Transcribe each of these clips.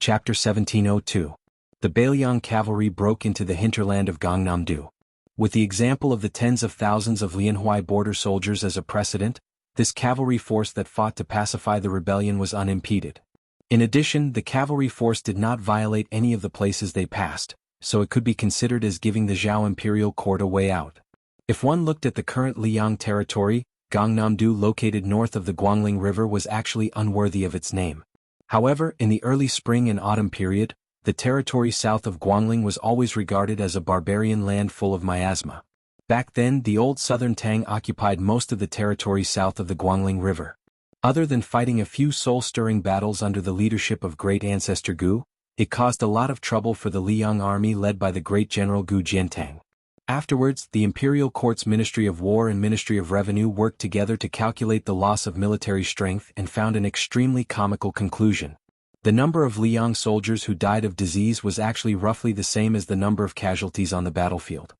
Chapter 1702. The Bailiang cavalry broke into the hinterland of Gangnam-do. With the example of the tens of thousands of Lianhuai border soldiers as a precedent, this cavalry force that fought to pacify the rebellion was unimpeded. In addition, the cavalry force did not violate any of the places they passed, so it could be considered as giving the Zhao imperial court a way out. If one looked at the current Liang territory, Gangnam-do located north of the Guangling River was actually unworthy of its name. However, in the early spring and autumn period, the territory south of Guangling was always regarded as a barbarian land full of miasma. Back then, the old southern Tang occupied most of the territory south of the Guangling River. Other than fighting a few soul-stirring battles under the leadership of great ancestor Gu, it caused a lot of trouble for the Liang army led by the great general Gu Jiantang. Afterwards, the imperial court's Ministry of War and Ministry of Revenue worked together to calculate the loss of military strength and found an extremely comical conclusion. The number of Liang soldiers who died of disease was actually roughly the same as the number of casualties on the battlefield.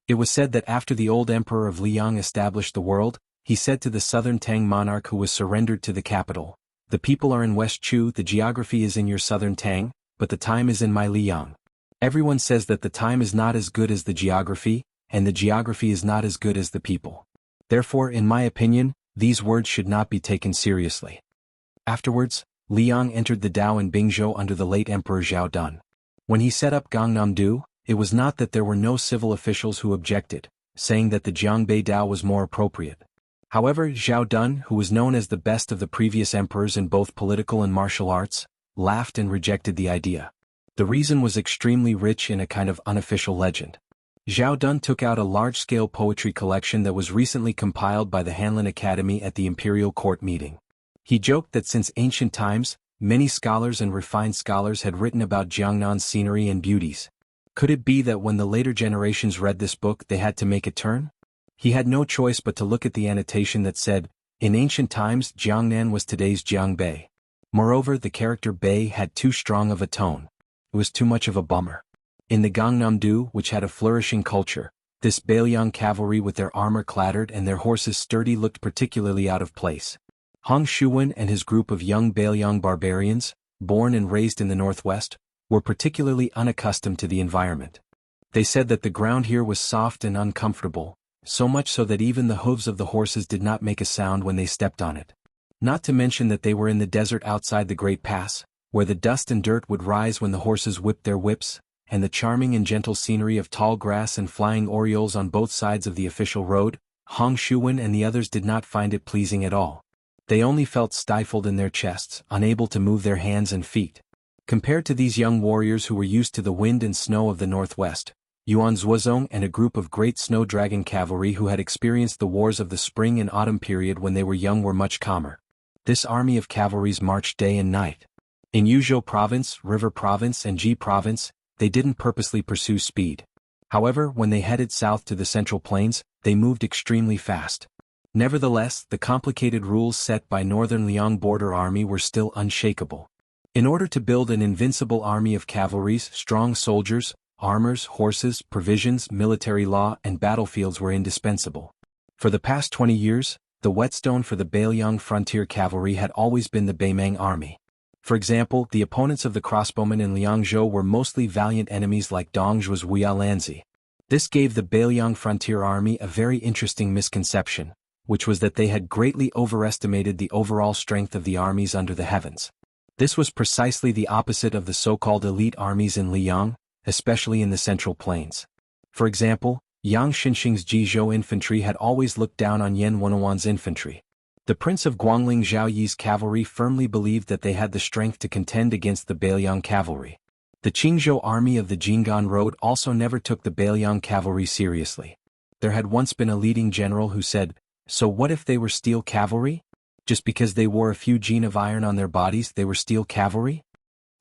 It was said that after the old emperor of Liang established the world, he said to the southern Tang monarch who was surrendered to the capital, "The people are in West Chu, the geography is in your southern Tang, but the time is in my Liang. Everyone says that the time is not as good as the geography, and the geography is not as good as the people. Therefore, in my opinion, these words should not be taken seriously." Afterwards, Liang entered the Dao in Bingzhou under the late Emperor Zhao Dun. When he set up Gangnam-do, it was not that there were no civil officials who objected, saying that the Jiangbei Dao was more appropriate. However, Zhao Dun, who was known as the best of the previous emperors in both political and martial arts, laughed and rejected the idea. The reason was extremely rich in a kind of unofficial legend. Zhao Dun took out a large-scale poetry collection that was recently compiled by the Hanlin Academy at the imperial court meeting. He joked that since ancient times, many scholars and refined scholars had written about Jiangnan's scenery and beauties. Could it be that when the later generations read this book they had to make a turn? He had no choice but to look at the annotation that said, "In ancient times Jiangnan was today's Jiangbei." Moreover, the character Bei had too strong of a tone. It was too much of a bummer. In the Gangnam-do, which had a flourishing culture, this Bailiang cavalry with their armor clattered and their horses sturdy looked particularly out of place. Hong Shuwen and his group of young Bailiang barbarians, born and raised in the northwest, were particularly unaccustomed to the environment. They said that the ground here was soft and uncomfortable, so much so that even the hooves of the horses did not make a sound when they stepped on it. Not to mention that they were in the desert outside the Great Pass, where the dust and dirt would rise when the horses whipped their whips, and the charming and gentle scenery of tall grass and flying orioles on both sides of the official road, Hong Shuwen and the others did not find it pleasing at all. They only felt stifled in their chests, unable to move their hands and feet. Compared to these young warriors who were used to the wind and snow of the northwest, Yuan Zuozong and a group of great snow dragon cavalry who had experienced the wars of the spring and autumn period when they were young were much calmer. This army of cavalries marched day and night. In Yuzhou Province, River Province and Ji Province, they didn't purposely pursue speed. However, when they headed south to the Central Plains, they moved extremely fast. Nevertheless, the complicated rules set by Northern Liang Border Army were still unshakable. In order to build an invincible army of cavalries, strong soldiers, armors, horses, provisions, military law, and battlefields were indispensable. For the past 20 years, the whetstone for the Bailiang frontier cavalry had always been the Beimang army. For example, the opponents of the crossbowmen in Liangzhou were mostly valiant enemies like Dongzhuo's Wuya Lanzi. This gave the Bailiang frontier army a very interesting misconception, which was that they had greatly overestimated the overall strength of the armies under the heavens. This was precisely the opposite of the so-called elite armies in Liang, especially in the Central Plains. For example, Yang Xinxing's Jizhou infantry had always looked down on Yan Wenwan's infantry. The Prince of Guangling Zhao Yi's cavalry firmly believed that they had the strength to contend against the Bailiang cavalry. The Qingzhou army of the Jinggan Road also never took the Bailiang cavalry seriously. There had once been a leading general who said, "So what if they were steel cavalry? Just because they wore a few gene of iron on their bodies they were steel cavalry?"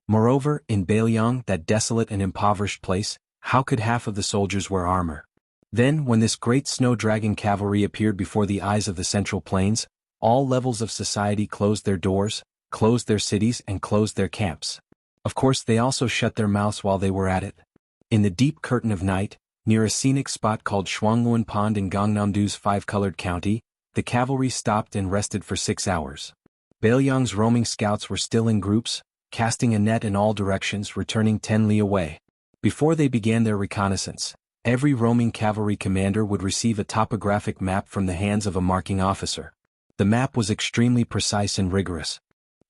Moreover, in Bailiang, that desolate and impoverished place, how could half of the soldiers wear armor? Then, when this great snow dragon cavalry appeared before the eyes of the Central Plains, all levels of society closed their doors, closed their cities and closed their camps. Of course they also shut their mouths while they were at it. In the deep curtain of night, near a scenic spot called Shuangluan Pond in Gangnam-do's five-colored county, the cavalry stopped and rested for 6 hours. Bailiang's roaming scouts were still in groups, casting a net in all directions, returning 10 li away. Before they began their reconnaissance, every roaming cavalry commander would receive a topographic map from the hands of a marking officer. The map was extremely precise and rigorous.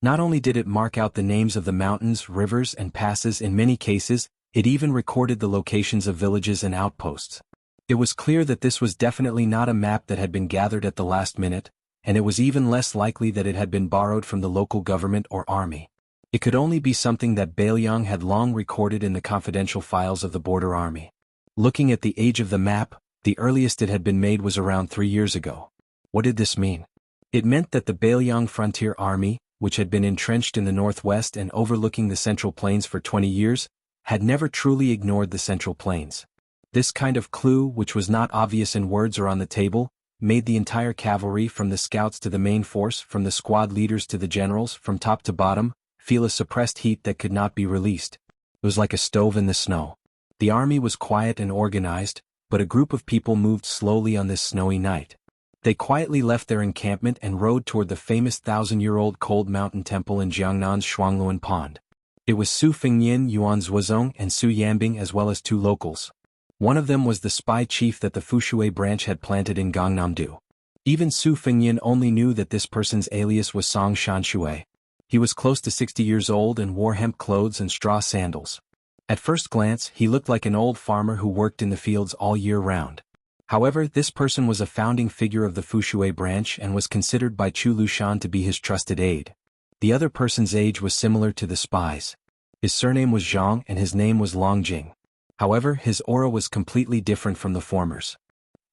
Not only did it mark out the names of the mountains, rivers, and passes, in many cases, it even recorded the locations of villages and outposts. It was clear that this was definitely not a map that had been gathered at the last minute, and it was even less likely that it had been borrowed from the local government or army. It could only be something that Bailiang had long recorded in the confidential files of the border army. Looking at the age of the map, the earliest it had been made was around 3 years ago. What did this mean? It meant that the Bailiang Frontier Army, which had been entrenched in the northwest and overlooking the Central Plains for 20 years, had never truly ignored the Central Plains. This kind of clue, which was not obvious in words or on the table, made the entire cavalry, from the scouts to the main force, from the squad leaders to the generals, from top to bottom, feel a suppressed heat that could not be released. It was like a stove in the snow. The army was quiet and organized, but a group of people moved slowly on this snowy night. They quietly left their encampment and rode toward the famous 1,000-year-old cold mountain temple in Jiangnan's Shuangluan Pond. It was Su Fengyin, Yuan Zuozong, and Su Yambing, as well as 2 locals. One of them was the spy chief that the Fushui branch had planted in Gangnam-do. Even Su Fengyin only knew that this person's alias was Song Shanshui. He was close to 60 years old and wore hemp clothes and straw sandals. At first glance, he looked like an old farmer who worked in the fields all year round. However, this person was a founding figure of the Fushui branch and was considered by Chu Lushan to be his trusted aide. The other person's age was similar to the spy's. His surname was Zhang and his name was Longjing. However, his aura was completely different from the former's.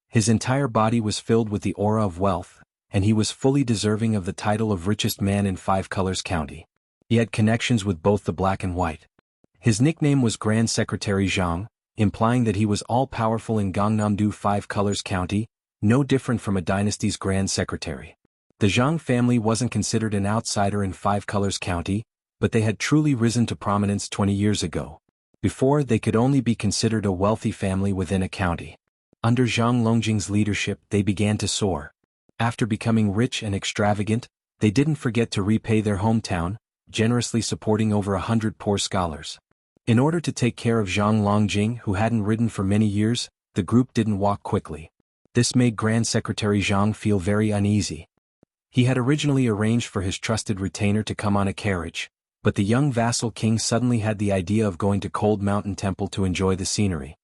His entire body was filled with the aura of wealth, and he was fully deserving of the title of richest man in Five Colors County. He had connections with both the black and white. His nickname was Grand Secretary Zhang, implying that he was all-powerful in Gangnam-do Five Colors County, no different from a dynasty's Grand Secretary. The Zhang family wasn't considered an outsider in Five Colors County, but they had truly risen to prominence 20 years ago. Before, they could only be considered a wealthy family within a county. Under Zhang Longjing's leadership, they began to soar. After becoming rich and extravagant, they didn't forget to repay their hometown, generously supporting over 100 poor scholars. In order to take care of Zhang Longjing, who hadn't ridden for many years, the group didn't walk quickly. This made Grand Secretary Zhang feel very uneasy. He had originally arranged for his trusted retainer to come on a carriage, but the young vassal king suddenly had the idea of going to Cold Mountain Temple to enjoy the scenery.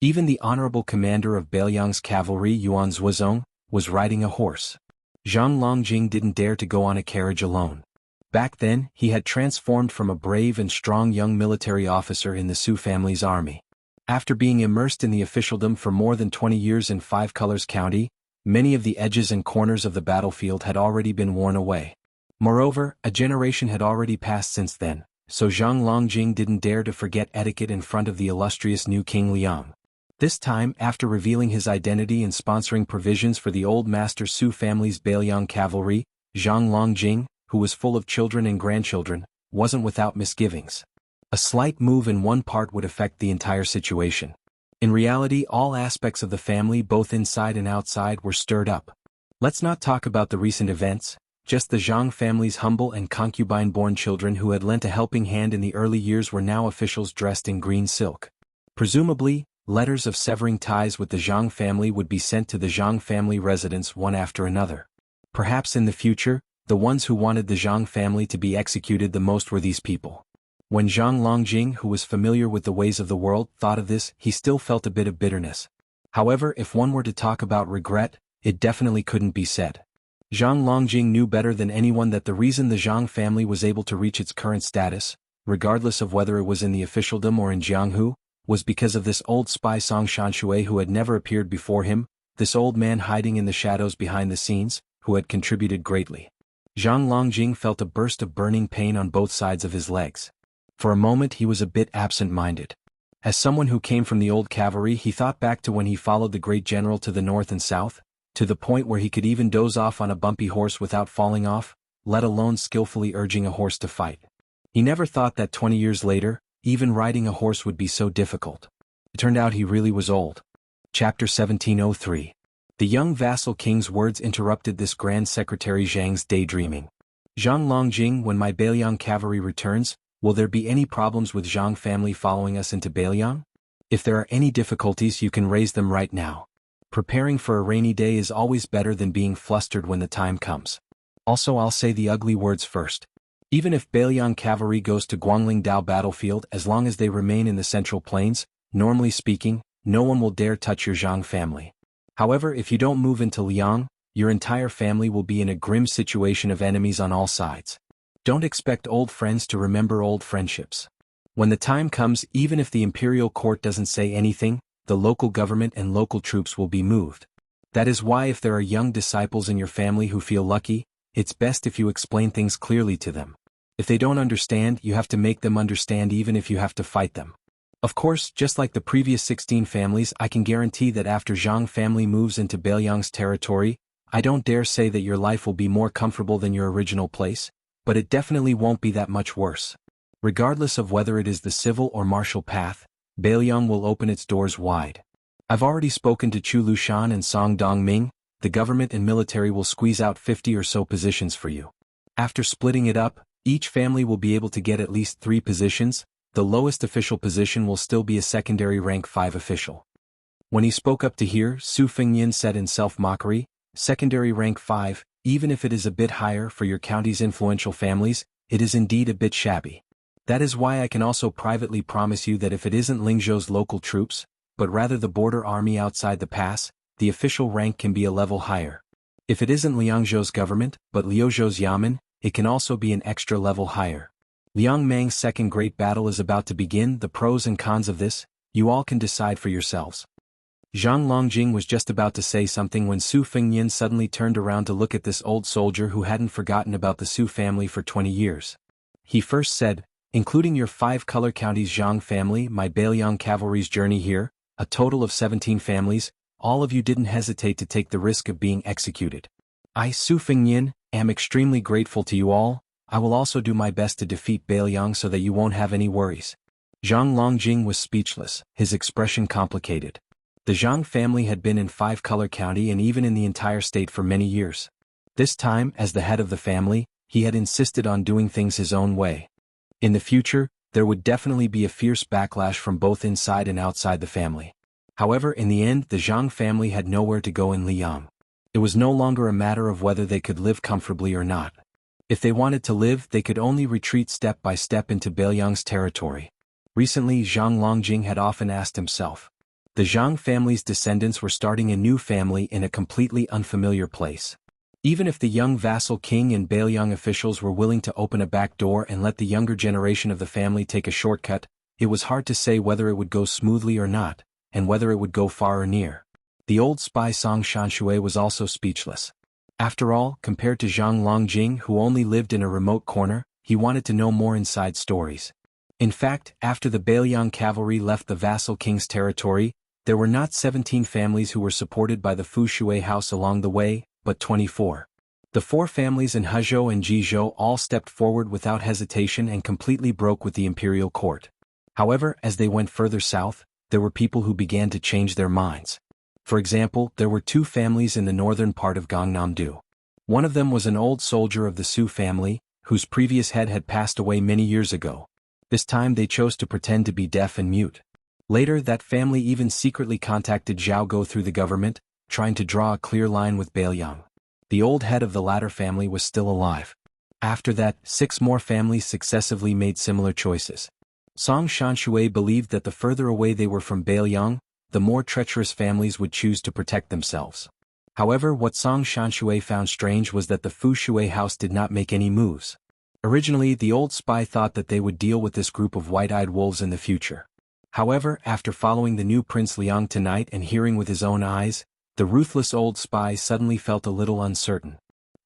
Even the honorable commander of Bailiang's cavalry, Yuan Zuozong, was riding a horse. Zhang Longjing didn't dare to go on a carriage alone. Back then, he had transformed from a brave and strong young military officer in the Su family's army. After being immersed in the officialdom for more than 20 years in Five Colors County, many of the edges and corners of the battlefield had already been worn away. Moreover, a generation had already passed since then, so Zhang Longjing didn't dare to forget etiquette in front of the illustrious new King Liang. This time, after revealing his identity and sponsoring provisions for the old master Su family's Bailiang cavalry, Zhang Longjing, who was full of children and grandchildren, wasn't without misgivings. A slight move in one part would affect the entire situation. In reality, all aspects of the family, both inside and outside, were stirred up. Let's not talk about the recent events, just the Zhang family's humble and concubine-born children who had lent a helping hand in the early years were now officials dressed in green silk. Presumably, letters of severing ties with the Zhang family would be sent to the Zhang family residence one after another. Perhaps in the future, the ones who wanted the Zhang family to be executed the most were these people. When Zhang Longjing, who was familiar with the ways of the world, thought of this, he still felt a bit of bitterness. However, if one were to talk about regret, it definitely couldn't be said. Zhang Longjing knew better than anyone that the reason the Zhang family was able to reach its current status, regardless of whether it was in the officialdom or in Jianghu, was because of this old spy Song Shanshui who had never appeared before him, this old man hiding in the shadows behind the scenes, who had contributed greatly. Zhang Longjing felt a burst of burning pain on both sides of his legs. For a moment he was a bit absent-minded. As someone who came from the old cavalry, he thought back to when he followed the great general to the north and south, to the point where he could even doze off on a bumpy horse without falling off, let alone skillfully urging a horse to fight. He never thought that 20 years later, even riding a horse would be so difficult. It turned out he really was old. Chapter 1703. The young vassal king's words interrupted this Grand Secretary Zhang's daydreaming. Zhang Longjing, when my Bailiang cavalry returns, Will there be any problems with Jiang family following us into Beiliang? If there are any difficulties, you can raise them right now. Preparing for a rainy day is always better than being flustered when the time comes. Also, I'll say the ugly words first. Even if Beiliang cavalry goes to Guangling Dao battlefield, as long as they remain in the Central Plains, normally speaking, no one will dare touch your Jiang family. However, if you don't move into Liang, your entire family will be in a grim situation of enemies on all sides. Don't expect old friends to remember old friendships. When the time comes, even if the imperial court doesn't say anything, the local government and local troops will be moved. That is why if there are young disciples in your family who feel lucky, it's best if you explain things clearly to them. If they don't understand, you have to make them understand even if you have to fight them. Of course, just like the previous 16 families, I can guarantee that after Jiang family moves into Beiliang's territory, I don't dare say that your life will be more comfortable than your original place, but it definitely won't be that much worse. Regardless of whether it is the civil or martial path, Beiliang will open its doors wide. I've already spoken to Chu Lushan and Song Dongming. The government and military will squeeze out 50 or so positions for you. After splitting it up, each family will be able to get at least 3 positions. The lowest official position will still be a secondary rank 5 official. When he spoke up to hear, Su Fengyin said in self-mockery, secondary rank 5, even if it is a bit higher for your county's influential families, it is indeed a bit shabby. That is why I can also privately promise you that if it isn't Lingzhou's local troops, but rather the border army outside the pass, the official rank can be a level higher. If it isn't Liangzhou's government, but Liuzhou's yamen, it can also be an extra level higher. Liang Mang's second great battle is about to begin. The pros and cons of this, you all can decide for yourselves. Zhang Longjing was just about to say something when Su Fengyin suddenly turned around to look at this old soldier who hadn't forgotten about the Su family for 20 years. He first said, including your 5 color counties Zhang family, my Beiliang cavalry's journey here, a total of 17 families, all of you didn't hesitate to take the risk of being executed. I, Su Fengyin, am extremely grateful to you all. I will also do my best to defeat Beiliang so that you won't have any worries. Zhang Longjing was speechless, his expression complicated. The Zhang family had been in 5 color county and even in the entire state for many years. This time, as the head of the family, he had insisted on doing things his own way. In the future, there would definitely be a fierce backlash from both inside and outside the family. However, in the end, the Zhang family had nowhere to go in Liang. It was no longer a matter of whether they could live comfortably or not. If they wanted to live, they could only retreat step by step into Beiliang's territory. Recently, Zhang Longjing had often asked himself. The Zhang family's descendants were starting a new family in a completely unfamiliar place. Even if the young vassal king and Beiliang officials were willing to open a back door and let the younger generation of the family take a shortcut, it was hard to say whether it would go smoothly or not, and whether it would go far or near. The old spy Song Shanshui was also speechless. After all, compared to Zhang Longjing, who only lived in a remote corner, he wanted to know more inside stories. In fact, after the Beiliang cavalry left the vassal king's territory, there were not 17 families who were supported by the Fu Shui house along the way, but 24. The 4 families in Hezhou and Jizhou all stepped forward without hesitation and completely broke with the imperial court. However, as they went further south, there were people who began to change their minds. For example, there were 2 families in the northern part of Gangnam-do. One of them was an old soldier of the Su family, whose previous head had passed away many years ago. This time they chose to pretend to be deaf and mute. Later, that family even secretly contacted Jianghu through the government, trying to draw a clear line with Beiliang. The old head of the latter family was still alive. After that, 6 more families successively made similar choices. Song Shanshui believed that the further away they were from Beiliang, the more treacherous families would choose to protect themselves. However, what Song Shanshui found strange was that the Fu Shui house did not make any moves. Originally, the old spy thought that they would deal with this group of white-eyed wolves in the future. However, after following the new Prince Liang tonight and hearing with his own eyes, the ruthless old spy suddenly felt a little uncertain.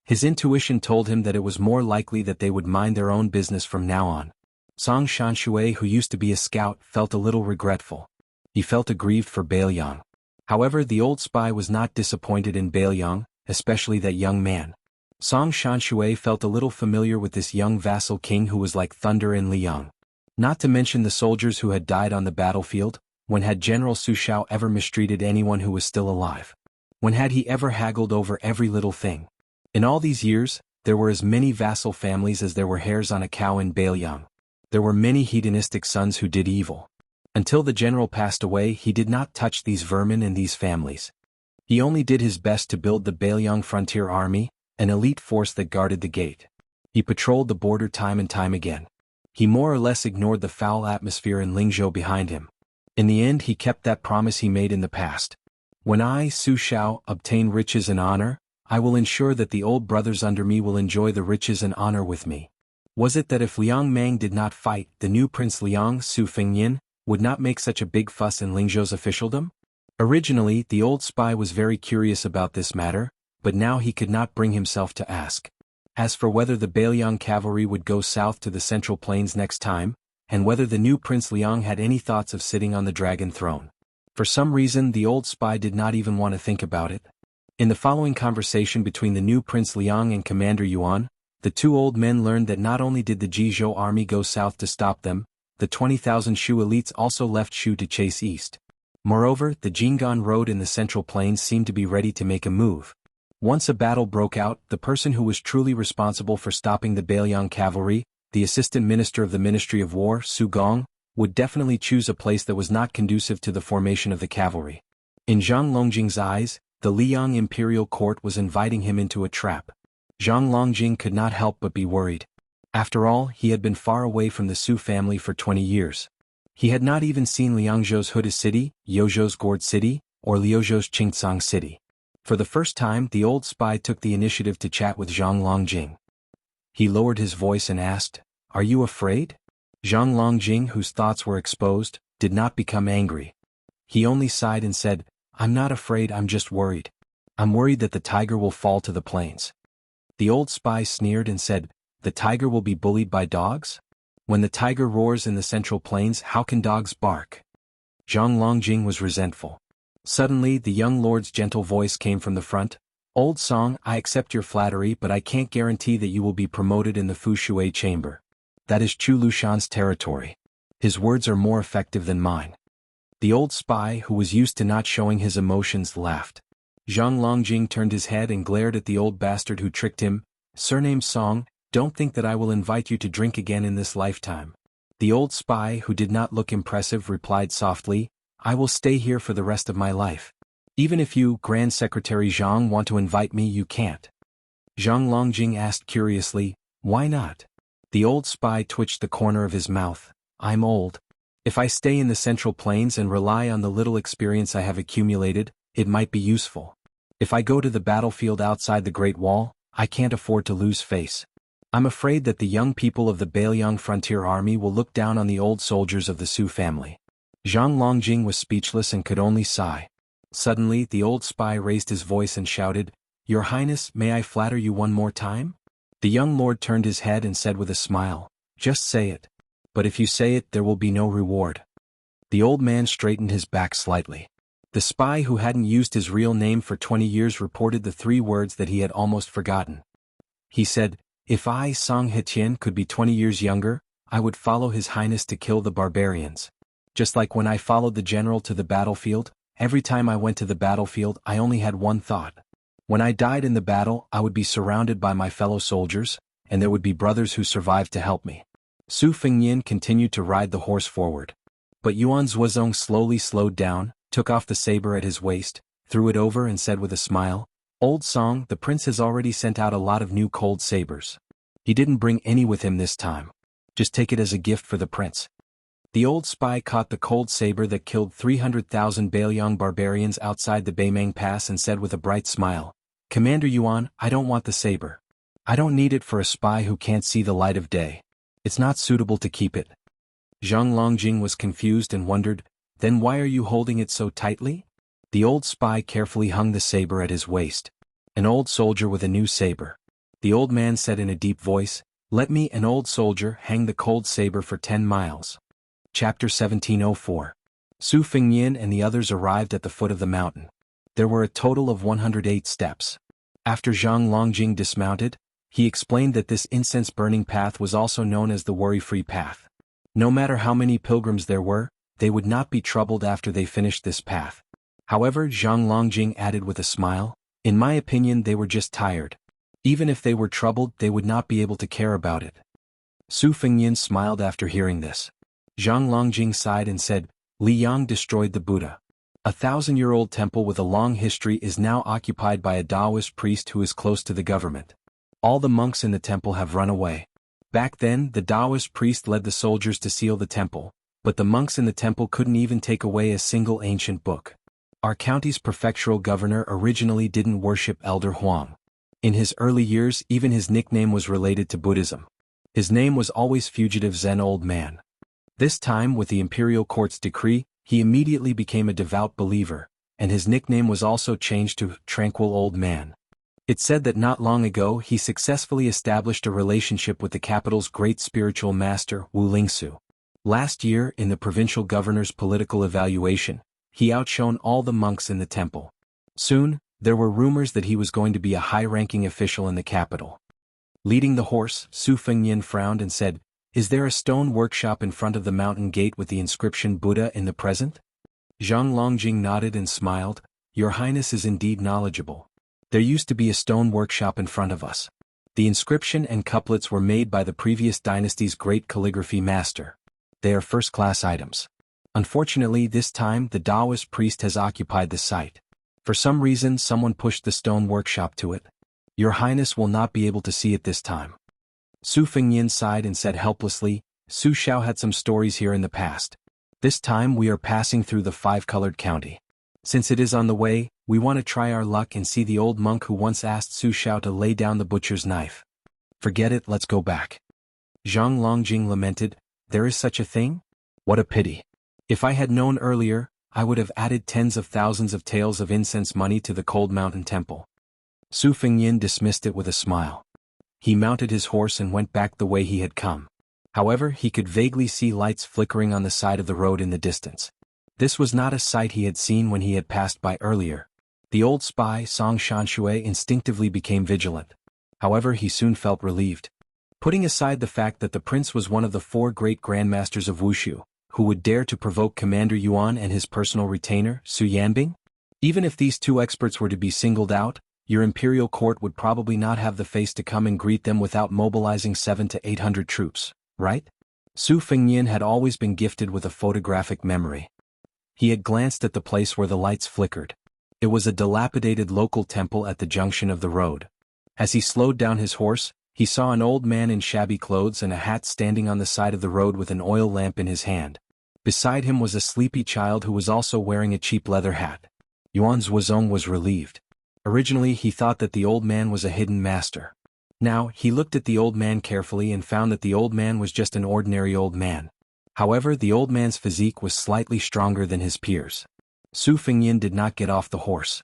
His intuition told him that it was more likely that they would mind their own business from now on. Song Shanshui, who used to be a scout, felt a little regretful. He felt aggrieved for Beiliang. However, the old spy was not disappointed in Beiliang, especially that young man. Song Shanshui felt a little familiar with this young vassal king who was like thunder in Liang. Not to mention the soldiers who had died on the battlefield. When had General Su Shao ever mistreated anyone who was still alive? When had he ever haggled over every little thing? In all these years, there were as many vassal families as there were hairs on a cow in Beiliang. There were many hedonistic sons who did evil. Until the general passed away, he did not touch these vermin and these families. He only did his best to build the Bailiang Frontier Army, an elite force that guarded the gate. He patrolled the border time and time again. He more or less ignored the foul atmosphere in Lingzhou behind him. In the end, he kept that promise he made in the past. When I, Su Shao, obtain riches and honor, I will ensure that the old brothers under me will enjoy the riches and honor with me. Was it that if Liang Mang did not fight, the new Prince Liang, Su Fengnian, would not make such a big fuss in Lingzhou's officialdom? Originally, the old spy was very curious about this matter, but now he could not bring himself to ask. As for whether the Bailiang cavalry would go south to the Central Plains next time, and whether the new Prince Liang had any thoughts of sitting on the dragon throne. For some reason, the old spy did not even want to think about it. In the following conversation between the new Prince Liang and Commander Yuan, the two old men learned that not only did the Jizhou army go south to stop them, the 20,000 Shu elites also left Shu to chase east. Moreover, the Jinggan road in the Central Plains seemed to be ready to make a move. Once a battle broke out, the person who was truly responsible for stopping the Bailiang cavalry, the Assistant Minister of the Ministry of War, Su Gong, would definitely choose a place that was not conducive to the formation of the cavalry. In Zhang Longjing's eyes, the Liang imperial court was inviting him into a trap. Zhang Longjing could not help but be worried. After all, he had been far away from the Su family for 20 years. He had not even seen Liangzhou's Huda city, Yozhou's Gourd city, or Liuzhou's Qingcang city. For the first time, the old spy took the initiative to chat with Zhang Longjing. He lowered his voice and asked, "Are you afraid?" Zhang Longjing, whose thoughts were exposed, did not become angry. He only sighed and said, "I'm not afraid, I'm just worried. I'm worried that the tiger will fall to the plains." The old spy sneered and said, "The tiger will be bullied by dogs? When the tiger roars in the Central Plains, how can dogs bark?" Zhang Longjing was resentful. Suddenly, the young lord's gentle voice came from the front. "Old Song, I accept your flattery, but I can't guarantee that you will be promoted in the Fushui chamber. That is Chu Lushan's territory. His words are more effective than mine." The old spy, who was used to not showing his emotions, laughed. Zhang Longjing turned his head and glared at the old bastard who tricked him. "Surname Song, don't think that I will invite you to drink again in this lifetime." The old spy, who did not look impressive, replied softly, "I will stay here for the rest of my life. Even if you, Grand Secretary Zhang, want to invite me, you can't." Zhang Longjing asked curiously, "Why not?" The old spy twitched the corner of his mouth. "I'm old. If I stay in the Central Plains and rely on the little experience I have accumulated, it might be useful. If I go to the battlefield outside the Great Wall, I can't afford to lose face. I'm afraid that the young people of the Bailiang Frontier Army will look down on the old soldiers of the Su family." Zhang Longjing was speechless and could only sigh. Suddenly, the old spy raised his voice and shouted, "Your Highness, may I flatter you one more time?" The young lord turned his head and said with a smile, "Just say it. But if you say it, there will be no reward." The old man straightened his back slightly. The spy, who hadn't used his real name for 20 years, reported the 3 words that he had almost forgotten. He said, "If I, Song Hetien, could be 20 years younger, I would follow His Highness to kill the barbarians. Just like when I followed the general to the battlefield, every time I went to the battlefield I only had one thought. When I died in the battle, I would be surrounded by my fellow soldiers, and there would be brothers who survived to help me." Su Fengnian continued to ride the horse forward. But Yuan Zhuozong slowly slowed down, took off the saber at his waist, threw it over and said with a smile, "Old Song, the prince has already sent out a lot of new cold sabers. He didn't bring any with him this time. Just take it as a gift for the prince." The old spy caught the cold saber that killed 300,000 Bailiang barbarians outside the Beimeng Pass and said with a bright smile, "Commander Yuan, I don't want the saber. I don't need it for a spy who can't see the light of day. It's not suitable to keep it." Zhang Longjing was confused and wondered, "Then why are you holding it so tightly?" The old spy carefully hung the saber at his waist. An old soldier with a new saber. The old man said in a deep voice, "Let me, an old soldier, hang the cold saber for 10 miles. Chapter 1704. Su Fengnian and the others arrived at the foot of the mountain. There were a total of 108 steps. After Zhang Longjing dismounted, he explained that this incense-burning path was also known as the worry-free path. No matter how many pilgrims there were, they would not be troubled after they finished this path. However, Zhang Longjing added with a smile, "In my opinion, they were just tired. Even if they were troubled, they would not be able to care about it." Su Fengyin smiled after hearing this. Zhang Longjing sighed and said, Li Yang destroyed the Buddha. A 1,000-year-old temple with a long history is now occupied by a Taoist priest who is close to the government. All the monks in the temple have run away. Back then, the Taoist priest led the soldiers to seal the temple, but the monks in the temple couldn't even take away a single ancient book. Our county's prefectural governor originally didn't worship Elder Huang. In his early years, even his nickname was related to Buddhism. His name was always Fugitive Zen Old Man. This time, with the imperial court's decree, he immediately became a devout believer, and his nickname was also changed to Tranquil Old Man. It's said that not long ago he successfully established a relationship with the capital's great spiritual master, Wu Lingsu. Last year, in the provincial governor's political evaluation, he outshone all the monks in the temple. Soon, there were rumors that he was going to be a high-ranking official in the capital. Leading the horse, Su Fengyin frowned and said, Is there a stone workshop in front of the mountain gate with the inscription Buddha in the present? Zhang Longjing nodded and smiled. Your Highness is indeed knowledgeable. There used to be a stone workshop in front of us. The inscription and couplets were made by the previous dynasty's great calligraphy master. They are first-class items. Unfortunately, this time the Taoist priest has occupied the site. For some reason, someone pushed the stone workshop to it. Your Highness will not be able to see it this time. Su Fengyin sighed and said helplessly, Su Xiao had some stories here in the past. This time we are passing through the five-colored county. Since it is on the way, we want to try our luck and see the old monk who once asked Su Xiao to lay down the butcher's knife. Forget it, let's go back. Zhang Longjing lamented, There is such a thing? What a pity. If I had known earlier, I would have added tens of thousands of taels of incense money to the Cold Mountain Temple. Su Fengyin dismissed it with a smile. He mounted his horse and went back the way he had come. However, he could vaguely see lights flickering on the side of the road in the distance. This was not a sight he had seen when he had passed by earlier. The old spy, Song Shanshui, instinctively became vigilant. However, he soon felt relieved. Putting aside the fact that the prince was one of the 4 great grandmasters of Wushu, who would dare to provoke Commander Yuan and his personal retainer, Su Yanbing? Even if these 2 experts were to be singled out, your imperial court would probably not have the face to come and greet them without mobilizing 700 to 800 troops, right? Su Fengyin had always been gifted with a photographic memory. He had glanced at the place where the lights flickered. It was a dilapidated local temple at the junction of the road. As he slowed down his horse, he saw an old man in shabby clothes and a hat standing on the side of the road with an oil lamp in his hand. Beside him was a sleepy child who was also wearing a cheap leather hat. Yuan Zhuozong was relieved. Originally he thought that the old man was a hidden master. Now, he looked at the old man carefully and found that the old man was just an ordinary old man. However, the old man's physique was slightly stronger than his peers. Su Fengyin did not get off the horse.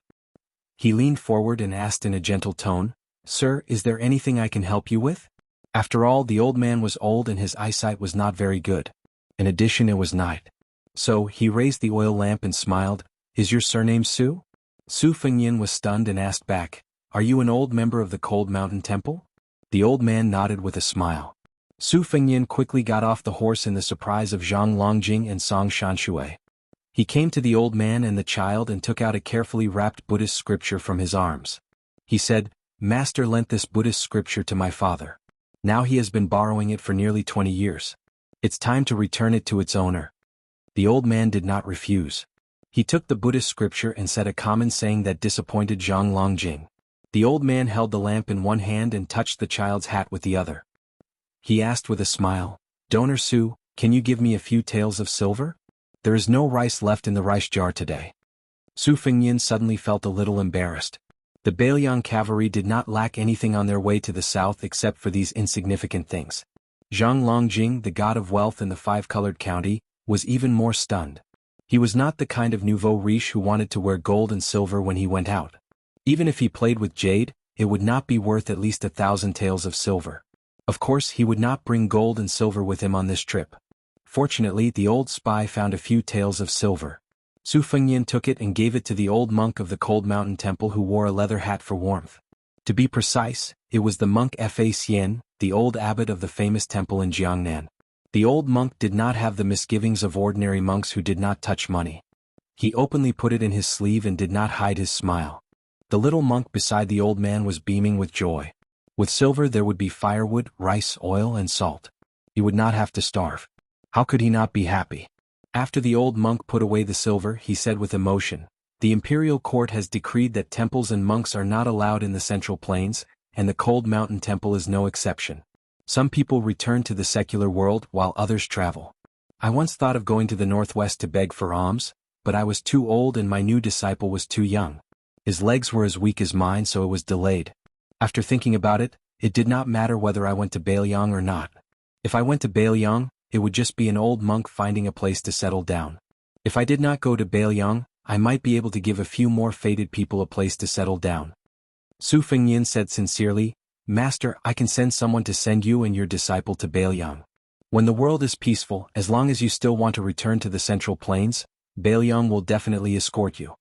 He leaned forward and asked in a gentle tone, Sir, is there anything I can help you with? After all, the old man was old and his eyesight was not very good. In addition, it was night. So, he raised the oil lamp and smiled, Is your surname Su? Su Fengyin was stunned and asked back, Are you an old member of the Cold Mountain Temple? The old man nodded with a smile. Su Fengyin quickly got off the horse in the surprise of Zhang Longjing and Song Shanshui. He came to the old man and the child and took out a carefully wrapped Buddhist scripture from his arms. He said, Master lent this Buddhist scripture to my father. Now he has been borrowing it for nearly 20 years. It's time to return it to its owner. The old man did not refuse. He took the Buddhist scripture and said a common saying that disappointed Zhang Longjing. The old man held the lamp in one hand and touched the child's hat with the other. He asked with a smile, Donor Su, can you give me a few taels of silver? There is no rice left in the rice jar today. Su Fengyin suddenly felt a little embarrassed. The Bailiang cavalry did not lack anything on their way to the south except for these insignificant things. Zhang Longjing, the god of wealth in the 5-colored county, was even more stunned. He was not the kind of nouveau riche who wanted to wear gold and silver when he went out. Even if he played with jade, it would not be worth at least 1,000 taels of silver. Of course, he would not bring gold and silver with him on this trip. Fortunately, the old spy found a few taels of silver. Su Fengyin took it and gave it to the old monk of the Cold Mountain Temple who wore a leather hat for warmth. To be precise, it was the monk Fa Xian, the old abbot of the famous temple in Jiangnan. The old monk did not have the misgivings of ordinary monks who did not touch money. He openly put it in his sleeve and did not hide his smile. The little monk beside the old man was beaming with joy. With silver there would be firewood, rice, oil, and salt. He would not have to starve. How could he not be happy? After the old monk put away the silver, he said with emotion, "The imperial court has decreed that temples and monks are not allowed in the Central Plains, and the Cold Mountain Temple is no exception. Some people return to the secular world while others travel. I once thought of going to the Northwest to beg for alms, but I was too old and my new disciple was too young. His legs were as weak as mine, so it was delayed. After thinking about it, it did not matter whether I went to Bailiang or not. If I went to Bailiang, it would just be an old monk finding a place to settle down. If I did not go to Bailiang, I might be able to give a few more fated people a place to settle down." Su Fengyin said sincerely, "Master, I can send someone to send you and your disciple to Bailiang. When the world is peaceful, as long as you still want to return to the Central Plains, Bailiang will definitely escort you."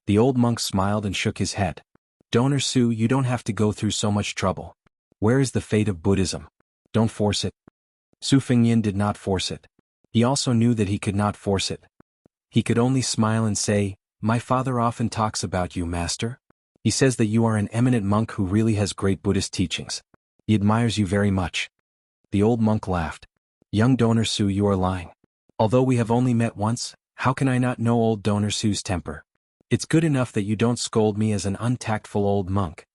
The old monk smiled and shook his head. "Donor Su, you don't have to go through so much trouble. Where is the fate of Buddhism? Don't force it." Su Fengyin did not force it. He also knew that he could not force it. He could only smile and say, "My father often talks about you, master. He says that you are an eminent monk who really has great Buddhist teachings. He admires you very much." The old monk laughed. "Young Donor Su, you are lying. Although we have only met once, how can I not know old Donor Su's temper? It's good enough that you don't scold me as an untactful old monk."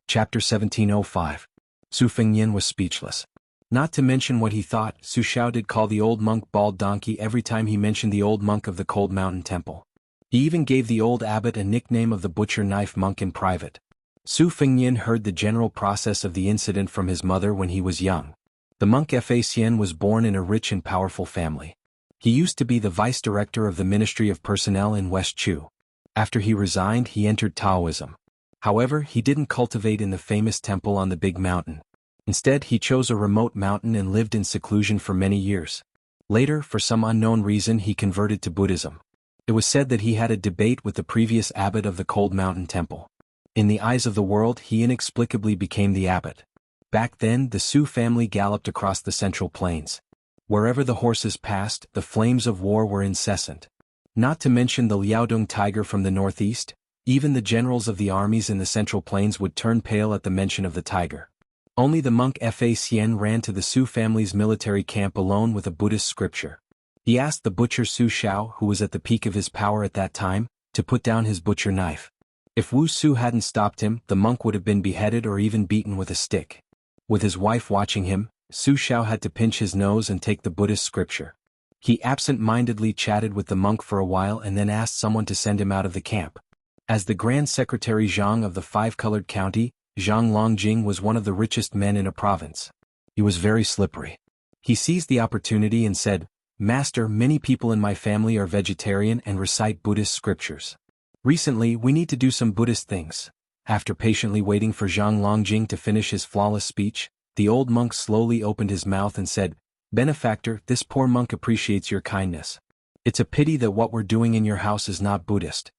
Chapter 1705. Su Fengyin was speechless. Not to mention what he thought, Su Xiao did call the old monk bald donkey every time he mentioned the old monk of the Cold Mountain Temple. He even gave the old abbot a nickname of the butcher knife monk in private. Su Fengyin heard the general process of the incident from his mother when he was young. The monk Fa Xian was born in a rich and powerful family. He used to be the vice director of the Ministry of Personnel in West Chu. After he resigned, he entered Taoism. However, he didn't cultivate in the famous temple on the big mountain. Instead, he chose a remote mountain and lived in seclusion for many years. Later, for some unknown reason, he converted to Buddhism. It was said that he had a debate with the previous abbot of the Cold Mountain Temple. In the eyes of the world, he inexplicably became the abbot. Back then, the Su family galloped across the Central Plains. Wherever the horses passed, the flames of war were incessant. Not to mention the Liaodong tiger from the northeast, even the generals of the armies in the Central Plains would turn pale at the mention of the tiger. Only the monk Fa Xian ran to the Su family's military camp alone with a Buddhist scripture. He asked the butcher Su Xiao, who was at the peak of his power at that time, to put down his butcher knife. If Wu Su hadn't stopped him, the monk would have been beheaded or even beaten with a stick. With his wife watching him, Su Xiao had to pinch his nose and take the Buddhist scripture. He absent-mindedly chatted with the monk for a while and then asked someone to send him out of the camp. As the Grand Secretary Jiang of the Five-Colored County, Zhang Longjing was one of the richest men in a province. He was very slippery. He seized the opportunity and said, "Master, many people in my family are vegetarian and recite Buddhist scriptures. Recently, we need to do some Buddhist things." After patiently waiting for Zhang Longjing to finish his flawless speech, the old monk slowly opened his mouth and said, "Benefactor, this poor monk appreciates your kindness. It's a pity that what we're doing in your house is not Buddhist."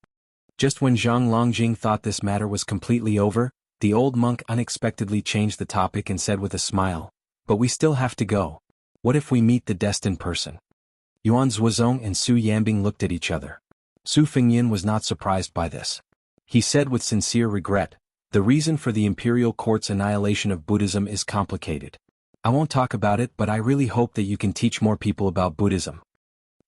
Just when Zhang Longjing thought this matter was completely over, the old monk unexpectedly changed the topic and said with a smile, "But we still have to go. What if we meet the destined person?" Yuan Zuozong and Su Yambing looked at each other. Su Fengyin was not surprised by this. He said with sincere regret, "The reason for the imperial court's annihilation of Buddhism is complicated. I won't talk about it, but I really hope that you can teach more people about Buddhism."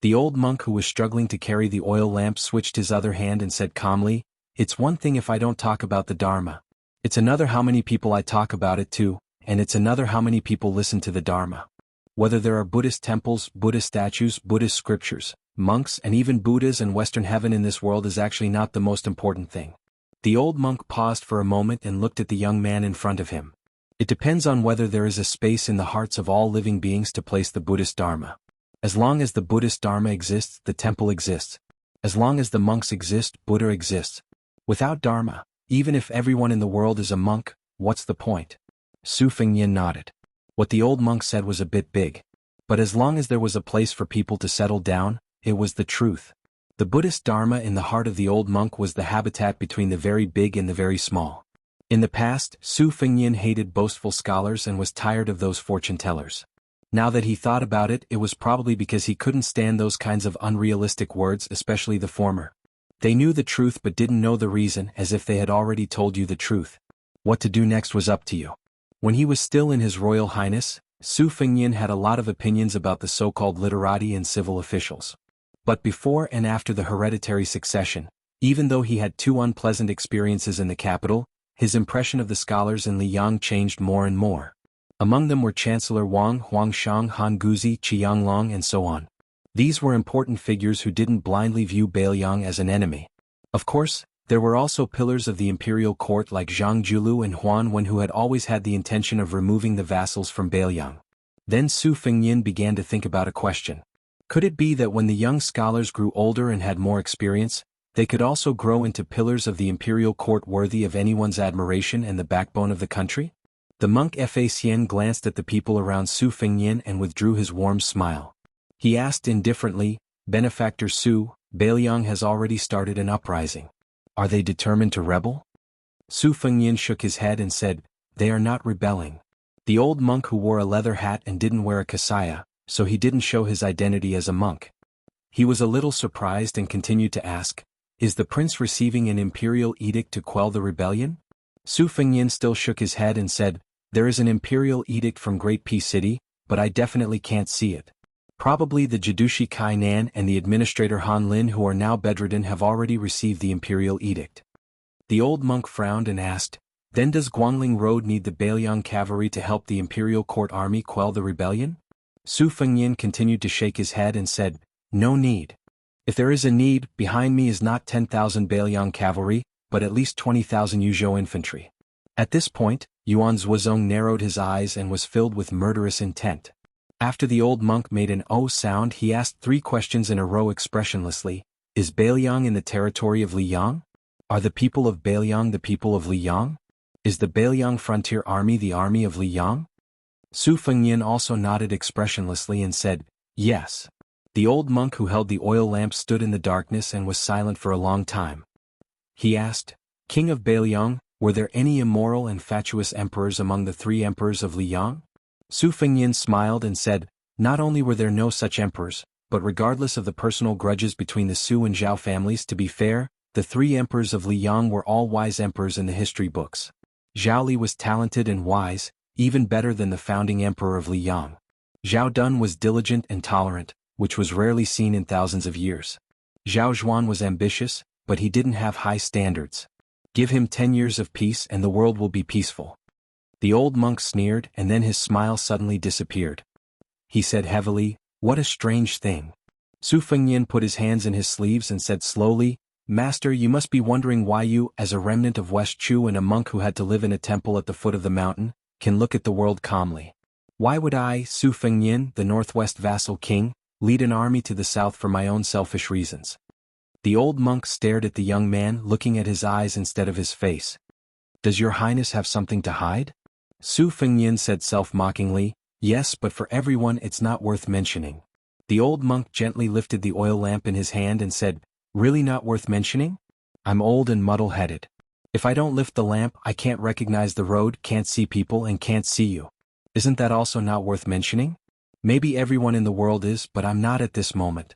The old monk who was struggling to carry the oil lamp switched his other hand and said calmly, "It's one thing if I don't talk about the Dharma. It's another how many people I talk about it to, and it's another how many people listen to the Dharma. Whether there are Buddhist temples, Buddhist statues, Buddhist scriptures, monks and even Buddhas and Western heaven in this world is actually not the most important thing." The old monk paused for a moment and looked at the young man in front of him. "It depends on whether there is a space in the hearts of all living beings to place the Buddhist Dharma. As long as the Buddhist Dharma exists, the temple exists. As long as the monks exist, Buddha exists. Without Dharma, even if everyone in the world is a monk, what's the point?" Su Fengyin nodded. What the old monk said was a bit big. But as long as there was a place for people to settle down, it was the truth. The Buddhist Dharma in the heart of the old monk was the habitat between the very big and the very small. In the past, Su Fengyin hated boastful scholars and was tired of those fortune-tellers. Now that he thought about it, it was probably because he couldn't stand those kinds of unrealistic words, especially the former. They knew the truth but didn't know the reason, as if they had already told you the truth. What to do next was up to you. When he was still in His Royal Highness, Su Fengnian had a lot of opinions about the so-called literati and civil officials. But before and after the hereditary succession, even though he had two unpleasant experiences in the capital, his impression of the scholars in Liyang changed more and more. Among them were Chancellor Wang, Huangshang, Han Guzi, Qianglong and so on. These were important figures who didn't blindly view Beiliang as an enemy. Of course, there were also pillars of the imperial court like Zhang Julu and Huan Wen who had always had the intention of removing the vassals from Beiliang. Then Su Fengnian began to think about a question. Could it be that when the young scholars grew older and had more experience, they could also grow into pillars of the imperial court worthy of anyone's admiration and the backbone of the country? The monk Fa Xian glanced at the people around Su Fengnian and withdrew his warm smile. He asked indifferently, "Benefactor Su, Beiliang has already started an uprising. Are they determined to rebel?" Su Fengnian shook his head and said, "They are not rebelling." The old monk who wore a leather hat and didn't wear a kasaya, so he didn't show his identity as a monk. He was a little surprised and continued to ask, "Is the prince receiving an imperial edict to quell the rebellion?" Su Fengnian still shook his head and said, "There is an imperial edict from Great Peace City, but I definitely can't see it. Probably the Jidushi Kai Nan and the administrator Han Lin who are now bedridden have already received the imperial edict." The old monk frowned and asked, "Then does Guangling Road need the Beiliang cavalry to help the imperial court army quell the rebellion?" Su Fengnian continued to shake his head and said, "No need. If there is a need, behind me is not 10,000 Beiliang cavalry, but at least 20,000 Yuzhou infantry." At this point, Yuan Zhuozong narrowed his eyes and was filled with murderous intent. After the old monk made an "oh" sound, he asked 3 questions in a row expressionlessly. Is Beiliang in the territory of Liyang? Are the people of Beiliang the people of Liyang? Is the Beiliang frontier army the army of Liyang? Su Fengnian also nodded expressionlessly and said, "Yes." The old monk who held the oil lamp stood in the darkness and was silent for a long time. He asked, "King of Beiliang, were there any immoral and fatuous emperors among the 3 emperors of Liyang?" Su Fengnian smiled and said, "Not only were there no such emperors, but regardless of the personal grudges between the Su and Zhao families, to be fair, the 3 emperors of Liyang were all wise emperors in the history books. Zhao Li was talented and wise, even better than the founding emperor of Liyang. Zhao Dun was diligent and tolerant, which was rarely seen in thousands of years. Zhao Zhuan was ambitious, but he didn't have high standards. Give him 10 years of peace and the world will be peaceful." The old monk sneered and then his smile suddenly disappeared. He said heavily, "What a strange thing." Su Fengnian put his hands in his sleeves and said slowly, "Master, you must be wondering why you, as a remnant of West Chu and a monk who had to live in a temple at the foot of the mountain, can look at the world calmly. Why would I, Su Fengnian, the northwest vassal king, lead an army to the south for my own selfish reasons?" The old monk stared at the young man, looking at his eyes instead of his face. "Does your highness have something to hide?" Su Fengnian said self-mockingly, "Yes, but for everyone it's not worth mentioning." The old monk gently lifted the oil lamp in his hand and said, "Really not worth mentioning? I'm old and muddle-headed. If I don't lift the lamp, I can't recognize the road, can't see people and can't see you. Isn't that also not worth mentioning? Maybe everyone in the world is, but I'm not at this moment."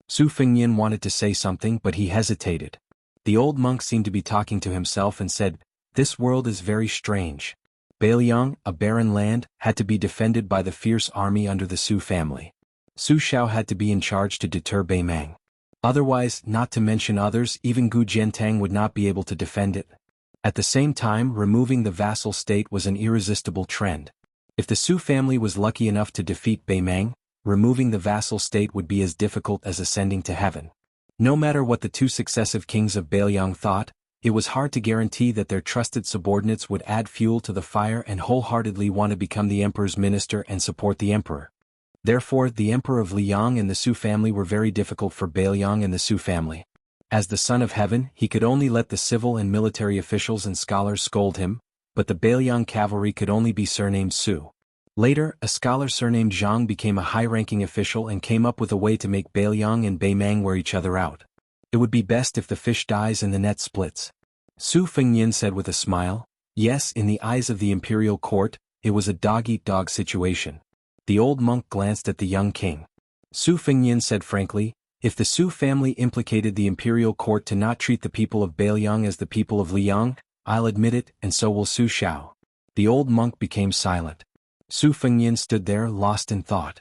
Su Fengnian wanted to say something but he hesitated. The old monk seemed to be talking to himself and said, "This world is very strange. Beiliang, a barren land, had to be defended by the fierce army under the Su family. Su Shao had to be in charge to deter Beimang. Otherwise, not to mention others, even Gu Jiantang would not be able to defend it. At the same time, removing the vassal state was an irresistible trend. If the Su family was lucky enough to defeat Beimang, removing the vassal state would be as difficult as ascending to heaven. No matter what the 2 successive kings of Beiliang thought, it was hard to guarantee that their trusted subordinates would add fuel to the fire and wholeheartedly want to become the emperor's minister and support the emperor. Therefore, the emperor of Liyang and the Su family were very difficult for Beiliang and the Su family. As the son of heaven, he could only let the civil and military officials and scholars scold him, but the Beiliang cavalry could only be surnamed Su. Later, a scholar surnamed Zhang became a high-ranking official and came up with a way to make Beiliang and Beimang wear each other out. It would be best if the fish dies and the net splits. Su Fengnian said with a smile, "Yes, in the eyes of the imperial court, it was a dog-eat-dog situation." The old monk glanced at the young king. Su Fengnian said frankly, "If the Su family implicated the imperial court to not treat the people of Beiliang as the people of Liyang, I'll admit it, and so will Su Shao." The old monk became silent. Su Fengnian stood there lost in thought.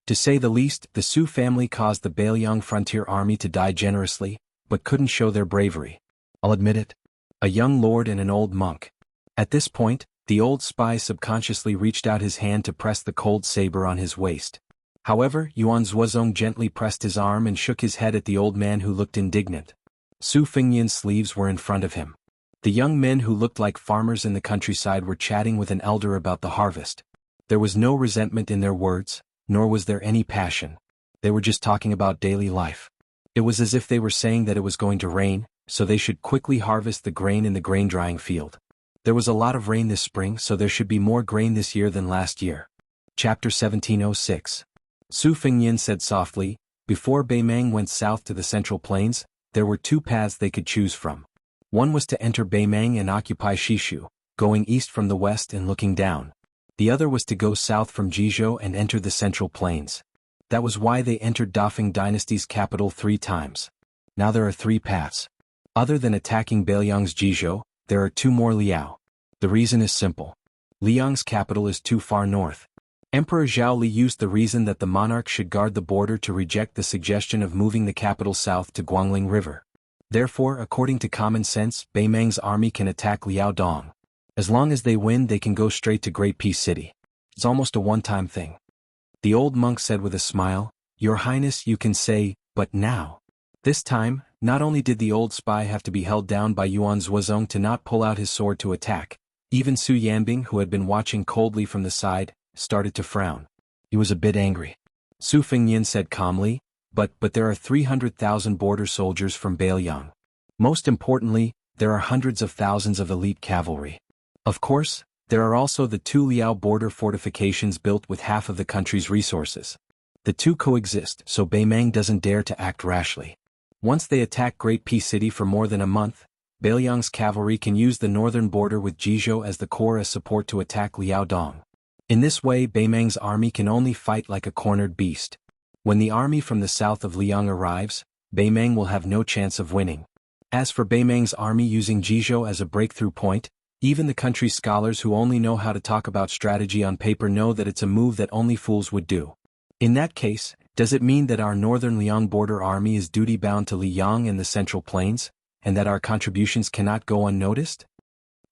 To say the least, the Su family caused the Bailiang frontier army to die generously, but couldn't show their bravery. I'll admit it. A young lord and an old monk. At this point, the old spy subconsciously reached out his hand to press the cold saber on his waist. However, Yuan Zhuozong gently pressed his arm and shook his head at the old man who looked indignant. Su Fengnian's sleeves were in front of him. The young men who looked like farmers in the countryside were chatting with an elder about the harvest. There was no resentment in their words, nor was there any passion. They were just talking about daily life. It was as if they were saying that it was going to rain, so they should quickly harvest the grain in the grain-drying field. There was a lot of rain this spring, so there should be more grain this year than last year. Chapter 1706. Su Fengnian said softly, before Beimang went south to the Central Plains, there were two paths they could choose from. One was to enter Beimang and occupy Shishu, going east from the west and looking down. The other was to go south from Jizhou and enter the Central Plains. That was why they entered Dafeng Dynasty's capital 3 times. Now there are 3 paths. Other than attacking Bailiang's Jizhou, there are 2 more Liao. The reason is simple. Liang's capital is too far north. Emperor Zhao Li used the reason that the monarch should guard the border to reject the suggestion of moving the capital south to Guangling River. Therefore, according to common sense, Beimang's army can attack Liaodong. As long as they win, they can go straight to Great Peace City. It's almost a one-time thing. The old monk said with a smile, Your Highness, you can say, but now. This time, not only did the old spy have to be held down by Yuan Zhuozong to not pull out his sword to attack, even Su Yanbing, who had been watching coldly from the side, started to frown. He was a bit angry. Su Fengnian said calmly, but there are 300,000 border soldiers from Bailiang. Most importantly, there are hundreds of thousands of elite cavalry. Of course, there are also the 2 Liao border fortifications built with half of the country's resources. The 2 coexist, so Beimang doesn't dare to act rashly. Once they attack Great Peace City for more than a month, Bailiang's cavalry can use the northern border with Jizhou as the core as support to attack Liaodong. In this way, Beimang's army can only fight like a cornered beast. When the army from the south of Liang arrives, Beimang will have no chance of winning. As for Beimang's army using Jizhou as a breakthrough point, even the country's scholars who only know how to talk about strategy on paper know that it's a move that only fools would do. In that case, does it mean that our northern Liang border army is duty-bound to Liang and the Central Plains, and that our contributions cannot go unnoticed?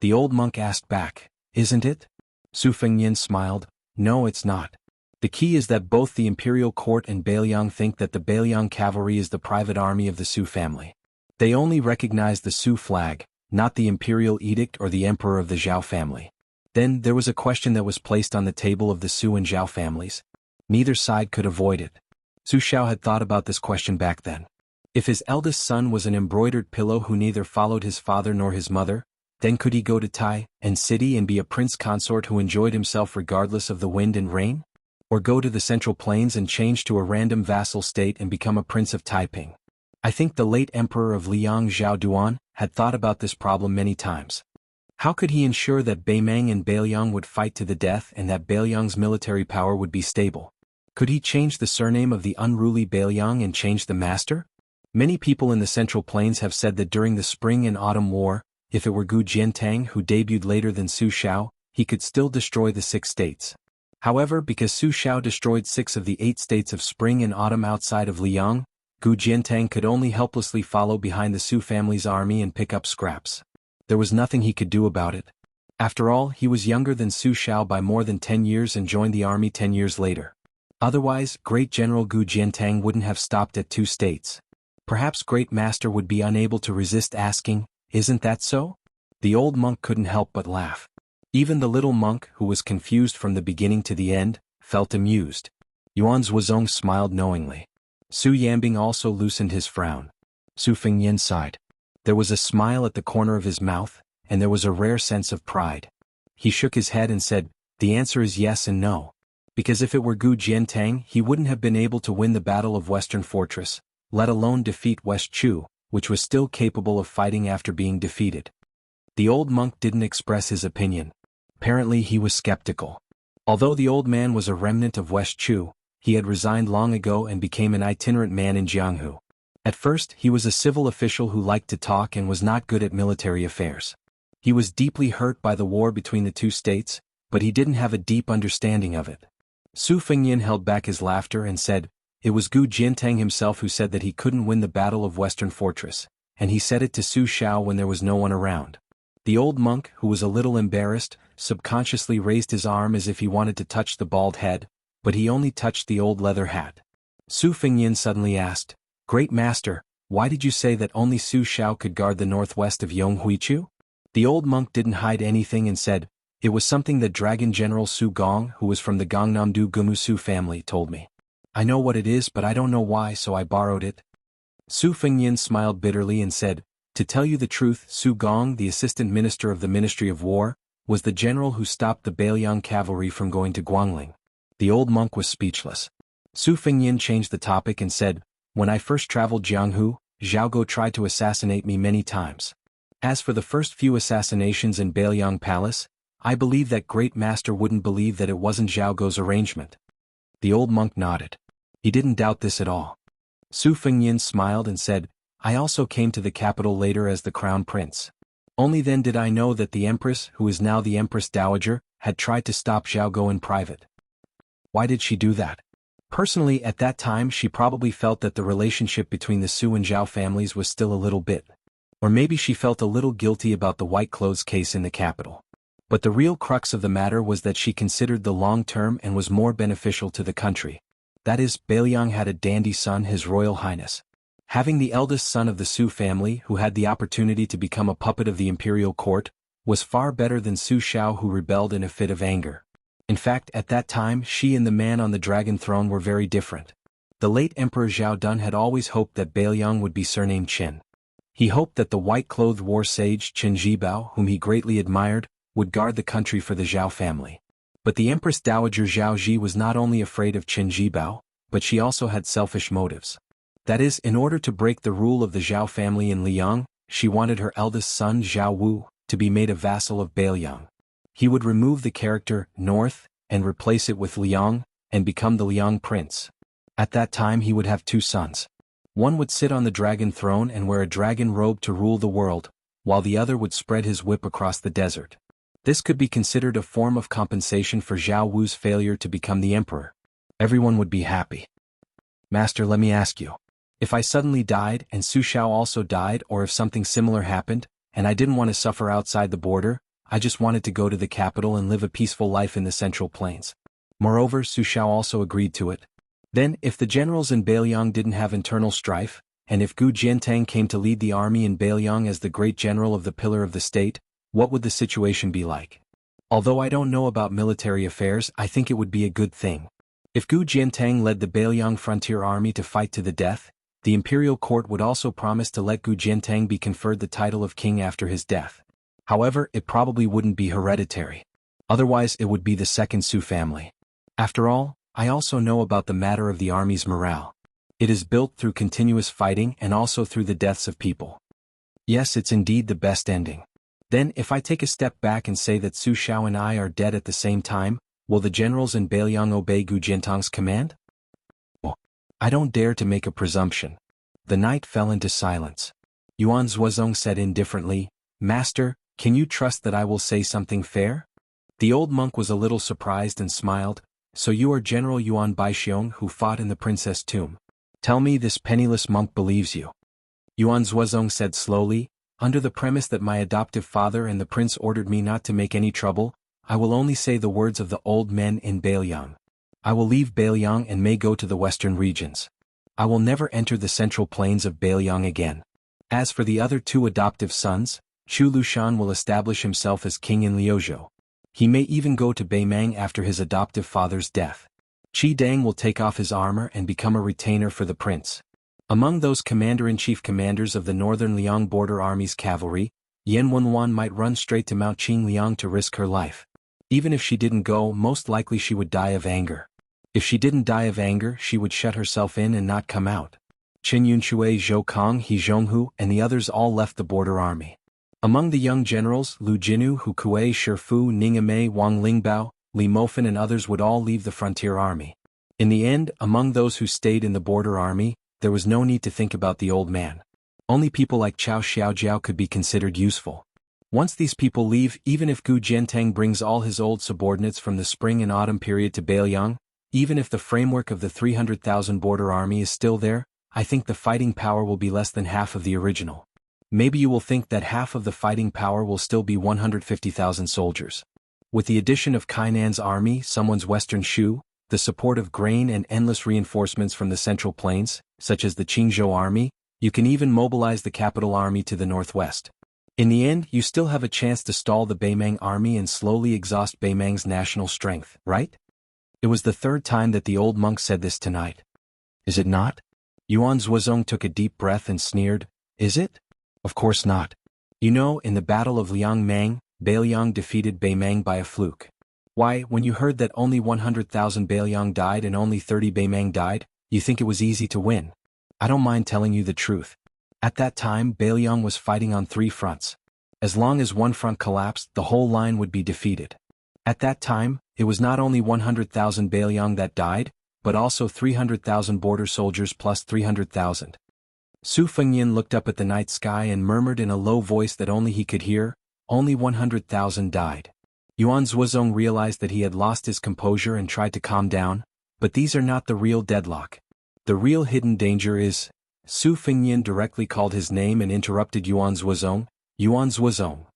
The old monk asked back, Isn't it? Su Fengnian smiled, No, it's not. The key is that both the imperial court and Bailiang think that the Bailiang cavalry is the private army of the Su family. They only recognize the Su flag, not the imperial edict or the emperor of the Zhao family. Then there was a question that was placed on the table of the Su and Zhao families. Neither side could avoid it. Su Xiao had thought about this question back then. If his eldest son was an embroidered pillow who neither followed his father nor his mother, then could he go to Tai and city and be a prince consort who enjoyed himself regardless of the wind and rain? Or go to the Central Plains and change to a random vassal state and become a prince of Taiping? I think the late emperor of Liang Zhao Duan had thought about this problem many times. How could he ensure that Beimang and Bailiang would fight to the death and that Bailiang's military power would be stable? Could he change the surname of the unruly Bailiang and change the master? Many people in the Central Plains have said that during the Spring and Autumn War, if it were Gu Jiantang who debuted later than Su Xiao, he could still destroy the 6 states. However, because Su Xiao destroyed 6 of the 8 states of Spring and Autumn outside of Liang, Gu Jiantang could only helplessly follow behind the Su family's army and pick up scraps. There was nothing he could do about it. After all, he was younger than Su Xiao by more than 10 years and joined the army 10 years later. Otherwise, Great General Gu Jiantang wouldn't have stopped at 2 states. Perhaps Great Master would be unable to resist asking, Isn't that so? The old monk couldn't help but laugh. Even the little monk, who was confused from the beginning to the end, felt amused. Yuan Zhuozong smiled knowingly. Su Yanbing also loosened his frown. Su Fengnian sighed. There was a smile at the corner of his mouth, and there was a rare sense of pride. He shook his head and said, The answer is yes and no. Because if it were Gu Jiantang, he wouldn't have been able to win the Battle of Western Fortress, let alone defeat West Chu, which was still capable of fighting after being defeated. The old monk didn't express his opinion. Apparently he was skeptical. Although the old man was a remnant of West Chu, he had resigned long ago and became an itinerant man in Jianghu. At first, he was a civil official who liked to talk and was not good at military affairs. He was deeply hurt by the war between the 2 states, but he didn't have a deep understanding of it. Su Fengnian held back his laughter and said, "It was Gu Jiantang himself who said that he couldn't win the Battle of Western Fortress, and he said it to Su Xiao when there was no one around." The old monk, who was a little embarrassed, subconsciously raised his arm as if he wanted to touch the bald head, but he only touched the old leather hat. Su Fengnian suddenly asked, "Great Master, why did you say that only Su Xiao could guard the northwest of Yonghuichu?" The old monk didn't hide anything and said, "It was something that Dragon General Su Gong, who was from the Gangnam-do Gumusu family, told me. I know what it is, but I don't know why, so I borrowed it." Su Fengnian smiled bitterly and said, "To tell you the truth, Su Gong, the assistant minister of the Ministry of War, was the general who stopped the Bailiang cavalry from going to Guangling." The old monk was speechless. Su Fengnian changed the topic and said, "When I first traveled Jianghu, Zhaogo tried to assassinate me many times. As for the first few assassinations in Bailiang Palace, I believe that Great Master wouldn't believe that it wasn't Zhaogo's arrangement." The old monk nodded. He didn't doubt this at all. Su Fengnian smiled and said, "I also came to the capital later as the crown prince. Only then did I know that the empress, who is now the Empress Dowager, had tried to stop Zhaogo in private." Why did she do that? Personally, at that time she probably felt that the relationship between the Su and Zhao families was still a little bit. Or maybe she felt a little guilty about the white clothes case in the capital. But the real crux of the matter was that she considered the long term and was more beneficial to the country. That is, Bailiang had a dandy son, His Royal Highness. Having the eldest son of the Su family, who had the opportunity to become a puppet of the imperial court, was far better than Su Xiao, who rebelled in a fit of anger. In fact, at that time she and the man on the dragon throne were very different. The late Emperor Zhao Dun had always hoped that Bailiang would be surnamed Qin. He hoped that the white-clothed war sage Qin Jibao, whom he greatly admired, would guard the country for the Zhao family. But the Empress Dowager Zhao Ji was not only afraid of Qin Jibao, but she also had selfish motives. That is, in order to break the rule of the Zhao family in Liang, she wanted her eldest son Zhao Wu to be made a vassal of Bailiang. He would remove the character North and replace it with Liang and become the Liang prince. At that time he would have two sons. One would sit on the dragon throne and wear a dragon robe to rule the world, while the other would spread his whip across the desert. This could be considered a form of compensation for Zhao Wu's failure to become the emperor. Everyone would be happy. Master, let me ask you. If I suddenly died and Su Xiao also died, or if something similar happened, and I didn't want to suffer outside the border, I just wanted to go to the capital and live a peaceful life in the Central Plains. Moreover, Su Xiao also agreed to it. Then, if the generals in Bailiang didn't have internal strife, and if Gu Jiantang came to lead the army in Bailiang as the great general of the pillar of the state, what would the situation be like? Although I don't know about military affairs, I think it would be a good thing. If Gu Jiantang led the Bailiang frontier army to fight to the death, the imperial court would also promise to let Gu Jiantang be conferred the title of king after his death. However, it probably wouldn't be hereditary. Otherwise it would be the second Su family. After all, I also know about the matter of the army's morale. It is built through continuous fighting and also through the deaths of people. Yes, it's indeed the best ending. Then, if I take a step back and say that Su Xiao and I are dead at the same time, will the generals in Bailiang obey Gu Jiantang's command? Oh, I don't dare to make a presumption. The night fell into silence. Yuan Zuozong said indifferently, "Master, can you trust that I will say something fair?" The old monk was a little surprised and smiled. "So you are General Yuan Baixiong who fought in the princess tomb. Tell me this penniless monk believes you." Yuan Zuozong said slowly, "Under the premise that my adoptive father and the prince ordered me not to make any trouble, I will only say the words of the old men in Bailiang. I will leave Bailiang and may go to the western regions. I will never enter the central plains of Bailiang again. As for the other two adoptive sons, Chu Lushan will establish himself as king in Liuzhou. He may even go to Beimang after his adoptive father's death. Qi Dang will take off his armor and become a retainer for the prince. Among those commander-in-chief commanders of the northern Liang border army's cavalry, Yan Wenwan might run straight to Mount Qingliang to risk her life. Even if she didn't go, most likely she would die of anger. If she didn't die of anger, she would shut herself in and not come out. Qin Yunxue, Zhou Kong, He Zhonghu, and the others all left the border army. Among the young generals, Lu Jinu, Hu Kuei, Shifu, Ningame, Wang Lingbao, Li Mofan and others would all leave the frontier army. In the end, among those who stayed in the border army, there was no need to think about the old man. Only people like Cao Xiaojiao could be considered useful. Once these people leave, even if Gu Jiantang brings all his old subordinates from the spring and autumn period to Beiliang, even if the framework of the 300,000 border army is still there, I think the fighting power will be less than half of the original. Maybe you will think that half of the fighting power will still be 150,000 soldiers. With the addition of Kainan's army, someone's western Shu, the support of grain and endless reinforcements from the central plains, such as the Qingzhou army, you can even mobilize the capital army to the northwest. In the end, you still have a chance to stall the Beimang army and slowly exhaust Beimang's national strength, right? It was the third time that the old monk said this tonight. Is it not? Yuan Zhuozong took a deep breath and sneered, is it? Of course not. You know, in the Battle of Liangmang, Beiliang defeated Beimang by a fluke. Why, when you heard that only 100,000 Beiliang died and only 30 Beimang died, you think it was easy to win. I don't mind telling you the truth. At that time, Beiliang was fighting on 3 fronts. As long as one front collapsed, the whole line would be defeated. At that time, it was not only 100,000 Beiliang that died, but also 300,000 border soldiers plus 300,000. Su Fengyin looked up at the night sky and murmured in a low voice that only he could hear, only 100,000 died. Yuan Zhuozong realized that he had lost his composure and tried to calm down, but these are not the real deadlock. The real hidden danger is... Su Fengyin directly called his name and interrupted Yuan Zhuozong. Yuan Zhuozong.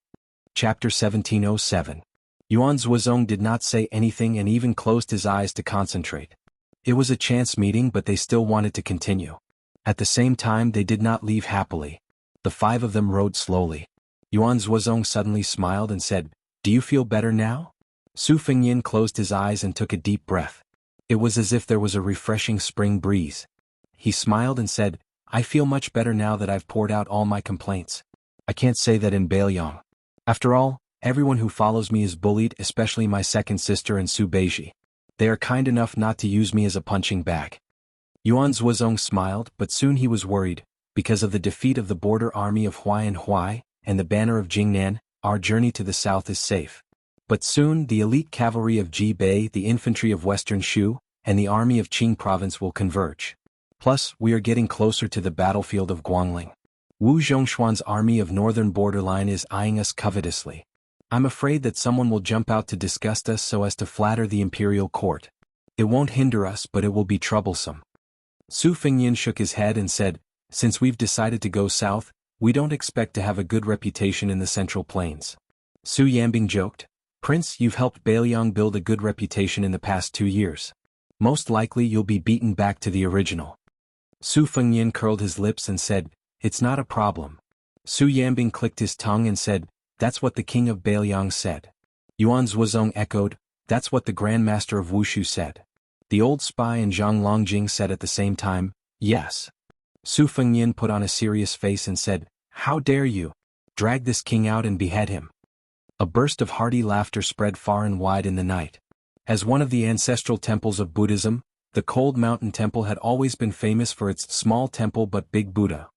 Chapter 1707. Yuan Zhuozong did not say anything and even closed his eyes to concentrate. It was a chance meeting, but they still wanted to continue. At the same time, they did not leave happily. The 5 of them rode slowly. Yuan Zhuozong suddenly smiled and said, "Do you feel better now?" Su Fengyin closed his eyes and took a deep breath. It was as if there was a refreshing spring breeze. He smiled and said, "I feel much better now that I've poured out all my complaints. I can't say that in Beiliang. After all, everyone who follows me is bullied, especially my second sister and Su Beiji. They are kind enough not to use me as a punching bag." Yuan Zhuozong smiled, but soon he was worried. Because of the defeat of the border army of Huai and the banner of Jingnan, our journey to the south is safe. But soon the elite cavalry of Jibei, the infantry of western Shu, and the army of Qing province will converge. Plus, we are getting closer to the battlefield of Guangling. Wu Zhongshuan's army of northern borderline is eyeing us covetously. I'm afraid that someone will jump out to disgust us so as to flatter the imperial court. It won't hinder us, but it will be troublesome. Su Fengyin shook his head and said, "Since we've decided to go south, we don't expect to have a good reputation in the central plains." Su Yambing joked, "Prince, you've helped Beiliang build a good reputation in the past 2 years. Most likely you'll be beaten back to the original." Su Fengyin curled his lips and said, "It's not a problem." Su Yambing clicked his tongue and said, "That's what the king of Beiliang said." Yuan Zhuozong echoed, "That's what the Grand Master of Wushu said." The old spy and Zhang Longjing said at the same time, "Yes." Su Fengyin put on a serious face and said, "How dare you? Drag this king out and behead him." A burst of hearty laughter spread far and wide in the night. As one of the ancestral temples of Buddhism, the Cold Mountain Temple had always been famous for its small temple but big Buddha.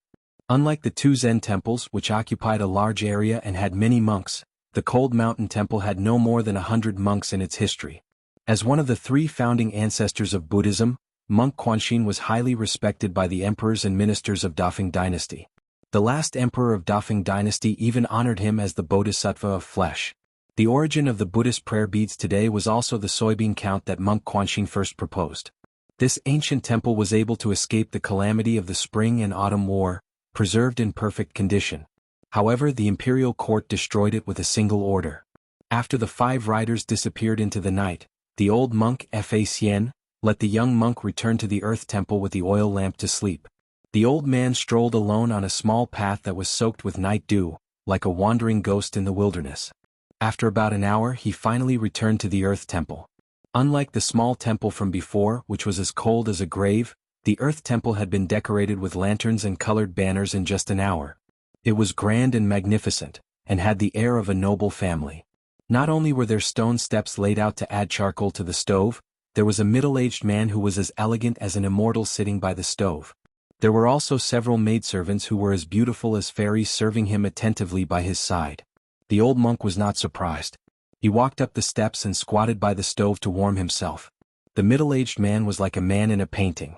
Unlike the 2 Zen temples, which occupied a large area and had many monks, the Cold Mountain Temple had no more than 100 monks in its history. As one of the 3 founding ancestors of Buddhism, Monk Quanxin was highly respected by the emperors and ministers of Dafeng dynasty. The last emperor of Dafeng dynasty even honored him as the Bodhisattva of flesh. The origin of the Buddhist prayer beads today was also the soybean count that Monk Quanxin first proposed. This ancient temple was able to escape the calamity of the Spring and Autumn War, preserved in perfect condition. However, the imperial court destroyed it with a single order. After the 5 riders disappeared into the night, the old monk Fa Xian let the young monk return to the earth temple with the oil lamp to sleep. The old man strolled alone on a small path that was soaked with night dew, like a wandering ghost in the wilderness. After about an hour, he finally returned to the earth temple. Unlike the small temple from before, which was as cold as a grave, the earth temple had been decorated with lanterns and colored banners in just an hour. It was grand and magnificent, and had the air of a noble family. Not only were there stone steps laid out to add charcoal to the stove, there was a middle-aged man who was as elegant as an immortal sitting by the stove. There were also several maidservants who were as beautiful as fairies serving him attentively by his side. The old monk was not surprised. He walked up the steps and squatted by the stove to warm himself. The middle-aged man was like a man in a painting.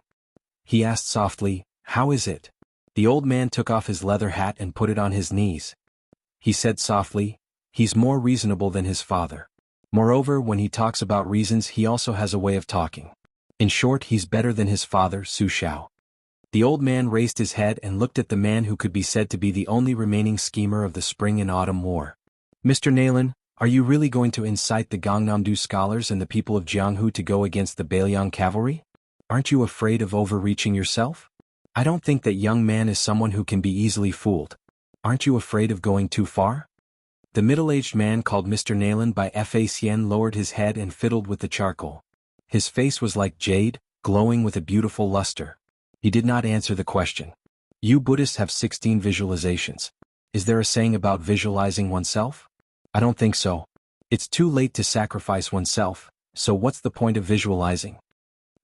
He asked softly, "How is it?" The old man took off his leather hat and put it on his knees. he said softly. He's more reasonable than his father. Moreover, when he talks about reasons, he also has a way of talking. In short, he's better than his father, Su Xiao. The old man raised his head and looked at the man who could be said to be the only remaining schemer of the Spring and Autumn War. Mr. Nalin, are you really going to incite the Gangnam-do scholars and the people of Jianghu to go against the Bailiang cavalry? Aren't you afraid of overreaching yourself? I don't think that young man is someone who can be easily fooled. Aren't you afraid of going too far? The middle-aged man called Mr. Nalin by Fa Xian lowered his head and fiddled with the charcoal. His face was like jade, glowing with a beautiful luster. He did not answer the question. You Buddhists have 16 visualizations. Is there a saying about visualizing oneself? I don't think so. It's too late to sacrifice oneself, so what's the point of visualizing?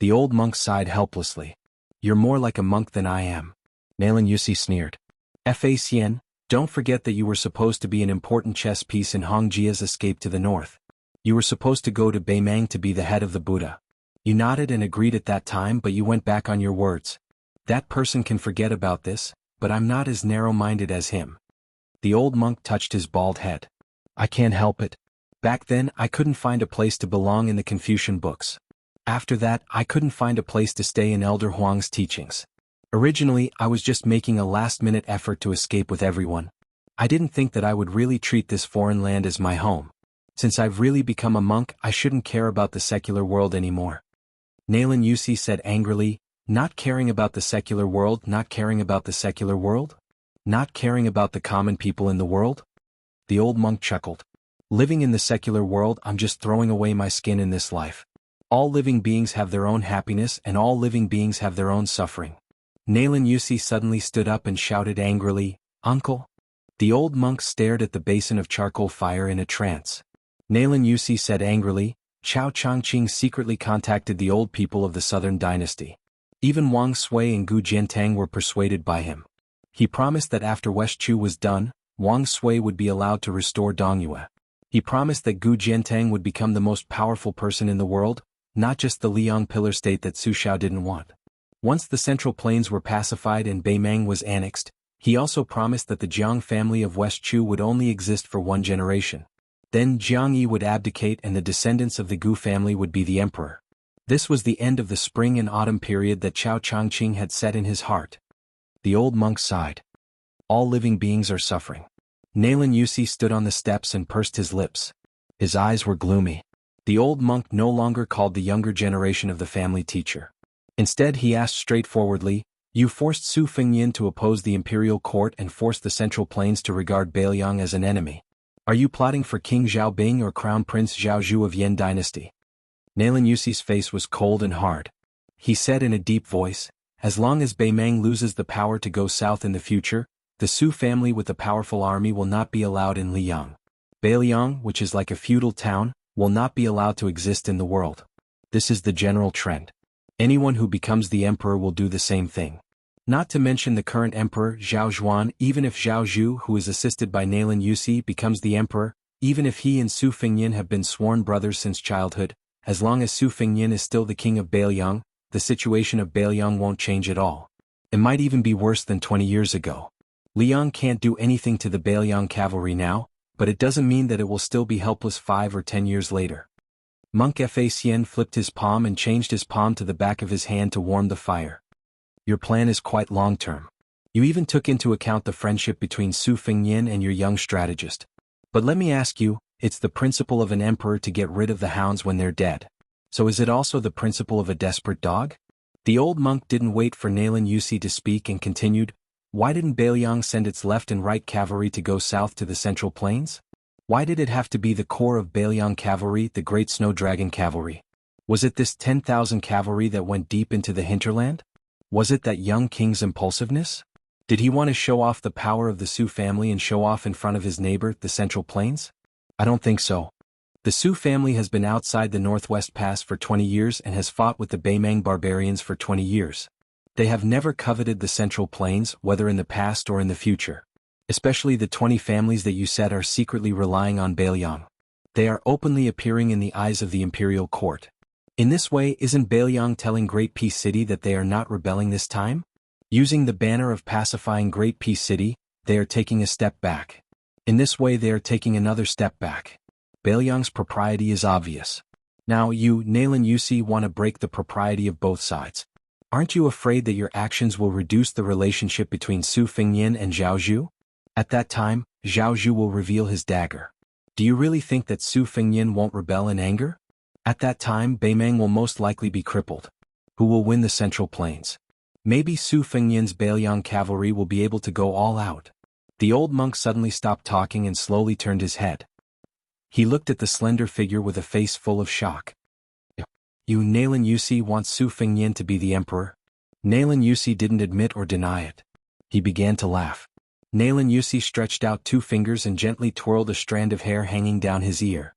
The old monk sighed helplessly. You're more like a monk than I am. Nalin Yusi sneered. Fa Xian, don't forget that you were supposed to be an important chess piece in Hong Jia's escape to the north. You were supposed to go to Beimang to be the head of the Buddha. You nodded and agreed at that time, but you went back on your words. That person can forget about this, but I'm not as narrow-minded as him. The old monk touched his bald head. I can't help it. Back then, I couldn't find a place to belong in the Confucian books. After that, I couldn't find a place to stay in Elder Huang's teachings. Originally, I was just making a last-minute effort to escape with everyone. I didn't think that I would really treat this foreign land as my home. Since I've really become a monk, I shouldn't care about the secular world anymore. Nalin Yusi said angrily, not caring about the secular world, not caring about the secular world? Not caring about the common people in the world? The old monk chuckled. Living in the secular world, I'm just throwing away my skin in this life. All living beings have their own happiness and all living beings have their own suffering. Nalin Yusi suddenly stood up and shouted angrily, Uncle? The old monk stared at the basin of charcoal fire in a trance. Nalin Yusi said angrily, Chao Changqing secretly contacted the old people of the southern dynasty. Even Wang Sui and Gu Jiantang were persuaded by him. He promised that after West Chu was done, Wang Sui would be allowed to restore Dongyue. He promised that Gu Jiantang would become the most powerful person in the world, not just the Liang pillar state that Su Xiao didn't want. Once the Central Plains were pacified and Beimang was annexed, he also promised that the Jiang family of West Chu would only exist for one generation. Then Jiang Yi would abdicate and the descendants of the Gu family would be the emperor. This was the end of the spring and autumn period that Chao Changqing had set in his heart. The old monk sighed. All living beings are suffering. Nalin Yusi stood on the steps and pursed his lips. His eyes were gloomy. The old monk no longer called the younger generation of the family teacher. Instead he asked straightforwardly, You forced Su Fengyin to oppose the imperial court and forced the Central Plains to regard Bailiang as an enemy. Are you plotting for King Xiaobing or Crown Prince Zhaozhou of Yan dynasty? Nalin Yusi's face was cold and hard. He said in a deep voice, As long as Beimang loses the power to go south in the future, the Su family with a powerful army will not be allowed in Liang. Bailiang, which is like a feudal town, will not be allowed to exist in the world. This is the general trend. Anyone who becomes the emperor will do the same thing. Not to mention the current emperor, Zhao Zhuan. Even if Zhao Zhu, who is assisted by Nalin Yusi, becomes the emperor, even if he and Su Fengyin have been sworn brothers since childhood, as long as Su Fengyin is still the king of Bailiang, the situation of Bailiang won't change at all. It might even be worse than 20 years ago. Liang can't do anything to the Bailiang cavalry now, but it doesn't mean that it will still be helpless 5 or 10 years later. Monk Fa Xian flipped his palm and changed his palm to the back of his hand to warm the fire. Your plan is quite long-term. You even took into account the friendship between Su Fengyin and your young strategist. But let me ask you, it's the principle of an emperor to get rid of the hounds when they're dead. So is it also the principle of a desperate dog? The old monk didn't wait for Nalin Yusi to speak and continued, Why didn't Bailiang send its left and right cavalry to go south to the Central Plains? Why did it have to be the core of Bailiang cavalry, the Great Snow Dragon cavalry? Was it this 10,000 cavalry that went deep into the hinterland? Was it that young king's impulsiveness? Did he want to show off the power of the Su family and show off in front of his neighbor, the Central Plains? I don't think so. The Su family has been outside the Northwest Pass for 20 years and has fought with the Beimang barbarians for 20 years. They have never coveted the Central Plains, whether in the past or in the future. Especially the 20 families that you said are secretly relying on Bailiang. They are openly appearing in the eyes of the imperial court. In this way, isn't Bailiang telling Great Peace City that they are not rebelling this time? Using the banner of pacifying Great Peace City, they are taking a step back. In this way they are taking another step back. Bailiang's propriety is obvious. Now you, Nailan Yusi, want to break the propriety of both sides. Aren't you afraid that your actions will reduce the relationship between Su Fengyin and Zhao Zhu? At that time, Zhao Zhu will reveal his dagger. Do you really think that Su Fengyin won't rebel in anger? At that time Beimeng will most likely be crippled. Who will win the Central Plains? Maybe Su Fengyin's Bailiang cavalry will be able to go all out. The old monk suddenly stopped talking and slowly turned his head. He looked at the slender figure with a face full of shock. You, Nailan Yusi, want Su Fengyin to be the emperor? Nailan Yusi didn't admit or deny it. He began to laugh. Nailan Yusi stretched out 2 fingers and gently twirled a strand of hair hanging down his ear.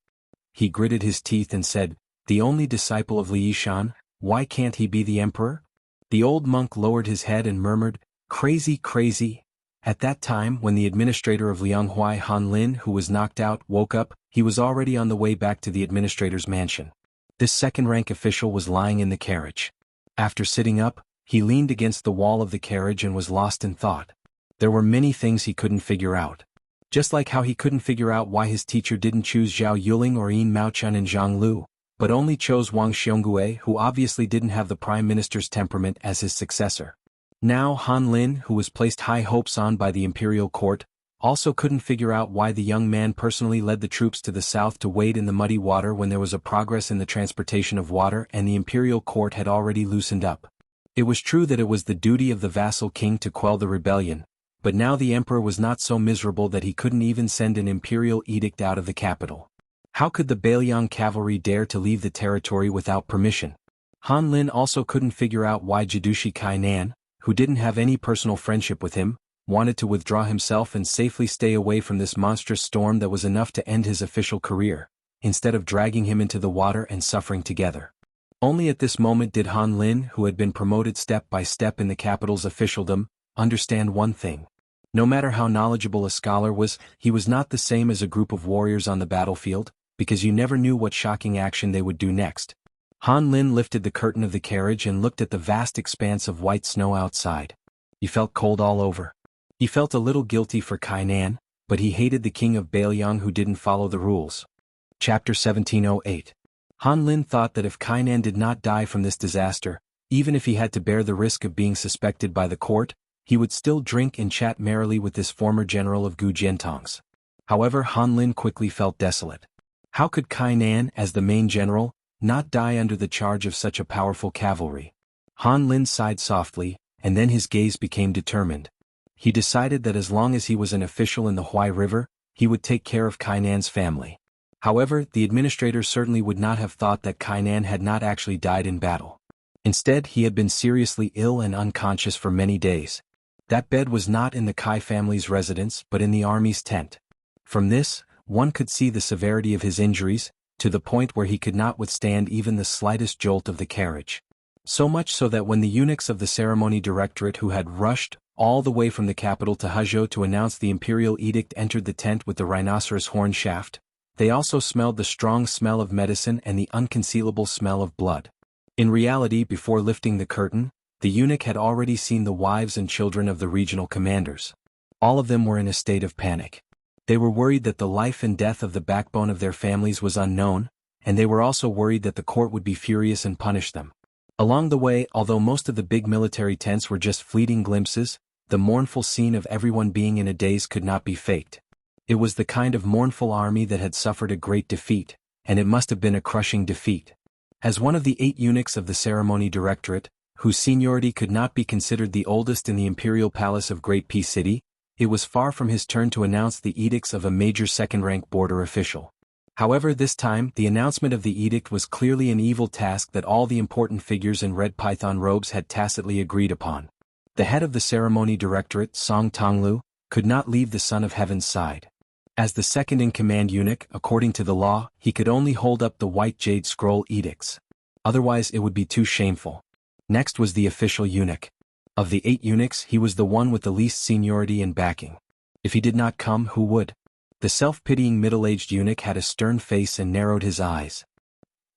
He gritted his teeth and said, "The only disciple of Li Yishan, why can't he be the emperor?" The old monk lowered his head and murmured, "Crazy, crazy." At that time, when the administrator of Lianghuai, Han Lin, who was knocked out, woke up, he was already on the way back to the administrator's mansion. This second-rank official was lying in the carriage. After sitting up, he leaned against the wall of the carriage and was lost in thought. There were many things he couldn't figure out. Just like how he couldn't figure out why his teacher didn't choose Zhao Yuling or Yin Maochun in Jianghu, but only chose Wang Xiongui, who obviously didn't have the prime minister's temperament, as his successor. Now Han Lin, who was placed high hopes on by the imperial court, also couldn't figure out why the young man personally led the troops to the south to wade in the muddy water when there was a progress in the transportation of water and the imperial court had already loosened up. It was true that it was the duty of the vassal king to quell the rebellion, but now the emperor was not so miserable that he couldn't even send an imperial edict out of the capital. How could the Bailiang cavalry dare to leave the territory without permission? Han Lin also couldn't figure out why Jidushi Kainan, who didn't have any personal friendship with him, wanted to withdraw himself and safely stay away from this monstrous storm that was enough to end his official career, instead of dragging him into the water and suffering together. Only at this moment did Han Lin, who had been promoted step by step in the capital's officialdom, understand one thing. No matter how knowledgeable a scholar was, he was not the same as a group of warriors on the battlefield, because you never knew what shocking action they would do next. Han Lin lifted the curtain of the carriage and looked at the vast expanse of white snow outside. He felt cold all over. He felt a little guilty for Kainan, but he hated the king of Bailiang who didn't follow the rules. Chapter 1708. Han Lin thought that if Kainan did not die from this disaster, even if he had to bear the risk of being suspected by the court, he would still drink and chat merrily with this former general of Gu Jiantong's. However, Han Lin quickly felt desolate. How could Kainan, as the main general, not die under the charge of such a powerful cavalry? Han Lin sighed softly, and then his gaze became determined. He decided that as long as he was an official in the Huai River, he would take care of Kainan's family. However, the administrator certainly would not have thought that Kainan had not actually died in battle. Instead, he had been seriously ill and unconscious for many days. That bed was not in the Kai family's residence but in the army's tent. From this, one could see the severity of his injuries, to the point where he could not withstand even the slightest jolt of the carriage. So much so that when the eunuchs of the ceremony directorate who had rushed all the way from the capital to Huzhou to announce the imperial edict entered the tent with the rhinoceros horn shaft, they also smelled the strong smell of medicine and the unconcealable smell of blood. In reality, before lifting the curtain, the eunuch had already seen the wives and children of the regional commanders. All of them were in a state of panic. They were worried that the life and death of the backbone of their families was unknown, and they were also worried that the court would be furious and punish them. Along the way, although most of the big military tents were just fleeting glimpses, the mournful scene of everyone being in a daze could not be faked. It was the kind of mournful army that had suffered a great defeat, and it must have been a crushing defeat. As one of the 8 eunuchs of the ceremony directorate, whose seniority could not be considered the oldest in the imperial palace of Great Peace City, it was far from his turn to announce the edicts of a major second-rank border official. However, this time, the announcement of the edict was clearly an evil task that all the important figures in red python robes had tacitly agreed upon. The head of the ceremony directorate, Song Tonglu, could not leave the Son of Heaven's side. As the second-in-command eunuch, according to the law, he could only hold up the white jade scroll edicts. Otherwise it would be too shameful. Next was the official eunuch. Of the 8 eunuchs, he was the one with the least seniority and backing. If he did not come, who would? The self-pitying middle-aged eunuch had a stern face and narrowed his eyes.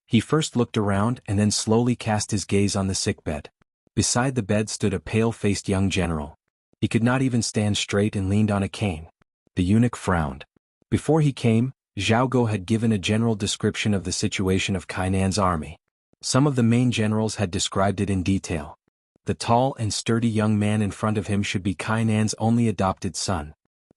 He first looked around and then slowly cast his gaze on the sickbed. Beside the bed stood a pale-faced young general. He could not even stand straight and leaned on a cane. The eunuch frowned. Before he came, Jianghu had given a general description of the situation of Kainan's army. Some of the main generals had described it in detail. The tall and sturdy young man in front of him should be Kainan's only adopted son.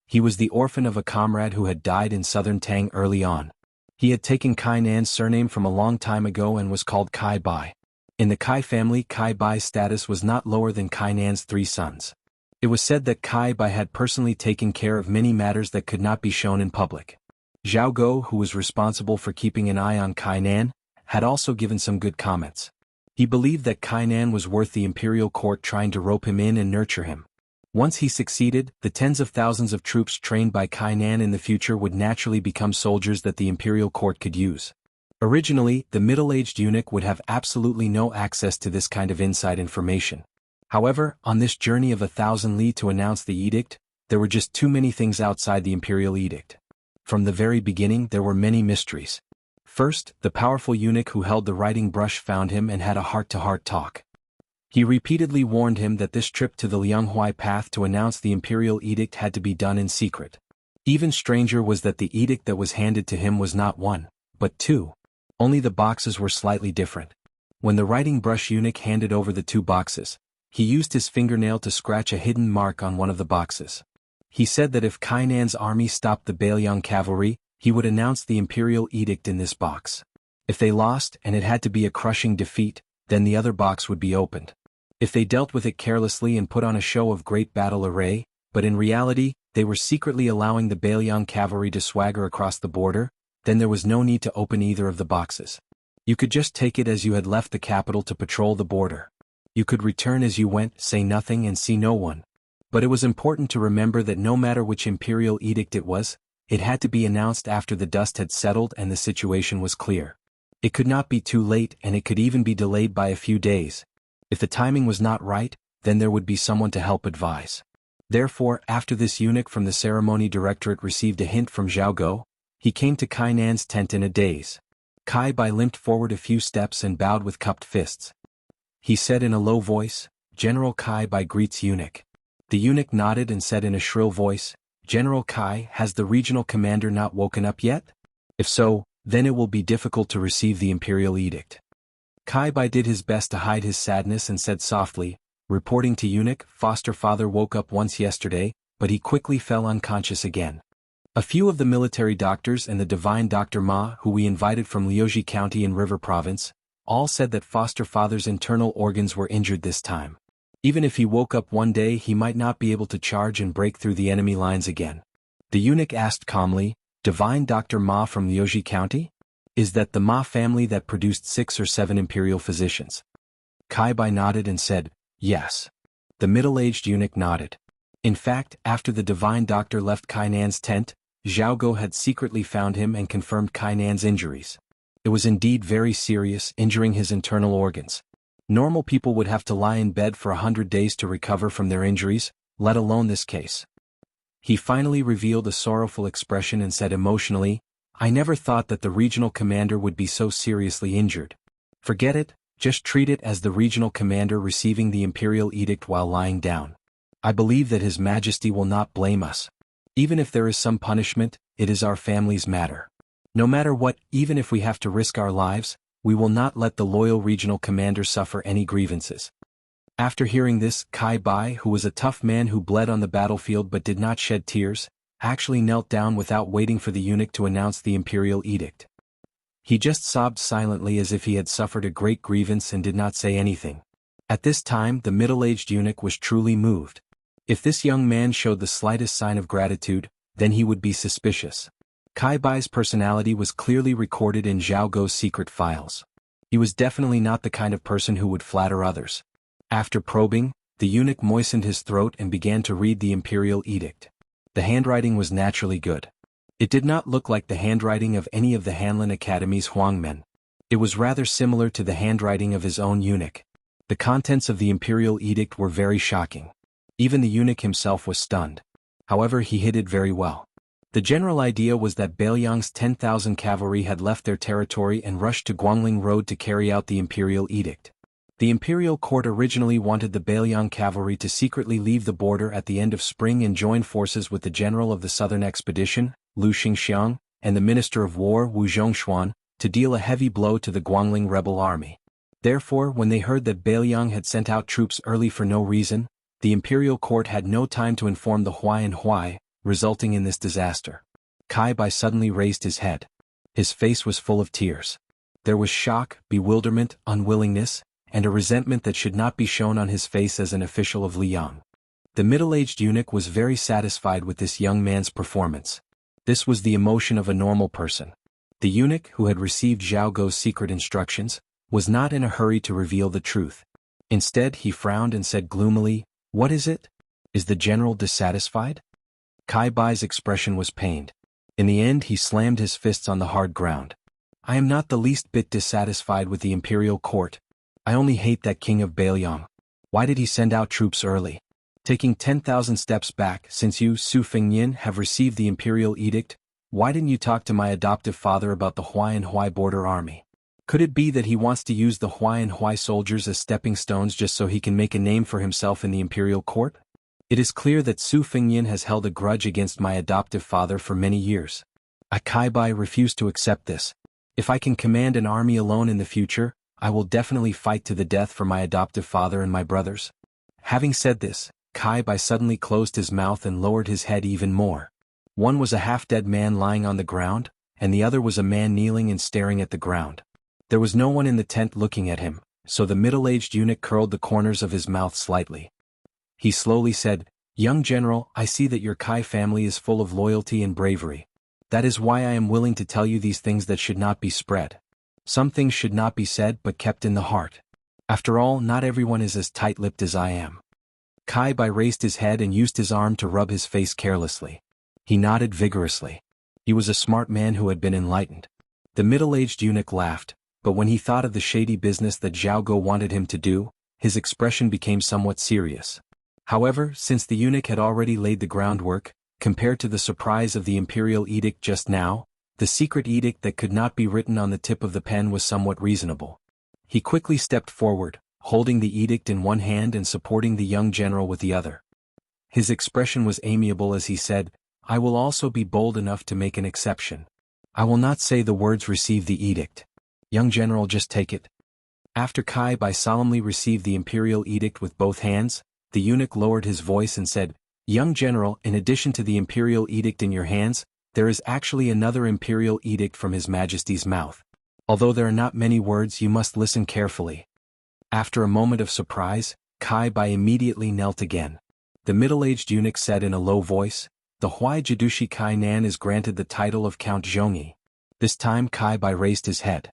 He was the orphan of a comrade who had died in southern Tang early on. He had taken Kainan's surname from a long time ago and was called Kai Bai. In the Kai family, Kai Bai's status was not lower than Kainan's 3 sons. It was said that Kai Bai had personally taken care of many matters that could not be shown in public. Jianghu, who was responsible for keeping an eye on Kainan, had also given some good comments. He believed that Kainan was worth the imperial court trying to rope him in and nurture him. Once he succeeded, the tens of thousands of troops trained by Kainan in the future would naturally become soldiers that the imperial court could use. Originally, the middle-aged eunuch would have absolutely no access to this kind of inside information. However, on this journey of 1,000 li to announce the edict, there were just too many things outside the imperial edict. From the very beginning there were many mysteries. First, the powerful eunuch who held the writing brush found him and had a heart-to-heart talk. He repeatedly warned him that this trip to the Lianghuai path to announce the imperial edict had to be done in secret. Even stranger was that the edict that was handed to him was not 1, but 2. Only the boxes were slightly different. When the writing brush eunuch handed over the 2 boxes, he used his fingernail to scratch a hidden mark on one of the boxes. He said that if Kainan's army stopped the Bailiang cavalry, he would announce the imperial edict in this box. If they lost and it had to be a crushing defeat, then the other box would be opened. If they dealt with it carelessly and put on a show of great battle array, but in reality, they were secretly allowing the Bailiang cavalry to swagger across the border, then there was no need to open either of the boxes. You could just take it as you had left the capital to patrol the border. You could return as you went, say nothing and see no one. But it was important to remember that no matter which imperial edict it was, it had to be announced after the dust had settled and the situation was clear. It could not be too late and it could even be delayed by a few days. If the timing was not right, then there would be someone to help advise. Therefore, after this eunuch from the ceremony directorate received a hint from Jianghu, he came to Kainan's tent in a daze. Kai Bai limped forward a few steps and bowed with cupped fists. He said in a low voice, "General Kai Bai greets eunuch." The eunuch nodded and said in a shrill voice, "General Kai, has the regional commander not woken up yet? If so, then it will be difficult to receive the imperial edict." Kai Bai did his best to hide his sadness and said softly, reporting to eunuch, "Foster father woke up once yesterday, but he quickly fell unconscious again." A few of the military doctors and the divine Dr. Ma, who we invited from Liuji County in River Province, all said that foster father's internal organs were injured this time. Even if he woke up one day he might not be able to charge and break through the enemy lines again. The eunuch asked calmly, "Divine Dr. Ma from Liuji County? Is that the Ma family that produced 6 or 7 imperial physicians?" Kai Bai nodded and said, "Yes." The middle-aged eunuch nodded. In fact, after the divine doctor left Kainan's tent, Jianghu had secretly found him and confirmed Kainan's injuries. It was indeed very serious, injuring his internal organs. Normal people would have to lie in bed for 100 days to recover from their injuries, let alone this case. He finally revealed a sorrowful expression and said emotionally, "I never thought that the regional commander would be so seriously injured. Forget it, just treat it as the regional commander receiving the imperial edict while lying down. I believe that His Majesty will not blame us. Even if there is some punishment, it is our family's matter. No matter what, even if we have to risk our lives, we will not let the loyal regional commander suffer any grievances." After hearing this, Kai Bai, who was a tough man who bled on the battlefield but did not shed tears, actually knelt down without waiting for the eunuch to announce the imperial edict. He just sobbed silently as if he had suffered a great grievance and did not say anything. At this time the middle-aged eunuch was truly moved. If this young man showed the slightest sign of gratitude, then he would be suspicious. Kai Bai's personality was clearly recorded in Jianghu's secret files. He was definitely not the kind of person who would flatter others. After probing, the eunuch moistened his throat and began to read the imperial edict. The handwriting was naturally good. It did not look like the handwriting of any of the Hanlin Academy's Huangmen. It was rather similar to the handwriting of his own eunuch. The contents of the imperial edict were very shocking. Even the eunuch himself was stunned. However, he hid it very well. The general idea was that Bailiang's 10,000 cavalry had left their territory and rushed to Guangling Road to carry out the imperial edict. The imperial court originally wanted the Bailiang cavalry to secretly leave the border at the end of spring and join forces with the general of the southern expedition, Lu Xingxiang, and the minister of war Wu Zhongshuan, to deal a heavy blow to the Guangling rebel army. Therefore, when they heard that Bailiang had sent out troops early for no reason, the imperial court had no time to inform the Huai and Huai, resulting in this disaster. Kai Bai suddenly raised his head. His face was full of tears. There was shock, bewilderment, unwillingness, and a resentment that should not be shown on his face as an official of Liang. The middle-aged eunuch was very satisfied with this young man's performance. This was the emotion of a normal person. The eunuch, who had received Jianghu's secret instructions, was not in a hurry to reveal the truth. Instead, he frowned and said gloomily, "What is it? Is the general dissatisfied?" Kai Bai's expression was pained. In the end, he slammed his fists on the hard ground. "I am not the least bit dissatisfied with the imperial court. I only hate that king of Bailiang. Why did he send out troops early? Taking 10,000 steps back, since you, Su Fengnian, have received the imperial edict, why didn't you talk to my adoptive father about the Huai and Huai border army? Could it be that he wants to use the Huai and Huai soldiers as stepping stones just so he can make a name for himself in the imperial court? It is clear that Su Fengnian has held a grudge against my adoptive father for many years. Kai Bai refused to accept this. If I can command an army alone in the future, I will definitely fight to the death for my adoptive father and my brothers." Having said this, Kai Bai suddenly closed his mouth and lowered his head even more. One was a half-dead man lying on the ground, and the other was a man kneeling and staring at the ground. There was no one in the tent looking at him, so the middle-aged eunuch curled the corners of his mouth slightly. He slowly said, "Young general, I see that your Kai family is full of loyalty and bravery. That is why I am willing to tell you these things that should not be spread. Some things should not be said but kept in the heart. After all, not everyone is as tight-lipped as I am." Kai Bai raised his head and used his arm to rub his face carelessly. He nodded vigorously. He was a smart man who had been enlightened. The middle-aged eunuch laughed, but when he thought of the shady business that Jianghu wanted him to do, his expression became somewhat serious. However, since the eunuch had already laid the groundwork, compared to the surprise of the imperial edict just now, the secret edict that could not be written on the tip of the pen was somewhat reasonable. He quickly stepped forward, holding the edict in one hand and supporting the young general with the other. His expression was amiable as he said, "I will also be bold enough to make an exception. I will not say the words 'receive the edict.' Young general, just take it." After Kai Bai solemnly received the imperial edict with both hands, the eunuch lowered his voice and said, "Young general, in addition to the imperial edict in your hands, there is actually another imperial edict from His Majesty's mouth. Although there are not many words, you must listen carefully." After a moment of surprise, Kai Bai immediately knelt again. The middle-aged eunuch said in a low voice, "The Huai Jidushi Kai Nan is granted the title of Count Zhongyi." This time Kai Bai raised his head.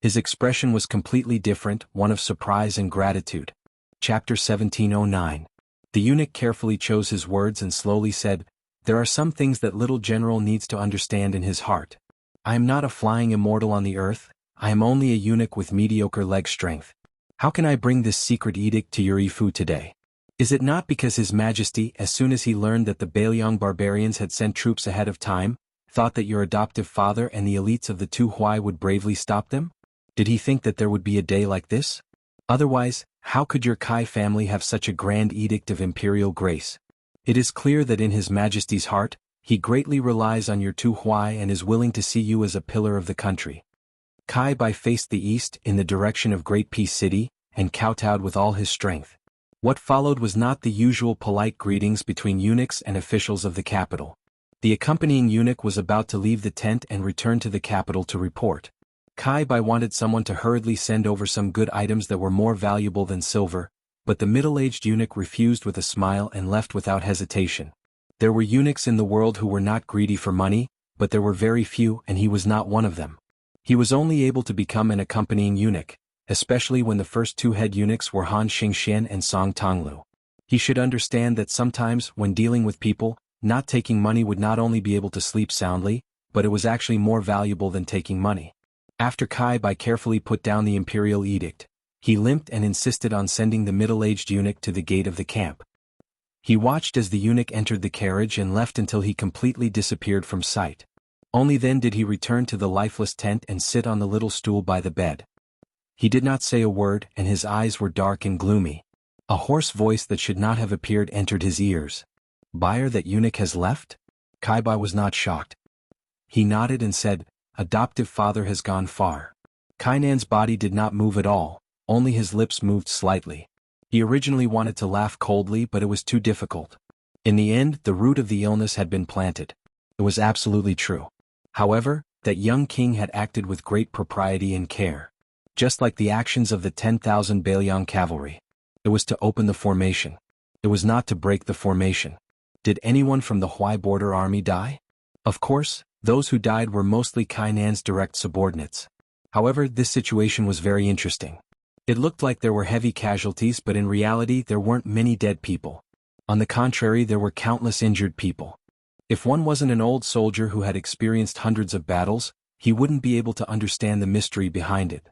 His expression was completely different, one of surprise and gratitude. Chapter 1709. The eunuch carefully chose his words and slowly said, "There are some things that little general needs to understand in his heart. I am not a flying immortal on the earth, I am only a eunuch with mediocre leg strength. How can I bring this secret edict to your Yifu today? Is it not because His Majesty, as soon as he learned that the Bailiang barbarians had sent troops ahead of time, thought that your adoptive father and the elites of the two Huai would bravely stop them? Did he think that there would be a day like this? Otherwise, how could your Kai family have such a grand edict of imperial grace? It is clear that in His Majesty's heart, he greatly relies on your two Huai and is willing to see you as a pillar of the country." Kai Bai faced the east in the direction of Great Peace City, and kowtowed with all his strength. What followed was not the usual polite greetings between eunuchs and officials of the capital. The accompanying eunuch was about to leave the tent and return to the capital to report. Kai Bai wanted someone to hurriedly send over some good items that were more valuable than silver, but the middle-aged eunuch refused with a smile and left without hesitation. There were eunuchs in the world who were not greedy for money, but there were very few and he was not one of them. He was only able to become an accompanying eunuch, especially when the first two head eunuchs were Han Xingxian and Song Tonglu. He should understand that sometimes, when dealing with people, not taking money would not only be able to sleep soundly, but it was actually more valuable than taking money. After Kai Bai carefully put down the imperial edict, he limped and insisted on sending the middle-aged eunuch to the gate of the camp. He watched as the eunuch entered the carriage and left until he completely disappeared from sight. Only then did he return to the lifeless tent and sit on the little stool by the bed. He did not say a word, and his eyes were dark and gloomy. A hoarse voice that should not have appeared entered his ears. "Buyer, that eunuch has left?" Kai was not shocked. He nodded and said, "Adoptive father has gone far." Kainan's body did not move at all, only his lips moved slightly. He originally wanted to laugh coldly, but it was too difficult. In the end, the root of the illness had been planted. It was absolutely true. However, that young king had acted with great propriety and care. Just like the actions of the 10,000 Bailiang cavalry. It was to open the formation. It was not to break the formation. Did anyone from the Hui border army die? Of course, those who died were mostly Kainan's direct subordinates. However, this situation was very interesting. It looked like there were heavy casualties, but in reality there weren't many dead people. On the contrary, there were countless injured people. If one wasn't an old soldier who had experienced hundreds of battles, he wouldn't be able to understand the mystery behind it.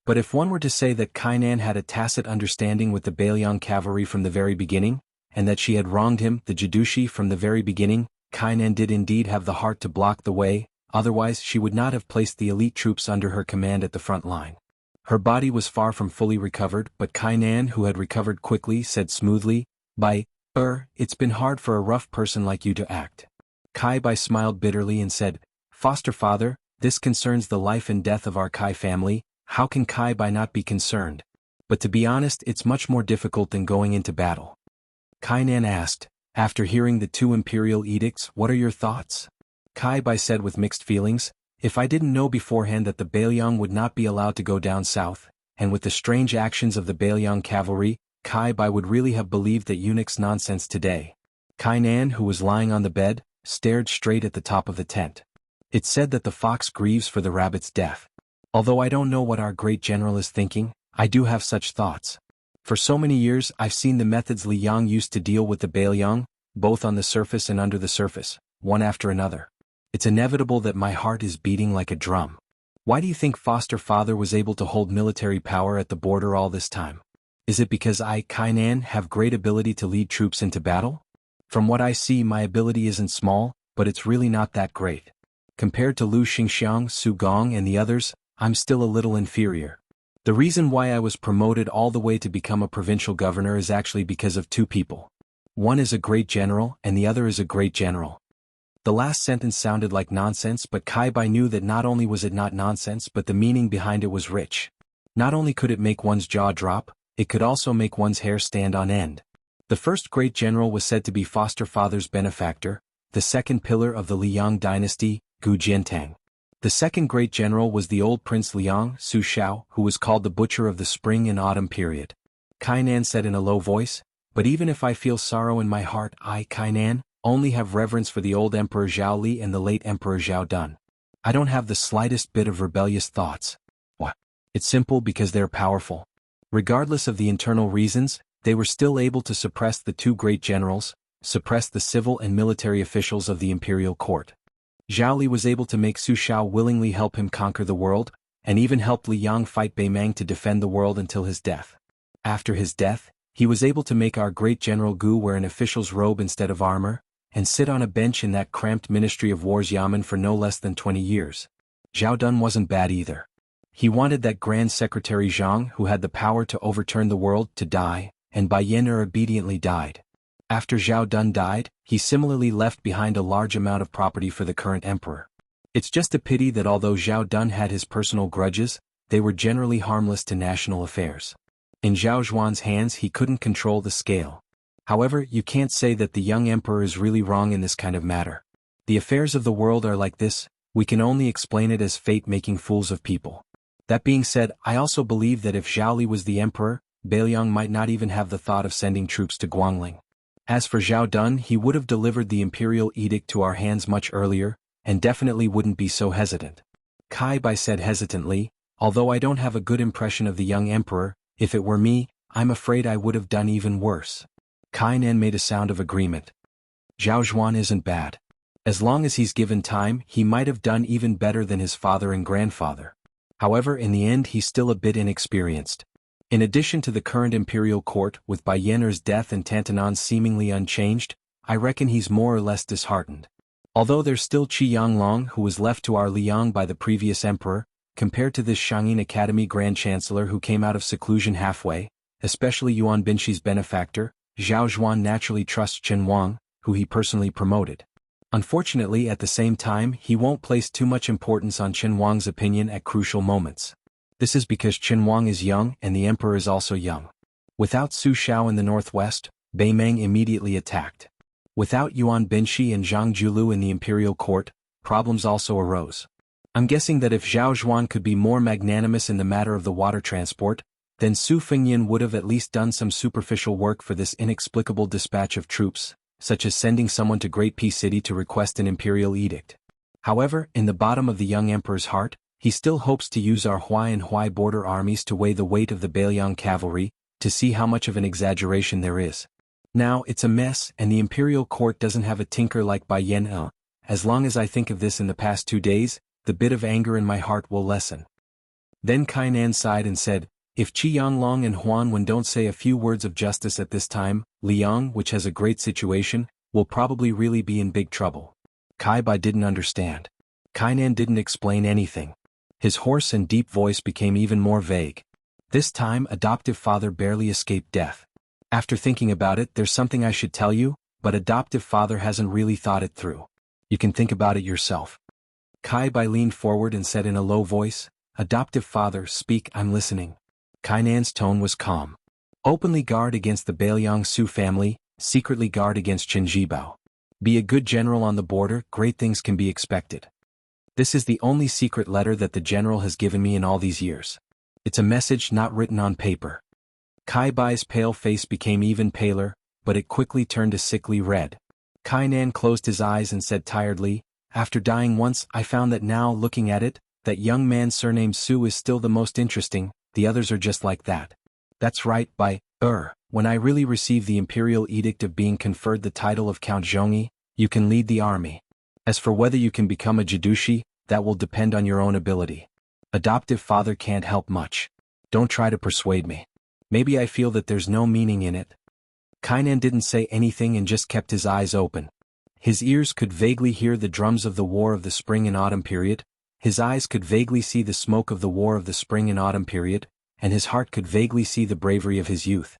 But if one were to say that Kainan had a tacit understanding with the Bailiang cavalry from the very beginning, and that she had wronged him, the Jidushi, from the very beginning, Kainan did indeed have the heart to block the way, otherwise she would not have placed the elite troops under her command at the front line. Her body was far from fully recovered, but Kainan, who had recovered quickly, said smoothly, It's been hard for a rough person like you to act." Kai Bai smiled bitterly and said, "Foster father, this concerns the life and death of our Kai family, how can Kai Bai not be concerned? But to be honest, it's much more difficult than going into battle." Kainan asked, "After hearing the 2 imperial edicts, what are your thoughts?" Kai Bai said with mixed feelings, "If I didn't know beforehand that the Bailiang would not be allowed to go down south, and with the strange actions of the Bailiang cavalry, Kai Bai would really have believed that eunuch's nonsense today." Kainan, who was lying on the bed, stared straight at the top of the tent. "It's said that the fox grieves for the rabbit's death. Although I don't know what our great general is thinking, I do have such thoughts. For so many years I've seen the methods Li Yang used to deal with the Bailiang, both on the surface and under the surface, one after another. It's inevitable that my heart is beating like a drum. Why do you think foster father was able to hold military power at the border all this time? Is it because I, Kainan, have great ability to lead troops into battle? From what I see, my ability isn't small, but it's really not that great. Compared to Lu Xingxiang, Su Gong and the others, I'm still a little inferior. The reason why I was promoted all the way to become a provincial governor is actually because of 2 people. One is a great general and the other is a great general." The last sentence sounded like nonsense, but Kai Bai knew that not only was it not nonsense, but the meaning behind it was rich. Not only could it make one's jaw drop, it could also make one's hair stand on end. The first great general was said to be foster father's benefactor, the second pillar of the Liang dynasty, Gu Jiantang. The second great general was the old Prince Liang, Su Shao, who was called the butcher of the spring and autumn period. Kainan said in a low voice, "But even if I feel sorrow in my heart, I, Kainan, only have reverence for the old Emperor Zhao Li and the late Emperor Zhao Dun. I don't have the slightest bit of rebellious thoughts. What? It's simple because they're powerful." Regardless of the internal reasons, they were still able to suppress the 2 great generals, suppress the civil and military officials of the imperial court. Zhao Li was able to make Su Shao willingly help him conquer the world, and even helped Li Yang fight Bei Mang to defend the world until his death. After his death, he was able to make our great General Gu wear an official's robe instead of armor, and sit on a bench in that cramped Ministry of War's Yamen for no less than 20 years. Zhao Dun wasn't bad either. He wanted that Grand Secretary Zhang, who had the power to overturn the world, to die, and Bai Yan'er obediently died. After Zhao Dun died, he similarly left behind a large amount of property for the current emperor. It's just a pity that although Zhao Dun had his personal grudges, they were generally harmless to national affairs. In Zhao Zhuan's hands he couldn't control the scale. However, you can't say that the young emperor is really wrong in this kind of matter. The affairs of the world are like this, we can only explain it as fate making fools of people. That being said, I also believe that if Zhao Li was the emperor, Bailiang might not even have the thought of sending troops to Guangling. As for Zhao Dun, he would have delivered the imperial edict to our hands much earlier, and definitely wouldn't be so hesitant. Kai Bai said hesitantly, "Although I don't have a good impression of the young emperor, if it were me, I'm afraid I would have done even worse." Kainan made a sound of agreement. "Zhao Zhuan isn't bad. As long as he's given time, he might have done even better than his father and grandfather. However, in the end he's still a bit inexperienced. In addition to the current imperial court, with Bai Yan'er's death and Tantanan seemingly unchanged, I reckon he's more or less disheartened. Although there's still Qi Yanglong, who was left to our Liang by the previous emperor, compared to this Shangyin Academy Grand Chancellor who came out of seclusion halfway, especially Yuan Binshi's benefactor, Zhao Zhuan naturally trusts Chen Wang, who he personally promoted. Unfortunately, at the same time, he won't place too much importance on Chen Wang's opinion at crucial moments. This is because Chen Wang is young and the emperor is also young. Without Su Shao in the northwest, Bei Meng immediately attacked. Without Yuan Binshi and Zhang Julu in the imperial court, problems also arose. I'm guessing that if Zhao Zhuan could be more magnanimous in the matter of the water transport, then Su Fengyan would have at least done some superficial work for this inexplicable dispatch of troops, such as sending someone to Great Peace City to request an imperial edict. However, in the bottom of the young emperor's heart, he still hopes to use our Huai and Huai border armies to weigh the weight of the Beiliang cavalry, to see how much of an exaggeration there is. Now, it's a mess, and the imperial court doesn't have a tinker like Bai Yan. As long as I think of this in the past 2 days, the bit of anger in my heart will lessen. Then Kainan sighed and said, if Qi Yanglong and Huan Wen don't say a few words of justice at this time, Liang, which has a great situation, will probably really be in big trouble. Kai Bai didn't understand. Kainan didn't explain anything. His hoarse and deep voice became even more vague. This time, adoptive father barely escaped death. After thinking about it, there's something I should tell you, but adoptive father hasn't really thought it through. You can think about it yourself. Kai Bai leaned forward and said in a low voice, adoptive father, speak, I'm listening. Kainan's tone was calm. Openly guard against the Beiliang Su family, secretly guard against Chen Jibao. Be a good general on the border, great things can be expected. This is the only secret letter that the general has given me in all these years. It's a message not written on paper. Kai Bai's pale face became even paler, but it quickly turned a sickly red. Kainan closed his eyes and said tiredly, after dying once, I found that now, looking at it, that young man surnamed Su is still the most interesting, the others are just like that. That's right, when I really receive the imperial edict of being conferred the title of Count Zhongyi, you can lead the army. As for whether you can become a Jidushi, that will depend on your own ability. Adoptive father can't help much. Don't try to persuade me. Maybe I feel that there's no meaning in it. Kainan didn't say anything and just kept his eyes open. His ears could vaguely hear the drums of the War of the Spring and Autumn period, his eyes could vaguely see the smoke of the War of the Spring and Autumn period, and his heart could vaguely see the bravery of his youth.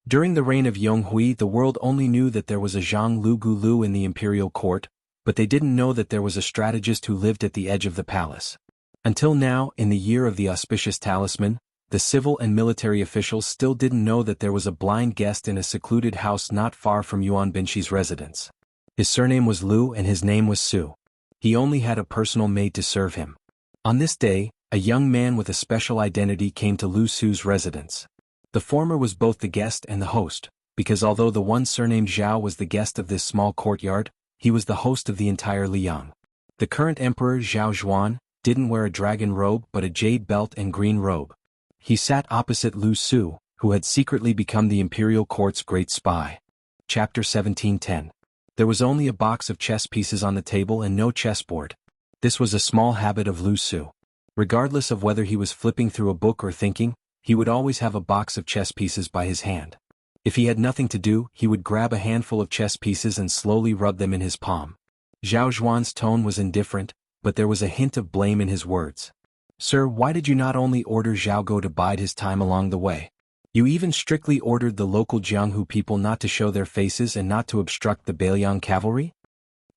During the reign of Yonghui, the world only knew that there was a Zhang Lugulu in the imperial court, but they didn't know that there was a strategist who lived at the edge of the palace. Until now, in the year of the auspicious talisman, the civil and military officials still didn't know that there was a blind guest in a secluded house not far from Yuan Binshi's residence. His surname was Lu and his name was Su. He only had a personal maid to serve him. On this day, a young man with a special identity came to Lu Su's residence. The former was both the guest and the host, because although the one surnamed Zhao was the guest of this small courtyard, he was the host of the entire Liang. The current emperor Zhao Zhuan didn't wear a dragon robe but a jade belt and green robe. He sat opposite Lu Su, who had secretly become the imperial court's great spy. Chapter 1710. There was only a box of chess pieces on the table and no chessboard. This was a small habit of Lu Su. Regardless of whether he was flipping through a book or thinking, he would always have a box of chess pieces by his hand. If he had nothing to do, he would grab a handful of chess pieces and slowly rub them in his palm. Zhao Zhuan's tone was indifferent, but there was a hint of blame in his words. Sir, why did you not only order Zhao Go to bide his time along the way? You even strictly ordered the local Jianghu people not to show their faces and not to obstruct the Beiliang cavalry?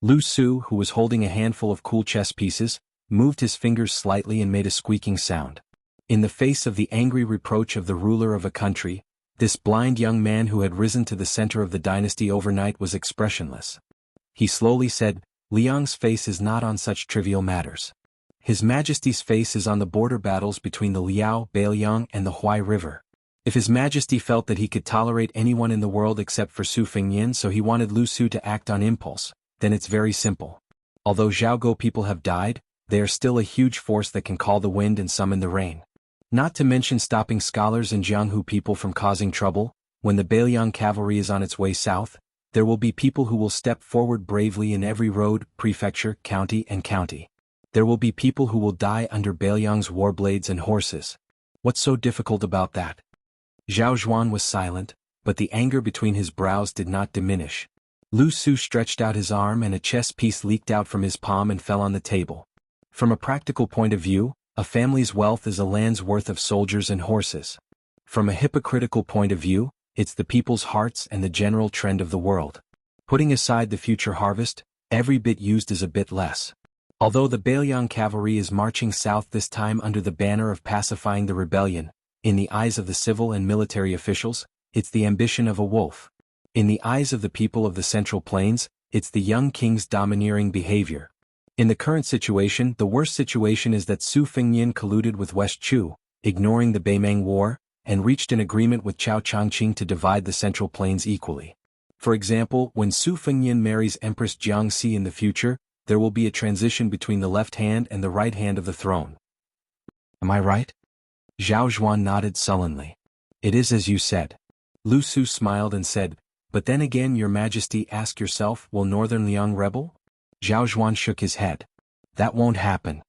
Lu Su, who was holding a handful of cool chess pieces, moved his fingers slightly and made a squeaking sound. In the face of the angry reproach of the ruler of a country, this blind young man who had risen to the center of the dynasty overnight was expressionless. He slowly said, Liang's face is not on such trivial matters. His Majesty's face is on the border battles between the Liao, Beiliang and the Huai River. If His Majesty felt that he could tolerate anyone in the world except for Su Fengyan, so he wanted Lu Su to act on impulse, then it's very simple. Although Zhaogo people have died, they are still a huge force that can call the wind and summon the rain. Not to mention stopping scholars and Jianghu people from causing trouble. When the Beiliang cavalry is on its way south, there will be people who will step forward bravely in every road, prefecture, county and county. There will be people who will die under Beiliang's warblades and horses. What's so difficult about that? Zhao Zhuan was silent, but the anger between his brows did not diminish. Lu Su stretched out his arm and a chess piece leaked out from his palm and fell on the table. From a practical point of view, A family's wealth is a land's worth of soldiers and horses. From a hypocritical point of view, it's the people's hearts and the general trend of the world. Putting aside the future harvest, every bit used is a bit less. Although the Bailiang cavalry is marching south this time under the banner of pacifying the rebellion, in the eyes of the civil and military officials, it's the ambition of a wolf. In the eyes of the people of the Central Plains, it's the young king's domineering behavior. In the current situation, the worst situation is that Su Fengnian colluded with West Chu, ignoring the Beimang War, and reached an agreement with Cao Changqing to divide the Central Plains equally. For example, when Su Fengnian marries Empress Jiangxi in the future, there will be a transition between the left hand and the right hand of the throne. Am I right? Zhao Zhuan nodded sullenly. It is as you said. Lu Su smiled and said, but then again, Your Majesty, ask yourself, will Northern Liang rebel? Zhao Zhuan shook his head. That won't happen.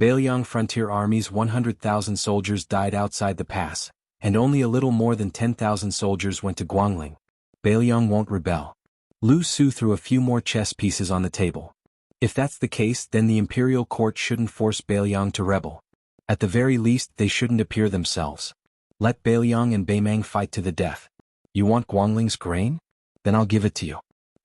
Bailiang frontier army's 100,000 soldiers died outside the pass, and only a little more than 10,000 soldiers went to Guangling. Bailiang won't rebel. Lu Su threw a few more chess pieces on the table. If that's the case, then the imperial court shouldn't force Bailiang to rebel. At the very least, they shouldn't appear themselves. Let Bailiang and Beimang fight to the death. You want Guangling's grain? Then I'll give it to you.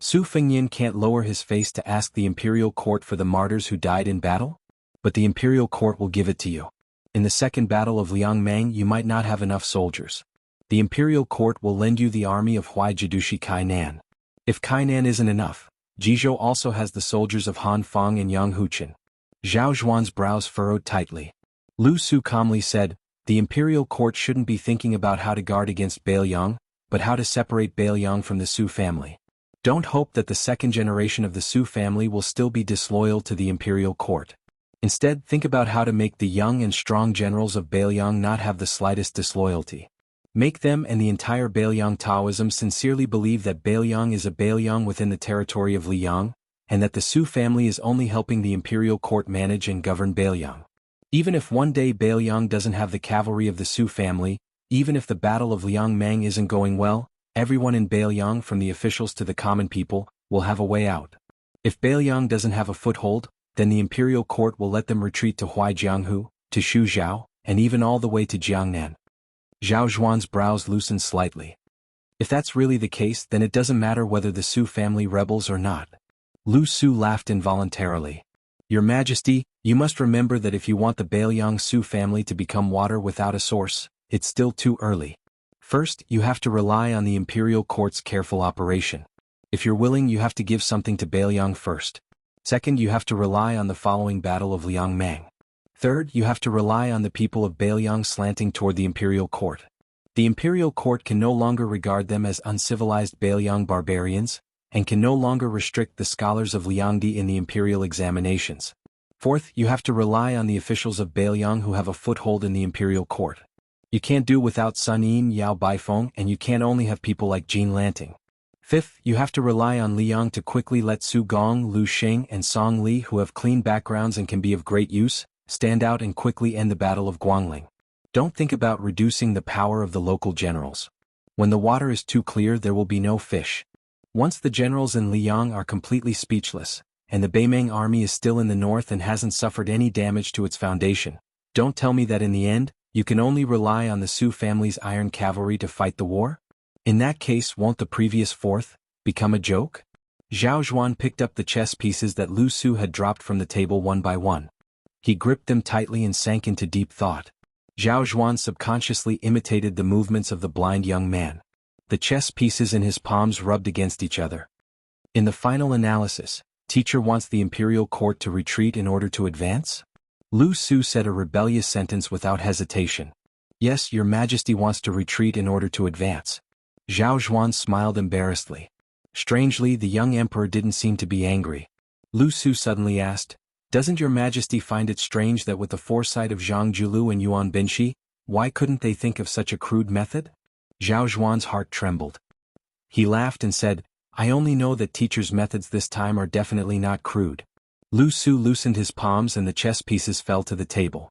Su Fengnian can't lower his face to ask the imperial court for the martyrs who died in battle? But the imperial court will give it to you. In the second battle of Liangmang you might not have enough soldiers. The imperial court will lend you the army of Huaijidushi Kainan. If Kainan isn't enough, Jizhou also has the soldiers of Han Fang and Yang Huqin. Zhao Zhuan's brows furrowed tightly. Lu Su calmly said, the imperial court shouldn't be thinking about how to guard against Bailiang, but how to separate Bailiang from the Su family. Don't hope that the second generation of the Su family will still be disloyal to the imperial court. Instead, think about how to make the young and strong generals of Bailiang not have the slightest disloyalty. Make them and the entire Bailiang Taoism sincerely believe that Bailiang is a Bailiang within the territory of Liang, and that the Su family is only helping the imperial court manage and govern Bailiang. Even if one day Bailiang doesn't have the cavalry of the Su family, even if the Battle of Liangmang isn't going well, everyone in Bailiang from the officials to the common people, will have a way out. If Bailiang doesn't have a foothold, then the imperial court will let them retreat to Jianghu, to Shuzhou, and even all the way to Jiangnan. Zhao Zhuan's brows loosened slightly. If that's really the case, then it doesn't matter whether the Su family rebels or not. Lu Su laughed involuntarily. Your Majesty, you must remember that if you want the Bailiang Su family to become water without a source, it's still too early. First, you have to rely on the imperial court's careful operation. If you're willing, you have to give something to Bailiang first. Second, you have to rely on the following Battle of Liangmang. Third, you have to rely on the people of Bailiang slanting toward the imperial court. The imperial court can no longer regard them as uncivilized Bailiang barbarians, and can no longer restrict the scholars of Liangdi in the imperial examinations. Fourth, you have to rely on the officials of Bailiang who have a foothold in the imperial court. You can't do without Sun Yin Yao Baifeng, and you can't only have people like Jin Lanting. Fifth, you have to rely on Liang to quickly let Su Gong, Lu Xing and Song Li, who have clean backgrounds and can be of great use, stand out and quickly end the Battle of Guangling. Don't think about reducing the power of the local generals. When the water is too clear, there will be no fish. Once the generals in Liang are completely speechless, and the Beimang army is still in the north and hasn't suffered any damage to its foundation, don't tell me that in the end, you can only rely on the Su family's iron cavalry to fight the war? In that case, won't the previous fourth become a joke? Zhao Zhuan picked up the chess pieces that Lu Su had dropped from the table one by one. He gripped them tightly and sank into deep thought. Zhao Zhuan subconsciously imitated the movements of the blind young man. The chess pieces in his palms rubbed against each other. In the final analysis, teacher wants the imperial court to retreat in order to advance? Lu Su said a rebellious sentence without hesitation. Yes, Your Majesty wants to retreat in order to advance. Zhao Zhuan smiled embarrassedly. Strangely, the young emperor didn't seem to be angry. Lu Su suddenly asked, doesn't Your Majesty find it strange that with the foresight of Zhang Julu and Yuan Binshi, why couldn't they think of such a crude method? Zhao Zhuan's heart trembled. He laughed and said, I only know that teacher's methods this time are definitely not crude. Lu Su loosened his palms and the chess pieces fell to the table.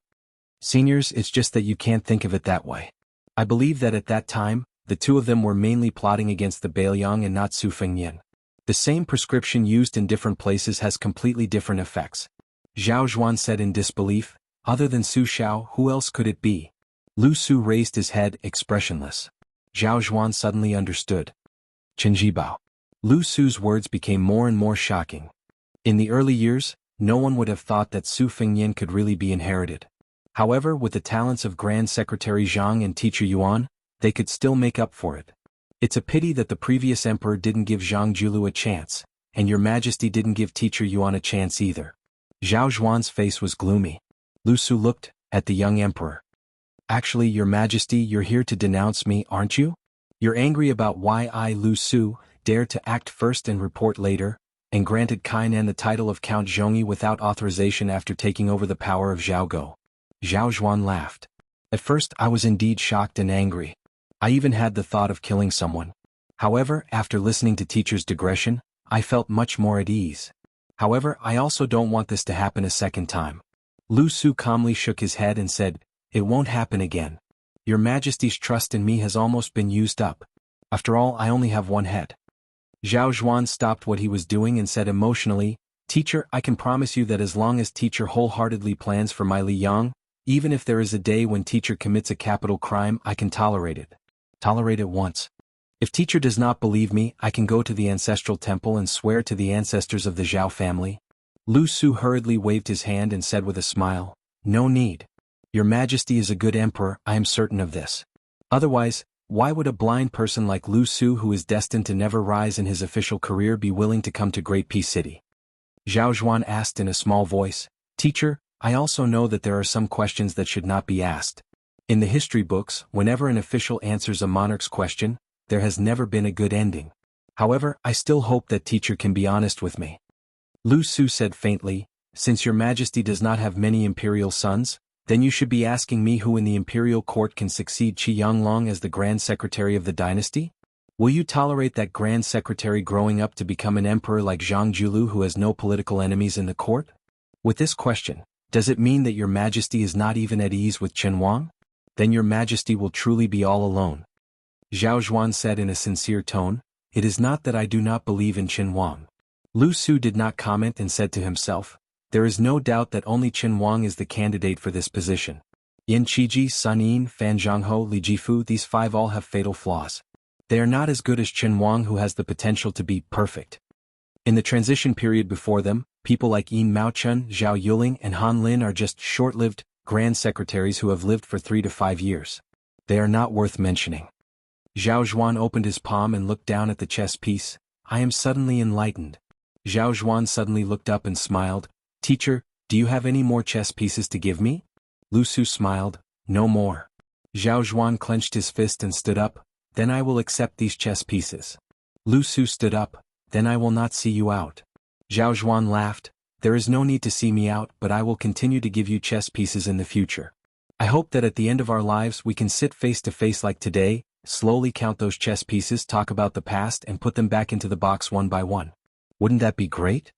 Seniors, it's just that you can't think of it that way. I believe that at that time, the two of them were mainly plotting against the Bailiang and not Su Fengnian. The same prescription used in different places has completely different effects. Zhao Zhuan said in disbelief, Other than Su Xiao, who else could it be? Lu Su raised his head, expressionless. Zhao Zhuan suddenly understood. Qinjibao. Lu Su's words became more and more shocking. In the early years, no one would have thought that Su Fengnian could really be inherited. However, with the talents of Grand Secretary Zhang and Teacher Yuan, they could still make up for it. It's a pity that the previous emperor didn't give Zhang Julu a chance, and your majesty didn't give Teacher Yuan a chance either. Zhao Zhuan's face was gloomy. Lu Su looked at the young emperor. Actually, your majesty, you're here to denounce me, aren't you? You're angry about why I, Lu Su, dared to act first and report later, and granted Kainan the title of Count Zhongyi without authorization after taking over the power of Zhao Go. Zhao Zhuan laughed. At first I was indeed shocked and angry. I even had the thought of killing someone. However, after listening to teacher's digression, I felt much more at ease. However, I also don't want this to happen a second time. Lu Su calmly shook his head and said, "It won't happen again. Your Majesty's trust in me has almost been used up. After all, I only have one head." Zhao Zhuan stopped what he was doing and said emotionally, "Teacher, I can promise you that as long as teacher wholeheartedly plans for my Li Yang, even if there is a day when teacher commits a capital crime, I can tolerate it. Tolerate it once. If teacher does not believe me, I can go to the ancestral temple and swear to the ancestors of the Zhao family." Lu Su hurriedly waved his hand and said with a smile, "No need. Your Majesty is a good emperor, I am certain of this. Otherwise, why would a blind person like Lu Su, who is destined to never rise in his official career, be willing to come to Great Peace City?" Zhao Zhuan asked in a small voice, "Teacher, I also know that there are some questions that should not be asked. In the history books, whenever an official answers a monarch's question, there has never been a good ending. However, I still hope that teacher can be honest with me." Lu Su said faintly, "Since your Majesty does not have many imperial sons, then you should be asking me who in the imperial court can succeed Qi Yanglong as the Grand Secretary of the dynasty? Will you tolerate that Grand Secretary growing up to become an emperor like Zhang Julu who has no political enemies in the court? With this question, does it mean that your Majesty is not even at ease with Chen Wang? Then your Majesty will truly be all alone." Zhao Zhuan said in a sincere tone, "It is not that I do not believe in Chen Wang." Lu Su did not comment and said to himself, "There is no doubt that only Chen Wang is the candidate for this position. Yin Qiji, Sun Yin, Fan Zhangho, Li Jifu, these five all have fatal flaws. They are not as good as Chen Wang, who has the potential to be perfect. In the transition period before them, people like Yin Maochun, Zhao Yuling, and Han Lin are just short-lived grand secretaries who have lived for 3 to 5 years. They are not worth mentioning." Zhao Zhuan opened his palm and looked down at the chess piece. "I am suddenly enlightened." Zhao Zhuan suddenly looked up and smiled. "Teacher, do you have any more chess pieces to give me?" Lu Su smiled, "No more." Zhao Zhuan clenched his fist and stood up. "Then I will accept these chess pieces." Lu Su stood up. "Then I will not see you out." Zhao Zhuan laughed. "There is no need to see me out, but I will continue to give you chess pieces in the future. I hope that at the end of our lives we can sit face to face like today, slowly count those chess pieces, talk about the past, and put them back into the box one by one. Wouldn't that be great?"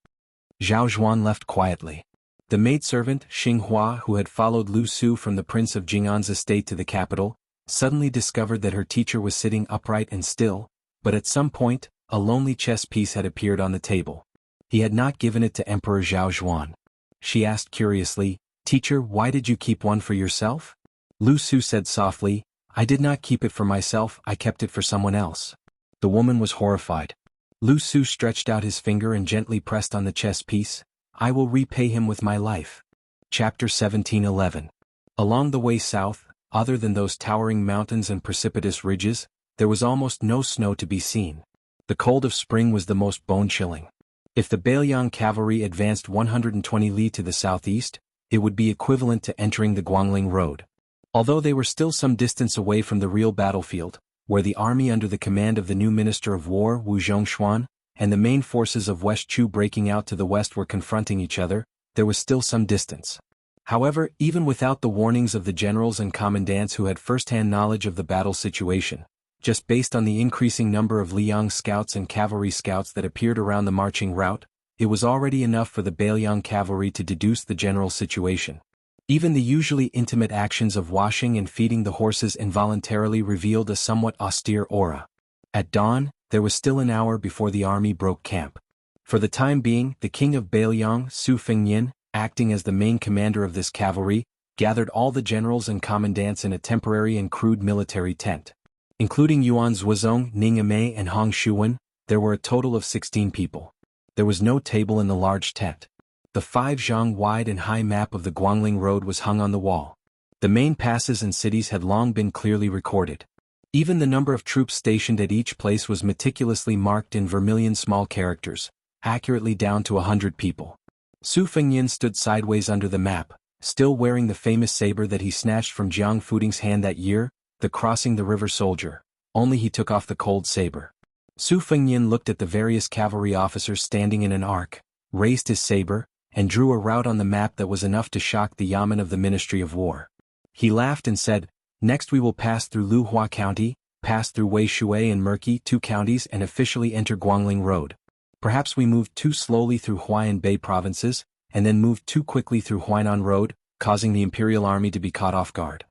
Zhao Zhuan left quietly. The maidservant, Xinghua, who had followed Lu Su from the Prince of Jing'an's estate to the capital, suddenly discovered that her teacher was sitting upright and still, but at some point, a lonely chess piece had appeared on the table. He had not given it to Emperor Zhao Zhuan. She asked curiously, "Teacher, why did you keep one for yourself?" Lu Su said softly, "I did not keep it for myself, I kept it for someone else." The woman was horrified. Lu Su stretched out his finger and gently pressed on the chess piece. "I will repay him with my life." Chapter 17:11. Along the way south, other than those towering mountains and precipitous ridges, there was almost no snow to be seen. The cold of spring was the most bone-chilling. If the Bailiang cavalry advanced 120 li to the southeast, it would be equivalent to entering the Guangling Road. Although they were still some distance away from the real battlefield, where the army under the command of the new Minister of War Wu Zhongshuan, and the main forces of West Chu breaking out to the west were confronting each other, there was still some distance. However, even without the warnings of the generals and commandants who had first-hand knowledge of the battle situation, just based on the increasing number of Liang scouts and cavalry scouts that appeared around the marching route, it was already enough for the Bailiang cavalry to deduce the general situation. Even the usually intimate actions of washing and feeding the horses involuntarily revealed a somewhat austere aura. At dawn, there was still an hour before the army broke camp. For the time being, the king of Bailiang, Su Fengnian, acting as the main commander of this cavalry, gathered all the generals and commandants in a temporary and crude military tent. Including Yuan Zhuozong, Ning Amei and Hong Shuwen, there were a total of 16 people. There was no table in the large tent. The 5-zhang wide and high map of the Guangling Road was hung on the wall. The main passes and cities had long been clearly recorded. Even the number of troops stationed at each place was meticulously marked in vermilion small characters, accurately down to 100 people. Su Fengyin stood sideways under the map, still wearing the famous saber that he snatched from Jiang Fuding's hand that year, the crossing the river soldier, only he took off the cold saber. Su Fengyin looked at the various cavalry officers standing in an arc, raised his saber, and drew a route on the map that was enough to shock the yamen of the Ministry of War. He laughed and said, "Next we will pass through Luhua County, pass through Weishui and Merqi, 2 counties, and officially enter Guangling Road. Perhaps we moved too slowly through Huai and Bei provinces, and then moved too quickly through Huainan Road, causing the imperial army to be caught off guard.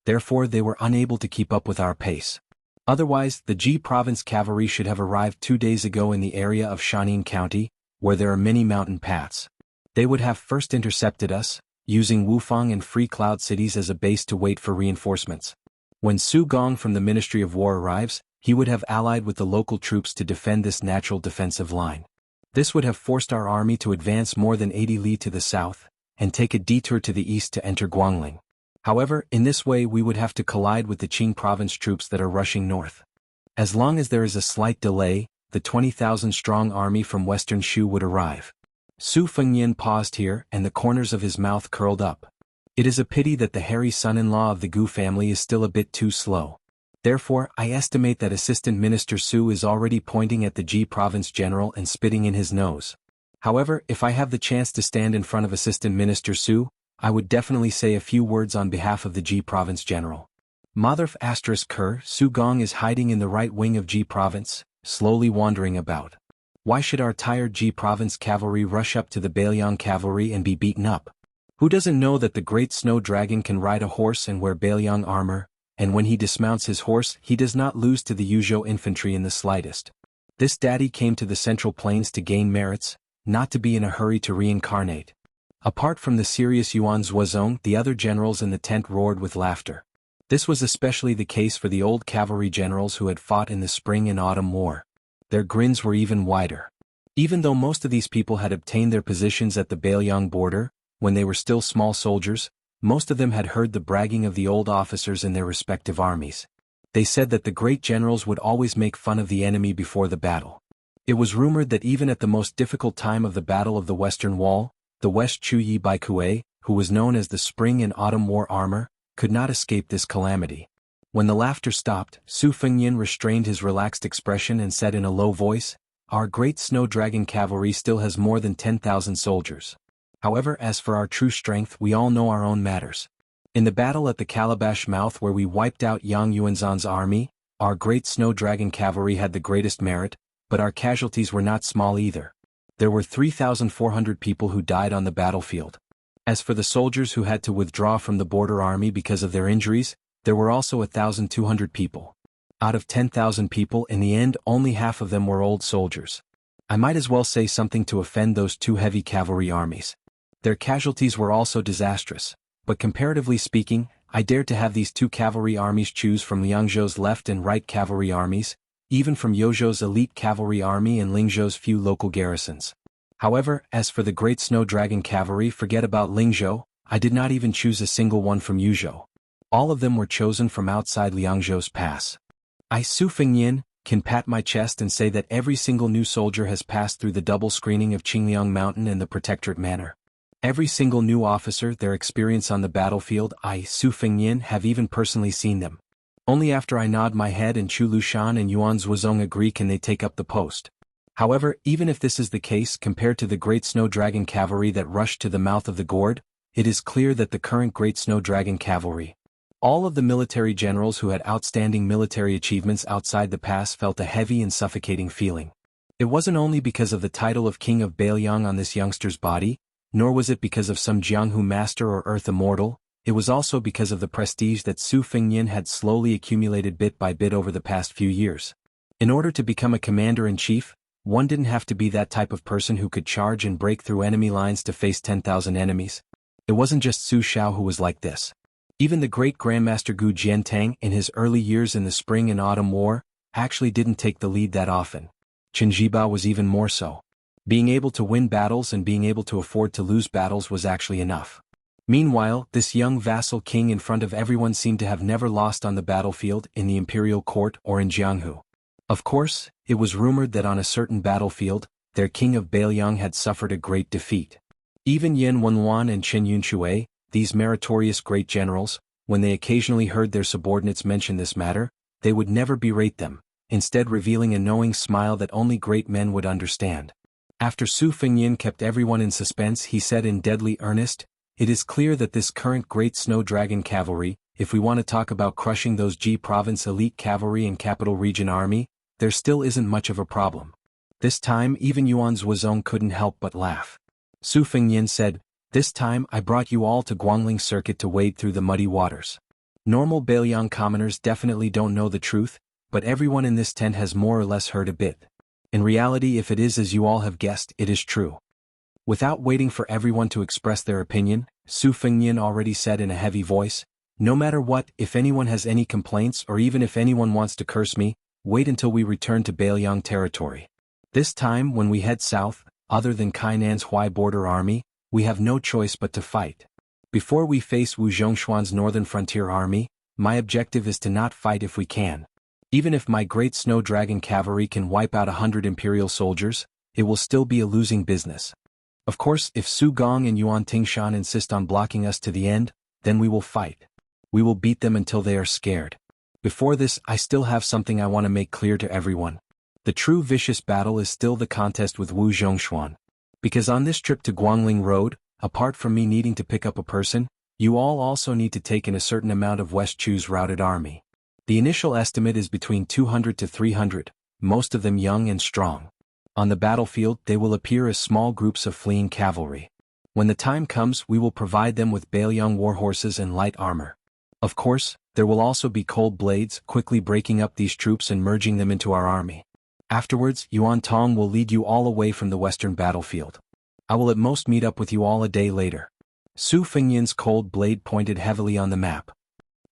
Therefore they were unable to keep up with our pace. Otherwise, the Ji province cavalry should have arrived 2 days ago in the area of Shanin County, where there are many mountain paths. They would have first intercepted us, using Wufang and Free Cloud cities as a base to wait for reinforcements. When Su Gong from the Ministry of War arrives, he would have allied with the local troops to defend this natural defensive line. This would have forced our army to advance more than 80 li to the south, and take a detour to the east to enter Guangling. However, in this way we would have to collide with the Qing province troops that are rushing north. As long as there is a slight delay, the 20,000-strong army from western Shu would arrive." Su Fengyin paused here, and the corners of his mouth curled up. It is a pity that the hairy son-in-law of the Gu family is still a bit too slow. Therefore, I estimate that Assistant Minister Su is already pointing at the Ji province general and spitting in his nose. However, if I have the chance to stand in front of Assistant Minister Su, I would definitely say a few words on behalf of the Ji province general. Motherf *Ker, Su Gong is hiding in the right wing of Ji province, slowly wandering about. Why should our tired Ji province cavalry rush up to the Bailiang cavalry and be beaten up? Who doesn't know that the great snow dragon can ride a horse and wear Bailiang armor, and when he dismounts his horse he does not lose to the Yuzhou infantry in the slightest? This daddy came to the Central Plains to gain merits, not to be in a hurry to reincarnate. Apart from the serious Yuan Zhuozong, the other generals in the tent roared with laughter. This was especially the case for the old cavalry generals who had fought in the spring and autumn war. Their grins were even wider. Even though most of these people had obtained their positions at the Bailiang border, when they were still small soldiers, most of them had heard the bragging of the old officers in their respective armies. They said that the great generals would always make fun of the enemy before the battle. It was rumored that even at the most difficult time of the Battle of the Western Wall, the West Chuyi Baikue, who was known as the Spring and Autumn War Armor, could not escape this calamity. When the laughter stopped, Su Fengyin restrained his relaxed expression and said in a low voice, "Our great snow dragon cavalry still has more than 10,000 soldiers. However, as for our true strength, we all know our own matters. In the battle at the Calabash Mouth where we wiped out Yang Yuanzhan's army, our great snow dragon cavalry had the greatest merit, but our casualties were not small either. There were 3,400 people who died on the battlefield. As for the soldiers who had to withdraw from the border army because of their injuries, there were also 1,200 people. Out of 10,000 people, in the end, only half of them were old soldiers. I might as well say something to offend those 2 heavy cavalry armies. Their casualties were also disastrous, but comparatively speaking, I dared to have these 2 cavalry armies choose from Liangzhou's left and right cavalry armies, even from Yozhou's elite cavalry army and Lingzhou's few local garrisons. However, as for the great snow dragon cavalry, forget about Lingzhou, I did not even choose a single one from Yuzhou. All of them were chosen from outside Liangzhou's pass. I, Su Fengyin, can pat my chest and say that every single new soldier has passed through the double screening of Qingliang Mountain and the Protectorate Manor. Every single new officer, their experience on the battlefield, I, Su Fengyin, have even personally seen them. Only after I nod my head and Chu Lushan and Yuan Zhuozong agree can they take up the post. However, even if this is the case compared to the great snow dragon cavalry that rushed to the mouth of the gourd, it is clear that the current great snow dragon cavalry, all of the military generals who had outstanding military achievements outside the pass, felt a heavy and suffocating feeling. It wasn't only because of the title of King of Bailiang on this youngster's body, nor was it because of some Jianghu master or Earth Immortal. It was also because of the prestige that Su Fengyin had slowly accumulated bit by bit over the past few years. In order to become a commander-in-chief, one didn't have to be that type of person who could charge and break through enemy lines to face 10,000 enemies. It wasn't just Su Xiao who was like this. Even the great Grandmaster Gu Jiantang in his early years in the Spring and Autumn War actually didn't take the lead that often. Qin Jiba was even more so. Being able to win battles and being able to afford to lose battles was actually enough. Meanwhile, this young vassal king in front of everyone seemed to have never lost on the battlefield in the imperial court or in Jianghu. Of course, it was rumored that on a certain battlefield, their king of Bailiang had suffered a great defeat. Even Yan Wenwan and Chen Yunshui, these meritorious great generals, when they occasionally heard their subordinates mention this matter, they would never berate them, instead revealing a knowing smile that only great men would understand. After Su Fengyin kept everyone in suspense, he said in deadly earnest, "It is clear that this current great snow dragon cavalry, if we want to talk about crushing those Ji province elite cavalry and capital region army, there still isn't much of a problem." This time even Yuan Zhuozong couldn't help but laugh. Su Fengyin said, "This time I brought you all to Guangling Circuit to wade through the muddy waters. Normal Bailiang commoners definitely don't know the truth, but everyone in this tent has more or less heard a bit. In reality, if it is as you all have guessed, it is true." Without waiting for everyone to express their opinion, Su Fengyin already said in a heavy voice, "No matter what, if anyone has any complaints or even if anyone wants to curse me, wait until we return to Bailiang territory. This time when we head south, other than Kainan's Hui border army, we have no choice but to fight. Before we face Wu Zhongshuan's northern frontier army, my objective is to not fight if we can. Even if my great snow dragon cavalry can wipe out 100 imperial soldiers, it will still be a losing business. Of course, if Su Gong and Yuan Tingshan insist on blocking us to the end, then we will fight. We will beat them until they are scared. Before this, I still have something I want to make clear to everyone. The true vicious battle is still the contest with Wu Zhongshuan. Because on this trip to Guangling Road, apart from me needing to pick up a person, you all also need to take in a certain amount of West Chu's routed army. The initial estimate is between 200 to 300, most of them young and strong. On the battlefield, they will appear as small groups of fleeing cavalry. When the time comes, we will provide them with Bailiang war horses and light armor. Of course, there will also be cold blades, quickly breaking up these troops and merging them into our army. Afterwards, Yuan Tong will lead you all away from the western battlefield. I will at most meet up with you all a day later." Su Fengyin's cold blade pointed heavily on the map.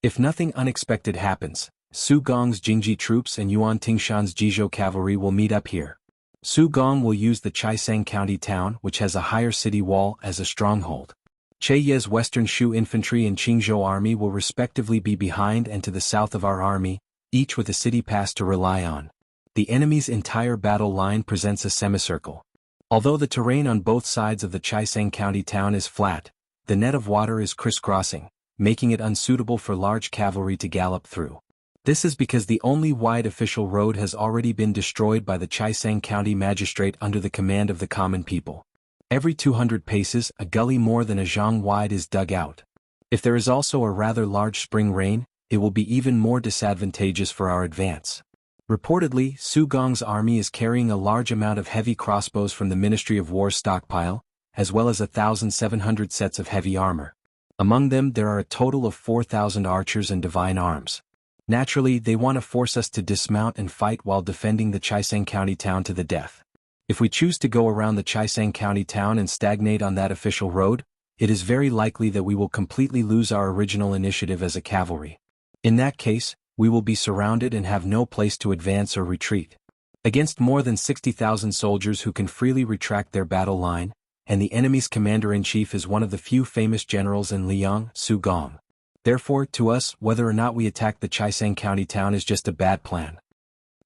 If nothing unexpected happens, Su Gong's Jingji troops and Yuan Tingshan's Jizhou cavalry will meet up here. Su Gong will use the Chaisang County town, which has a higher city wall, as a stronghold. Che Ye's Western Shu infantry and Qingzhou army will respectively be behind and to the south of our army, each with a city pass to rely on. The enemy's entire battle line presents a semicircle. Although the terrain on both sides of the Chaisang County town is flat, the net of water is crisscrossing, making it unsuitable for large cavalry to gallop through. This is because the only wide official road has already been destroyed by the Chaisang County magistrate under the command of the common people. Every 200 paces, a gully more than a zhang wide is dug out. If there is also a rather large spring rain, it will be even more disadvantageous for our advance. Reportedly, Su Gong's army is carrying a large amount of heavy crossbows from the Ministry of War's stockpile, as well as 1,700 sets of heavy armor. Among them there are a total of 4,000 archers and divine arms. Naturally, they want to force us to dismount and fight while defending the Chaisang County town to the death. If we choose to go around the Chaisang County town and stagnate on that official road, it is very likely that we will completely lose our original initiative as a cavalry. In that case, we will be surrounded and have no place to advance or retreat. Against more than 60,000 soldiers who can freely retract their battle line, and the enemy's commander-in-chief is one of the few famous generals in Liang, Su Gong. Therefore, to us, whether or not we attack the Chaisang County town is just a bad plan.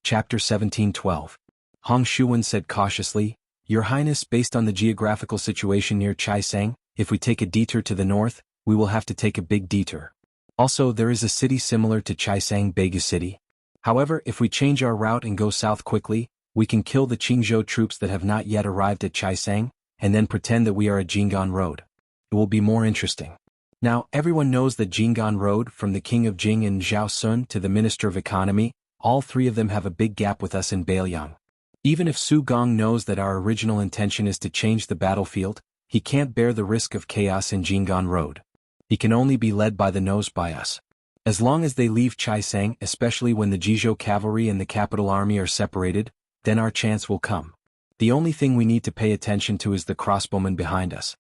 Chapter 17:12. Hong Shuwen said cautiously, "Your Highness, based on the geographical situation near Chaisang, if we take a detour to the north, we will have to take a big detour. Also, there is a city similar to Chaisang, Beigu City. However, if we change our route and go south quickly, we can kill the Qingzhou troops that have not yet arrived at Chaisang, and then pretend that we are at Jinggan Road. It will be more interesting." Now, everyone knows that Jinggan Road, from the King of Jing and Zhao Sun to the Minister of Economy, all three of them have a big gap with us in Bailiang. Even if Su Gong knows that our original intention is to change the battlefield, he can't bear the risk of chaos in Jinggan Road. He can only be led by the nose by us. As long as they leave Chaisang, especially when the Jizhou cavalry and the capital army are separated, then our chance will come. The only thing we need to pay attention to is the crossbowmen behind us.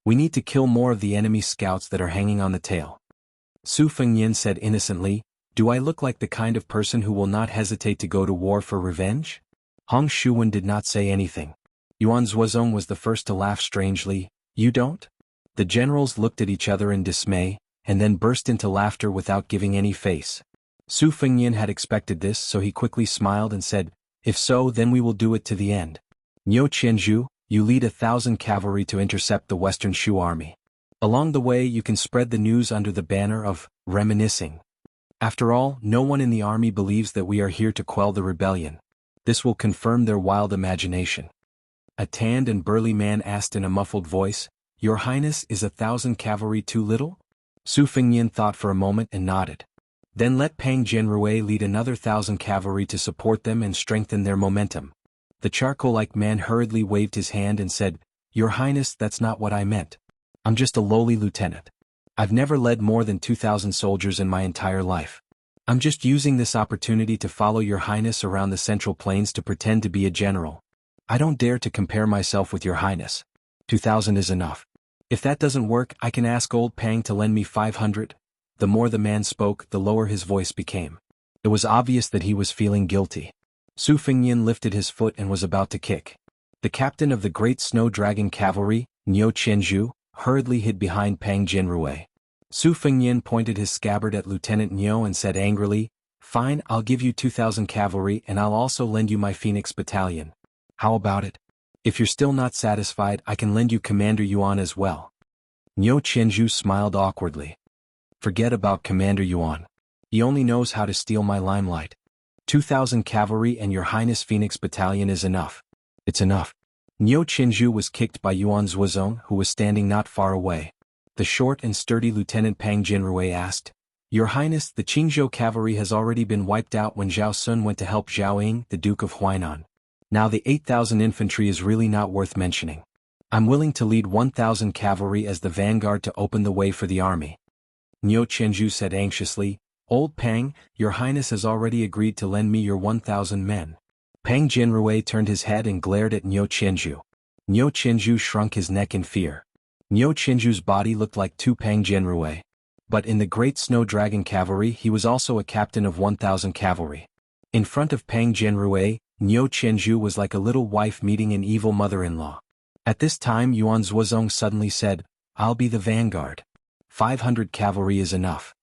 We need to kill more of the enemy scouts that are hanging on the tail. Su Fengnian said innocently, do I look like the kind of person who will not hesitate to go to war for revenge? Hong Shuwen did not say anything. Yuan Zuozong was the first to laugh strangely, you don't? The generals looked at each other in dismay, and then burst into laughter without giving any face. Su Fengnian had expected this, so he quickly smiled and said, if so, then we will do it to the end. Niu Qianzhu, you lead 1,000 cavalry to intercept the Western Shu army. Along the way you can spread the news under the banner of reminiscing. After all, no one in the army believes that we are here to quell the rebellion. This will confirm their wild imagination. A tanned and burly man asked in a muffled voice, Your Highness, is 1,000 cavalry too little? Su Fengnian thought for a moment and nodded. Then let Pang Jianrui lead another 1,000 cavalry to support them and strengthen their momentum. The charcoal-like man hurriedly waved his hand and said, Your Highness, that's not what I meant. I'm just a lowly lieutenant. I've never led more than 2,000 soldiers in my entire life. I'm just using this opportunity to follow Your Highness around the Central Plains to pretend to be a general. I don't dare to compare myself with Your Highness. 2,000 is enough. If that doesn't work, I can ask old Pang to lend me 500. The more the man spoke, the lower his voice became. It was obvious that he was feeling guilty. Su Fengnian lifted his foot and was about to kick. The captain of the Great Snow Dragon Cavalry, Niu Qianzhu, hurriedly hid behind Pang Jianrui. Su Fengnian pointed his scabbard at Lieutenant Niu and said angrily, Fine, I'll give you 2,000 cavalry and I'll also lend you my Phoenix Battalion. How about it? If you're still not satisfied, I can lend you Commander Yuan as well. Niu Qianzhu smiled awkwardly. Forget about Commander Yuan. He only knows how to steal my limelight. 2,000 cavalry and Your Highness Phoenix Battalion is enough. It's enough. Niu Qianzhu was kicked by Yuan Zuozong, who was standing not far away. The short and sturdy Lieutenant Pang Jianrui asked, Your Highness, the Qingzhou cavalry has already been wiped out when Zhao Sun went to help Zhao Ying, the Duke of Huainan. Now the 8,000 infantry is really not worth mentioning. I'm willing to lead 1,000 cavalry as the vanguard to open the way for the army. Niu Qianzhu said anxiously, Old Pang, Your Highness has already agreed to lend me your 1,000 men. Pang Jianrui turned his head and glared at Niu Qianzhu. Niu Qianzhu shrunk his neck in fear. Niu Qianzhu's body looked like two Pang Jianrui. But in the Great Snow Dragon Cavalry he was also a captain of 1,000 cavalry. In front of Pang Jianrui, Niu Qianzhu was like a little wife meeting an evil mother-in-law. At this time Yuan Zuozong suddenly said, I'll be the vanguard. 500 cavalry is enough.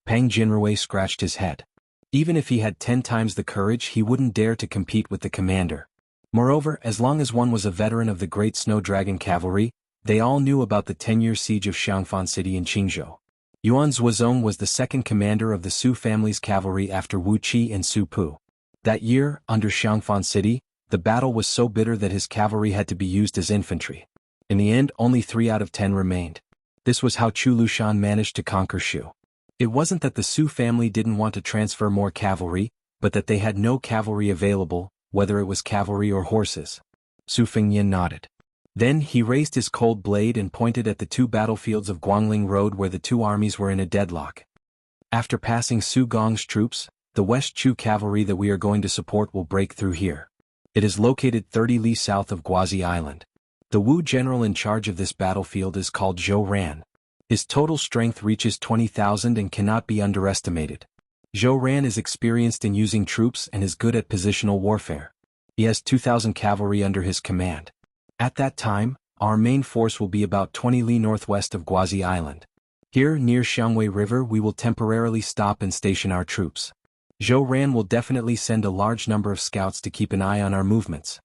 Pang Jianrui scratched his head. Even if he had 10 times the courage he wouldn't dare to compete with the commander. Moreover, as long as one was a veteran of the Great Snow Dragon Cavalry, they all knew about the 10-year siege of Xiangfan City in Qingzhou. Yuan Zuozong was the second commander of the Su family's cavalry after Wuxia and Su Pu. That year, under Xiangfan City, the battle was so bitter that his cavalry had to be used as infantry. In the end, only 3 out of 10 remained. This was how Chu Lushan managed to conquer Shu. It wasn't that the Su family didn't want to transfer more cavalry, but that they had no cavalry available, whether it was cavalry or horses. Su Fengnian nodded. Then he raised his cold blade and pointed at the 2 battlefields of Guangling Road where the 2 armies were in a deadlock. After passing Su Gong's troops, the West Chu cavalry that we are going to support will break through here. It is located 30 li south of Guazi Island. The Wu general in charge of this battlefield is called Zhou Ran. His total strength reaches 20,000 and cannot be underestimated. Zhou Ran is experienced in using troops and is good at positional warfare. He has 2,000 cavalry under his command. At that time, our main force will be about 20 li northwest of Guazi Island. Here, near Xiangwei River, we will temporarily stop and station our troops. Zhou Ran will definitely send a large number of scouts to keep an eye on our movements.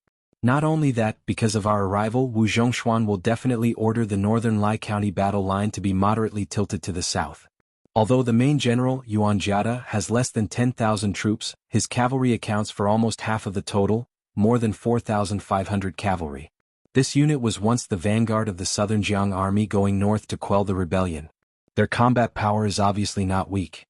Not only that, because of our arrival, Wu Zhongshuan will definitely order the northern Lai County battle line to be moderately tilted to the south. Although the main general, Yuan Jiada, has less than 10,000 troops, his cavalry accounts for almost half of the total, more than 4,500 cavalry. This unit was once the vanguard of the southern Jiang army going north to quell the rebellion. Their combat power is obviously not weak.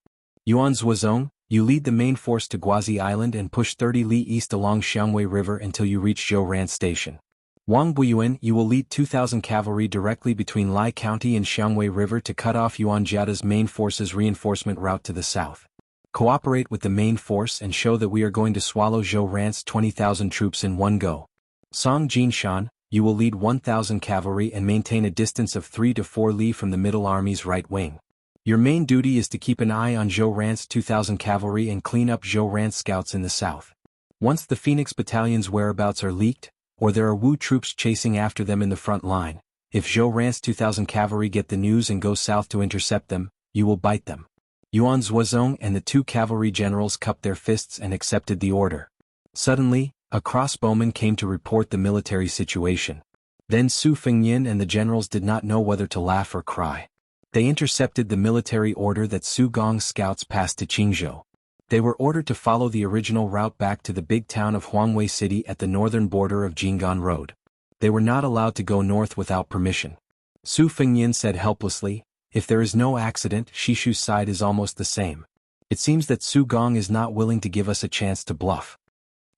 Yuan Zuozong, you lead the main force to Guazi Island and push 30 li east along Xiangwei River until you reach Zhou Ran Station. Wang Buyuan, you will lead 2,000 cavalry directly between Lai County and Xiangwei River to cut off Yuan Jiada's main force's reinforcement route to the south. Cooperate with the main force and show that we are going to swallow Zhou Ran's 20,000 troops in one go. Song Jinshan, You will lead 1,000 cavalry and maintain a distance of 3 to 4 li from the middle army's right wing. Your main duty is to keep an eye on Zhou Ran's 2,000 cavalry and clean up Zhou Ran's scouts in the south. Once the Phoenix Battalion's whereabouts are leaked, or there are Wu troops chasing after them in the front line, if Zhou Ran's 2,000 cavalry get the news and go south to intercept them, you will bite them. Yuan Zuozong and the 2 cavalry generals cupped their fists and accepted the order. Suddenly, a crossbowman came to report the military situation. Then Su Fengyin and the generals did not know whether to laugh or cry. They intercepted the military order that Su Gong's scouts passed to Qingzhou. They were ordered to follow the original route back to the big town of Huangwei City at the northern border of Jinggan Road. They were not allowed to go north without permission. Su Fengyin said helplessly, "If there is no accident, Shishu's side is almost the same. It seems that Su Gong is not willing to give us a chance to bluff."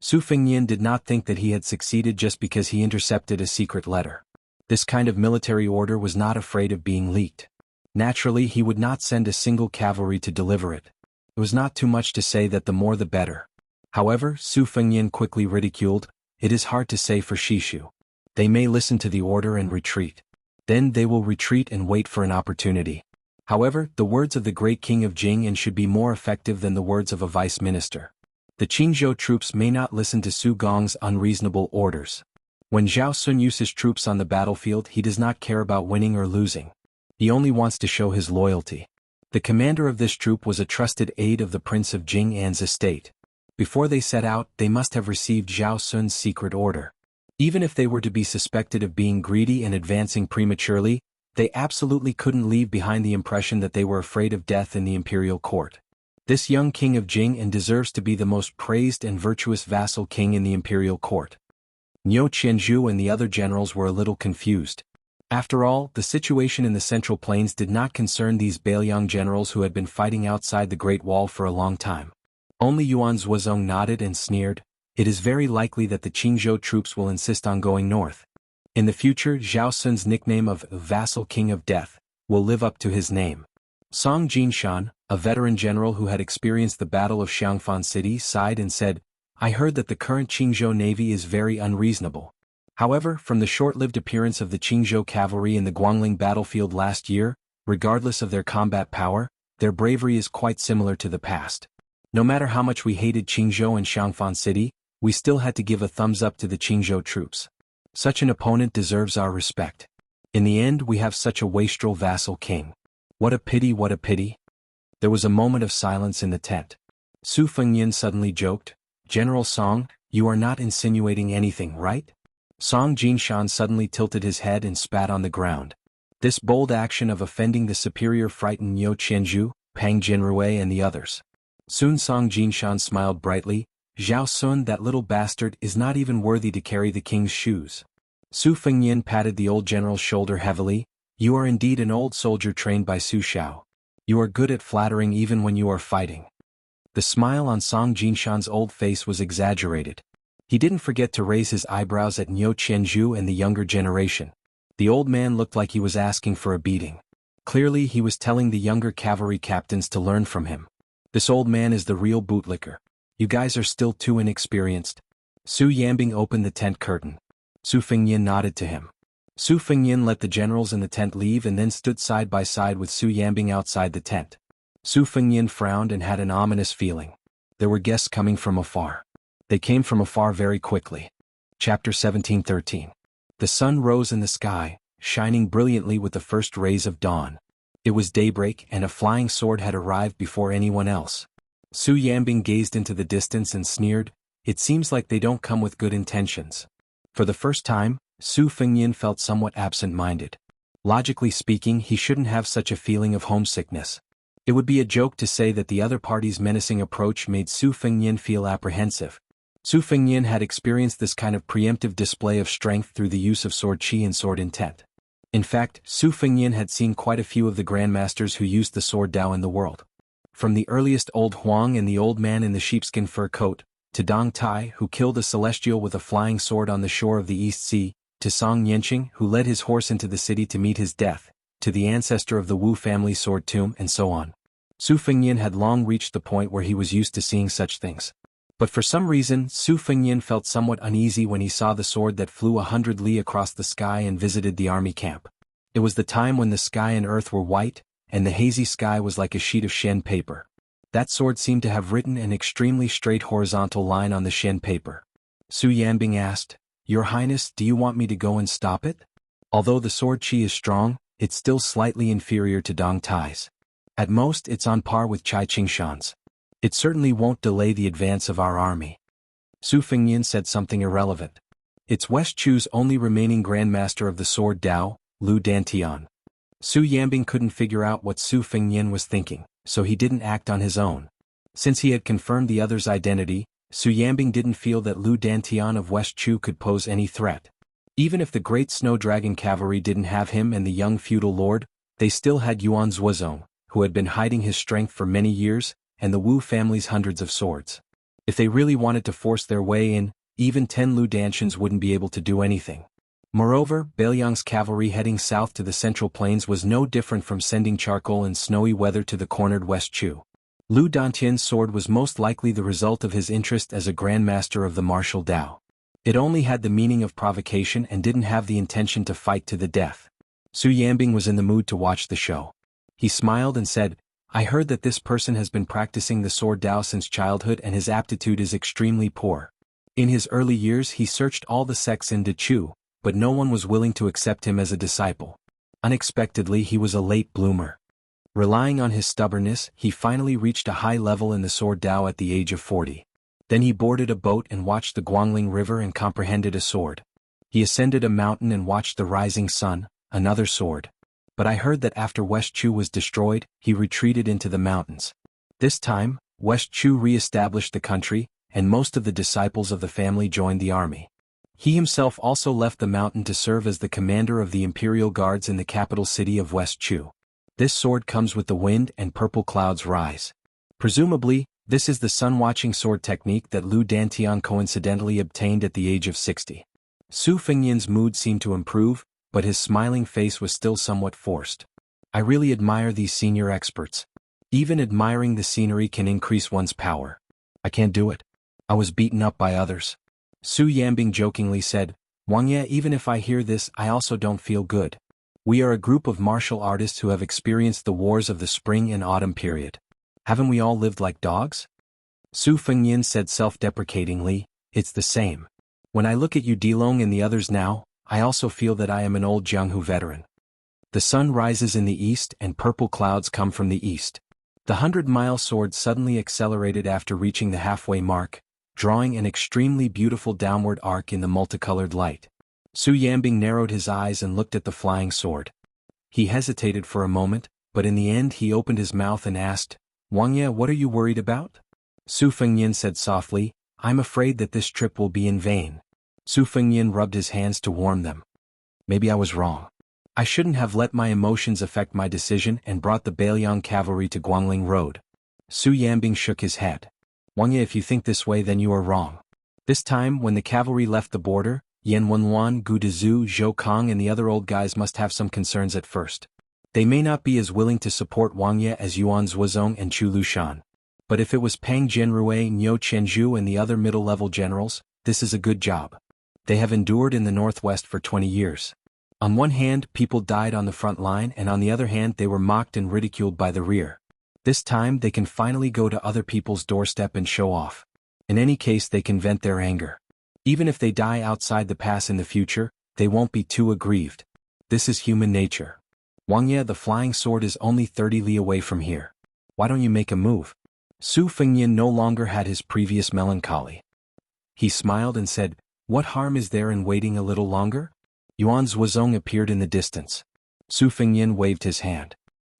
Su Fengyin did not think that he had succeeded just because he intercepted a secret letter. This kind of military order was not afraid of being leaked. Naturally, he would not send a single cavalry to deliver it. It was not too much to say that the more the better. However, Su Fengyin quickly ridiculed, "It is hard to say for Shishu. They may listen to the order and retreat. Then they will retreat and wait for an opportunity. However, the words of the great king of Jing should be more effective than the words of a vice minister. The Qingzhou troops may not listen to Su Gong's unreasonable orders. When Zhao Sun uses troops on the battlefield, he does not care about winning or losing. He only wants to show his loyalty." The commander of this troop was a trusted aide of the Prince of Jing'an's estate. Before they set out, they must have received Zhao Sun's secret order. Even if they were to be suspected of being greedy and advancing prematurely, they absolutely couldn't leave behind the impression that they were afraid of death in the imperial court. This young king of Jing'an deserves to be the most praised and virtuous vassal king in the imperial court. Niu Qianzhu and the other generals were a little confused. After all, the situation in the Central Plains did not concern these Bailiang generals who had been fighting outside the Great Wall for a long time. Only Yuan Zuozong nodded and sneered, "It is very likely that the Qingzhou troops will insist on going north. In the future, Zhao Sun's nickname of Vassal King of Death will live up to his name." Song Jinshan, a veteran general who had experienced the Battle of Xiangfan City, sighed and said, "I heard that the current Qingzhou navy is very unreasonable. However, from the short-lived appearance of the Qingzhou cavalry in the Guangling battlefield last year, regardless of their combat power, their bravery is quite similar to the past. No matter how much we hated Qingzhou and Xiangfan City, we still had to give a thumbs up to the Qingzhou troops. Such an opponent deserves our respect. In the end, we have such a wastrel vassal king. What a pity, what a pity." There was a moment of silence in the tent. Su Fengyin suddenly joked, "General Song, you are not insinuating anything, right?" Song Jinshan suddenly tilted his head and spat on the ground. This bold action of offending the superior frightened Niu Qianzhu, Pang Jinrui and the others. Soon Song Jinshan smiled brightly, "Zhao Sun, that little bastard, is not even worthy to carry the king's shoes." Su Fengyin patted the old general's shoulder heavily, "You are indeed an old soldier trained by Su Xiao. You are good at flattering even when you are fighting." The smile on Song Jinshan's old face was exaggerated. He didn't forget to raise his eyebrows at Niu Qianzhu and the younger generation. The old man looked like he was asking for a beating. Clearly he was telling the younger cavalry captains to learn from him. This old man is the real bootlicker. You guys are still too inexperienced. Su Yambing opened the tent curtain. Su Fengyin nodded to him. Su Fengyin let the generals in the tent leave and then stood side by side with Su Yambing outside the tent. Su Fengyin frowned and had an ominous feeling. There were guests coming from afar. They came from afar very quickly. Chapter 17:13. The sun rose in the sky, shining brilliantly with the first rays of dawn. It was daybreak and a flying sword had arrived before anyone else. Su Yambing gazed into the distance and sneered, "It seems like they don't come with good intentions." For the first time, Su Fengyin felt somewhat absent-minded. Logically speaking, he shouldn't have such a feeling of homesickness. It would be a joke to say that the other party's menacing approach made Su Fengyin feel apprehensive. Su Fengyin had experienced this kind of preemptive display of strength through the use of sword chi and sword intent. In fact, Su Fengyin had seen quite a few of the grandmasters who used the sword Dao in the world. From the earliest old Huang and the old man in the sheepskin fur coat, to Dong Tai who killed a celestial with a flying sword on the shore of the East Sea, to Song Yanqing who led his horse into the city to meet his death, to the ancestor of the Wu family sword tomb and so on. Su Fengyin had long reached the point where he was used to seeing such things. But for some reason, Su Fengnian felt somewhat uneasy when he saw the sword that flew 100 li across the sky and visited the army camp. It was the time when the sky and earth were white, and the hazy sky was like a sheet of Shen paper. That sword seemed to have written an extremely straight horizontal line on the Shen paper. Su Yanbing asked, "Your Highness, do you want me to go and stop it? Although the sword chi is strong, it's still slightly inferior to Dong Tai's. At most it's on par with Chai Qingshan's. It certainly won't delay the advance of our army." Su Fengnian said something irrelevant. It's West Chu's only remaining grandmaster of the sword Dao, Lu Dantian. Su Yanbing couldn't figure out what Su Fengnian was thinking, so he didn't act on his own. Since he had confirmed the other's identity, Su Yanbing didn't feel that Lu Dantian of West Chu could pose any threat. Even if the great Snow Dragon cavalry didn't have him and the young feudal lord, they still had Yuan Zhuozong, who had been hiding his strength for many years, and the Wu family's hundreds of swords. If they really wanted to force their way in, even 10 Lu Dantians wouldn't be able to do anything. Moreover, Bailiang's cavalry heading south to the Central Plains was no different from sending charcoal in snowy weather to the cornered West Chu. Lu Dantian's sword was most likely the result of his interest as a grandmaster of the martial Dao. It only had the meaning of provocation and didn't have the intention to fight to the death. Su Yanbing was in the mood to watch the show. He smiled and said, "I heard that this person has been practicing the sword Dao since childhood and his aptitude is extremely poor. In his early years he searched all the sects in Dechu, but no one was willing to accept him as a disciple. Unexpectedly he was a late bloomer. Relying on his stubbornness, he finally reached a high level in the sword Dao at the age of 40. Then he boarded a boat and watched the Guangling River and comprehended a sword. He ascended a mountain and watched the rising sun, another sword. But I heard that after West Chu was destroyed, he retreated into the mountains. This time, West Chu re-established the country, and most of the disciples of the family joined the army. He himself also left the mountain to serve as the commander of the imperial guards in the capital city of West Chu. This sword comes with the wind and purple clouds rise. Presumably, this is the sun-watching sword technique that Lu Dantian coincidentally obtained at the age of 60. Su Fengnian's mood seemed to improve, but his smiling face was still somewhat forced. "I really admire these senior experts. Even admiring the scenery can increase one's power. I can't do it. I was beaten up by others." Su Yanbing jokingly said, "Wang Ye, even if I hear this, I also don't feel good. We are a group of martial artists who have experienced the wars of the spring and autumn period. Haven't we all lived like dogs?" Su Fengnian said self-deprecatingly, "It's the same. When I look at you Dilong and the others now, I also feel that I am an old Jianghu veteran." The sun rises in the east and purple clouds come from the east. The 100-mile sword suddenly accelerated after reaching the halfway mark, drawing an extremely beautiful downward arc in the multicolored light. Su Yanbing narrowed his eyes and looked at the flying sword. He hesitated for a moment, but in the end he opened his mouth and asked, "Wang Ye, what are you worried about?" Su Fengnian said softly, "I'm afraid that this trip will be in vain." Su Fengnian rubbed his hands to warm them. "Maybe I was wrong. I shouldn't have let my emotions affect my decision and brought the Bailiang cavalry to Guangling Road." Su Yanbing shook his head. "Wang Ye, if you think this way then you are wrong." This time, when the cavalry left the border, Yan Wenwan, Gu Dezhu, Zhou Kong and the other old guys must have some concerns at first. They may not be as willing to support Wang Ye as Yuan Zhuozong and Chu Lushan. But if it was Pang Jianrui, Niu Qianzhu and the other middle-level generals, this is a good job. They have endured in the northwest for 20 years. On one hand, people died on the front line and on the other hand they were mocked and ridiculed by the rear. This time they can finally go to other people's doorstep and show off. In any case they can vent their anger. Even if they die outside the pass in the future, they won't be too aggrieved. This is human nature. Wang Ye, the flying sword is only 30 li away from here. Why don't you make a move? Su Fengnian no longer had his previous melancholy. He smiled and said, "What harm is there in waiting a little longer?" Yuan Zhuozong appeared in the distance. Su Fengnian waved his hand.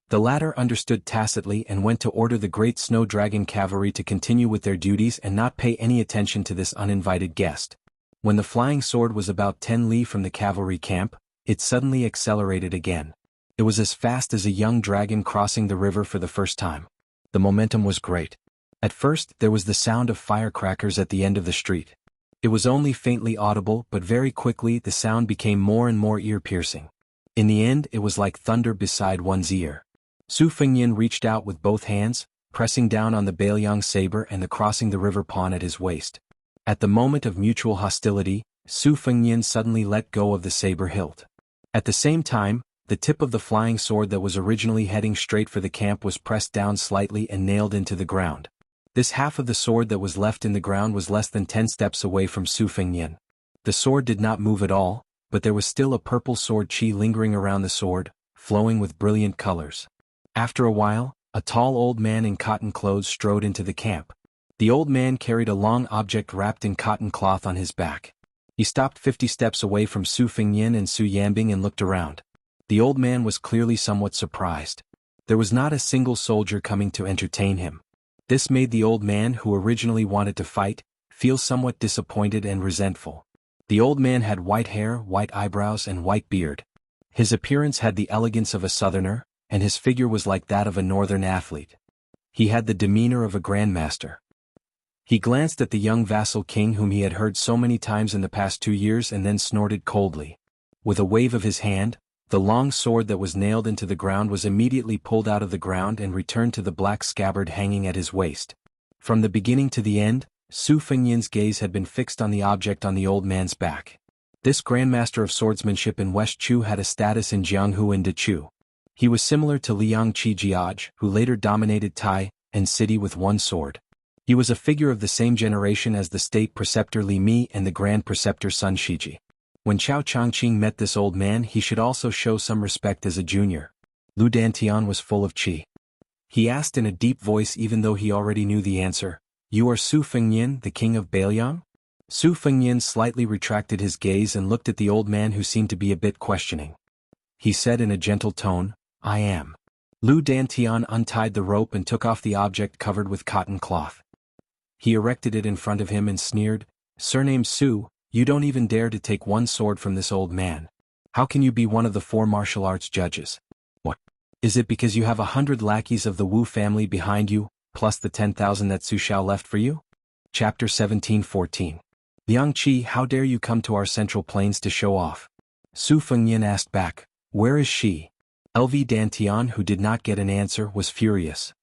The latter understood tacitly and went to order the great Snow Dragon cavalry to continue with their duties and not pay any attention to this uninvited guest. When the flying sword was about 10 li from the cavalry camp, it suddenly accelerated again. It was as fast as a young dragon crossing the river for the first time. The momentum was great. At first, there was the sound of firecrackers at the end of the street. It was only faintly audible, but very quickly the sound became more and more ear-piercing. In the end, it was like thunder beside one's ear. Su Fengnian reached out with both hands, pressing down on the Bailiang's saber and the crossing the river pawn at his waist. At the moment of mutual hostility, Su Fengnian suddenly let go of the saber hilt. At the same time, the tip of the flying sword that was originally heading straight for the camp was pressed down slightly and nailed into the ground. This half of the sword that was left in the ground was less than 10 steps away from Su Fengnian. The sword did not move at all, but there was still a purple sword chi lingering around the sword, flowing with brilliant colors. After a while, a tall old man in cotton clothes strode into the camp. The old man carried a long object wrapped in cotton cloth on his back. He stopped 50 steps away from Su Fengnian and Su Yanbing and looked around. The old man was clearly somewhat surprised. There was not a single soldier coming to entertain him. This made the old man, who originally wanted to fight, feel somewhat disappointed and resentful. The old man had white hair, white eyebrows and white beard. His appearance had the elegance of a southerner, and his figure was like that of a northern athlete. He had the demeanor of a grandmaster. He glanced at the young vassal king whom he had heard so many times in the past 2 years and then snorted coldly. With a wave of his hand, the long sword that was nailed into the ground was immediately pulled out of the ground and returned to the black scabbard hanging at his waist. From the beginning to the end, Su Fengnian's gaze had been fixed on the object on the old man's back. This grandmaster of swordsmanship in West Chu had a status in Jianghu and Dechu. He was similar to Liang Qijiaj, who later dominated Tai and city with one sword. He was a figure of the same generation as the state preceptor Li Mi and the grand preceptor Sun Shiji. When Chao Changqing met this old man, he should also show some respect as a junior. Lu Dantian was full of qi. He asked in a deep voice, even though he already knew the answer, "You are Su Fengnian, the king of Bailiang?" Su Fengnian slightly retracted his gaze and looked at the old man, who seemed to be a bit questioning. He said in a gentle tone, "I am." Lu Dantian untied the rope and took off the object covered with cotton cloth. He erected it in front of him and sneered, "Surname Su, you don't even dare to take one sword from this old man. How can you be one of the 4 martial arts judges? What? Is it because you have 100 lackeys of the Wu family behind you, plus the 10,000 that Su Shao left for you?" Chapter 17:14. "Liang Qi, how dare you come to our central plains to show off?" Su Fengnian asked back, "Where is she?" LV Dantian, who did not get an answer, was furious.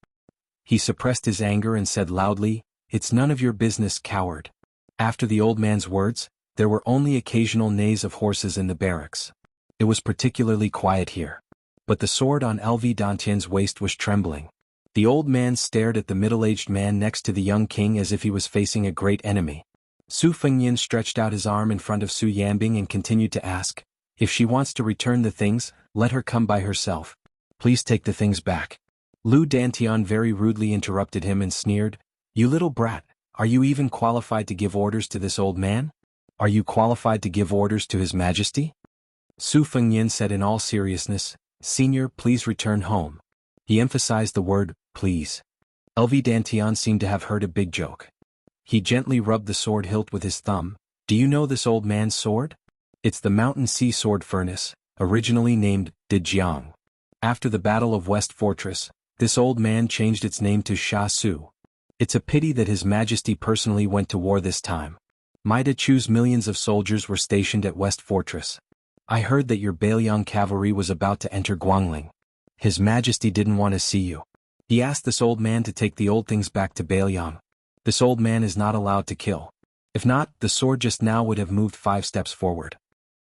He suppressed his anger and said loudly, "It's none of your business, coward." After the old man's words, there were only occasional neighs of horses in the barracks. It was particularly quiet here. But the sword on LV Dantian's waist was trembling. The old man stared at the middle-aged man next to the young king as if he was facing a great enemy. Su Fengnian stretched out his arm in front of Su Yanbing and continued to ask, "If she wants to return the things, let her come by herself. Please take the things back." Lu Dantian very rudely interrupted him and sneered, "You little brat, are you even qualified to give orders to this old man? Are you qualified to give orders to His Majesty?" Su Fengnian said in all seriousness, "Senior, please return home." He emphasized the word, please. LV Dantian seemed to have heard a big joke. He gently rubbed the sword hilt with his thumb. "Do you know this old man's sword? It's the Mountain Sea Sword Furnace, originally named De Jiang. After the Battle of West Fortress, this old man changed its name to Sha Su. It's a pity that His Majesty personally went to war this time. Mida Chu's millions of soldiers were stationed at West Fortress. I heard that your Bailiang cavalry was about to enter Guangling. His Majesty didn't want to see you. He asked this old man to take the old things back to Bailiang. This old man is not allowed to kill. If not, the sword just now would have moved 5 steps forward."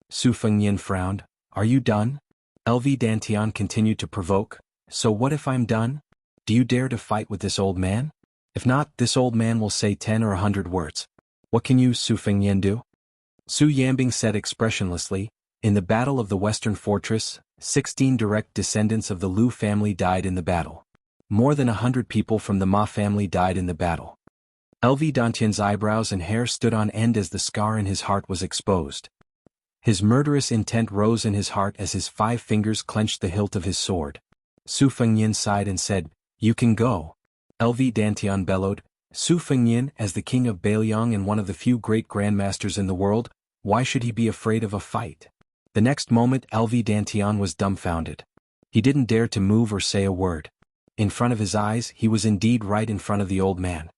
Su Fengnian frowned. "Are you done?" LV Dantian continued to provoke. "So what if I'm done? Do you dare to fight with this old man? If not, this old man will say 10 or 100 words. What can you, Su Fengnian, do?" Su Yanbing said expressionlessly, "In the Battle of the Western Fortress, 16 direct descendants of the Lu family died in the battle. More than 100 people from the Ma family died in the battle." LV Dantian's eyebrows and hair stood on end as the scar in his heart was exposed. His murderous intent rose in his heart as his 5 fingers clenched the hilt of his sword. Su Fengnian sighed and said, "You can go." LV Dantian bellowed, "Su Fengnian, as the king of Bailiang and one of the few great grandmasters in the world, why should he be afraid of a fight?" The next moment LV Dantian was dumbfounded. He didn't dare to move or say a word. In front of his eyes, he was indeed right in front of the old man.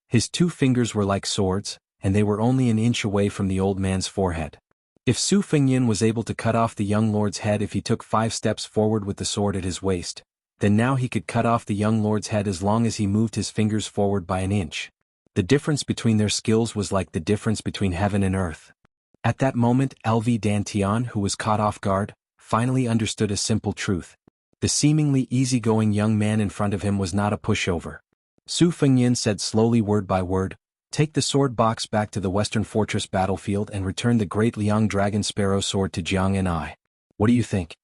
His 2 fingers were like swords, and they were only an inch away from the old man's forehead. If Su Fengnian was able to cut off the young lord's head if he took 5 steps forward with the sword at his waist, then now he could cut off the young lord's head as long as he moved his fingers forward by an inch. The difference between their skills was like the difference between heaven and earth. At that moment LV Dantian, who was caught off guard, finally understood a simple truth. The seemingly easygoing young man in front of him was not a pushover. Su Fengyin said slowly word by word, "Take the sword box back to the Western Fortress battlefield and return the great Liang Dragon Sparrow sword to Jiang and I. What do you think?"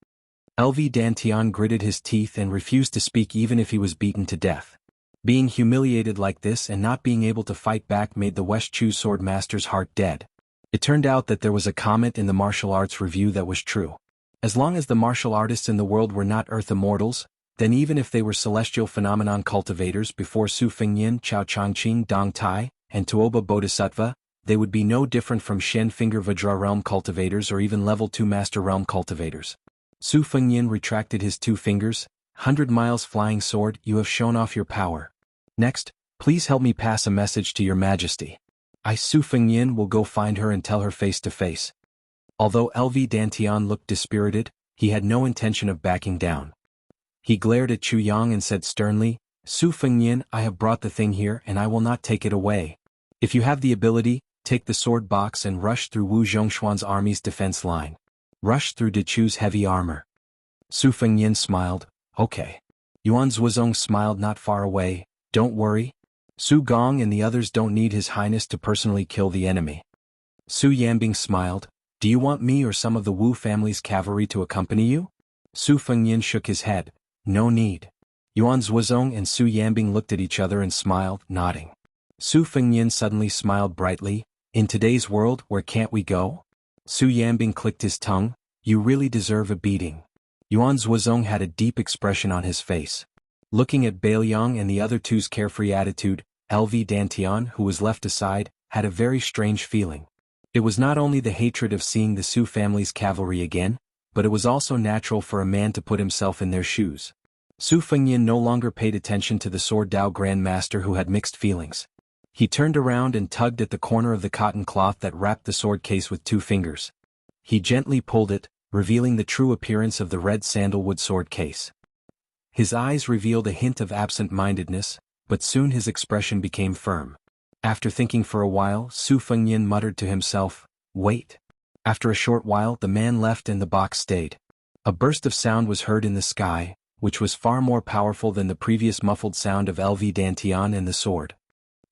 LV Dantian gritted his teeth and refused to speak even if he was beaten to death. Being humiliated like this and not being able to fight back made the West Chu sword master's heart dead. It turned out that there was a comment in the martial arts review that was true. As long as the martial artists in the world were not earth immortals, then even if they were celestial phenomenon cultivators before Su Fengyin, Chao Changqing, Dong Tai, and Tuoba Bodhisattva, they would be no different from Shen Finger Vajra realm cultivators or even level 2 master realm cultivators. Su Fengyin retracted his 2 fingers. 100 miles flying sword, you have shown off your power. Next, please help me pass a message to your majesty. I, Su Fengyin, will go find her and tell her face to face. Although LV Dantian looked dispirited, he had no intention of backing down. He glared at Chu Yang and said sternly, "Su Fengyin, I have brought the thing here and I will not take it away. If you have the ability, take the sword box and rush through Wu Zhongshuan's army's defense line. Rush through De Chu's heavy armor." Su Fengyin smiled, "Okay." Yuan Zhuozong smiled not far away, "Don't worry. Su Gong and the others don't need His Highness to personally kill the enemy." Su Yanbing smiled, "Do you want me or some of the Wu family's cavalry to accompany you?" Su Fengyin shook his head, "No need." Yuan Zhuozong and Su Yanbing looked at each other and smiled, nodding. Su Fengyin suddenly smiled brightly, "In today's world, where can't we go?" Su Yanbing clicked his tongue, "You really deserve a beating." Yuan Zhuozong had a deep expression on his face. Looking at Bailiang and the other two's carefree attitude, LV Dantian, who was left aside, had a very strange feeling. It was not only the hatred of seeing the Su family's cavalry again, but it was also natural for a man to put himself in their shoes. Su Fengyin no longer paid attention to the Sword Dao Grand Master who had mixed feelings. He turned around and tugged at the corner of the cotton cloth that wrapped the sword case with 2 fingers. He gently pulled it, revealing the true appearance of the red sandalwood sword case. His eyes revealed a hint of absent-mindedness, but soon his expression became firm. After thinking for a while, Su Fengyin muttered to himself, "Wait." After a short while the man left and the box stayed. A burst of sound was heard in the sky, which was far more powerful than the previous muffled sound of LV Dantian and the sword.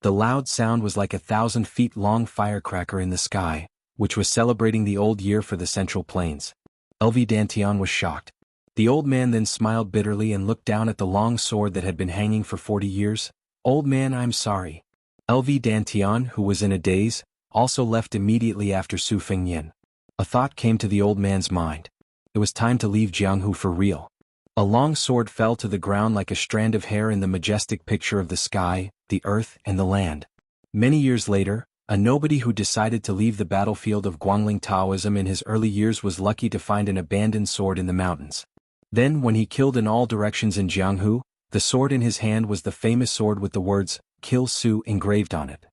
The loud sound was like a 1,000-feet-long firecracker in the sky, which was celebrating the old year for the Central Plains. LV Dantian was shocked. The old man then smiled bitterly and looked down at the long sword that had been hanging for 40 years. "Old man, I'm sorry." LV Dantian, who was in a daze, also left immediately after Su Fengyin. A thought came to the old man's mind. It was time to leave Jianghu for real. A long sword fell to the ground like a strand of hair in the majestic picture of the sky, the earth, and the land. Many years later, a nobody who decided to leave the battlefield of Guangling Taoism in his early years was lucky to find an abandoned sword in the mountains. Then when he killed in all directions in Jianghu, the sword in his hand was the famous sword with the words, "Kill Su" engraved on it.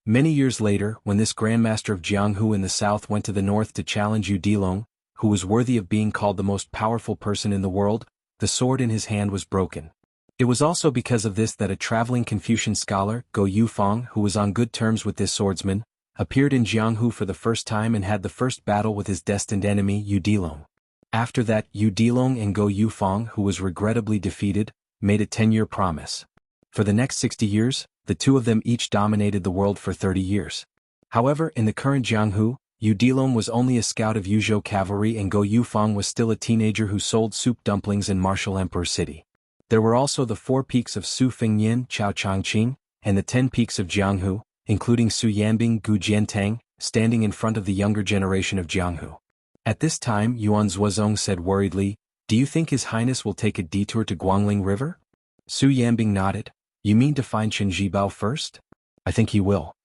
Many years later, when this Grandmaster of Jianghu in the south went to the north to challenge Yu Dilong, who was worthy of being called the most powerful person in the world, the sword in his hand was broken. It was also because of this that a traveling Confucian scholar, Go Yufeng, who was on good terms with this swordsman, appeared in Jianghu for the first time and had the first battle with his destined enemy Yu Dilong. After that, Yu Dilong and Go Yufeng, who was regrettably defeated, made a 10-year promise. For the next 60 years, the two of them each dominated the world for 30 years. However, in the current Jianghu, Yu Dilong was only a scout of Yuzhou cavalry and Go Yufeng was still a teenager who sold soup dumplings in Martial Emperor City. There were also the 4 peaks of Su Fengyin, Chao Changqing, and the 10 peaks of Jianghu, including Su Yanbing, Gu Jiantang, standing in front of the younger generation of Jianghu. At this time Yuan Zhuozong said worriedly, "Do you think His Highness will take a detour to Guangling River?" Su Yanbing nodded, "You mean to find Chen Zhibao first?" "I think he will."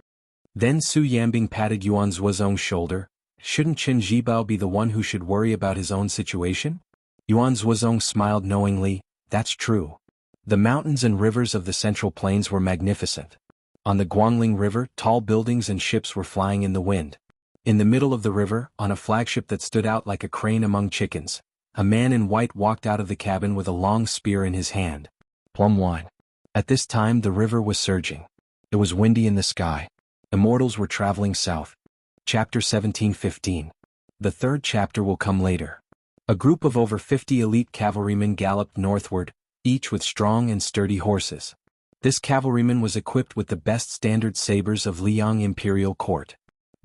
Then Su Yanbing patted Yuan Zhuozong's shoulder, "Shouldn't Chen Zhibao be the one who should worry about his own situation?" Yuan Zhuozong smiled knowingly, "That's true." The mountains and rivers of the Central Plains were magnificent. On the Guangling River, tall buildings and ships were flying in the wind. In the middle of the river, on a flagship that stood out like a crane among chickens, a man in white walked out of the cabin with a long spear in his hand. Plum wine. At this time the river was surging. It was windy in the sky. Immortals were traveling south. Chapter 17:15. The third chapter will come later. A group of over 50 elite cavalrymen galloped northward, each with strong and sturdy horses. This cavalryman was equipped with the best standard sabers of Liang imperial court.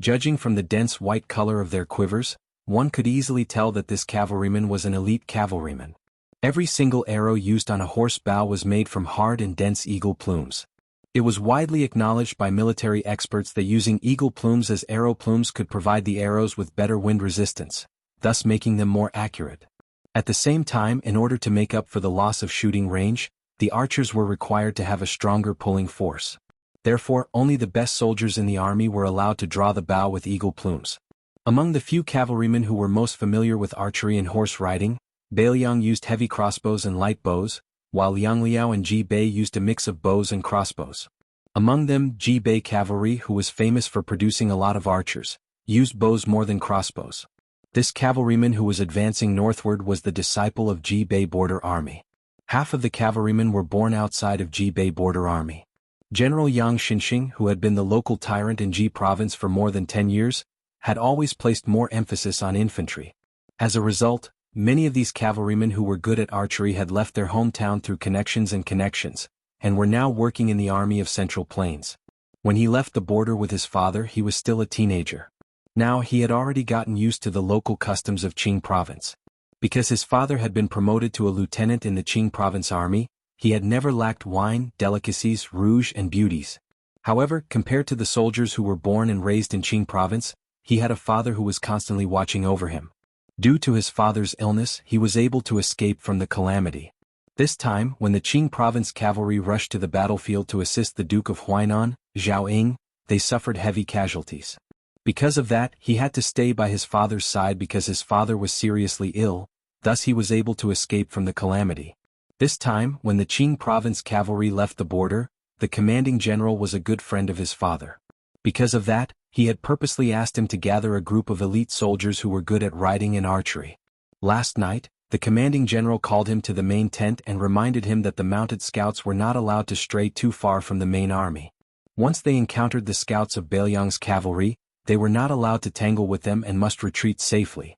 Judging from the dense white color of their quivers, one could easily tell that this cavalryman was an elite cavalryman. Every single arrow used on a horse bow was made from hard and dense eagle plumes. It was widely acknowledged by military experts that using eagle plumes as arrow plumes could provide the arrows with better wind resistance, thus making them more accurate. At the same time, in order to make up for the loss of shooting range, the archers were required to have a stronger pulling force. Therefore, only the best soldiers in the army were allowed to draw the bow with eagle plumes. Among the few cavalrymen who were most familiar with archery and horse riding, Bailiang used heavy crossbows and light bows, while Liang Liao and Ji Bei used a mix of bows and crossbows. Among them, Ji Bei cavalry, who was famous for producing a lot of archers, used bows more than crossbows. This cavalryman who was advancing northward was the disciple of Ji Bei border army. Half of the cavalrymen were born outside of Ji Bei border army. General Yang Xinxing, who had been the local tyrant in Ji province for more than 10 years, had always placed more emphasis on infantry. As a result, many of these cavalrymen who were good at archery had left their hometown through connections, and were now working in the army of Central Plains. When he left the border with his father, he was still a teenager. Now he had already gotten used to the local customs of Qing province. Because his father had been promoted to a lieutenant in the Qing province army, he had never lacked wine, delicacies, rouge, and beauties. However, compared to the soldiers who were born and raised in Qing province, he had a father who was constantly watching over him. Due to his father's illness, he was able to escape from the calamity. This time, when the Qing province cavalry rushed to the battlefield to assist the Duke of Huainan, Zhao Ying, they suffered heavy casualties. Because of that, he had to stay by his father's side because his father was seriously ill, thus he was able to escape from the calamity. This time, when the Qing province cavalry left the border, the commanding general was a good friend of his father. Because of that, he had purposely asked him to gather a group of elite soldiers who were good at riding and archery. Last night, the commanding general called him to the main tent and reminded him that the mounted scouts were not allowed to stray too far from the main army. Once they encountered the scouts of Bailiang's cavalry, they were not allowed to tangle with them and must retreat safely.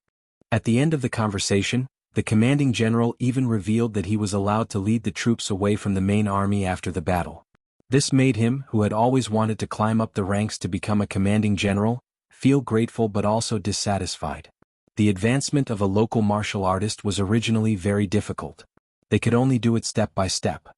At the end of the conversation, the commanding general even revealed that he was allowed to lead the troops away from the main army after the battle. This made him, who had always wanted to climb up the ranks to become a commanding general, feel grateful but also dissatisfied. The advancement of a local martial artist was originally very difficult. They could only do it step by step.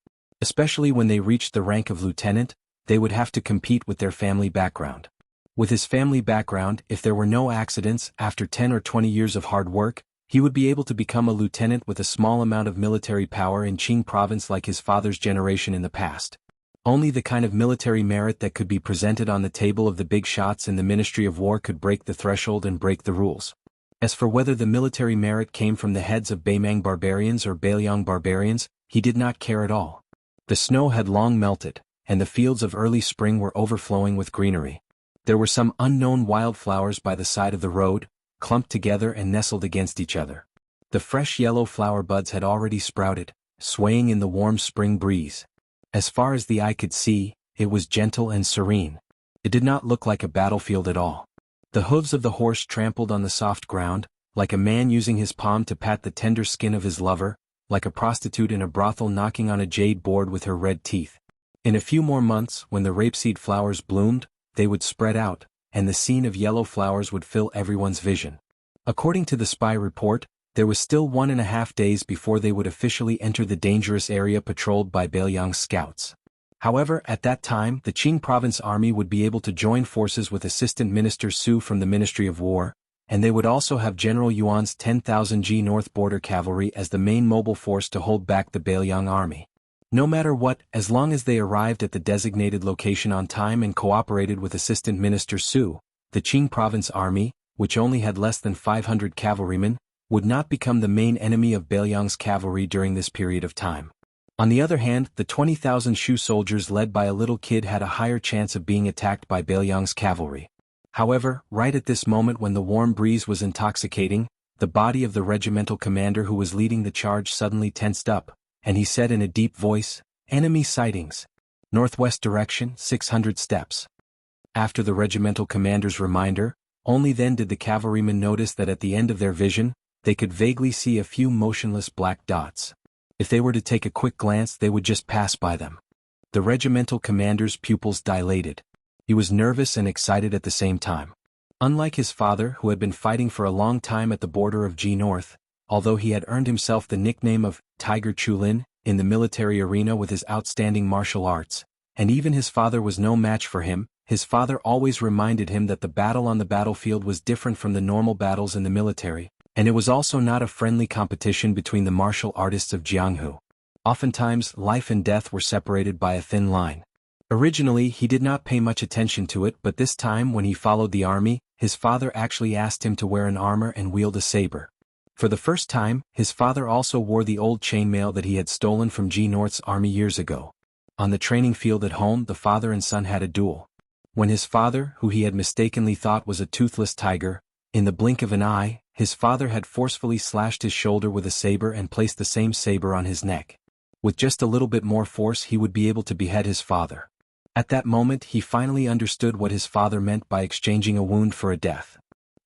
Especially when they reached the rank of lieutenant, they would have to compete with their family background. With his family background, if there were no accidents, after 10 or 20 years of hard work, he would be able to become a lieutenant with a small amount of military power in Qing province like his father's generation in the past. Only the kind of military merit that could be presented on the table of the big shots in the Ministry of War could break the threshold and break the rules. As for whether the military merit came from the heads of Beimang barbarians or Bailiang barbarians, he did not care at all. The snow had long melted, and the fields of early spring were overflowing with greenery. There were some unknown wildflowers by the side of the road, clumped together and nestled against each other. The fresh yellow flower buds had already sprouted, swaying in the warm spring breeze. As far as the eye could see, it was gentle and serene. It did not look like a battlefield at all. The hooves of the horse trampled on the soft ground, like a man using his palm to pat the tender skin of his lover, like a prostitute in a brothel knocking on a jade board with her red teeth. In a few more months, when the rapeseed flowers bloomed, they would spread out, and the scene of yellow flowers would fill everyone's vision. According to the spy report, there was still 1.5 days before they would officially enter the dangerous area patrolled by Bailiang's scouts. However, at that time, the Qing province army would be able to join forces with Assistant Minister Su from the Ministry of War, and they would also have General Yuan's 10,000 G North Border Cavalry as the main mobile force to hold back the Bailiang army. No matter what, as long as they arrived at the designated location on time and cooperated with Assistant Minister Su, the Qing province army, which only had less than 500 cavalrymen, would not become the main enemy of Bailiang's cavalry during this period of time. On the other hand, the 20,000 Shu soldiers led by a little kid had a higher chance of being attacked by Bailiang's cavalry. However, right at this moment when the warm breeze was intoxicating, the body of the regimental commander who was leading the charge suddenly tensed up, and he said in a deep voice, "Enemy sightings. Northwest direction, 600 steps." After the regimental commander's reminder, only then did the cavalrymen notice that at the end of their vision, they could vaguely see a few motionless black dots. If they were to take a quick glance, they would just pass by them. The regimental commander's pupils dilated. He was nervous and excited at the same time. Unlike his father, who had been fighting for a long time at the border of G North, although he had earned himself the nickname of Tiger Chulin in the military arena with his outstanding martial arts, and even his father was no match for him, his father always reminded him that the battle on the battlefield was different from the normal battles in the military, and it was also not a friendly competition between the martial artists of Jianghu. Oftentimes, life and death were separated by a thin line. Originally, he did not pay much attention to it, but this time when he followed the army, his father actually asked him to wear an armor and wield a saber. For the first time, his father also wore the old chainmail that he had stolen from G North's army years ago. On the training field at home, the father and son had a duel. When his father, who he had mistakenly thought was a toothless tiger, in the blink of an eye, his father had forcefully slashed his shoulder with a saber and placed the same saber on his neck. With just a little bit more force, he would be able to behead his father. At that moment, he finally understood what his father meant by exchanging a wound for a death.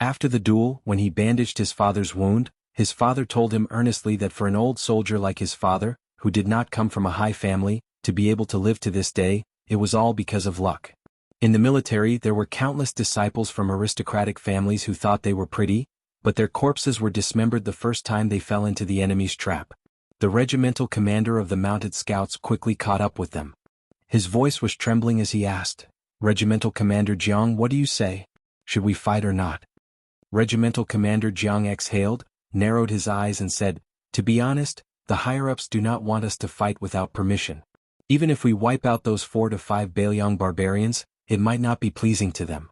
After the duel, when he bandaged his father's wound, his father told him earnestly that for an old soldier like his father, who did not come from a high family, to be able to live to this day, it was all because of luck. In the military, there were countless disciples from aristocratic families who thought they were pretty, but their corpses were dismembered the first time they fell into the enemy's trap. The regimental commander of the mounted scouts quickly caught up with them. His voice was trembling as he asked, "Regimental Commander Jiang, what do you say? Should we fight or not?" Regimental Commander Jiang exhaled, narrowed his eyes and said, "To be honest, the higher-ups do not want us to fight without permission. Even if we wipe out those 4 to 5 Bailiang barbarians, it might not be pleasing to them."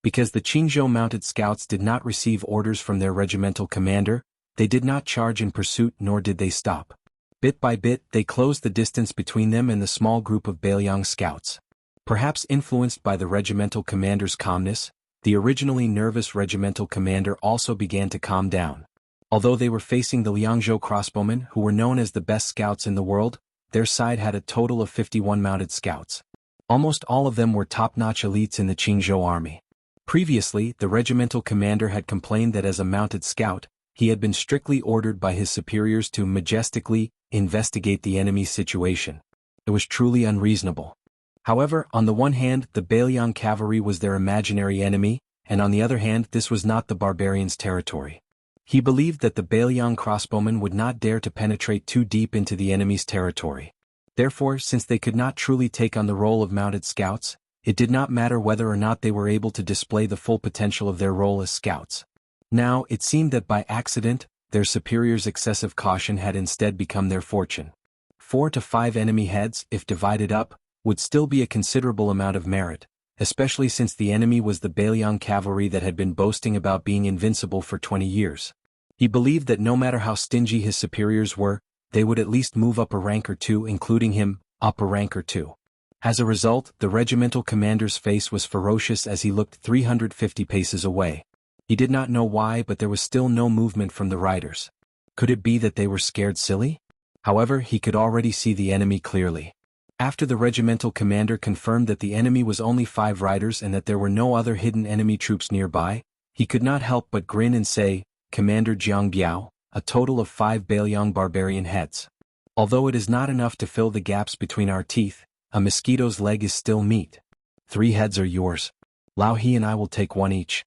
Because the Qingzhou mounted scouts did not receive orders from their regimental commander, they did not charge in pursuit nor did they stop. Bit by bit, they closed the distance between them and the small group of Bailiang scouts. Perhaps influenced by the regimental commander's calmness, the originally nervous regimental commander also began to calm down. Although they were facing the Liangzhou crossbowmen, who were known as the best scouts in the world, their side had a total of 51 mounted scouts. Almost all of them were top-notch elites in the Qingzhou army. Previously, the regimental commander had complained that as a mounted scout, he had been strictly ordered by his superiors to majestically investigate the enemy's situation. It was truly unreasonable. However, on the one hand, the Bailiang cavalry was their imaginary enemy, and on the other hand, this was not the barbarians' territory. He believed that the Bailiang crossbowmen would not dare to penetrate too deep into the enemy's territory. Therefore, since they could not truly take on the role of mounted scouts, it did not matter whether or not they were able to display the full potential of their role as scouts. Now, it seemed that by accident, their superiors' excessive caution had instead become their fortune. 4 to 5 enemy heads, if divided up, would still be a considerable amount of merit, especially since the enemy was the Bailiang cavalry that had been boasting about being invincible for 20 years. He believed that no matter how stingy his superiors were, they would at least move up a rank or two, including him, up a rank or two. As a result, the regimental commander's face was ferocious as he looked 350 paces away. He did not know why, but there was still no movement from the riders. Could it be that they were scared silly? However, he could already see the enemy clearly. After the regimental commander confirmed that the enemy was only 5 riders and that there were no other hidden enemy troops nearby, he could not help but grin and say, "Commander Jiang Biao, a total of 5 Bailiang barbarian heads. Although it is not enough to fill the gaps between our teeth, a mosquito's leg is still meat. 3 heads are yours. Lao He and I will take 1 each."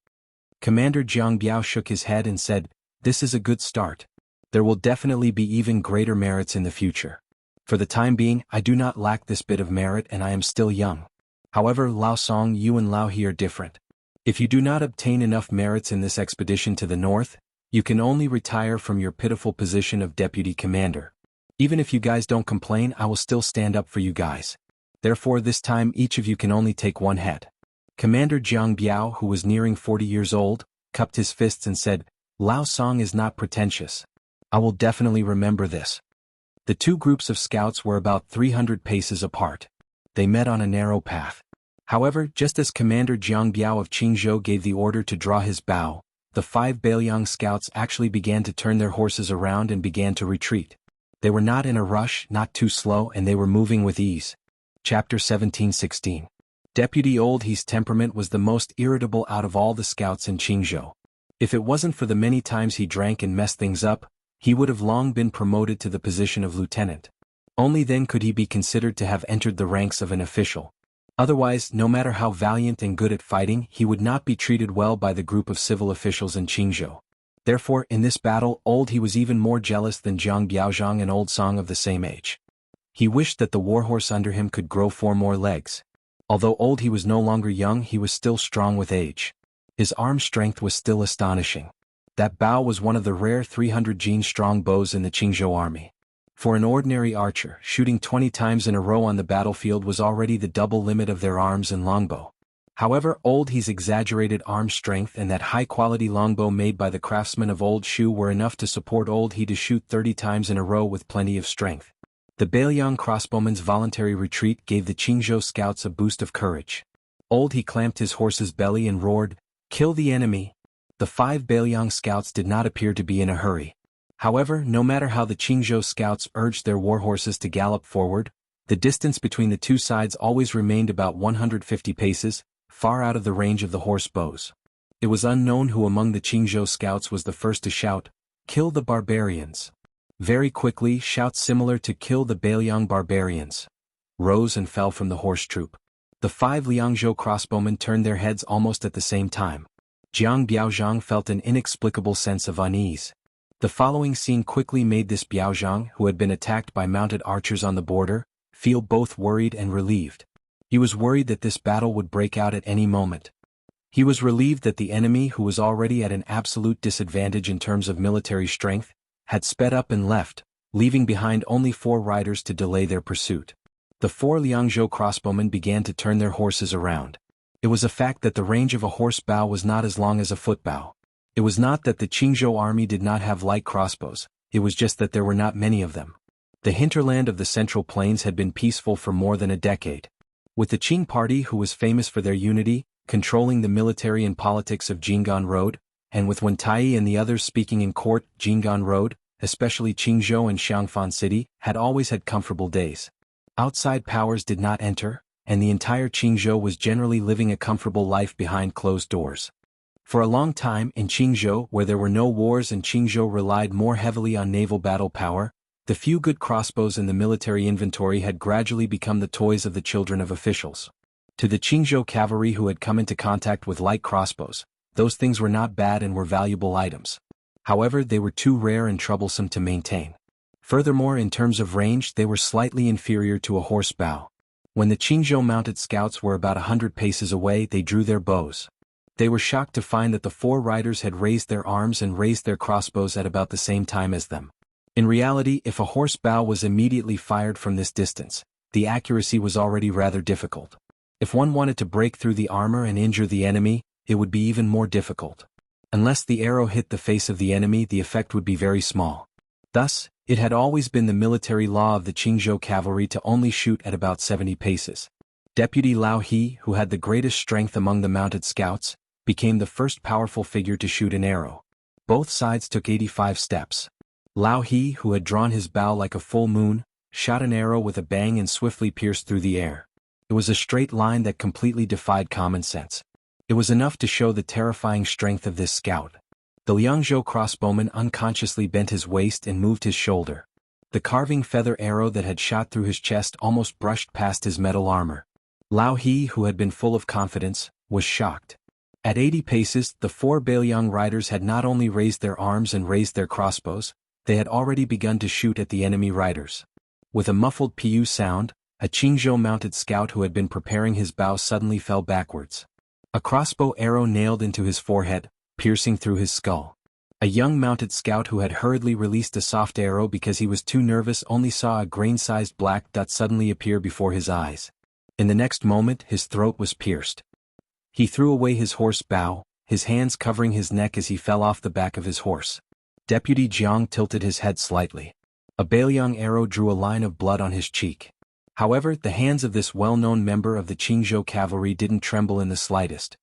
Commander Jiang Biao shook his head and said, "This is a good start. There will definitely be even greater merits in the future. For the time being, I do not lack this bit of merit and I am still young. However, Lao Song, you and Lao He are different. If you do not obtain enough merits in this expedition to the north, you can only retire from your pitiful position of deputy commander. Even if you guys don't complain, I will still stand up for you guys. Therefore this time each of you can only take 1 head." Commander Jiang Biao, who was nearing 40 years old, cupped his fists and said, "Lao Song is not pretentious. I will definitely remember this." The 2 groups of scouts were about 300 paces apart. They met on a narrow path. However, just as Commander Jiang Biao of Qingzhou gave the order to draw his bow, the 5 Bailiang scouts actually began to turn their horses around and began to retreat. They were not in a rush, not too slow, and they were moving with ease. Chapter 17:16. Deputy Old He's temperament was the most irritable out of all the scouts in Qingzhou. If it wasn't for the many times he drank and messed things up, he would have long been promoted to the position of lieutenant. Only then could he be considered to have entered the ranks of an official. Otherwise, no matter how valiant and good at fighting, he would not be treated well by the group of civil officials in Qingzhou. Therefore, in this battle, Old He was even more jealous than Jiang Biaozhang and Old Song of the same age. He wished that the warhorse under him could grow 4 more legs. Although Old He was no longer young, he was still strong with age. His arm strength was still astonishing. That bow was one of the rare 300 gene strong bows in the Qingzhou army. For an ordinary archer, shooting 20 times in a row on the battlefield was already the double limit of their arms and longbow. However, Old He's exaggerated arm strength and that high-quality longbow made by the craftsmen of Old Shu were enough to support Old He to shoot 30 times in a row with plenty of strength. The Bailiang crossbowman's voluntary retreat gave the Qingzhou scouts a boost of courage. Old He clamped his horse's belly and roared, "Kill the enemy!" The 5 Bailiang scouts did not appear to be in a hurry. However, no matter how the Qingzhou scouts urged their warhorses to gallop forward, the distance between the two sides always remained about 150 paces, far out of the range of the horse bows. It was unknown who among the Qingzhou scouts was the first to shout, "Kill the barbarians!" Very quickly, shouts similar to "Kill the Bailiang barbarians!" rose and fell from the horse troop. The 5 Liangzhou crossbowmen turned their heads almost at the same time. Jiang Biaozhang felt an inexplicable sense of unease. The following scene quickly made this Biaozhang, who had been attacked by mounted archers on the border, feel both worried and relieved. He was worried that this battle would break out at any moment. He was relieved that the enemy, who was already at an absolute disadvantage in terms of military strength, had sped up and left, leaving behind only 4 riders to delay their pursuit. The 4 Liangzhou crossbowmen began to turn their horses around. It was a fact that the range of a horse bow was not as long as a foot bow. It was not that the Qingzhou army did not have light crossbows, it was just that there were not many of them. The hinterland of the Central Plains had been peaceful for more than a decade. With the Qing party, who was famous for their unity, controlling the military and politics of Jinggan Road, and with Wentai and the others speaking in court, Jinggan Road, especially Qingzhou and Xiangfan City, had always had comfortable days. Outside powers did not enter, and the entire Qingzhou was generally living a comfortable life behind closed doors. For a long time in Qingzhou, where there were no wars and Qingzhou relied more heavily on naval battle power, the few good crossbows in the military inventory had gradually become the toys of the children of officials. To the Qingzhou cavalry who had come into contact with light crossbows, those things were not bad and were valuable items. However, they were too rare and troublesome to maintain. Furthermore, in terms of range, they were slightly inferior to a horse bow. When the Qingzhou mounted scouts were about 100 paces away, they drew their bows. They were shocked to find that the 4 riders had raised their arms and raised their crossbows at about the same time as them. In reality, if a horse bow was immediately fired from this distance, the accuracy was already rather difficult. If one wanted to break through the armor and injure the enemy, it would be even more difficult. Unless the arrow hit the face of the enemy, the effect would be very small. Thus, it had always been the military law of the Qingzhou cavalry to only shoot at about 70 paces. Deputy Lao He, who had the greatest strength among the mounted scouts, became the first powerful figure to shoot an arrow. Both sides took 85 steps. Lao He, who had drawn his bow like a full moon, shot an arrow with a bang and swiftly pierced through the air. It was a straight line that completely defied common sense. It was enough to show the terrifying strength of this scout. The Liangzhou crossbowman unconsciously bent his waist and moved his shoulder. The carving feather arrow that had shot through his chest almost brushed past his metal armor. Lao He, who had been full of confidence, was shocked. At 80 paces, the 4 Bailiang riders had not only raised their arms and raised their crossbows, they had already begun to shoot at the enemy riders. With a muffled pu sound, a Qingzhou mounted scout who had been preparing his bow suddenly fell backwards. A crossbow arrow nailed into his forehead, piercing through his skull. A young mounted scout who had hurriedly released a soft arrow because he was too nervous only saw a grain-sized black dot suddenly appear before his eyes. In the next moment, his throat was pierced. He threw away his horse bow, his hands covering his neck as he fell off the back of his horse. Deputy Jiang tilted his head slightly. A Bailiang arrow drew a line of blood on his cheek. However, the hands of this well-known member of the Qingzhou cavalry didn't tremble in the slightest.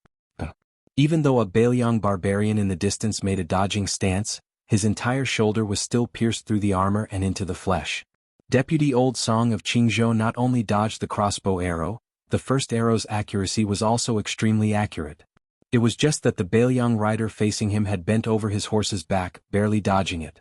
Even though a Bailiang barbarian in the distance made a dodging stance, his entire shoulder was still pierced through the armor and into the flesh. Deputy Old Song of Qingzhou not only dodged the crossbow arrow, the first arrow's accuracy was also extremely accurate. It was just that the Bailiang rider facing him had bent over his horse's back, barely dodging it.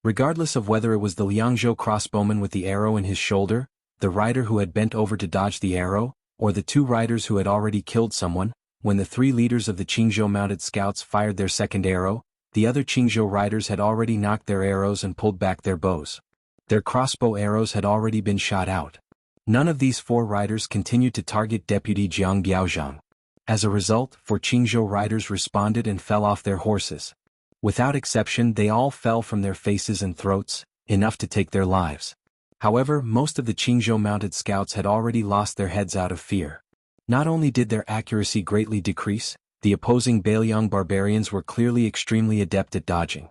Regardless of whether it was the Liangzhou crossbowman with the arrow in his shoulder, the rider who had bent over to dodge the arrow, or the two riders who had already killed someone, when the three leaders of the Qingzhou mounted scouts fired their second arrow, the other Qingzhou riders had already knocked their arrows and pulled back their bows. Their crossbow arrows had already been shot out. None of these four riders continued to target Deputy Jiang Biaozhang. As a result, four Qingzhou riders responded and fell off their horses. Without exception, they all fell from their faces and throats, enough to take their lives. However, most of the Qingzhou mounted scouts had already lost their heads out of fear. Not only did their accuracy greatly decrease, the opposing Bailiang barbarians were clearly extremely adept at dodging.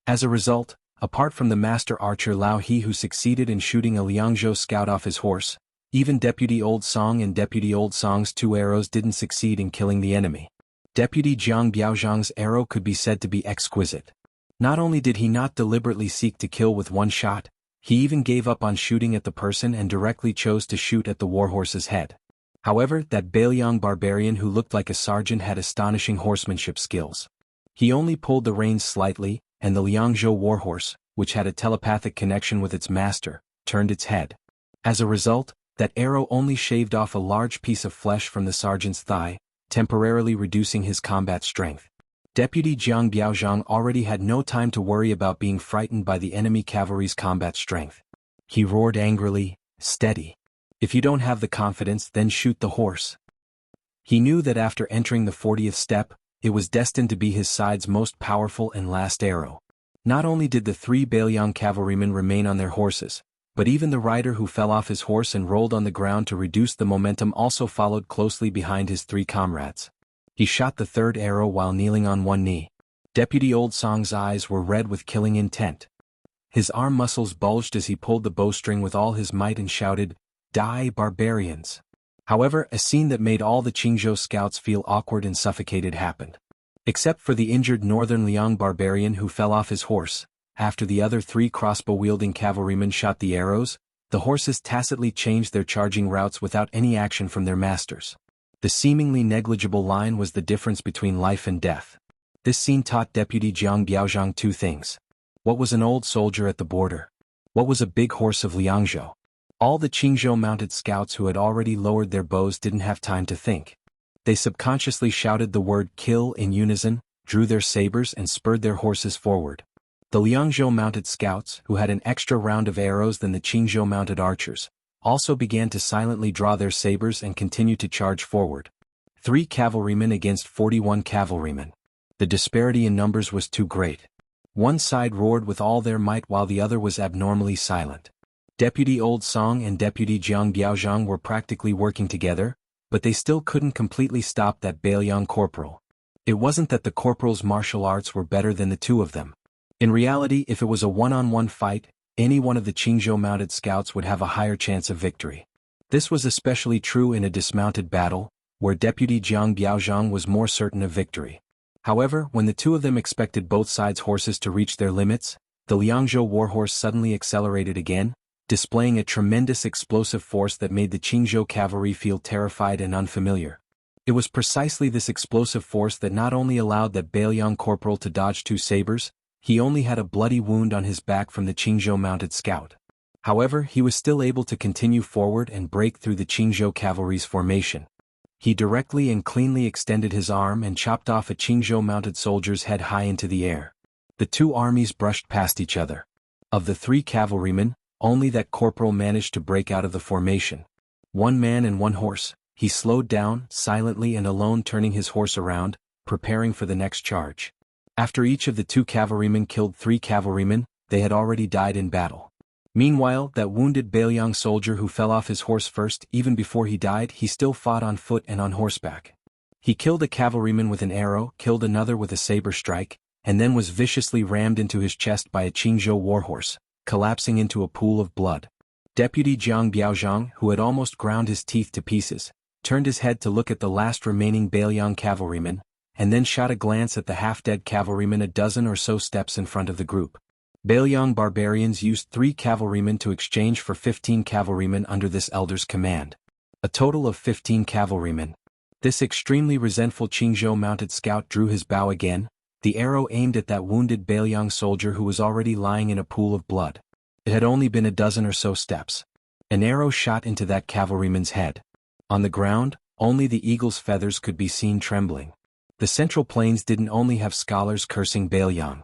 As a result, apart from the master archer Lao He who succeeded in shooting a Liangzhou scout off his horse, even Deputy Old Song and Deputy Old Song's two arrows didn't succeed in killing the enemy. Deputy Jiang Biaozhang's arrow could be said to be exquisite. Not only did he not deliberately seek to kill with one shot, he even gave up on shooting at the person and directly chose to shoot at the warhorse's head. However, that Bailiang barbarian who looked like a sergeant had astonishing horsemanship skills. He only pulled the reins slightly, and the Liangzhou warhorse, which had a telepathic connection with its master, turned its head. As a result, that arrow only shaved off a large piece of flesh from the sergeant's thigh, temporarily reducing his combat strength. Deputy Jiang Biaozhang already had no time to worry about being frightened by the enemy cavalry's combat strength. He roared angrily, "Steady. If you don't have the confidence, then shoot the horse." He knew that after entering the 40th step, it was destined to be his side's most powerful and last arrow. Not only did the three Bailiang cavalrymen remain on their horses, but even the rider who fell off his horse and rolled on the ground to reduce the momentum also followed closely behind his three comrades. He shot the third arrow while kneeling on one knee. Deputy Old Song's eyes were red with killing intent. His arm muscles bulged as he pulled the bowstring with all his might and shouted, "Die, barbarians!" However, a scene that made all the Qingzhou scouts feel awkward and suffocated happened. Except for the injured northern Liang barbarian who fell off his horse, after the other three crossbow-wielding cavalrymen shot the arrows, the horses tacitly changed their charging routes without any action from their masters. The seemingly negligible line was the difference between life and death. This scene taught Deputy Jiang Biaozhang two things. What was an old soldier at the border? What was a big horse of Liangzhou? All the Qingzhou mounted scouts who had already lowered their bows didn't have time to think. They subconsciously shouted the word "kill" in unison, drew their sabers and spurred their horses forward. The Liangzhou mounted scouts, who had an extra round of arrows than the Qingzhou mounted archers, also began to silently draw their sabers and continue to charge forward. 3 cavalrymen against 41 cavalrymen. The disparity in numbers was too great. One side roared with all their might while the other was abnormally silent. Deputy Old Song and Deputy Jiang Biaozhang were practically working together, but they still couldn't completely stop that Bailiang corporal. It wasn't that the corporal's martial arts were better than the two of them. In reality, if it was a one-on-one fight, any one of the Qingzhou mounted scouts would have a higher chance of victory. This was especially true in a dismounted battle, where Deputy Jiang Biaozhang was more certain of victory. However, when the two of them expected both sides' horses to reach their limits, the Liangzhou warhorse suddenly accelerated again, displaying a tremendous explosive force that made the Qingzhou cavalry feel terrified and unfamiliar. It was precisely this explosive force that not only allowed that Bailiang corporal to dodge 2 sabers, he only had a bloody wound on his back from the Qingzhou mounted scout. However, he was still able to continue forward and break through the Qingzhou cavalry's formation. He directly and cleanly extended his arm and chopped off a Qingzhou mounted soldier's head high into the air. The two armies brushed past each other. Of the 3 cavalrymen, only that corporal managed to break out of the formation. 1 man and 1 horse, he slowed down, silently and alone turning his horse around, preparing for the next charge. After each of the 2 cavalrymen killed 3 cavalrymen, they had already died in battle. Meanwhile, that wounded Bailiang soldier who fell off his horse first, even before he died, he still fought on foot and on horseback. He killed a cavalryman with an arrow, killed another with a saber strike, and then was viciously rammed into his chest by a Qingzhou warhorse, collapsing into a pool of blood. Deputy Jiang Biaozhang, who had almost ground his teeth to pieces, turned his head to look at the last remaining Bailiang cavalryman, and then shot a glance at the half-dead cavalrymen a dozen or so steps in front of the group. Bailiang barbarians used 3 cavalrymen to exchange for 15 cavalrymen under this elder's command. A total of 15 cavalrymen. This extremely resentful Qingzhou mounted scout drew his bow again, the arrow aimed at that wounded Bailiang soldier who was already lying in a pool of blood. It had only been a dozen or so steps. An arrow shot into that cavalryman's head. On the ground, only the eagle's feathers could be seen trembling. The Central Plains didn't only have scholars cursing Bailiang.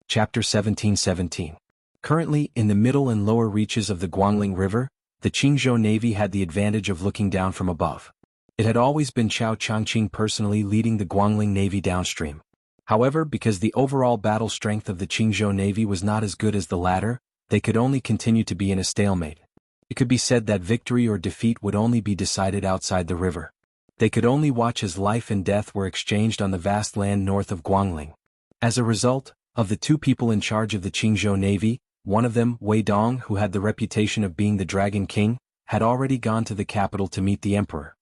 Chapter 1717. Currently, in the middle and lower reaches of the Guangling River, the Qingzhou Navy had the advantage of looking down from above. It had always been Chao Changqing personally leading the Guangling Navy downstream. However, because the overall battle strength of the Qingzhou Navy was not as good as the latter, they could only continue to be in a stalemate. It could be said that victory or defeat would only be decided outside the river. They could only watch as life and death were exchanged on the vast land north of Guangling. As a result, of the 2 people in charge of the Qingzhou Navy, one of them, Wei Dong, who had the reputation of being the Dragon King, had already gone to the capital to meet the emperor.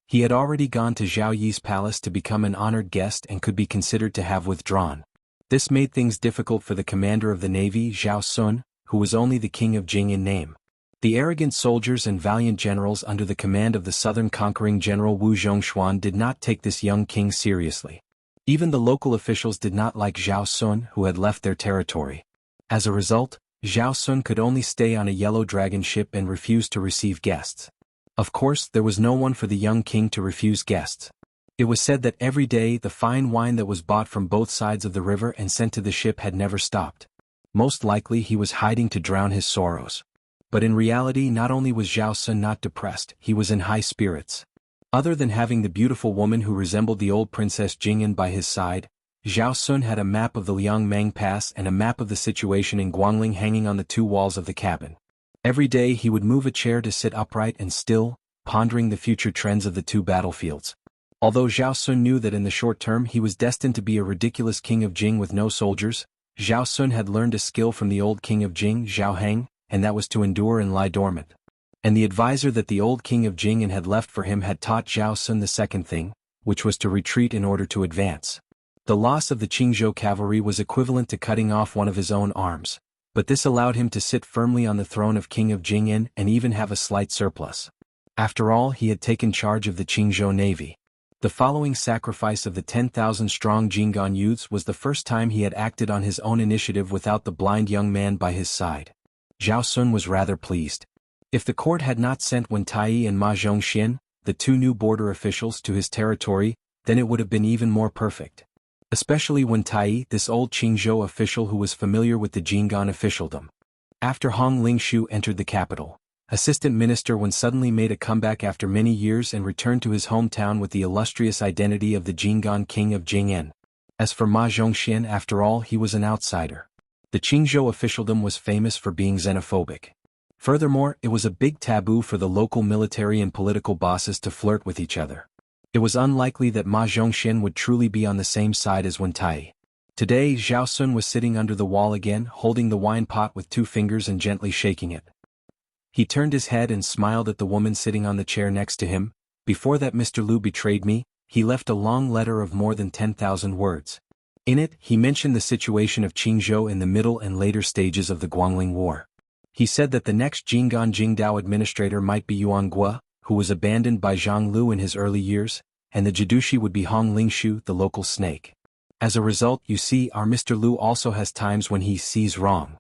He had already gone to Zhao Yi's palace to become an honored guest and could be considered to have withdrawn. This made things difficult for the commander of the navy, Zhao Sun, who was only the king of Jing in name. The arrogant soldiers and valiant generals under the command of the southern conquering general Wu Zhongshuan did not take this young king seriously. Even the local officials did not like Zhao Sun, who had left their territory. As a result, Zhao Sun could only stay on a yellow dragon ship and refuse to receive guests. Of course, there was no one for the young king to refuse guests. It was said that every day the fine wine that was bought from both sides of the river and sent to the ship had never stopped. Most likely he was hiding to drown his sorrows. But in reality, not only was Zhao Sun not depressed, he was in high spirits. Other than having the beautiful woman who resembled the old Princess Jingyan by his side, Zhao Sun had a map of the Liangmang Pass and a map of the situation in Guangling hanging on the 2 walls of the cabin. Every day he would move a chair to sit upright and still, pondering the future trends of the 2 battlefields. Although Zhao Sun knew that in the short term he was destined to be a ridiculous king of Jing with no soldiers, Zhao Sun had learned a skill from the old king of Jing, Zhao Heng, and that was to endure and lie dormant. And the advisor that the old king of Jing had left for him had taught Zhao Sun the second thing, which was to retreat in order to advance. The loss of the Qingzhou cavalry was equivalent to cutting off one of his own arms, but this allowed him to sit firmly on the throne of king of Jingyan and even have a slight surplus. After all, he had taken charge of the Qingzhou Navy. The following sacrifice of the 10,000-strong Jinggan youths was the first time he had acted on his own initiative without the blind young man by his side. Zhao Sun was rather pleased. If the court had not sent Wen Tai and Ma Zhongxian, the 2 new border officials, to his territory, then it would have been even more perfect. Especially Wen Tai, this old Qingzhou official who was familiar with the Jinggan officialdom. After Hong Lingshu entered the capital, Assistant Minister Wen suddenly made a comeback after many years and returned to his hometown with the illustrious identity of the Jinggan king of Jing'an. As for Ma Zhongxian, after all, he was an outsider. The Qingzhou officialdom was famous for being xenophobic. Furthermore, it was a big taboo for the local military and political bosses to flirt with each other. It was unlikely that Ma Zhongxian would truly be on the same side as Wen Tai. Today, Zhao Sun was sitting under the wall again, holding the wine pot with 2 fingers and gently shaking it. He turned his head and smiled at the woman sitting on the chair next to him. Before that Mr. Liu betrayed me, he left a long letter of more than 10,000 words. In it, he mentioned the situation of Qingzhou in the middle and later stages of the Guangling War. He said that the next Jinggan Jingdao administrator might be Yuan Guo, who was abandoned by Zhang Lu in his early years, and the Jidushi would be Hong Lingshu, the local snake. As a result, you see, our Mr. Liu also has times when he sees wrong.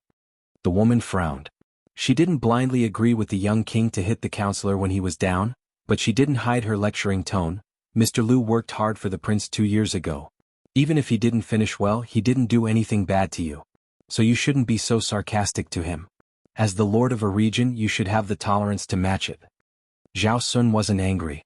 The woman frowned. She didn't blindly agree with the young king to hit the counselor when he was down, but she didn't hide her lecturing tone. Mr. Liu worked hard for the prince 2 years ago. Even if he didn't finish well, he didn't do anything bad to you. So you shouldn't be so sarcastic to him. As the lord of a region, you should have the tolerance to match it. Zhao Sun wasn't angry.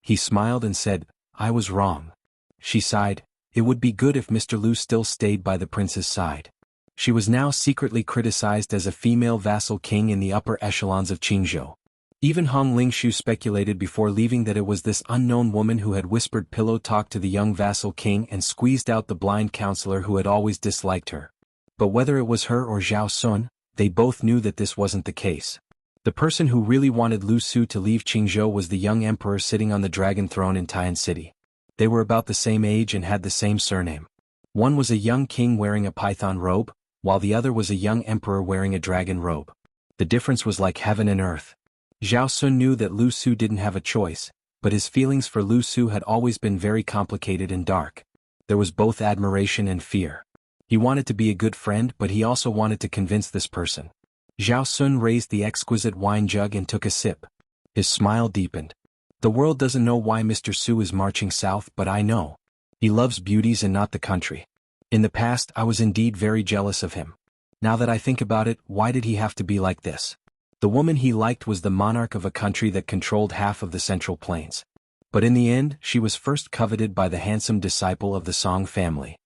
He smiled and said, I was wrong. She sighed. It would be good if Mr. Liu still stayed by the prince's side. She was now secretly criticized as a female vassal king in the upper echelons of Qingzhou. Even Hong Lingshu speculated before leaving that it was this unknown woman who had whispered pillow talk to the young vassal king and squeezed out the blind counselor who had always disliked her. But whether it was her or Zhao Sun, they both knew that this wasn't the case. The person who really wanted Lu Su to leave Qingzhou was the young emperor sitting on the dragon throne in Tian City. They were about the same age and had the same surname. One was a young king wearing a python robe, while the other was a young emperor wearing a dragon robe. The difference was like heaven and earth. Zhao Sun knew that Lu Su didn't have a choice, but his feelings for Lu Su had always been very complicated and dark. There was both admiration and fear. He wanted to be a good friend, but he also wanted to convince this person. Zhao Sun raised the exquisite wine jug and took a sip. His smile deepened. The world doesn't know why Mr. Su is marching south, but I know. He loves beauties and not the country. In the past, I was indeed very jealous of him. Now that I think about it, why did he have to be like this? The woman he liked was the monarch of a country that controlled half of the Central Plains. But in the end, she was first coveted by the handsome disciple of the Song family.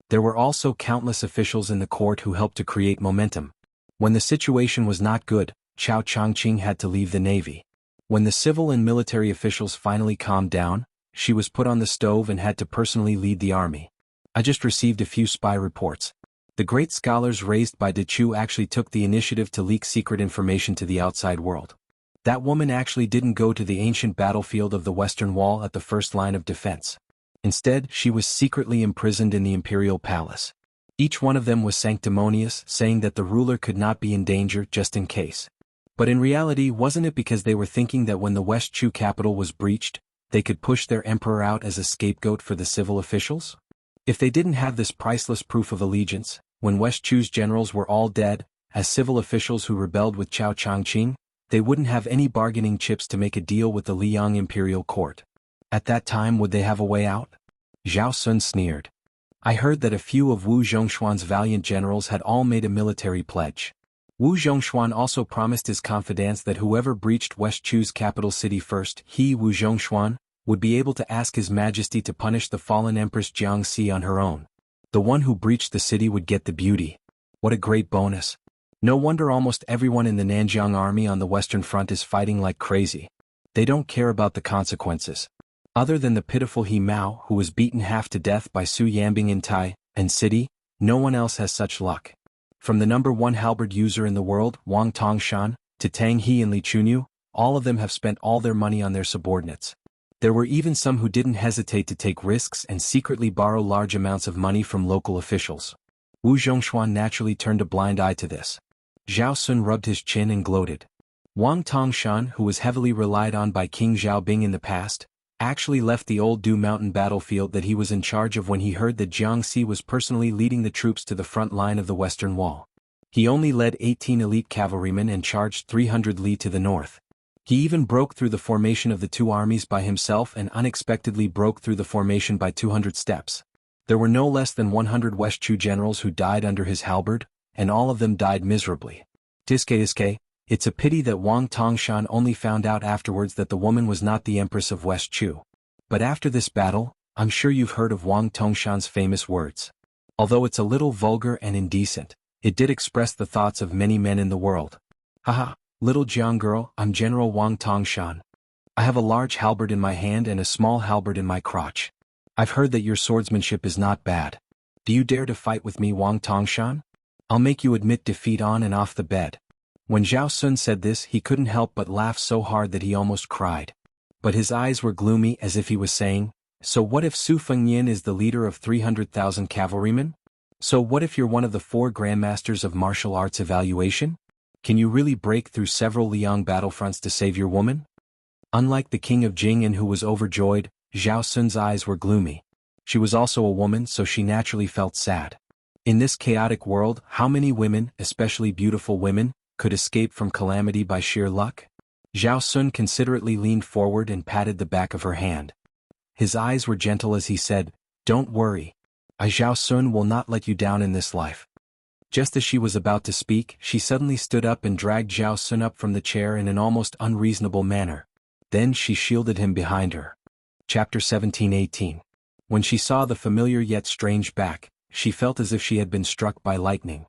There were also countless officials in the court who helped to create momentum. When the situation was not good, Chao Changqing had to leave the navy. When the civil and military officials finally calmed down, she was put on the stove and had to personally lead the army. I just received a few spy reports. The great scholars raised by De Chu actually took the initiative to leak secret information to the outside world. That woman actually didn't go to the ancient battlefield of the Western Wall at the first line of defense. Instead, she was secretly imprisoned in the imperial palace. Each one of them was sanctimonious, saying that the ruler could not be in danger just in case. But in reality, wasn't it because they were thinking that when the West Chu capital was breached, they could push their emperor out as a scapegoat for the civil officials? If they didn't have this priceless proof of allegiance, when West Chu's generals were all dead, as civil officials who rebelled with Chao Changqing, they wouldn't have any bargaining chips to make a deal with the Liang imperial court. At that time, would they have a way out? Zhao Sun sneered. I heard that a few of Wu Zhongshuan's valiant generals had all made a military pledge. Wu Zhongshuan also promised his confidants that whoever breached West Chu's capital city first, he, Wu Zhongshuan, would be able to ask His Majesty to punish the fallen Empress Jianghu on her own. The one who breached the city would get the beauty. What a great bonus. No wonder almost everyone in the Nanjiang army on the Western Front is fighting like crazy. They don't care about the consequences. Other than the pitiful He Mao, who was beaten half to death by Su Yambing in Tai and City, no one else has such luck. From the #1 halberd user in the world, Wang Tongshan, to Tang He and Li Chunyu, all of them have spent all their money on their subordinates. There were even some who didn't hesitate to take risks and secretly borrow large amounts of money from local officials. Wu Zhongshuan naturally turned a blind eye to this. Zhao Sun rubbed his chin and gloated. Wang Tongshan, who was heavily relied on by King Xiaobing in the past, actually left the old Du Mountain battlefield that he was in charge of when he heard that Jiangxi was personally leading the troops to the front line of the Western Wall. He only led 18 elite cavalrymen and charged 300 li to the north. He even broke through the formation of the two armies by himself and unexpectedly broke through the formation by 200 steps. There were no less than 100 West Chu generals who died under his halberd, and all of them died miserably. Tiske, it's a pity that Wang Tongshan only found out afterwards that the woman was not the Empress of West Chu. But after this battle, I'm sure you've heard of Wang Tongshan's famous words. Although it's a little vulgar and indecent, it did express the thoughts of many men in the world. Haha, little Jiang girl, I'm General Wang Tongshan. I have a large halberd in my hand and a small halberd in my crotch. I've heard that your swordsmanship is not bad. Do you dare to fight with me, Wang Tongshan? I'll make you admit defeat on and off the bed. When Zhao Sun said this, he couldn't help but laugh so hard that he almost cried. But his eyes were gloomy as if he was saying, so what if Su Fengyin is the leader of 300,000 cavalrymen? So what if you're one of the 4 grandmasters of martial arts evaluation? Can you really break through several Liang battlefronts to save your woman? Unlike the king of Jing'an who was overjoyed, Zhao Sun's eyes were gloomy. She was also a woman, so she naturally felt sad. In this chaotic world, how many women, especially beautiful women, could escape from calamity by sheer luck? Zhao Sun considerately leaned forward and patted the back of her hand. His eyes were gentle as he said, "Don't worry. I, Zhao Sun, will not let you down in this life." Just as she was about to speak, she suddenly stood up and dragged Zhao Sun up from the chair in an almost unreasonable manner. Then she shielded him behind her. Chapter 17-18. When she saw the familiar yet strange back, she felt as if she had been struck by lightning.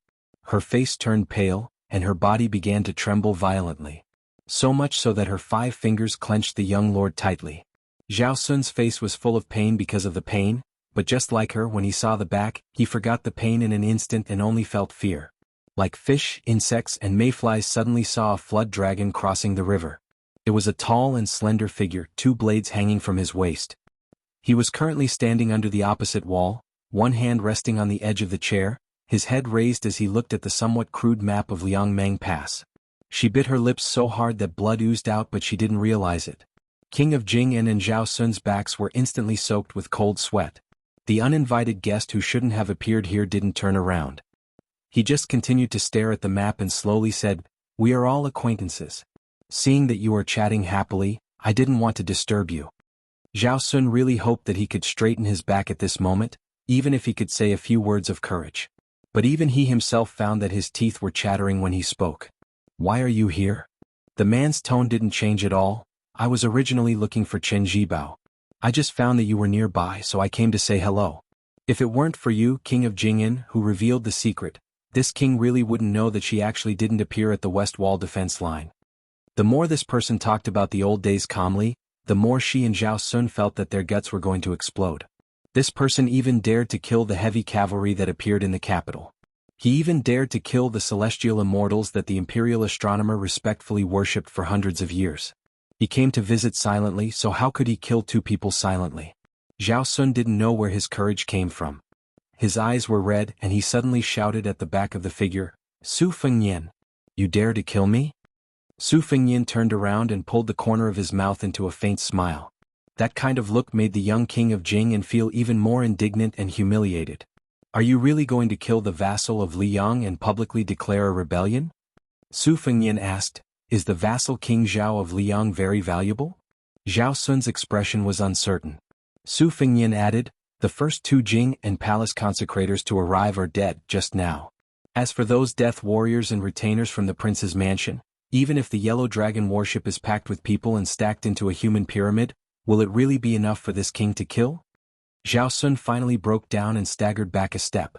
Her face turned pale, and her body began to tremble violently. So much so that her 5 fingers clenched the young lord tightly. Zhao Sun's face was full of pain because of the pain, but just like her, when he saw the back, he forgot the pain in an instant and only felt fear. Like fish, insects, and mayflies suddenly saw a flood dragon crossing the river. It was a tall and slender figure, 2 blades hanging from his waist. He was currently standing under the opposite wall, one hand resting on the edge of the chair, his head raised as he looked at the somewhat crude map of Liangmeng Pass. She bit her lips so hard that blood oozed out, but she didn't realize it. King of Jing'an and Zhao Sun's backs were instantly soaked with cold sweat. The uninvited guest who shouldn't have appeared here didn't turn around. He just continued to stare at the map and slowly said, "We are all acquaintances. Seeing that you are chatting happily, I didn't want to disturb you." Zhao Sun really hoped that he could straighten his back at this moment, even if he could say a few words of courage. But even he himself found that his teeth were chattering when he spoke. "Why are you here?" The man's tone didn't change at all. "I was originally looking for Chen Jibao. I just found that you were nearby, so I came to say hello. If it weren't for you, King of Jing'an, who revealed the secret, this king really wouldn't know that she actually didn't appear at the west wall defense line." The more this person talked about the old days calmly, the more she and Zhao Sun felt that their guts were going to explode. This person even dared to kill the heavy cavalry that appeared in the capital. He even dared to kill the celestial immortals that the imperial astronomer respectfully worshipped for hundreds of years. He came to visit silently, so how could he kill two people silently? Zhao Sun didn't know where his courage came from. His eyes were red and he suddenly shouted at the back of the figure, "Su Fengyan, you dare to kill me?" Su Fengyan turned around and pulled the corner of his mouth into a faint smile. That kind of look made the young king of Jing'an feel even more indignant and humiliated. "Are you really going to kill the vassal of Liang and publicly declare a rebellion?" Su Fengyan asked. "Is the vassal King Zhao of Liang very valuable?" Zhao Sun's expression was uncertain. Su Fengyan added, "The first two Jing and palace consecrators to arrive are dead just now. As for those death warriors and retainers from the prince's mansion, even if the yellow dragon warship is packed with people and stacked into a human pyramid, will it really be enough for this king to kill?" Zhao Sun finally broke down and staggered back a step.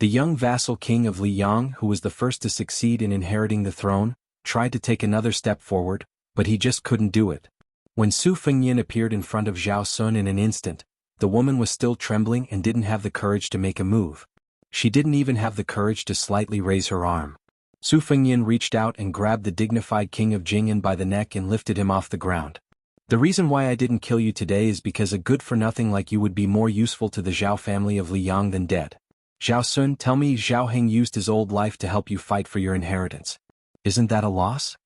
The young vassal king of Liang, who was the first to succeed in inheriting the throne, tried to take another step forward, but he just couldn't do it. When Su Fengyan appeared in front of Zhao Sun in an instant, the woman was still trembling and didn't have the courage to make a move. She didn't even have the courage to slightly raise her arm. Su Fengyan reached out and grabbed the dignified king of Jing'an by the neck and lifted him off the ground. "The reason why I didn't kill you today is because a good-for-nothing like you would be more useful to the Zhao family of Liang than dead. Zhao Sun, tell me, Zhao Heng used his old life to help you fight for your inheritance. Isn't that a loss?"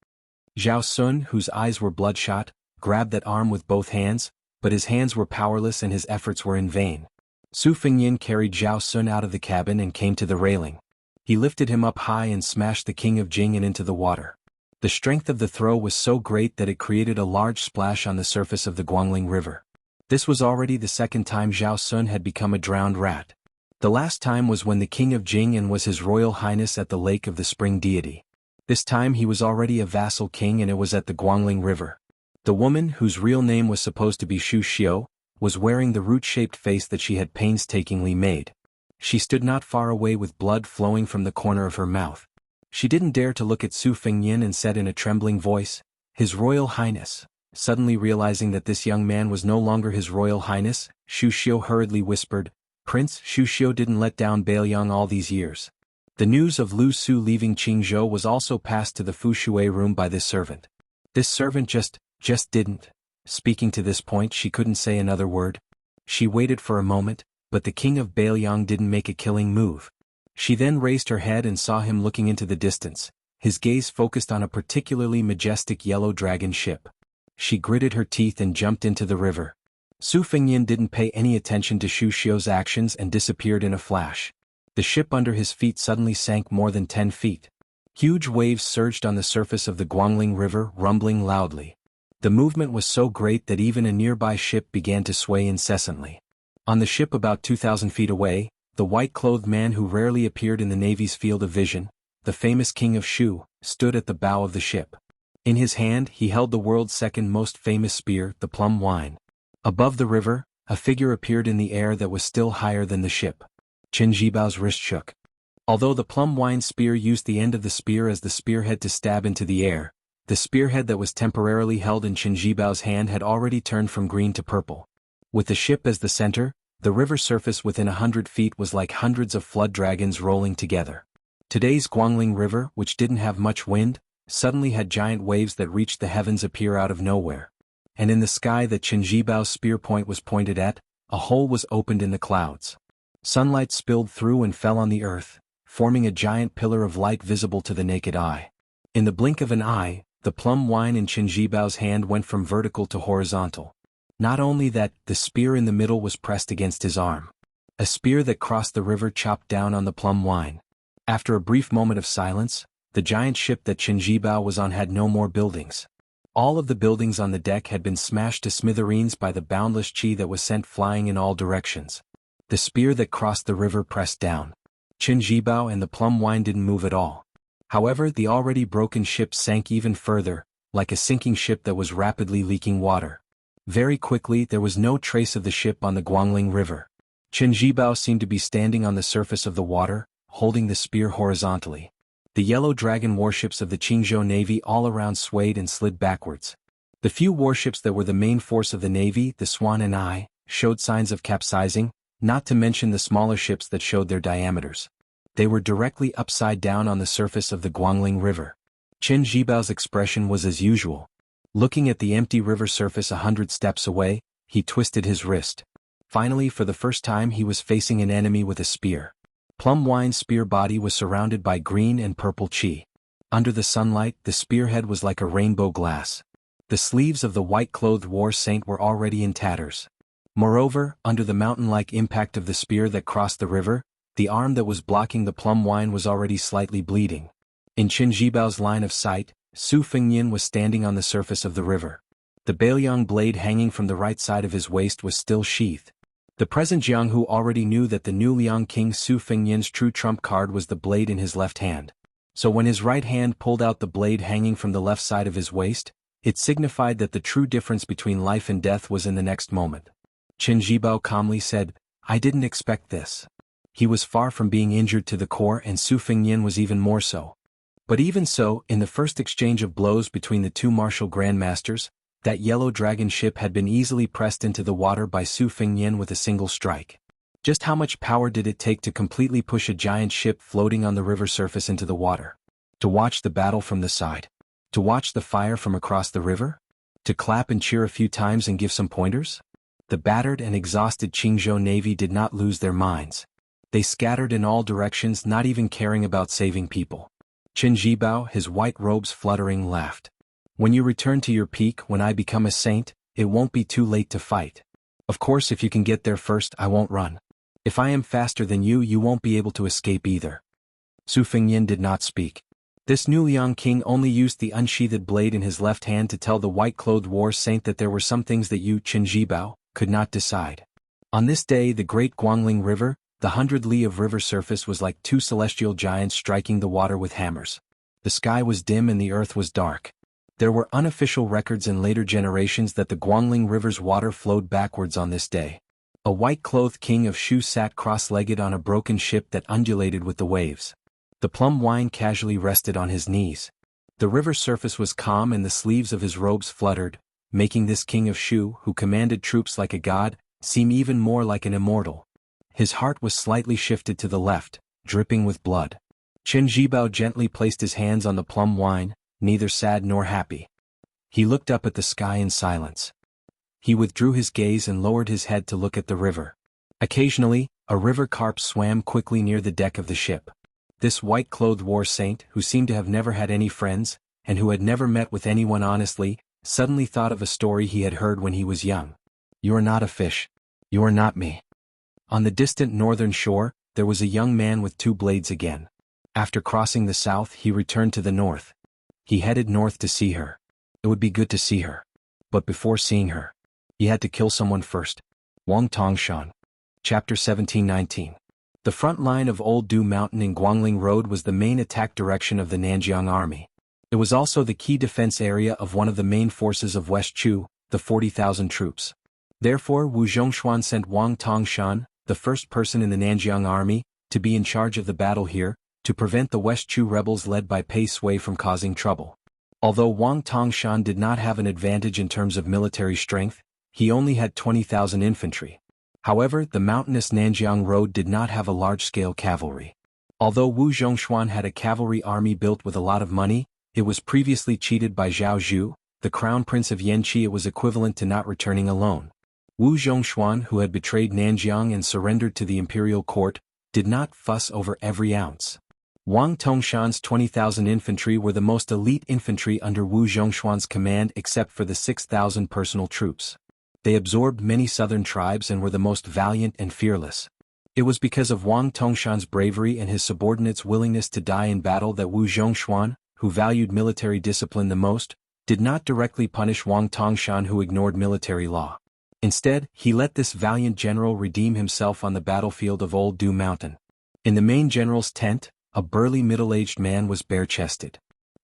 Zhao Sun, whose eyes were bloodshot, grabbed that arm with both hands, but his hands were powerless and his efforts were in vain. Su Fengyan carried Zhao Sun out of the cabin and came to the railing. He lifted him up high and smashed the king of Jing'an into the water. The strength of the throw was so great that it created a large splash on the surface of the Guangling River. This was already the second time Zhao Sun had become a drowned rat. The last time was when the king of Jing'an was His Royal Highness at the Lake of the Spring Deity. This time he was already a vassal king and it was at the Guangling River. The woman, whose real name was supposed to be Xu Xiu, was wearing the root-shaped face that she had painstakingly made. She stood not far away with blood flowing from the corner of her mouth. She didn't dare to look at Su Fengyan and said in a trembling voice, "His Royal Highness." Suddenly realizing that this young man was no longer His Royal Highness, Xu Xiu hurriedly whispered, "Prince, Xu Xiu didn't let down Bailiang all these years." The news of Lu Su leaving Qingzhou was also passed to the Fu Shui room by this servant. This servant just didn't. Speaking to this point, she couldn't say another word. She waited for a moment, but the king of Bailiang didn't make a killing move. She then raised her head and saw him looking into the distance, his gaze focused on a particularly majestic yellow dragon ship. She gritted her teeth and jumped into the river. Su Fengyan didn't pay any attention to Xu Xiu's actions and disappeared in a flash. The ship under his feet suddenly sank more than 10 feet. Huge waves surged on the surface of the Guangling River, rumbling loudly. The movement was so great that even a nearby ship began to sway incessantly. On the ship about 2,000 feet away, the white-clothed man who rarely appeared in the Navy's field of vision, the famous King of Shu, stood at the bow of the ship. In his hand he held the world's second most famous spear, the plum wine. Above the river, a figure appeared in the air that was still higher than the ship. Chen Jibao's wrist shook. Although the plum wine spear used the end of the spear as the spearhead to stab into the air, the spearhead that was temporarily held in Chen Jibao's hand had already turned from green to purple. With the ship as the center, the river surface within 100 feet was like hundreds of flood dragons rolling together. Today's Guangling River, which didn't have much wind, suddenly had giant waves that reached the heavens appear out of nowhere. And in the sky that Chen Jibao's spear point was pointed at, A hole was opened in the clouds. Sunlight spilled through and fell on the earth, forming a giant pillar of light visible to the naked eye. In the blink of an eye, the plum wine in Qin Jibao's hand went from vertical to horizontal. Not only that, the spear in the middle was pressed against his arm. A spear that crossed the river chopped down on the plum wine. After a brief moment of silence, the giant ship that Qin Jibao was on had no more buildings. All of the buildings on the deck had been smashed to smithereens by the boundless qi that was sent flying in all directions. The spear that crossed the river pressed down. Qin Jibao and the plum wine didn't move at all. However, the already broken ship sank even further, like a sinking ship that was rapidly leaking water. Very quickly there was no trace of the ship on the Guangling River. Qin Jibao seemed to be standing on the surface of the water, holding the spear horizontally. The yellow dragon warships of the Qingzhou Navy all around swayed and slid backwards. The few warships that were the main force of the Navy, the Swan and I, showed signs of capsizing, not to mention the smaller ships that showed their diameters. They were directly upside down on the surface of the Guangling River. Qin Jibao's expression was as usual. Looking at the empty river surface 100 steps away, he twisted his wrist. Finally, for the first time, he was facing an enemy with a spear. Plum wine's spear body was surrounded by green and purple qi. Under the sunlight, the spearhead was like a rainbow glass. The sleeves of the white-clothed war saint were already in tatters. Moreover, under the mountain-like impact of the spear that crossed the river, the arm that was blocking the plum wine was already slightly bleeding. In Qin Jibao's line of sight, Su Fengnian was standing on the surface of the river. The Bailiang blade hanging from the right side of his waist was still sheathed. The present Jianghu already knew that the new Liang King Su Fengnian's true trump card was the blade in his left hand. So when his right hand pulled out the blade hanging from the left side of his waist, it signified that the true difference between life and death was in the next moment. Qin Jibao calmly said, "I didn't expect this." He was far from being injured to the core, and Su Fengnian was even more so. But even so, in the first exchange of blows between the two martial grandmasters, that yellow dragon ship had been easily pressed into the water by Su Fengnian with a single strike. Just how much power did it take to completely push a giant ship floating on the river surface into the water? To watch the battle from the side? To watch the fire from across the river? To clap and cheer a few times and give some pointers? The battered and exhausted Qingzhou Navy did not lose their minds. They scattered in all directions, not even caring about saving people. Qin Jibao, his white robes fluttering, laughed. "When you return to your peak, when I become a saint, it won't be too late to fight. Of course, if you can get there first, I won't run. If I am faster than you, you won't be able to escape either." Su Fengnian did not speak. This new Liang King only used the unsheathed blade in his left hand to tell the white-clothed war saint that there were some things that you, Qin Jibao, could not decide. On this day, the great Guangling River, the 100 li of river surface, was like two celestial giants striking the water with hammers. The sky was dim and the earth was dark. There were unofficial records in later generations that the Guangling River's water flowed backwards on this day. A white-clothed king of Shu sat cross-legged on a broken ship that undulated with the waves. The plum wine casually rested on his knees. The river surface was calm and the sleeves of his robes fluttered, making this king of Shu, who commanded troops like a god, seem even more like an immortal. His heart was slightly shifted to the left, dripping with blood. Qin Jibao gently placed his hands on the plum wine, neither sad nor happy. He looked up at the sky in silence. He withdrew his gaze and lowered his head to look at the river. Occasionally, a river carp swam quickly near the deck of the ship. This white-clothed war saint, who seemed to have never had any friends, and who had never met with anyone honestly, suddenly thought of a story he had heard when he was young. "You are not a fish. You are not me." On the distant northern shore, there was a young man with two blades again. After crossing the south, he returned to the north. He headed north to see her. It would be good to see her. But before seeing her, he had to kill someone first. Wang Tongshan. Chapter 17-19. The front line of Old Du Mountain in Guangling Road was the main attack direction of the Nanjiang Army. It was also the key defense area of one of the main forces of West Chu, the 40,000 troops. Therefore, Wu Zhongshuan sent Wang Tongshan, the first person in the Nanjiang Army, to be in charge of the battle here, to prevent the West Chu rebels led by Pei Sui from causing trouble. Although Wang Tongshan did not have an advantage in terms of military strength, he only had 20,000 infantry. However, the mountainous Nanjiang Road did not have a large-scale cavalry. Although Wu Zhongshuan had a cavalry army built with a lot of money, it was previously cheated by Zhao Zhu, the crown prince of Yanqi. It was equivalent to not returning alone. Wu Zhongshuan, who had betrayed Nanjiang and surrendered to the imperial court, did not fuss over every ounce. Wang Tongshan's 20,000 infantry were the most elite infantry under Wu Zhongshuan's command except for the 6,000 personal troops. They absorbed many southern tribes and were the most valiant and fearless. It was because of Wang Tongshan's bravery and his subordinates' willingness to die in battle that Wu Zhongshuan, who valued military discipline the most, did not directly punish Wang Tongshan, who ignored military law. Instead, he let this valiant general redeem himself on the battlefield of Old Dew Mountain. In the main general's tent, a burly middle-aged man was bare-chested.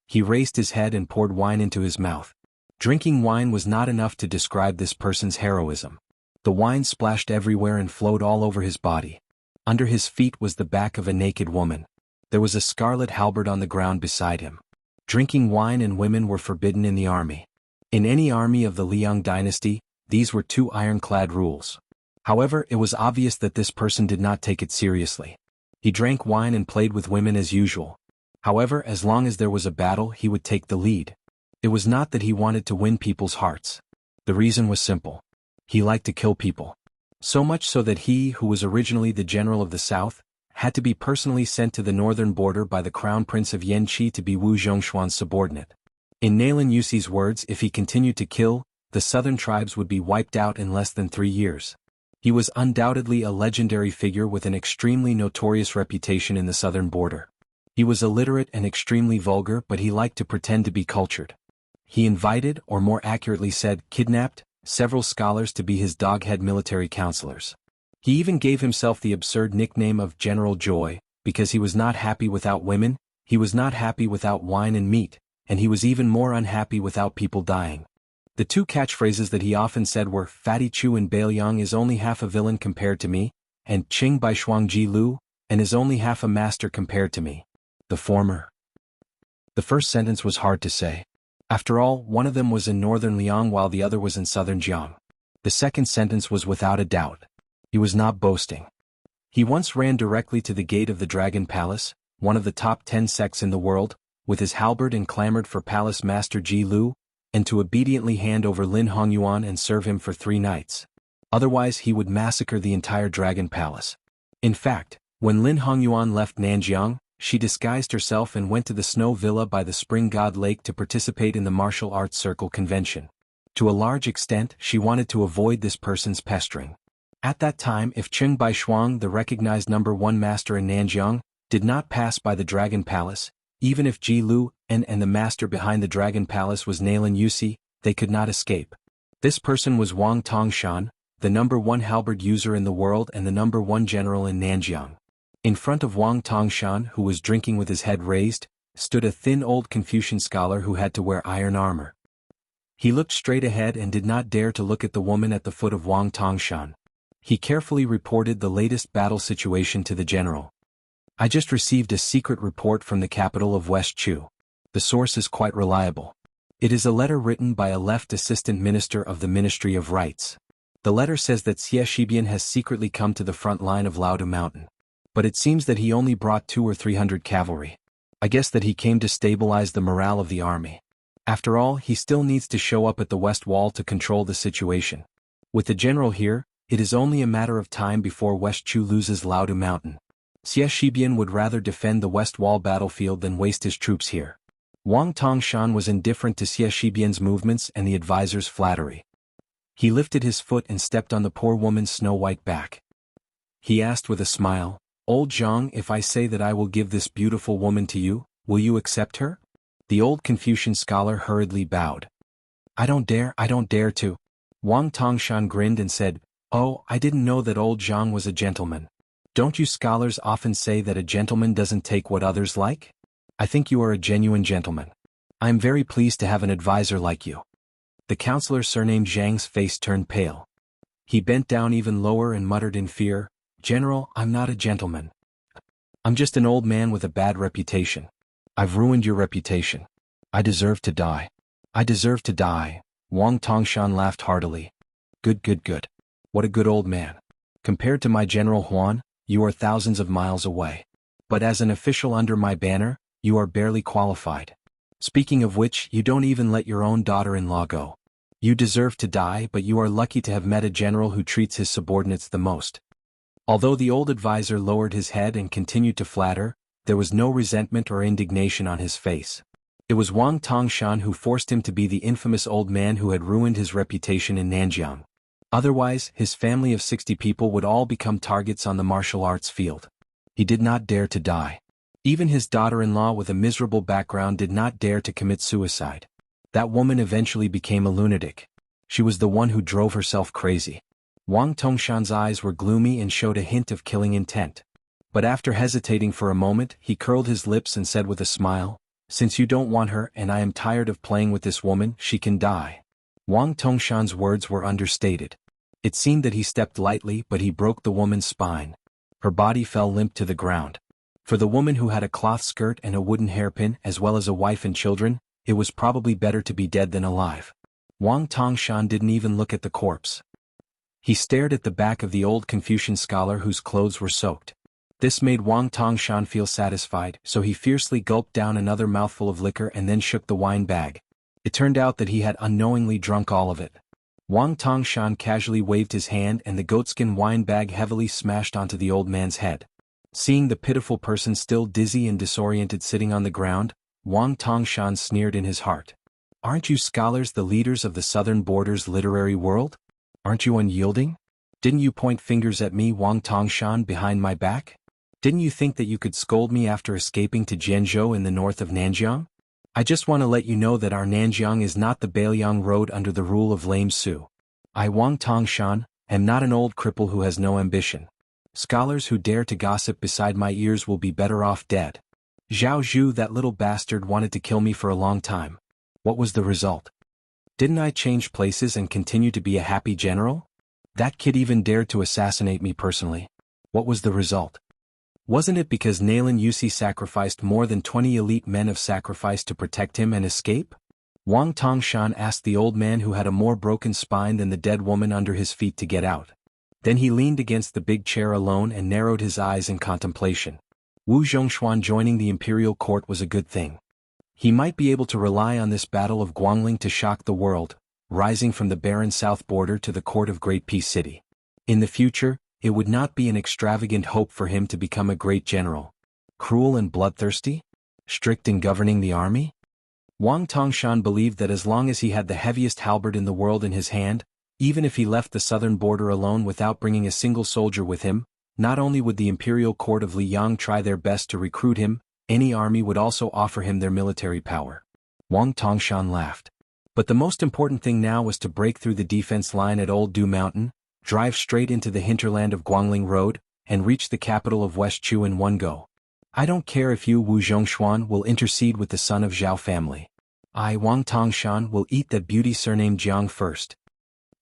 He raised his head and poured wine into his mouth. Drinking wine was not enough to describe this person's heroism. The wine splashed everywhere and flowed all over his body. Under his feet was the back of a naked woman. There was a scarlet halberd on the ground beside him. Drinking wine and women were forbidden in the army. In any army of the Liang dynasty, these were two ironclad rules. However, it was obvious that this person did not take it seriously. He drank wine and played with women as usual. However, as long as there was a battle, he would take the lead. It was not that he wanted to win people's hearts. The reason was simple. He liked to kill people. So much so that he, who was originally the general of the south, had to be personally sent to the northern border by the crown prince of Yanqi to be Wu Zhongshuan's subordinate. In Nalin Yuxi's words, if he continued to kill, the southern tribes would be wiped out in less than 3 years. He was undoubtedly a legendary figure with an extremely notorious reputation in the southern border. He was illiterate and extremely vulgar, but he liked to pretend to be cultured. He invited, or more accurately said, kidnapped, several scholars to be his doghead military counselors. He even gave himself the absurd nickname of General Joy, because he was not happy without women, he was not happy without wine and meat, and he was even more unhappy without people dying. The two catchphrases that he often said were, Fatty Chu and Bailiang is only half a villain compared to me, and Qing Bai Shuang Ji Lu, and is only half a master compared to me. The former. The first sentence was hard to say. After all, one of them was in northern Liang while the other was in southern Jiang. The second sentence was without a doubt. He was not boasting. He once ran directly to the gate of the Dragon Palace, one of the top 10 sects in the world, with his halberd and clamored for Palace Master Ji Lu, and to obediently hand over Lin Hongyuan and serve him for 3 nights. Otherwise he would massacre the entire Dragon Palace. In fact, when Lin Hongyuan left Nanjiang, she disguised herself and went to the snow villa by the Spring God Lake to participate in the martial arts circle convention. To a large extent, she wanted to avoid this person's pestering. At that time, if Qing Bai Shuang, the recognized #1 master in Nanjiang, did not pass by the Dragon Palace, even if Ji Lu and the master behind the Dragon Palace was Nalin Yusi, they could not escape. This person was Wang Tongshan, the #1 halberd user in the world and the #1 general in Nanjiang. In front of Wang Tongshan, who was drinking with his head raised, stood a thin old Confucian scholar who had to wear iron armor. He looked straight ahead and did not dare to look at the woman at the foot of Wang Tongshan. He carefully reported the latest battle situation to the general. I just received a secret report from the capital of West Chu. The source is quite reliable. It is a letter written by a left assistant minister of the Ministry of Rights. The letter says that Xie Shibian has secretly come to the front line of Laodu Mountain. But it seems that he only brought 200 or 300 cavalry. I guess that he came to stabilize the morale of the army. After all, he still needs to show up at the west wall to control the situation. With the general here, it is only a matter of time before West Chu loses Laodu Mountain. Xie Shibian would rather defend the west wall battlefield than waste his troops here. Wang Tongshan was indifferent to Xie Shibian's movements and the advisor's flattery. He lifted his foot and stepped on the poor woman's snow-white back. He asked with a smile, Old Zhang, if I say that I will give this beautiful woman to you, will you accept her? The old Confucian scholar hurriedly bowed. I don't dare to. Wang Tongshan grinned and said, Oh, I didn't know that old Zhang was a gentleman. Don't you scholars often say that a gentleman doesn't take what others like? I think you are a genuine gentleman. I am very pleased to have an advisor like you. The counselor surnamed Zhang's face turned pale. He bent down even lower and muttered in fear, General, I'm not a gentleman. I'm just an old man with a bad reputation. I've ruined your reputation. I deserve to die. I deserve to die. Wang Tongshan laughed heartily. Good. What a good old man. Compared to my General Huan, you are thousands of miles away. But as an official under my banner, you are barely qualified. Speaking of which, you don't even let your own daughter-in-law go. You deserve to die, but you are lucky to have met a general who treats his subordinates the most. Although the old advisor lowered his head and continued to flatter, there was no resentment or indignation on his face. It was Wang Tongshan who forced him to be the infamous old man who had ruined his reputation in Nanjiang. Otherwise, his family of 60 people would all become targets on the martial arts field. He did not dare to die. Even his daughter-in-law with a miserable background did not dare to commit suicide. That woman eventually became a lunatic. She was the one who drove herself crazy. Wang Tongshan's eyes were gloomy and showed a hint of killing intent. But after hesitating for a moment, he curled his lips and said with a smile, "Since you don't want her and I am tired of playing with this woman, she can die." Wang Tongshan's words were understated. It seemed that he stepped lightly, but he broke the woman's spine. Her body fell limp to the ground. For the woman who had a cloth skirt and a wooden hairpin as well as a wife and children, it was probably better to be dead than alive. Wang Tongshan didn't even look at the corpse. He stared at the back of the old Confucian scholar whose clothes were soaked. This made Wang Tongshan feel satisfied, so he fiercely gulped down another mouthful of liquor and then shook the wine bag. It turned out that he had unknowingly drunk all of it. Wang Tongshan casually waved his hand and the goatskin wine bag heavily smashed onto the old man's head. Seeing the pitiful person still dizzy and disoriented sitting on the ground, Wang Tongshan sneered in his heart. "Aren't you scholars the leaders of the southern border's literary world? Aren't you unyielding? Didn't you point fingers at me, Wang Tongshan, behind my back? Didn't you think that you could scold me after escaping to Jianghu in the north of Nanjiang? I just want to let you know that our Nanjiang is not the Bailiang Road under the rule of Lame Su. I, Wang Tongshan, am not an old cripple who has no ambition. Scholars who dare to gossip beside my ears will be better off dead. Zhao Zhu, that little bastard, wanted to kill me for a long time. What was the result? Didn't I change places and continue to be a happy general? That kid even dared to assassinate me personally. What was the result? Wasn't it because Nalen Yusi sacrificed more than 20 elite men of sacrifice to protect him and escape?" Wang Tongshan asked the old man who had a more broken spine than the dead woman under his feet to get out. Then he leaned against the big chair alone and narrowed his eyes in contemplation. Wu Zhongshuan joining the imperial court was a good thing. He might be able to rely on this battle of Guangling to shock the world, rising from the barren south border to the court of Great Peace City. In the future, it would not be an extravagant hope for him to become a great general. Cruel and bloodthirsty? Strict in governing the army? Wang Tongshan believed that as long as he had the heaviest halberd in the world in his hand, even if he left the southern border alone without bringing a single soldier with him, not only would the imperial court of Liang try their best to recruit him, any army would also offer him their military power. Wang Tongshan laughed. But the most important thing now was to break through the defense line at Old Du Mountain, drive straight into the hinterland of Guangling Road, and reach the capital of West Chu in one go. I don't care if you, Wu Zhongshuan, will intercede with the son of Zhao family. I, Wang Tongshan, will eat that beauty surnamed Jiang first.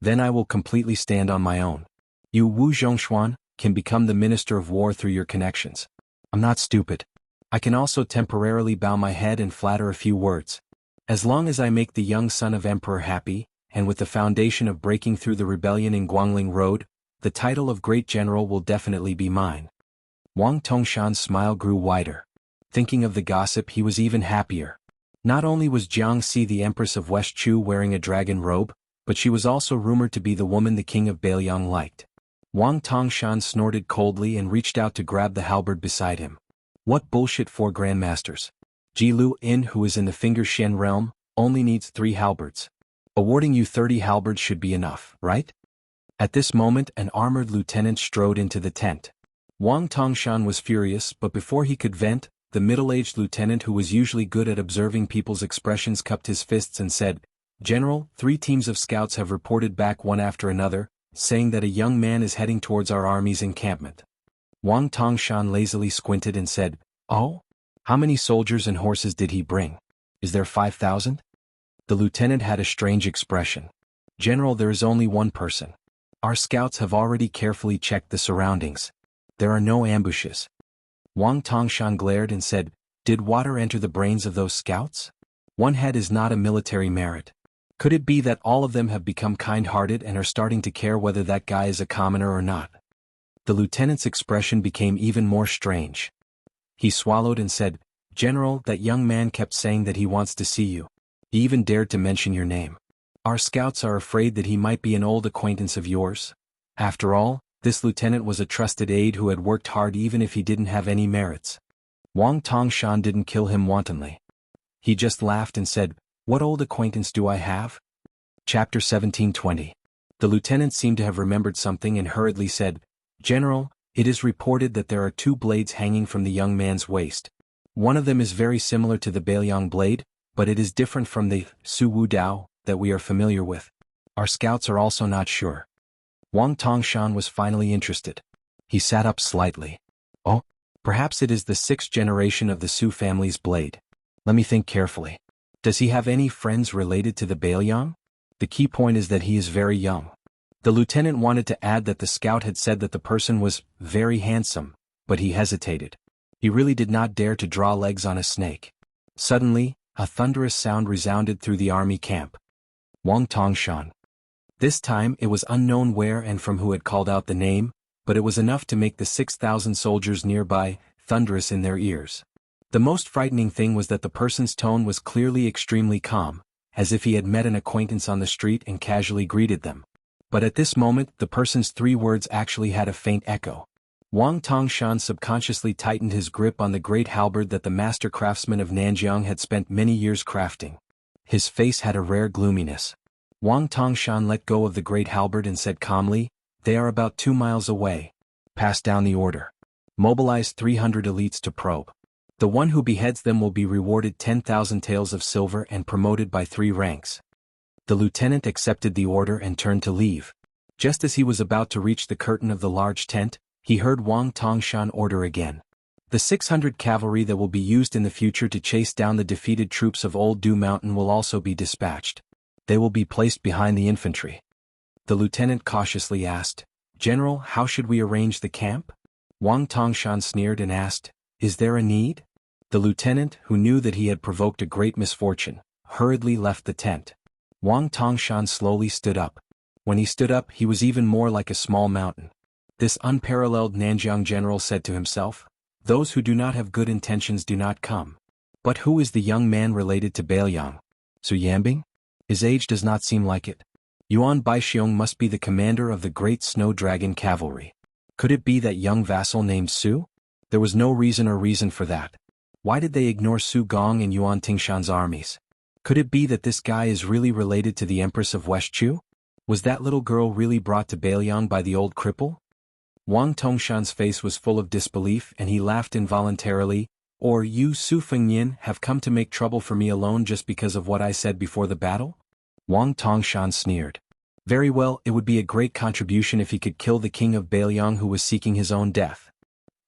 Then I will completely stand on my own. You, Wu Zhongshuan, can become the Minister of War through your connections. I'm not stupid. I can also temporarily bow my head and flatter a few words. As long as I make the young son of Emperor happy, and with the foundation of breaking through the rebellion in Guangling Road, the title of Great General will definitely be mine. Wang Tongshan's smile grew wider. Thinking of the gossip, he was even happier. Not only was Jiangxi the Empress of West Chu wearing a dragon robe, but she was also rumored to be the woman the king of Bailiang liked. Wang Tongshan snorted coldly and reached out to grab the halberd beside him. What bullshit, 4 grandmasters. Ji Lu In, who is in the Finger Shen realm, only needs 3 halberds. Awarding you 30 halberds should be enough, right? At this moment an armored lieutenant strode into the tent. Wang Tongshan was furious, but before he could vent, the middle-aged lieutenant who was usually good at observing people's expressions cupped his fists and said, "General, 3 teams of scouts have reported back one after another, saying that a young man is heading towards our army's encampment." Wang Tongshan lazily squinted and said, "Oh? How many soldiers and horses did he bring? Is there 5,000? The lieutenant had a strange expression. "General, there is only one person. Our scouts have already carefully checked the surroundings. There are no ambushes." Wang Tongshan glared and said, "Did water enter the brains of those scouts? One head is not a military merit. Could it be that all of them have become kind-hearted and are starting to care whether that guy is a commoner or not?" The lieutenant's expression became even more strange. He swallowed and said, "General, that young man kept saying that he wants to see you. He even dared to mention your name. Our scouts are afraid that he might be an old acquaintance of yours. After all, this lieutenant was a trusted aide who had worked hard even if he didn't have any merits. Wang Tongshan didn't kill him wantonly. He just laughed and said, "What old acquaintance do I have?" Chapter 17:20. The lieutenant seemed to have remembered something and hurriedly said, "General, it is reported that there are 2 blades hanging from the young man's waist. One of them is very similar to the Bailiang blade, but it is different from the Su Wu Dao that we are familiar with. Our scouts are also not sure." Wang Tongshan was finally interested. He sat up slightly. "Oh, perhaps it is the 6th generation of the Su family's blade. Let me think carefully. Does he have any friends related to the Bailiang? The key point is that he is very young." The lieutenant wanted to add that the scout had said that the person was very handsome, but he hesitated. He really did not dare to draw legs on a snake. Suddenly, a thunderous sound resounded through the army camp. Wang Tongshan. This time it was unknown where and from who had called out the name, but it was enough to make the 6,000 soldiers nearby thunderous in their ears. The most frightening thing was that the person's tone was clearly extremely calm, as if he had met an acquaintance on the street and casually greeted them. But at this moment the person's 3 words actually had a faint echo. Wang Tongshan subconsciously tightened his grip on the great halberd that the master craftsman of Nanjiang had spent many years crafting. His face had a rare gloominess. Wang Tongshan let go of the great halberd and said calmly, "They are about 2 miles away. Pass down the order. Mobilize 300 elites to probe. The one who beheads them will be rewarded 10,000 taels of silver and promoted by 3 ranks." The lieutenant accepted the order and turned to leave. Just as he was about to reach the curtain of the large tent, he heard Wang Tongshan order again. "The 600 cavalry that will be used in the future to chase down the defeated troops of Old Du Mountain will also be dispatched. They will be placed behind the infantry." The lieutenant cautiously asked, "General, how should we arrange the camp?" Wang Tongshan sneered and asked, "Is there a need?" The lieutenant, who knew that he had provoked a great misfortune, hurriedly left the tent. Wang Tongshan slowly stood up. When he stood up, he was even more like a small mountain. This unparalleled Nanjiang general said to himself, "Those who do not have good intentions do not come." But who is the young man related to Bailiang? Su Yanbing? His age does not seem like it. Yuan Baixiong must be the commander of the great snow dragon cavalry. Could it be that young vassal named Su? There was no reason for that. Why did they ignore Su Gong and Yuan Tingshan's armies? Could it be that this guy is really related to the Empress of Westchu? Was that little girl really brought to Bailiang by the old cripple? Wang Tongshan's face was full of disbelief and he laughed involuntarily. "Or you Su Fengnian have come to make trouble for me alone just because of what I said before the battle?" Wang Tongshan sneered. Very well, it would be a great contribution if he could kill the king of Bailiang who was seeking his own death.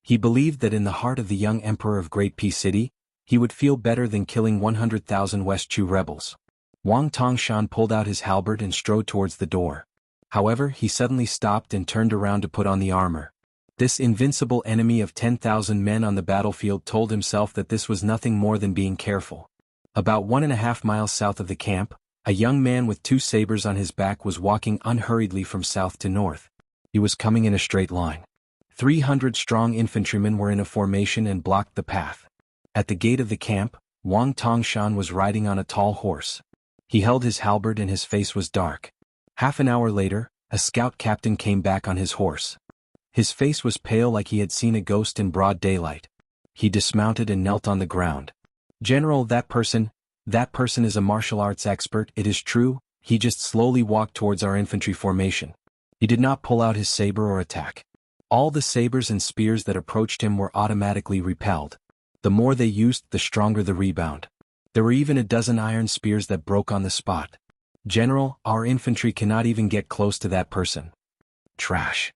He believed that in the heart of the young emperor of Great Peace City, he would feel better than killing 100,000 Westchu rebels. Wang Tongshan pulled out his halberd and strode towards the door. However, he suddenly stopped and turned around to put on the armor. This invincible enemy of 10,000 men on the battlefield told himself that this was nothing more than being careful. About 1.5 miles south of the camp, a young man with 2 sabers on his back was walking unhurriedly from south to north. He was coming in a straight line. 300 strong infantrymen were in a formation and blocked the path. At the gate of the camp, Wang Tongshan was riding on a tall horse. He held his halberd and his face was dark. Half an hour later, a scout captain came back on his horse. His face was pale like he had seen a ghost in broad daylight. He dismounted and knelt on the ground. "General, that person is a martial arts expert, it is true. He just slowly walked towards our infantry formation. He did not pull out his saber or attack. All the sabers and spears that approached him were automatically repelled. The more they used, the stronger the rebound. There were even a dozen iron spears that broke on the spot. General, our infantry cannot even get close to that person." "Trash!"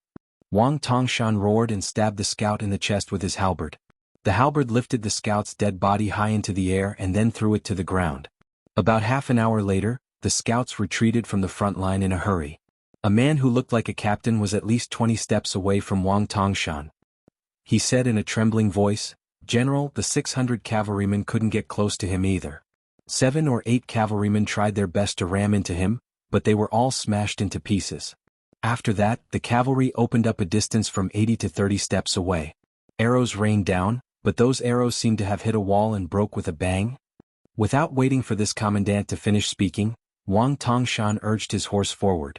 Wang Tongshan roared and stabbed the scout in the chest with his halberd. The halberd lifted the scout's dead body high into the air and then threw it to the ground. About half an hour later, the scouts retreated from the front line in a hurry. A man who looked like a captain was at least 20 steps away from Wang Tongshan. He said in a trembling voice, "General, the 600 cavalrymen couldn't get close to him either. 7 or 8 cavalrymen tried their best to ram into him, but they were all smashed into pieces. After that, the cavalry opened up a distance from 80 to 30 steps away. Arrows rained down, but those arrows seemed to have hit a wall and broke with a bang." Without waiting for this commandant to finish speaking, Wang Tongshan urged his horse forward.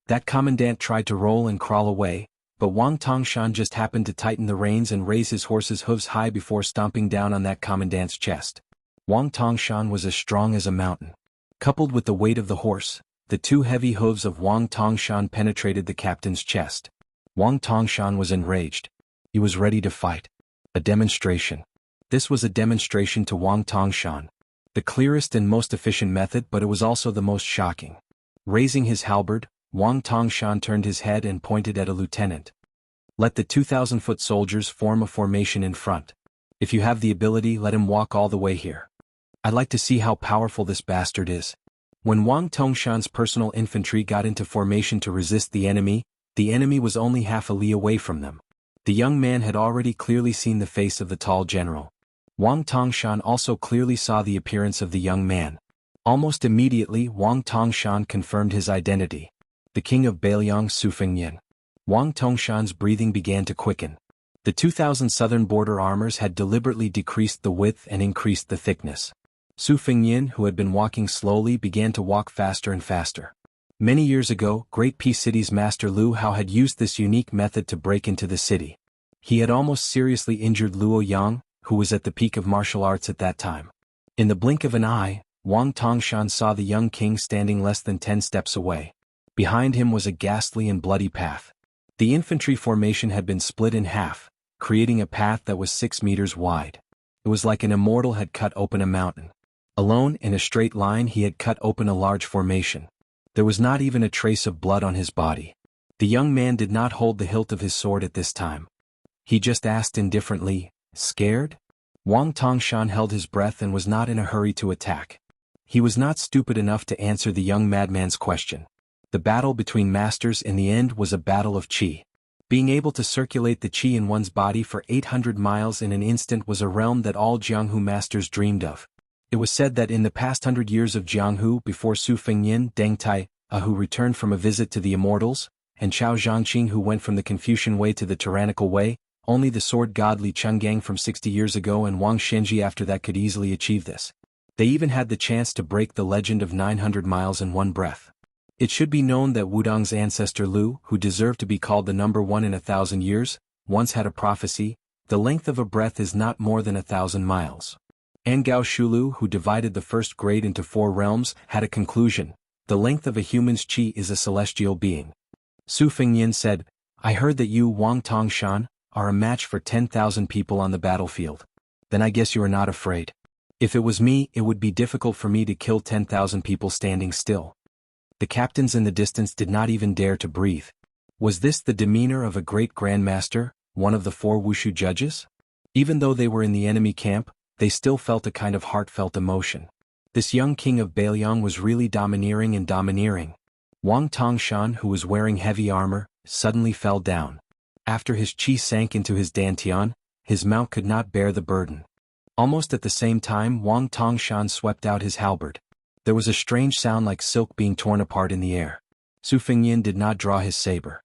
That commandant tried to roll and crawl away, but Wang Tongshan just happened to tighten the reins and raise his horse's hooves high before stomping down on that commandant's chest. Wang Tongshan was as strong as a mountain. Coupled with the weight of the horse, the two heavy hooves of Wang Tongshan penetrated the captain's chest. Wang Tongshan was enraged. He was ready to fight. A demonstration. This was a demonstration to Wang Tongshan. The clearest and most efficient method, but it was also the most shocking. Raising his halberd, Wang Tongshan turned his head and pointed at a lieutenant. Let the 2,000-foot soldiers form a formation in front. If you have the ability, let him walk all the way here. I'd like to see how powerful this bastard is. When Wang Tongshan's personal infantry got into formation to resist the enemy was only half a li away from them. The young man had already clearly seen the face of the tall general. Wang Tongshan also clearly saw the appearance of the young man. Almost immediately Wang Tongshan confirmed his identity. The king of Bailiang Su Fengyan. Wang Tongshan's breathing began to quicken. The 2,000 southern border armors had deliberately decreased the width and increased the thickness. Su Fengyan, who had been walking slowly, began to walk faster and faster. Many years ago, Great Peace City's master Luo Hao had used this unique method to break into the city. He had almost seriously injured Luo Yang, who was at the peak of martial arts at that time. In the blink of an eye, Wang Tongshan saw the young king standing less than 10 steps away. Behind him was a ghastly and bloody path. The infantry formation had been split in half, creating a path that was 6 meters wide. It was like an immortal had cut open a mountain. Alone, in a straight line, he had cut open a large formation. There was not even a trace of blood on his body. The young man did not hold the hilt of his sword at this time. He just asked indifferently, "Scared?" Wang Tongshan held his breath and was not in a hurry to attack. He was not stupid enough to answer the young madman's question. The battle between masters in the end was a battle of qi. Being able to circulate the qi in one's body for 800 miles in an instant was a realm that all Jianghu masters dreamed of. It was said that in the past 100 years of Jianghu, before Su Fengyan, Deng Tai, who returned from a visit to the immortals, and Chao Zhangqing, who went from the Confucian way to the tyrannical way, only the sword god Li Chenggang from 60 years ago and Wang Shenji after that could easily achieve this. They even had the chance to break the legend of 900 miles in one breath. It should be known that Wudong's ancestor Lu, who deserved to be called the number one in 1,000 years, once had a prophecy: the length of a breath is not more than 1,000 miles. Angao Shulu, who divided the first grade into 4 realms, had a conclusion: the length of a human's qi is a celestial being. Su Fengyan said, "I heard that you, Wang Tongshan, are a match for 10,000 people on the battlefield. Then I guess you are not afraid." If it was me, it would be difficult for me to kill 10,000 people standing still. The captains in the distance did not even dare to breathe. Was this the demeanor of a great grandmaster, one of the 4 wushu judges? Even though they were in the enemy camp, they still felt a kind of heartfelt emotion. This young king of Bailiang was really domineering and domineering. Wang Tongshan, who was wearing heavy armor, suddenly fell down. After his qi sank into his dantian, his mount could not bear the burden. Almost at the same time, Wang Tongshan swept out his halberd. There was a strange sound like silk being torn apart in the air. Su Fengyan did not draw his saber.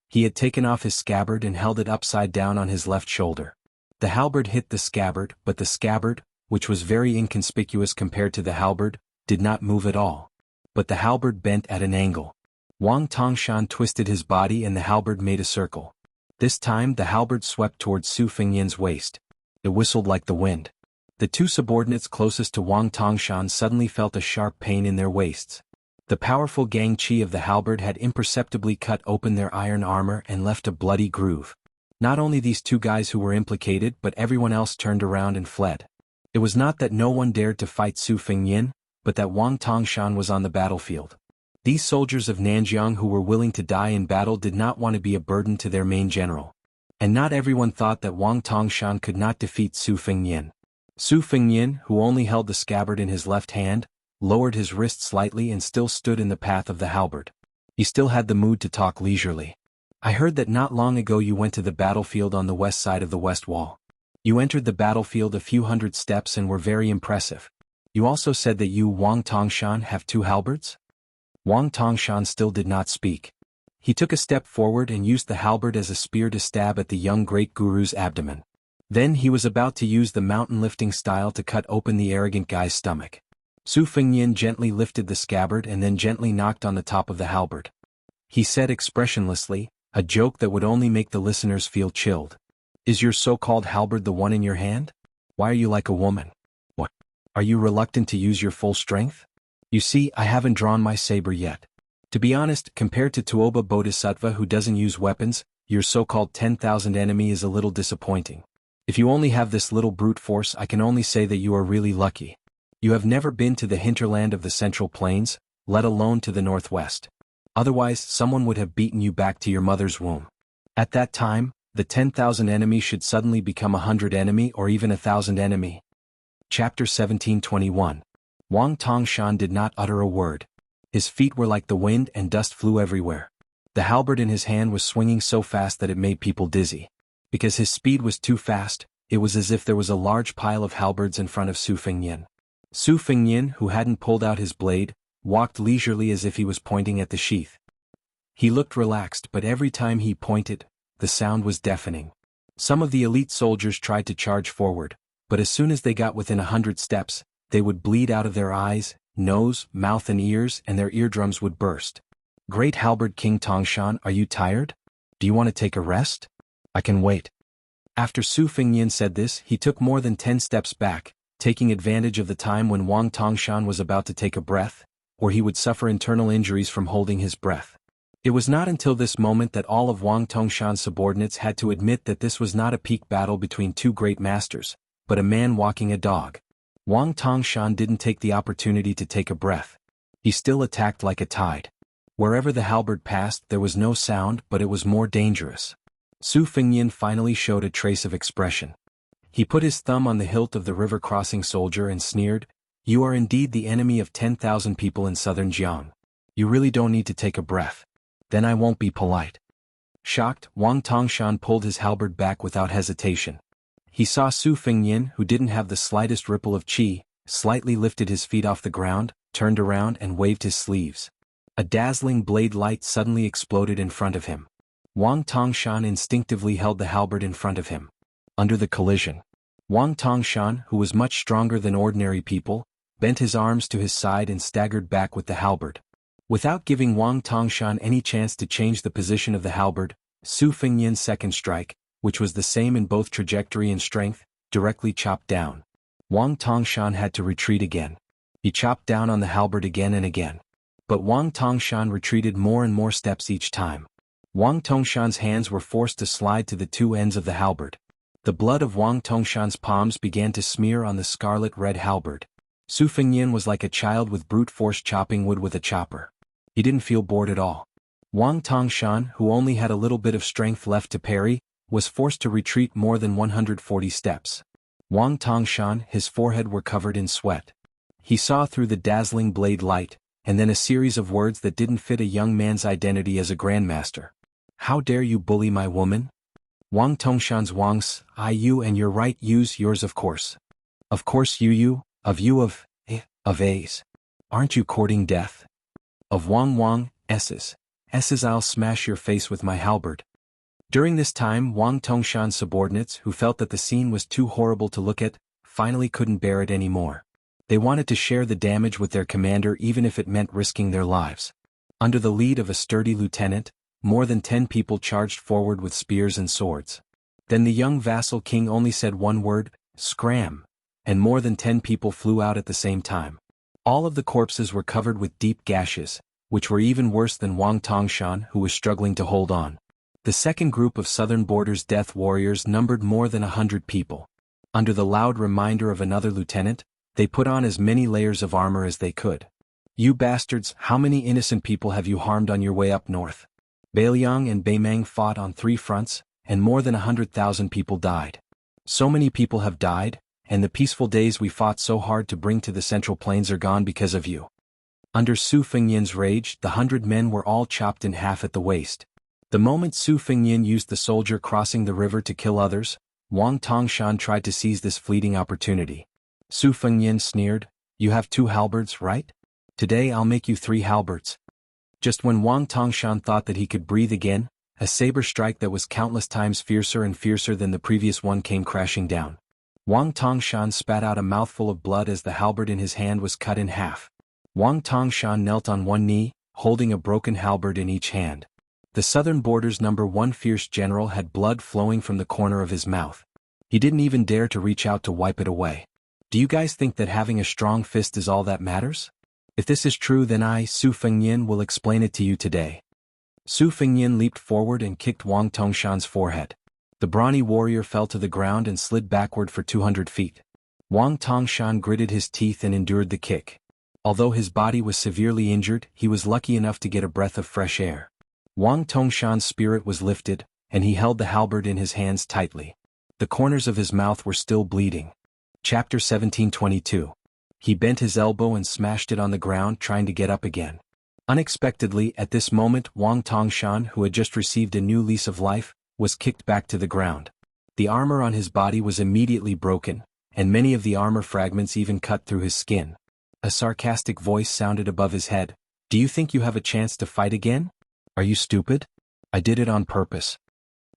He had taken off his scabbard and held it upside down on his left shoulder. The halberd hit the scabbard, but the scabbard, which was very inconspicuous compared to the halberd, did not move at all. But the halberd bent at an angle. Wang Tongshan twisted his body and the halberd made a circle. This time the halberd swept towards Su Fengyan's waist. It whistled like the wind. The 2 subordinates closest to Wang Tongshan suddenly felt a sharp pain in their waists. The powerful gang qi of the halberd had imperceptibly cut open their iron armor and left a bloody groove. Not only these 2 guys who were implicated, but everyone else turned around and fled. It was not that no one dared to fight Su Fengyan, but that Wang Tongshan was on the battlefield. These soldiers of Nanjiang who were willing to die in battle did not want to be a burden to their main general. And not everyone thought that Wang Tongshan could not defeat Su Fengyan. Su Fengyan, who only held the scabbard in his left hand, lowered his wrist slightly and still stood in the path of the halberd. He still had the mood to talk leisurely. "I heard that not long ago you went to the battlefield on the west side of the west wall. You entered the battlefield a few hundred steps and were very impressive. You also said that you, Wang Tongshan, have 2 halberds?" Wang Tongshan still did not speak. He took a step forward and used the halberd as a spear to stab at the young great guru's abdomen. Then he was about to use the mountain lifting style to cut open the arrogant guy's stomach. Su Fengnian gently lifted the scabbard and then gently knocked on the top of the halberd. He said expressionlessly, a joke that would only make the listeners feel chilled. Is your so-called halberd the one in your hand? Why are you like a woman? What? Are you reluctant to use your full strength? You see, I haven't drawn my saber yet. To be honest, compared to Tuoba Bodhisattva who doesn't use weapons, your so-called 10,000 enemy is a little disappointing. If you only have this little brute force, I can only say that you are really lucky. You have never been to the hinterland of the Central Plains, let alone to the northwest. Otherwise, someone would have beaten you back to your mother's womb. At that time, the 10,000 enemy should suddenly become 100 enemy or even 1,000 enemy. Chapter 1721. Wang Tongshan did not utter a word. His feet were like the wind and dust flew everywhere. The halberd in his hand was swinging so fast that it made people dizzy. Because his speed was too fast, it was as if there was a large pile of halberds in front of Su Fengnian. Su Fengnian, who hadn't pulled out his blade, walked leisurely as if he was pointing at the sheath. He looked relaxed, but every time he pointed, the sound was deafening. Some of the elite soldiers tried to charge forward, but as soon as they got within 100 steps, they would bleed out of their eyes, nose, mouth and ears, and their eardrums would burst. Great Halberd King Tongshan, are you tired? Do you want to take a rest? I can wait. After Su Fengnian said this, he took more than 10 steps back, taking advantage of the time when Wang Tongshan was about to take a breath, or he would suffer internal injuries from holding his breath. It was not until this moment that all of Wang Tongshan's subordinates had to admit that this was not a peak battle between two great masters, but a man walking a dog. Wang Tongshan didn't take the opportunity to take a breath. He still attacked like a tide. Wherever the halberd passed, there was no sound, but it was more dangerous. Su Fengnian finally showed a trace of expression. He put his thumb on the hilt of the river-crossing soldier and sneered, "You are indeed the enemy of 10,000 people in southern Jianghu. You really don't need to take a breath. Then I won't be polite." Shocked, Wang Tongshan pulled his halberd back without hesitation. He saw Su Fengnian, who didn't have the slightest ripple of qi, slightly lifted his feet off the ground, turned around and waved his sleeves. A dazzling blade light suddenly exploded in front of him. Wang Tongshan instinctively held the halberd in front of him. Under the collision, Wang Tongshan, who was much stronger than ordinary people, bent his arms to his side and staggered back with the halberd. Without giving Wang Tongshan any chance to change the position of the halberd, Su Fengnian's second strike, which was the same in both trajectory and strength, directly chopped down. Wang Tongshan had to retreat again. He chopped down on the halberd again and again. But Wang Tongshan retreated more and more steps each time. Wang Tongshan's hands were forced to slide to the two ends of the halberd. The blood of Wang Tongshan's palms began to smear on the scarlet-red halberd. Su Fengnian was like a child with brute force chopping wood with a chopper. He didn't feel bored at all. Wang Tongshan, who only had a little bit of strength left to parry, was forced to retreat more than 140 steps. Wang Tongshan, his forehead were covered in sweat. He saw through the dazzling blade light, and then a series of words that didn't fit a young man's identity as a grandmaster. "How dare you bully my woman?" Wang Tongshan's Wang's, "I you and your right use yours of course. Of course you, of A's. Aren't you courting death? Of Wang, S's. I'll smash your face with my halberd." During this time Wang Tongshan's subordinates, who felt that the scene was too horrible to look at, finally couldn't bear it anymore. They wanted to share the damage with their commander even if it meant risking their lives. Under the lead of a sturdy lieutenant, more than 10 people charged forward with spears and swords. Then the young vassal king only said one word, "Scram," and more than 10 people flew out at the same time. All of the corpses were covered with deep gashes, which were even worse than Wang Tongshan, who was struggling to hold on. The second group of southern borders death warriors numbered more than 100 people. Under the loud reminder of another lieutenant, they put on as many layers of armor as they could. "You bastards, how many innocent people have you harmed on your way up north?" Beiliang and Beimang fought on 3 fronts, and more than 100,000 people died. So many people have died, and the peaceful days we fought so hard to bring to the Central Plains are gone because of you. Under Su Fengnian's rage, the 100 men were all chopped in half at the waist. The moment Su Fengnian used the soldier crossing the river to kill others, Wang Tongshan tried to seize this fleeting opportunity. Su Fengnian sneered, "You have 2 halberds, right? Today I'll make you 3 halberds." Just when Wang Tongshan thought that he could breathe again, a saber strike that was countless times fiercer and fiercer than the previous one came crashing down. Wang Tongshan spat out a mouthful of blood as the halberd in his hand was cut in half. Wang Tongshan knelt on one knee, holding a broken halberd in each hand. The southern border's #1 fierce general had blood flowing from the corner of his mouth. He didn't even dare to reach out to wipe it away. Do you guys think that having a strong fist is all that matters? If this is true, then I, Su Fengyin, will explain it to you today. Su Fengyin leaped forward and kicked Wang Tongshan's forehead. The brawny warrior fell to the ground and slid backward for 200 feet. Wang Tongshan gritted his teeth and endured the kick. Although his body was severely injured, he was lucky enough to get a breath of fresh air. Wang Tongshan's spirit was lifted, and he held the halberd in his hands tightly. The corners of his mouth were still bleeding. Chapter 1722. He bent his elbow and smashed it on the ground, trying to get up again. Unexpectedly, at this moment, Wang Tongshan, who had just received a new lease of life, was kicked back to the ground. The armor on his body was immediately broken, and many of the armor fragments even cut through his skin. A sarcastic voice sounded above his head. Do you think you have a chance to fight again? Are you stupid? I did it on purpose.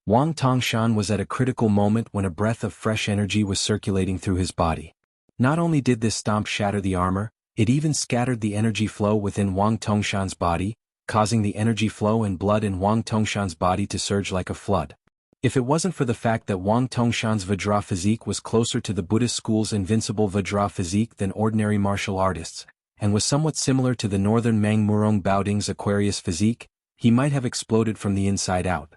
Wang Tongshan was at a critical moment when a breath of fresh energy was circulating through his body. Not only did this stomp shatter the armor, it even scattered the energy flow within Wang Tongshan's body, causing the energy flow and blood in Wang Tongshan's body to surge like a flood. If it wasn't for the fact that Wang Tongshan's Vajra physique was closer to the Buddhist school's invincible Vajra physique than ordinary martial artists, and was somewhat similar to the northern Mang Murong Baoding's Aquarius physique, he might have exploded from the inside out.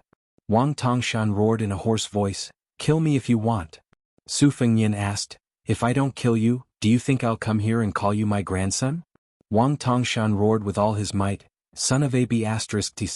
Wang Tongshan roared in a hoarse voice, "Kill me if you want." Su Fengyin asked, "If I don't kill you, do you think I'll come here and call you my grandson?" Wang Tongshan roared with all his might, "Son of AB***,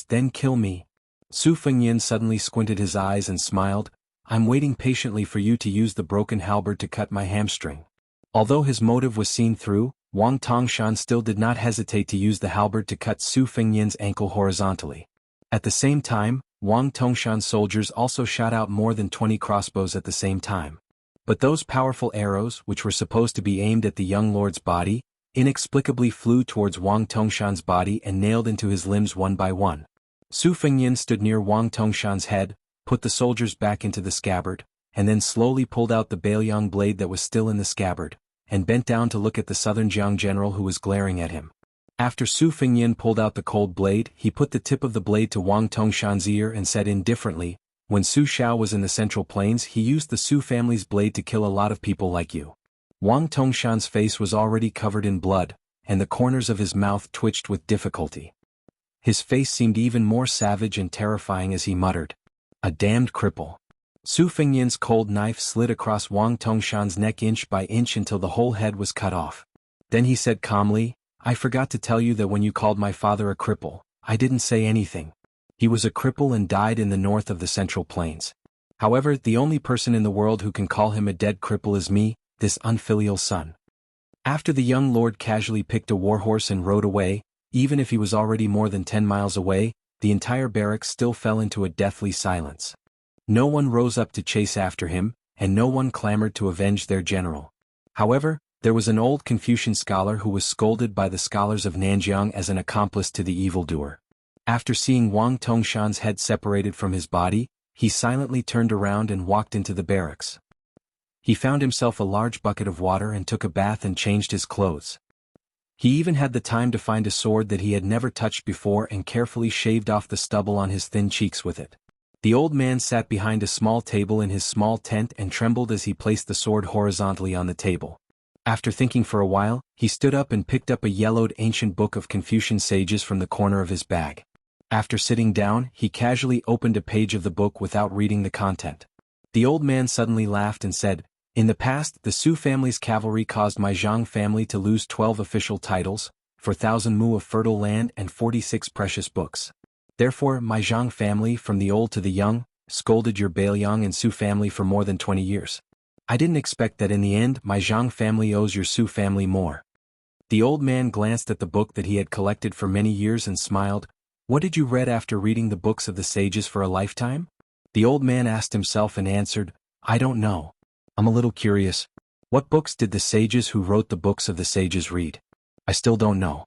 then kill me." Su Fengyin suddenly squinted his eyes and smiled, "I'm waiting patiently for you to use the broken halberd to cut my hamstring." Although his motive was seen through, Wang Tongshan still did not hesitate to use the halberd to cut Su Fengyin's ankle horizontally. At the same time, Wang Tongshan's soldiers also shot out more than 20 crossbows at the same time. But those powerful arrows, which were supposed to be aimed at the young lord's body, inexplicably flew towards Wang Tongshan's body and nailed into his limbs one by one. Su Fengyin stood near Wang Tongshan's head, put the soldiers back into the scabbard, and then slowly pulled out the Baoyang blade that was still in the scabbard, and bent down to look at the southern Jiang general who was glaring at him. After Su Fengyin pulled out the cold blade, he put the tip of the blade to Wang Tongshan's ear and said indifferently, "When Su Xiao was in the Central Plains, he used the Su family's blade to kill a lot of people like you." Wang Tongshan's face was already covered in blood, and the corners of his mouth twitched with difficulty. His face seemed even more savage and terrifying as he muttered, "A damned cripple." Su Fengyin's cold knife slid across Wang Tongshan's neck inch by inch until the whole head was cut off. Then he said calmly, "I forgot to tell you that when you called my father a cripple, I didn't say anything. He was a cripple and died in the north of the Central Plains. However, the only person in the world who can call him a dead cripple is me, this unfilial son." After the young lord casually picked a warhorse and rode away, even if he was already more than 10 miles away, the entire barracks still fell into a deathly silence. No one rose up to chase after him, and no one clamored to avenge their general. However, there was an old Confucian scholar who was scolded by the scholars of Nanjiang as an accomplice to the evildoer. After seeing Wang Tongshan's head separated from his body, he silently turned around and walked into the barracks. He found himself a large bucket of water and took a bath and changed his clothes. He even had the time to find a sword that he had never touched before and carefully shaved off the stubble on his thin cheeks with it. The old man sat behind a small table in his small tent and trembled as he placed the sword horizontally on the table. After thinking for a while, he stood up and picked up a yellowed ancient book of Confucian sages from the corner of his bag. After sitting down, he casually opened a page of the book without reading the content. The old man suddenly laughed and said, "In the past, the Su family's cavalry caused my Zhang family to lose 12 official titles, 4,000 mu of fertile land and 46 precious books. Therefore, my Zhang family, from the old to the young, scolded your Baoyang and Su family for more than 20 years. I didn't expect that in the end my Zhang family owes your Su family more." The old man glanced at the book that he had collected for many years and smiled. "What did you read after reading the books of the sages for a lifetime?" The old man asked himself and answered, "I don't know. I'm a little curious. What books did the sages who wrote the books of the sages read? I still don't know."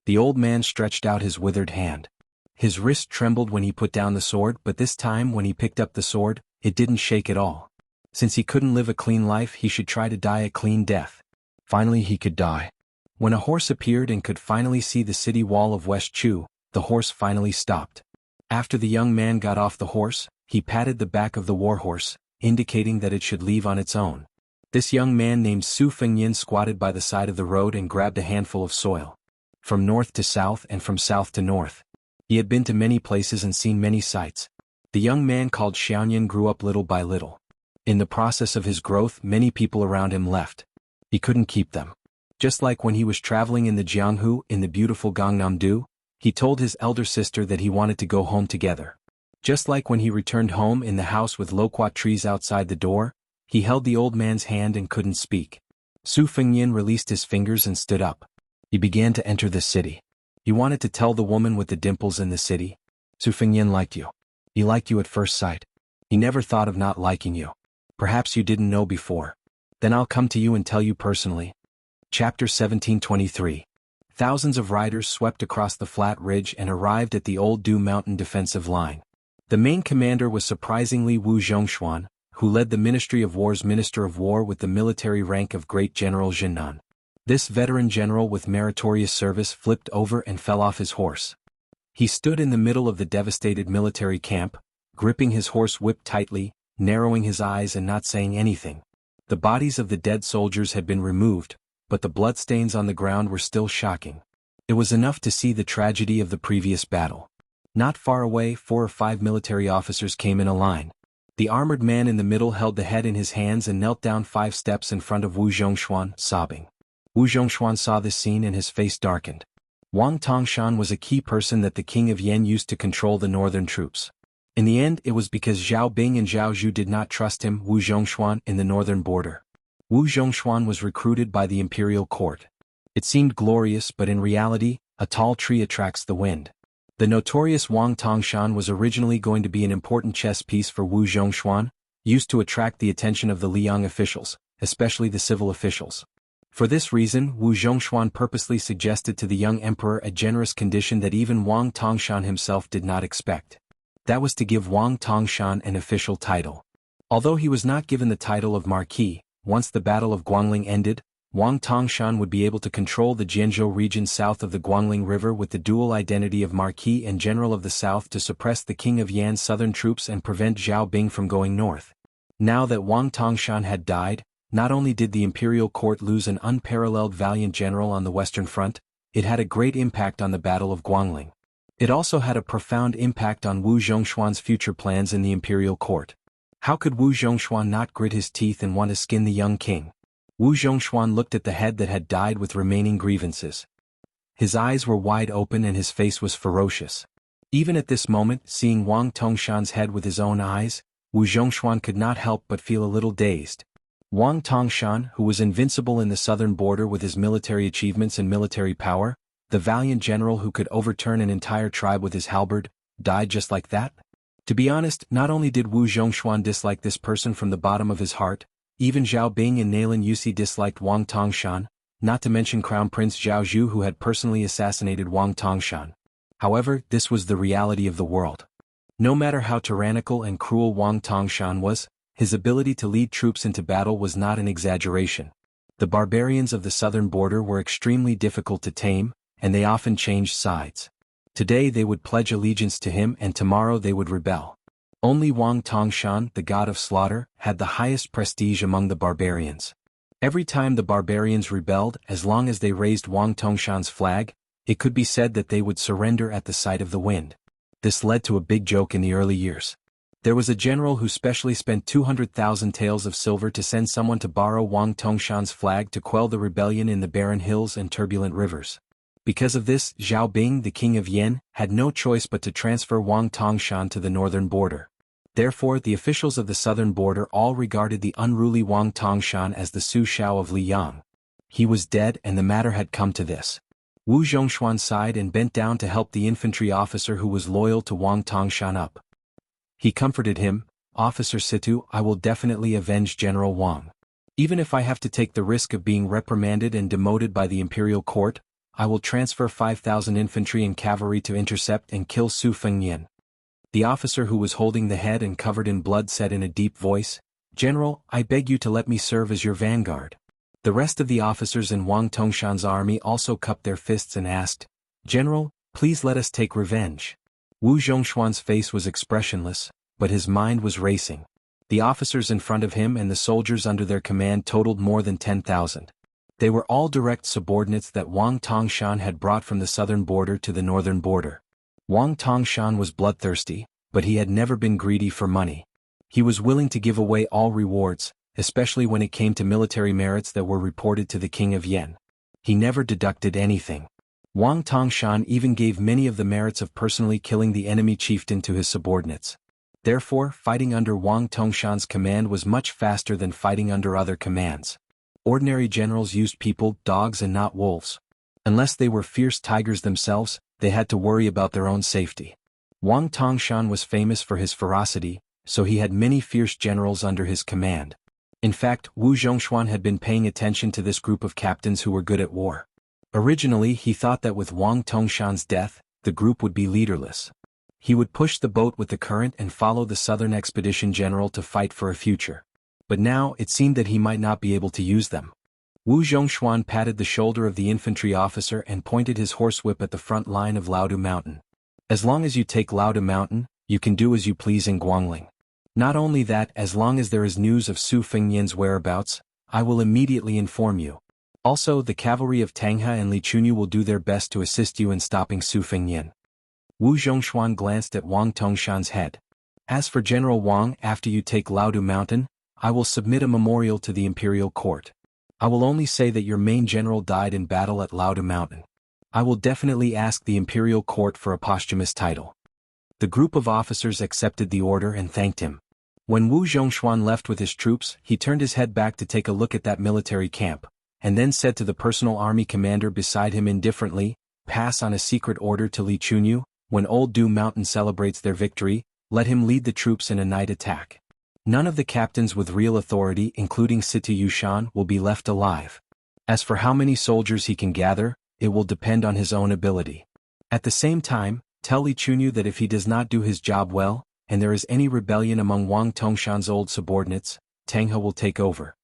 The old man stretched out his withered hand. His wrist trembled when he put down the sword, but this time when he picked up the sword, it didn't shake at all. Since he couldn't live a clean life, he should try to die a clean death. Finally he could die. When a horse appeared and could finally see the city wall of West Chu, the horse finally stopped. After the young man got off the horse, he patted the back of the warhorse, indicating that it should leave on its own. This young man named Su Fengyin squatted by the side of the road and grabbed a handful of soil. From north to south and from south to north. He had been to many places and seen many sights. The young man called Xiaoyan grew up little by little. In the process of his growth, many people around him left. He couldn't keep them. Just like when he was traveling in the Jianghu in the beautiful Gangnam-do, he told his elder sister that he wanted to go home together. Just like when he returned home in the house with loquat trees outside the door, he held the old man's hand and couldn't speak. Su Fengyin released his fingers and stood up. He began to enter the city. He wanted to tell the woman with the dimples in the city, Su Fengyin liked you. He liked you at first sight. He never thought of not liking you. Perhaps you didn't know before. Then I'll come to you and tell you personally. Chapter 1723. Thousands of riders swept across the flat ridge and arrived at the old Du Mountain defensive line. The main commander was surprisingly Wu Zhongshuan, who led the Ministry of War's Minister of War with the military rank of Great General Jinan. This veteran general with meritorious service flipped over and fell off his horse. He stood in the middle of the devastated military camp, gripping his horse whip tightly, narrowing his eyes and not saying anything. The bodies of the dead soldiers had been removed, but the bloodstains on the ground were still shocking. It was enough to see the tragedy of the previous battle. Not far away, 4 or 5 military officers came in a line. The armored man in the middle held the head in his hands and knelt down 5 steps in front of Wu Zhongshuan, sobbing. Wu Zhongshuan saw this scene and his face darkened. Wang Tongshan was a key person that the king of Yan used to control the northern troops. In the end, it was because Zhao Bing and Zhao Zhu did not trust him, Wu Zhongshuan, in the northern border. Wu Zhongshuan was recruited by the imperial court. It seemed glorious, but in reality, a tall tree attracts the wind. The notorious Wang Tongshan was originally going to be an important chess piece for Wu Zhongshuan, used to attract the attention of the Liang officials, especially the civil officials. For this reason, Wu Zhongshuan purposely suggested to the young emperor a generous condition that even Wang Tongshan himself did not expect. That was to give Wang Tongshan an official title. Although he was not given the title of Marquis, once the Battle of Guangling ended, Wang Tongshan would be able to control the Jianzhou region south of the Guangling River with the dual identity of Marquis and General of the South to suppress the King of Yan's southern troops and prevent Zhao Bing from going north. Now that Wang Tongshan had died, not only did the imperial court lose an unparalleled valiant general on the western front, it had a great impact on the Battle of Guangling. It also had a profound impact on Wu Zhongshuan's future plans in the imperial court. How could Wu Zhongshuan not grit his teeth and want to skin the young king? Wu Zhongshuan looked at the head that had died with remaining grievances. His eyes were wide open and his face was ferocious. Even at this moment, seeing Wang Tongshan's head with his own eyes, Wu Zhongshuan could not help but feel a little dazed. Wang Tongshan, who was invincible in the southern border with his military achievements and military power, the valiant general who could overturn an entire tribe with his halberd, died just like that? To be honest, not only did Wu Zhongshuan dislike this person from the bottom of his heart, even Zhao Bing and Nalin Yusi disliked Wang Tongshan, not to mention Crown Prince Zhao Zhu who had personally assassinated Wang Tongshan. However, this was the reality of the world. No matter how tyrannical and cruel Wang Tongshan was, his ability to lead troops into battle was not an exaggeration. The barbarians of the southern border were extremely difficult to tame, and they often changed sides. Today they would pledge allegiance to him and tomorrow they would rebel. Only Wang Tongshan, the god of slaughter, had the highest prestige among the barbarians. Every time the barbarians rebelled, as long as they raised Wang Tongshan's flag, it could be said that they would surrender at the sight of the wind. This led to a big joke in the early years. There was a general who specially spent 200,000 taels of silver to send someone to borrow Wang Tongshan's flag to quell the rebellion in the barren hills and turbulent rivers. Because of this, Zhao Bing, the king of Yan, had no choice but to transfer Wang Tongshan to the northern border. Therefore, the officials of the southern border all regarded the unruly Wang Tongshan as the Su Shao of Liang. He was dead and the matter had come to this. Wu Zhongshuan sighed and bent down to help the infantry officer who was loyal to Wang Tongshan up. He comforted him, "Officer Situ, I will definitely avenge General Wang. Even if I have to take the risk of being reprimanded and demoted by the imperial court, I will transfer 5,000 infantry and cavalry to intercept and kill Su Fengyin." The officer who was holding the head and covered in blood said in a deep voice, "General, I beg you to let me serve as your vanguard." The rest of the officers in Wang Tongshan's army also cupped their fists and asked, "General, please let us take revenge." Wu Zhongshuan's face was expressionless, but his mind was racing. The officers in front of him and the soldiers under their command totaled more than 10,000. They were all direct subordinates that Wang Tongshan had brought from the southern border to the northern border. Wang Tongshan was bloodthirsty, but he had never been greedy for money. He was willing to give away all rewards, especially when it came to military merits that were reported to the king of Yen. He never deducted anything. Wang Tongshan even gave many of the merits of personally killing the enemy chieftain to his subordinates. Therefore, fighting under Wang Tongshan's command was much faster than fighting under other commands. Ordinary generals used people, dogs and not wolves. Unless they were fierce tigers themselves, they had to worry about their own safety. Wang Tongshan was famous for his ferocity, so he had many fierce generals under his command. In fact, Wu Zhongshuan had been paying attention to this group of captains who were good at war. Originally he thought that with Wang Tongshan's death, the group would be leaderless. He would push the boat with the current and follow the southern expedition general to fight for a future. But now it seemed that he might not be able to use them. Wu Zhongshuan patted the shoulder of the infantry officer and pointed his horsewhip at the front line of Laodu Mountain. "As long as you take Laodu Mountain, you can do as you please in Guangling. Not only that, as long as there is news of Su Fengnian's whereabouts, I will immediately inform you. Also, the cavalry of Tanghe and Li Chunyu will do their best to assist you in stopping Su Fengnian." Wu Zhongshuan glanced at Wang Tongshan's head. "As for General Wang, after you take Laodu Mountain, I will submit a memorial to the imperial court. I will only say that your main general died in battle at Laodu Mountain. I will definitely ask the imperial court for a posthumous title." The group of officers accepted the order and thanked him. When Wu Zhongshuan left with his troops, he turned his head back to take a look at that military camp, and then said to the personal army commander beside him indifferently, "Pass on a secret order to Li Chunyu. When Old Du Mountain celebrates their victory, let him lead the troops in a night attack. None of the captains with real authority, including Sita Yushan, will be left alive. As for how many soldiers he can gather, it will depend on his own ability. At the same time, tell Li Chunyu that if he does not do his job well, and there is any rebellion among Wang Tongshan's old subordinates, Tanghe will take over."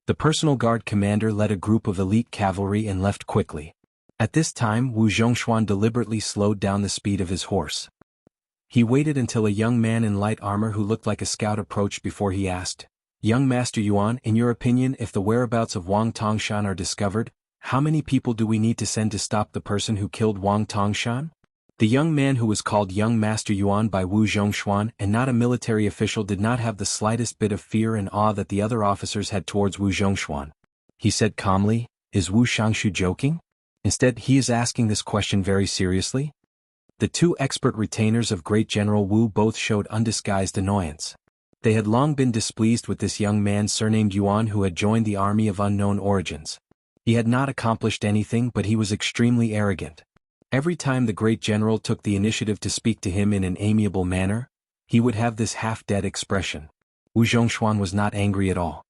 The personal guard commander led a group of elite cavalry and left quickly. At this time Wu Zhongshuan deliberately slowed down the speed of his horse. He waited until a young man in light armor who looked like a scout approached before he asked, "Young Master Yuan, in your opinion, if the whereabouts of Wang Tongshan are discovered, how many people do we need to send to stop the person who killed Wang Tongshan?" The young man who was called Young Master Yuan by Wu Zhongshuan and not a military official did not have the slightest bit of fear and awe that the other officers had towards Wu Zhongshuan. He said calmly, "Is Wu Shangshu joking? Instead, he is asking this question very seriously?" The two expert retainers of Great General Wu both showed undisguised annoyance. They had long been displeased with this young man surnamed Yuan who had joined the army of unknown origins. He had not accomplished anything, but he was extremely arrogant. Every time the great general took the initiative to speak to him in an amiable manner, he would have this half-dead expression. Wu Zhongshuan was not angry at all.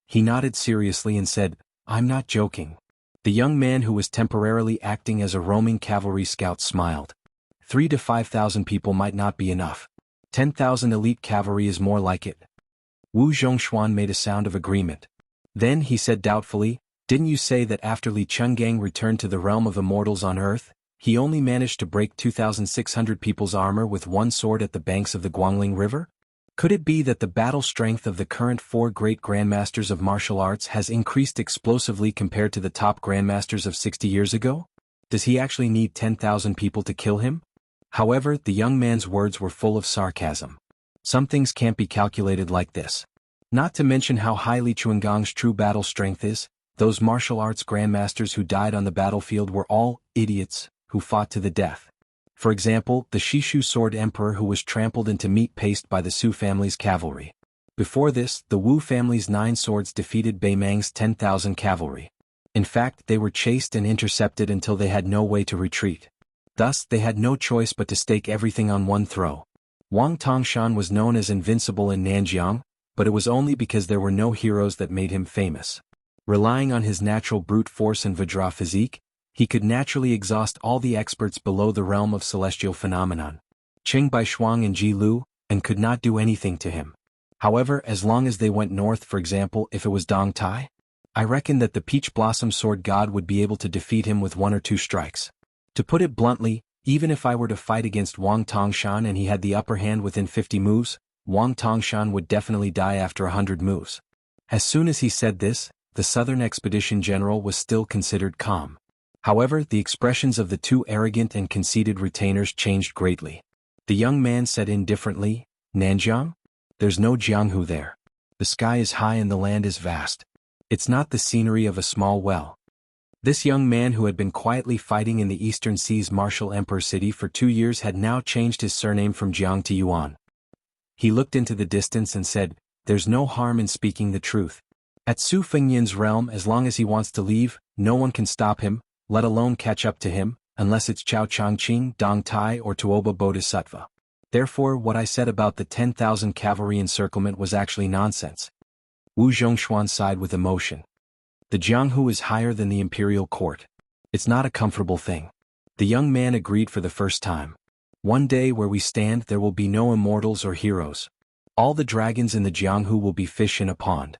He nodded seriously and said, "I'm not joking." The young man who was temporarily acting as a roaming cavalry scout smiled. 3 to 5,000 people might not be enough. 10,000 elite cavalry is more like it. Wu Zhongshuan made a sound of agreement. Then he said doubtfully, "Didn't you say that after Li Chungang returned to the realm of immortals on Earth, he only managed to break 2,600 people's armor with one sword at the banks of the Guangling River? Could it be that the battle strength of the current 4 great grandmasters of martial arts has increased explosively compared to the top grandmasters of 60 years ago? Does he actually need 10,000 people to kill him?" However, the young man's words were full of sarcasm. Some things can't be calculated like this. Not to mention how high Li Chunggang's true battle strength is, those martial arts grandmasters who died on the battlefield were all idiots who fought to the death. For example, the Shishu Sword Emperor who was trampled into meat paste by the Su family's cavalry. Before this, the Wu family's 9 swords defeated Beimang's 10,000 cavalry. In fact, they were chased and intercepted until they had no way to retreat. Thus, they had no choice but to stake everything on one throw. Wang Tongshan was known as invincible in Nanjiang, but it was only because there were no heroes that made him famous. Relying on his natural brute force and Vajra physique, he could naturally exhaust all the experts below the realm of celestial phenomenon, Qing Baishuang and Ji Lu, and could not do anything to him. However, as long as they went north, for example, if it was Dong Tai, I reckon that the Peach Blossom Sword God would be able to defeat him with 1 or 2 strikes. To put it bluntly, even if I were to fight against Wang Tongshan and he had the upper hand within 50 moves, Wang Tongshan would definitely die after 100 moves. As soon as he said this, the Southern Expedition General was still considered calm. However, the expressions of the 2 arrogant and conceited retainers changed greatly. The young man said indifferently, "Nanjiang? There's no Jianghu there. The sky is high and the land is vast. It's not the scenery of a small well." This young man who had been quietly fighting in the Eastern Sea's martial emperor city for 2 years had now changed his surname from Jiang to Yuan. He looked into the distance and said, "There's no harm in speaking the truth. At Su Fengyan's realm, as long as he wants to leave, no one can stop him, let alone catch up to him, unless it's Chao Changqing, Dong Tai or Tuoba Bodhisattva. Therefore, what I said about the 10,000 cavalry encirclement was actually nonsense." Wu Zhongshuan sighed with emotion. The Jianghu is higher than the imperial court. It's not a comfortable thing. The young man agreed for the first time. One day where we stand there will be no immortals or heroes. All the dragons in the Jianghu will be fish in a pond.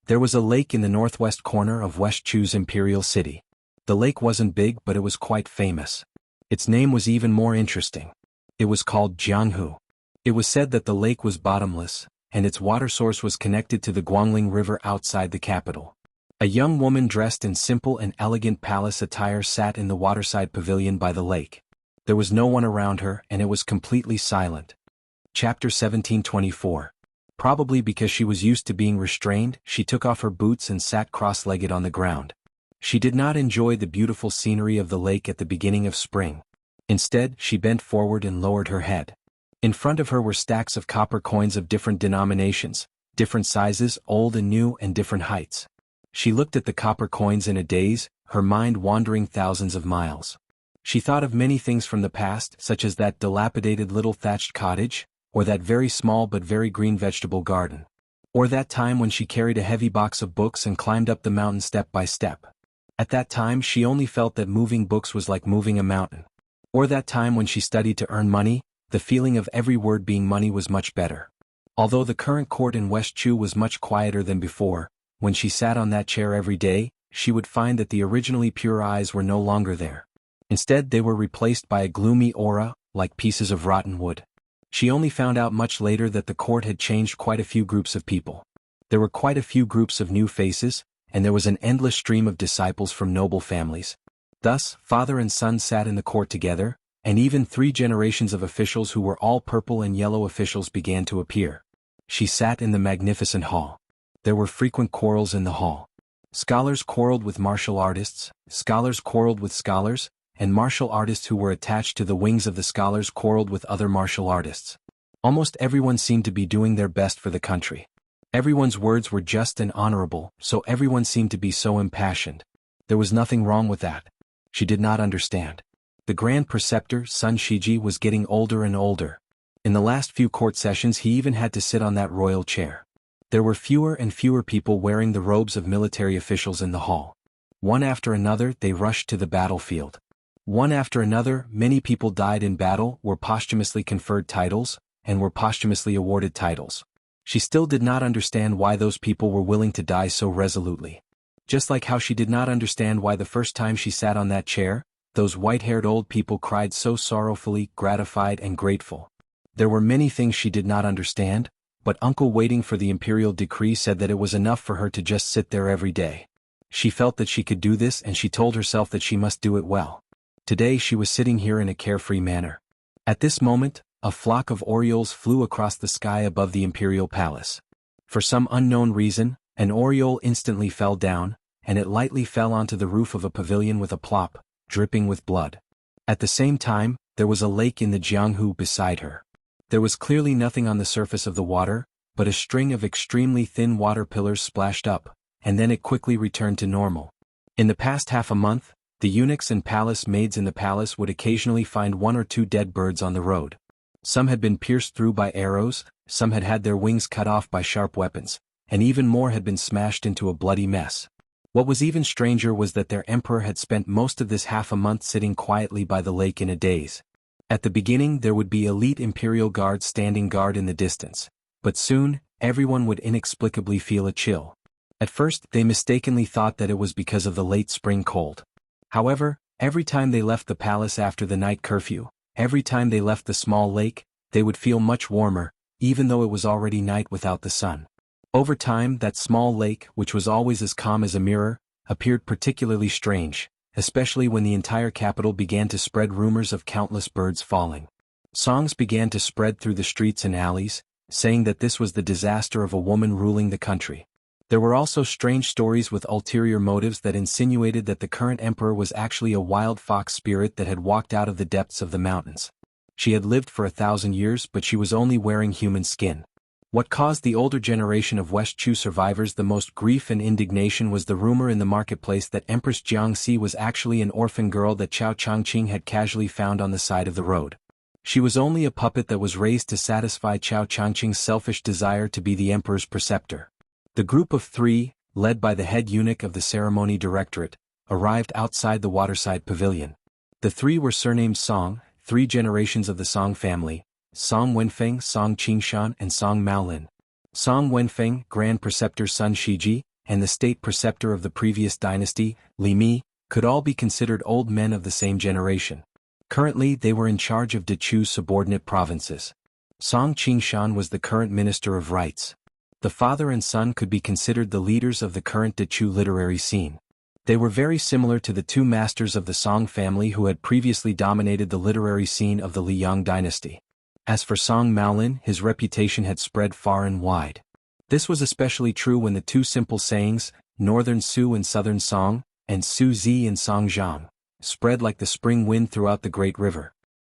There was a lake in the northwest corner of West Chu's imperial city. The lake wasn't big, but it was quite famous. Its name was even more interesting. It was called Jianghu. It was said that the lake was bottomless, and its water source was connected to the Guangling River outside the capital. A young woman dressed in simple and elegant palace attire sat in the waterside pavilion by the lake. There was no one around her, and it was completely silent. Chapter 1724. Probably because she was used to being restrained, she took off her boots and sat cross-legged on the ground. She did not enjoy the beautiful scenery of the lake at the beginning of spring. Instead, she bent forward and lowered her head. In front of her were stacks of copper coins of different denominations, different sizes, old and new, and different heights. She looked at the copper coins in a daze, her mind wandering thousands of miles. She thought of many things from the past, such as that dilapidated little thatched cottage, or that very small but very green vegetable garden. Or that time when she carried a heavy box of books and climbed up the mountain step by step. At that time she only felt that moving books was like moving a mountain. Or that time when she studied to earn money, the feeling of every word being money was much better. Although the current court in West Chu was much quieter than before, when she sat on that chair every day, she would find that the originally pure eyes were no longer there. Instead, they were replaced by a gloomy aura, like pieces of rotten wood. She only found out much later that the court had changed quite a few groups of people. There were quite a few groups of new faces, and there was an endless stream of disciples from noble families. Thus, father and son sat in the court together, and even 3 generations of officials who were all purple and yellow officials began to appear. She sat in the magnificent hall. There were frequent quarrels in the hall. Scholars quarreled with martial artists, scholars quarreled with scholars, and martial artists who were attached to the wings of the scholars quarreled with other martial artists. Almost everyone seemed to be doing their best for the country. Everyone's words were just and honorable, so everyone seemed to be so impassioned. There was nothing wrong with that. She did not understand. The Grand Preceptor, Sun Shiji, was getting older and older. In the last few court sessions he even had to sit on that royal chair. There were fewer and fewer people wearing the robes of military officials in the hall. One after another they rushed to the battlefield. One after another many people died in battle, were posthumously conferred titles, and were posthumously awarded titles. She still did not understand why those people were willing to die so resolutely. Just like how she did not understand why the first time she sat on that chair, those white-haired old people cried so sorrowfully, gratified and grateful. There were many things she did not understand, but Uncle waiting for the imperial decree said that it was enough for her to just sit there every day. She felt that she could do this and she told herself that she must do it well. Today she was sitting here in a carefree manner. At this moment, a flock of orioles flew across the sky above the imperial palace. For some unknown reason, an oriole instantly fell down, and it lightly fell onto the roof of a pavilion with a plop, dripping with blood. At the same time, there was a lake in the Jianghu beside her. There was clearly nothing on the surface of the water, but a string of extremely thin water pillars splashed up, and then it quickly returned to normal. In the past half a month, the eunuchs and palace maids in the palace would occasionally find 1 or 2 dead birds on the road. Some had been pierced through by arrows, some had had their wings cut off by sharp weapons, and even more had been smashed into a bloody mess. What was even stranger was that their emperor had spent most of this half a month sitting quietly by the lake in a daze. At the beginning there would be elite imperial guards standing guard in the distance, but soon, everyone would inexplicably feel a chill. At first, they mistakenly thought that it was because of the late spring cold. However, every time they left the palace after the night curfew, every time they left the small lake, they would feel much warmer, even though it was already night without the sun. Over time, that small lake, which was always as calm as a mirror, appeared particularly strange, especially when the entire capital began to spread rumors of countless birds falling. Songs began to spread through the streets and alleys, saying that this was the disaster of a woman ruling the country. There were also strange stories with ulterior motives that insinuated that the current emperor was actually a wild fox spirit that had walked out of the depths of the mountains. She had lived for 1,000 years, but she was only wearing human skin. What caused the older generation of West Chu survivors the most grief and indignation was the rumor in the marketplace that Empress Jianghu was actually an orphan girl that Chao Changqing had casually found on the side of the road. She was only a puppet that was raised to satisfy Chao Changqing's selfish desire to be the emperor's preceptor. The group of three, led by the head eunuch of the ceremony directorate, arrived outside the waterside pavilion. The three were surnamed Song, 3 generations of the Song family: Song Wenfeng, Song Qingshan, and Song Maolin. Song Wenfeng, Grand Preceptor's son Shiji, and the state preceptor of the previous dynasty, Li Mi, could all be considered old men of the same generation. Currently, they were in charge of Dechu's subordinate provinces. Song Qingshan was the current minister of rights. The father and son could be considered the leaders of the current Dechu literary scene. They were very similar to the 2 masters of the Song family who had previously dominated the literary scene of the Liang dynasty. As for Song Maolin, his reputation had spread far and wide. This was especially true when the 2 simple sayings, Northern Su and Southern Song, and Su Zi and Song Zhang, spread like the spring wind throughout the great river.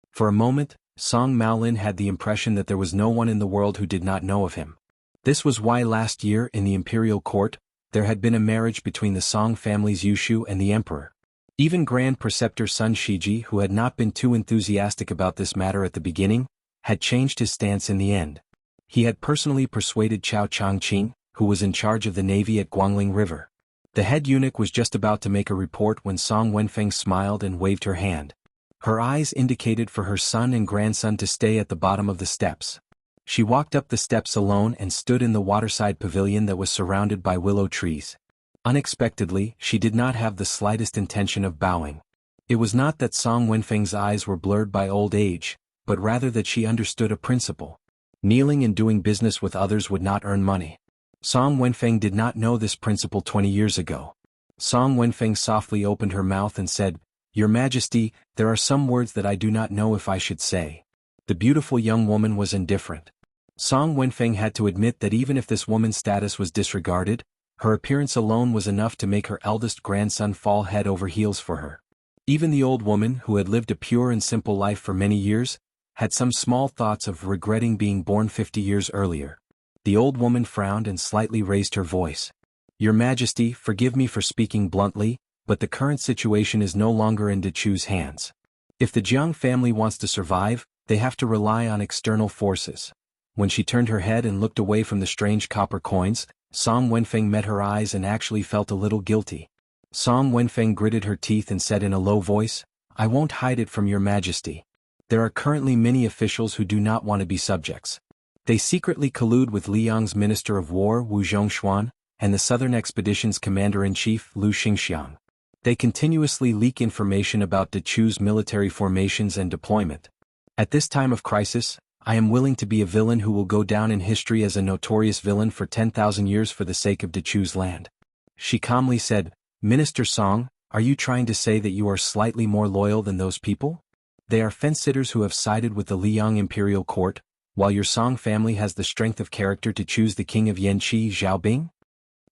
For a moment, Song Maolin had the impression that there was no one in the world who did not know of him. This was why last year in the imperial court, there had been a marriage between the Song family's Yushu and the emperor. Even Grand Preceptor's son Shiji, who had not been too enthusiastic about this matter at the beginning, had changed his stance in the end. He had personally persuaded Chao Changqing, who was in charge of the navy at Guangling River. The head eunuch was just about to make a report when Song Wenfeng smiled and waved her hand. Her eyes indicated for her son and grandson to stay at the bottom of the steps. She walked up the steps alone and stood in the waterside pavilion that was surrounded by willow trees. Unexpectedly, she did not have the slightest intention of bowing. It was not that Song Wenfeng's eyes were blurred by old age, but rather that she understood a principle. Kneeling and doing business with others would not earn money. Song Wenfeng did not know this principle 20 years ago. Song Wenfeng softly opened her mouth and said, "Your Majesty, there are some words that I do not know if I should say." The beautiful young woman was indifferent. Song Wenfeng had to admit that even if this woman's status was disregarded, her appearance alone was enough to make her eldest grandson fall head over heels for her. Even the old woman, who had lived a pure and simple life for many years, had some small thoughts of regretting being born 50 years earlier. The old woman frowned and slightly raised her voice. "Your Majesty, forgive me for speaking bluntly, but the current situation is no longer in Dechu's hands. If the Jiang family wants to survive, they have to rely on external forces." When she turned her head and looked away from the strange copper coins, Song Wenfeng met her eyes and actually felt a little guilty. Song Wenfeng gritted her teeth and said in a low voice, "I won't hide it from your Majesty. There are currently many officials who do not want to be subjects. They secretly collude with Liang's Minister of War Wu Zhongshuan, and the Southern Expedition's Commander-in-Chief Lu Xingxiang. They continuously leak information about Dechu's military formations and deployment. At this time of crisis, I am willing to be a villain who will go down in history as a notorious villain for 10,000 years for the sake of Dechu's land." She calmly said, "Minister Song, are you trying to say that you are slightly more loyal than those people? They are fence-sitters who have sided with the Liang imperial court, while your Song family has the strength of character to choose the king of Yanqi Xiaobing?"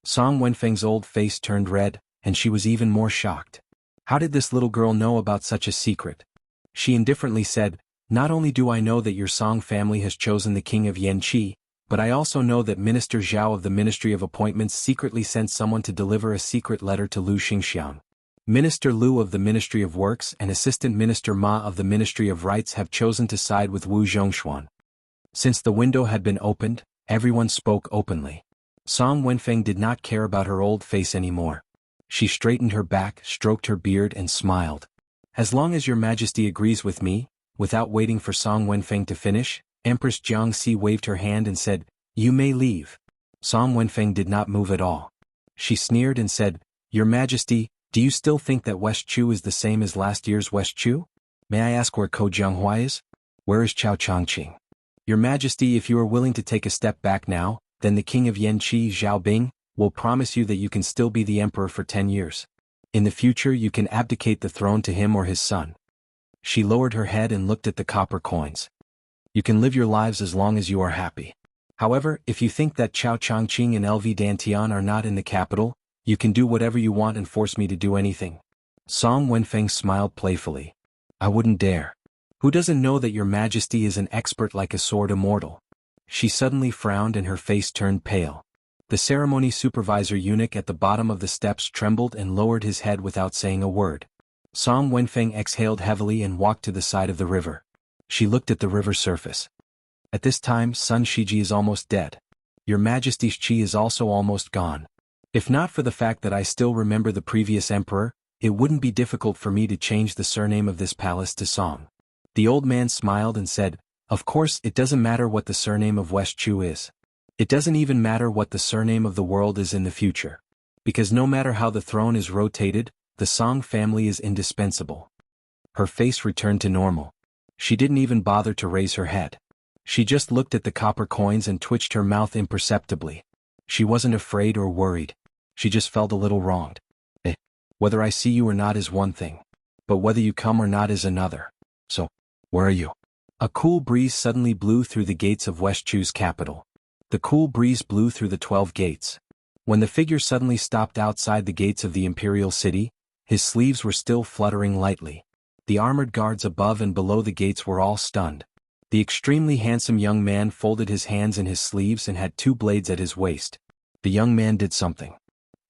Song Wenfeng's old face turned red, and she was even more shocked. How did this little girl know about such a secret? She indifferently said, "Not only do I know that your Song family has chosen the king of Yanqi, but I also know that Minister Zhao of the Ministry of Appointments secretly sent someone to deliver a secret letter to Lu Xingxiang. Minister Lu of the Ministry of Works and Assistant Minister Ma of the Ministry of Rights have chosen to side with Wu Zhongshuan." Since the window had been opened, everyone spoke openly. Song Wenfeng did not care about her old face anymore. She straightened her back, stroked her beard and smiled. "As long as your Majesty agrees with me," without waiting for Song Wenfeng to finish, Empress Jiangxi waved her hand and said, You may leave. Song Wenfeng did not move at all. She sneered and said, Your Majesty, do you still think that West Chu is the same as last year's West Chu? May I ask where Ko Jianghua is? Where is Chao Changqing? Your Majesty, if you are willing to take a step back now, then the king of Yanqi, Zhaobing, will promise you that you can still be the emperor for 10 years. In the future you can abdicate the throne to him or his son. She lowered her head and looked at the copper coins. You can live your lives as long as you are happy. However, if you think that Chao Changqing and LV Dantian are not in the capital, you can do whatever you want and force me to do anything. Song Wenfeng smiled playfully. I wouldn't dare. Who doesn't know that your Majesty is an expert like a sword immortal? She suddenly frowned and her face turned pale. The ceremony supervisor eunuch at the bottom of the steps trembled and lowered his head without saying a word. Song Wenfeng exhaled heavily and walked to the side of the river. She looked at the river surface. At this time, Sun Shiji is almost dead. Your Majesty's qi is also almost gone. If not for the fact that I still remember the previous emperor, it wouldn't be difficult for me to change the surname of this palace to Song. The old man smiled and said, Of course it doesn't matter what the surname of West Chu is. It doesn't even matter what the surname of the world is in the future. Because no matter how the throne is rotated, the Song family is indispensable. Her face returned to normal. She didn't even bother to raise her head. She just looked at the copper coins and twitched her mouth imperceptibly. She wasn't afraid or worried. She just felt a little wronged. Whether I see you or not is one thing. But whether you come or not is another. So, where are you? A cool breeze suddenly blew through the gates of West Chu's capital. The cool breeze blew through the 12 gates. When the figure suddenly stopped outside the gates of the imperial city, his sleeves were still fluttering lightly. The armored guards above and below the gates were all stunned. The extremely handsome young man folded his hands in his sleeves and had 2 blades at his waist. The young man did something.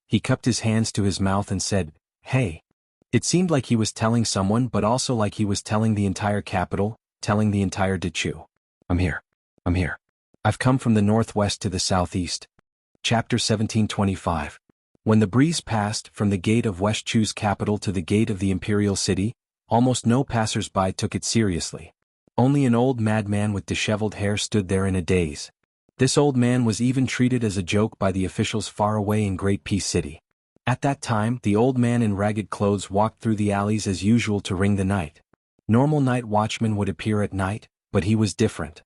He cupped his hands to his mouth and said, Hey. It seemed like he was telling someone but also like he was telling the entire capital, telling the entire Dechu. I'm here. I'm here. I've come from the northwest to the southeast. Chapter 1725. When the breeze passed from the gate of West Chu's capital to the gate of the imperial city, almost no passers-by took it seriously. Only an old madman with disheveled hair stood there in a daze. This old man was even treated as a joke by the officials far away in Great Peace City. At that time, the old man in ragged clothes walked through the alleys as usual to ring the night. Normal night watchmen would appear at night, but he was different.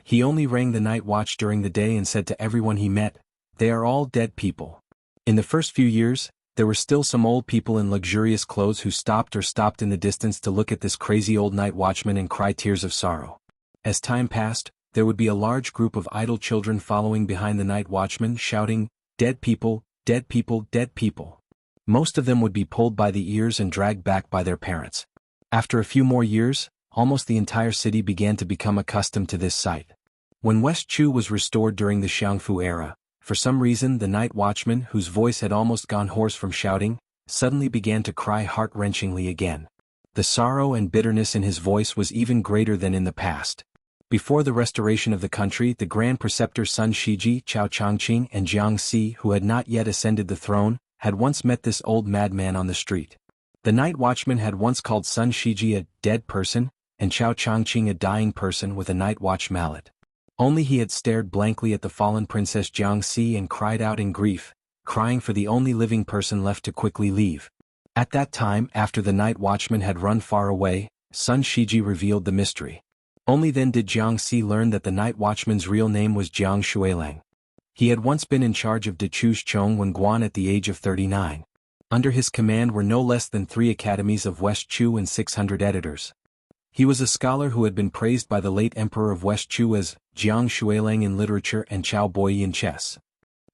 He only rang the night watch during the day and said to everyone he met, They are all dead people. In the first few years, there were still some old people in luxurious clothes who stopped in the distance to look at this crazy old night watchman and cry tears of sorrow. As time passed, there would be a large group of idle children following behind the night watchman shouting, Dead people, dead people, dead people. Most of them would be pulled by the ears and dragged back by their parents. After a few more years, almost the entire city began to become accustomed to this sight. When West Chu was restored during the Jianghu era, for some reason the night watchman, whose voice had almost gone hoarse from shouting, suddenly began to cry heart-wrenchingly again. The sorrow and bitterness in his voice was even greater than in the past. Before the restoration of the country, the Grand Preceptor Sun Shiji, Chao Changqing and Jiang Si, who had not yet ascended the throne, had once met this old madman on the street. The night watchman had once called Sun Shiji a dead person, and Chao Changqing a dying person with a night watch mallet. Only he had stared blankly at the fallen Princess Jiang Si and cried out in grief, crying for the only living person left to quickly leave. At that time, after the night watchman had run far away, Sun Shiji revealed the mystery. Only then did Jiang Si learn that the night watchman's real name was Jiang Shuilang. He had once been in charge of Dechu's Chong Guan at the age of 39. Under his command were no less than 3 academies of West Chu and 600 editors. He was a scholar who had been praised by the late emperor of West Chu as Jiang Shuilang in literature and Chao Boyi in chess.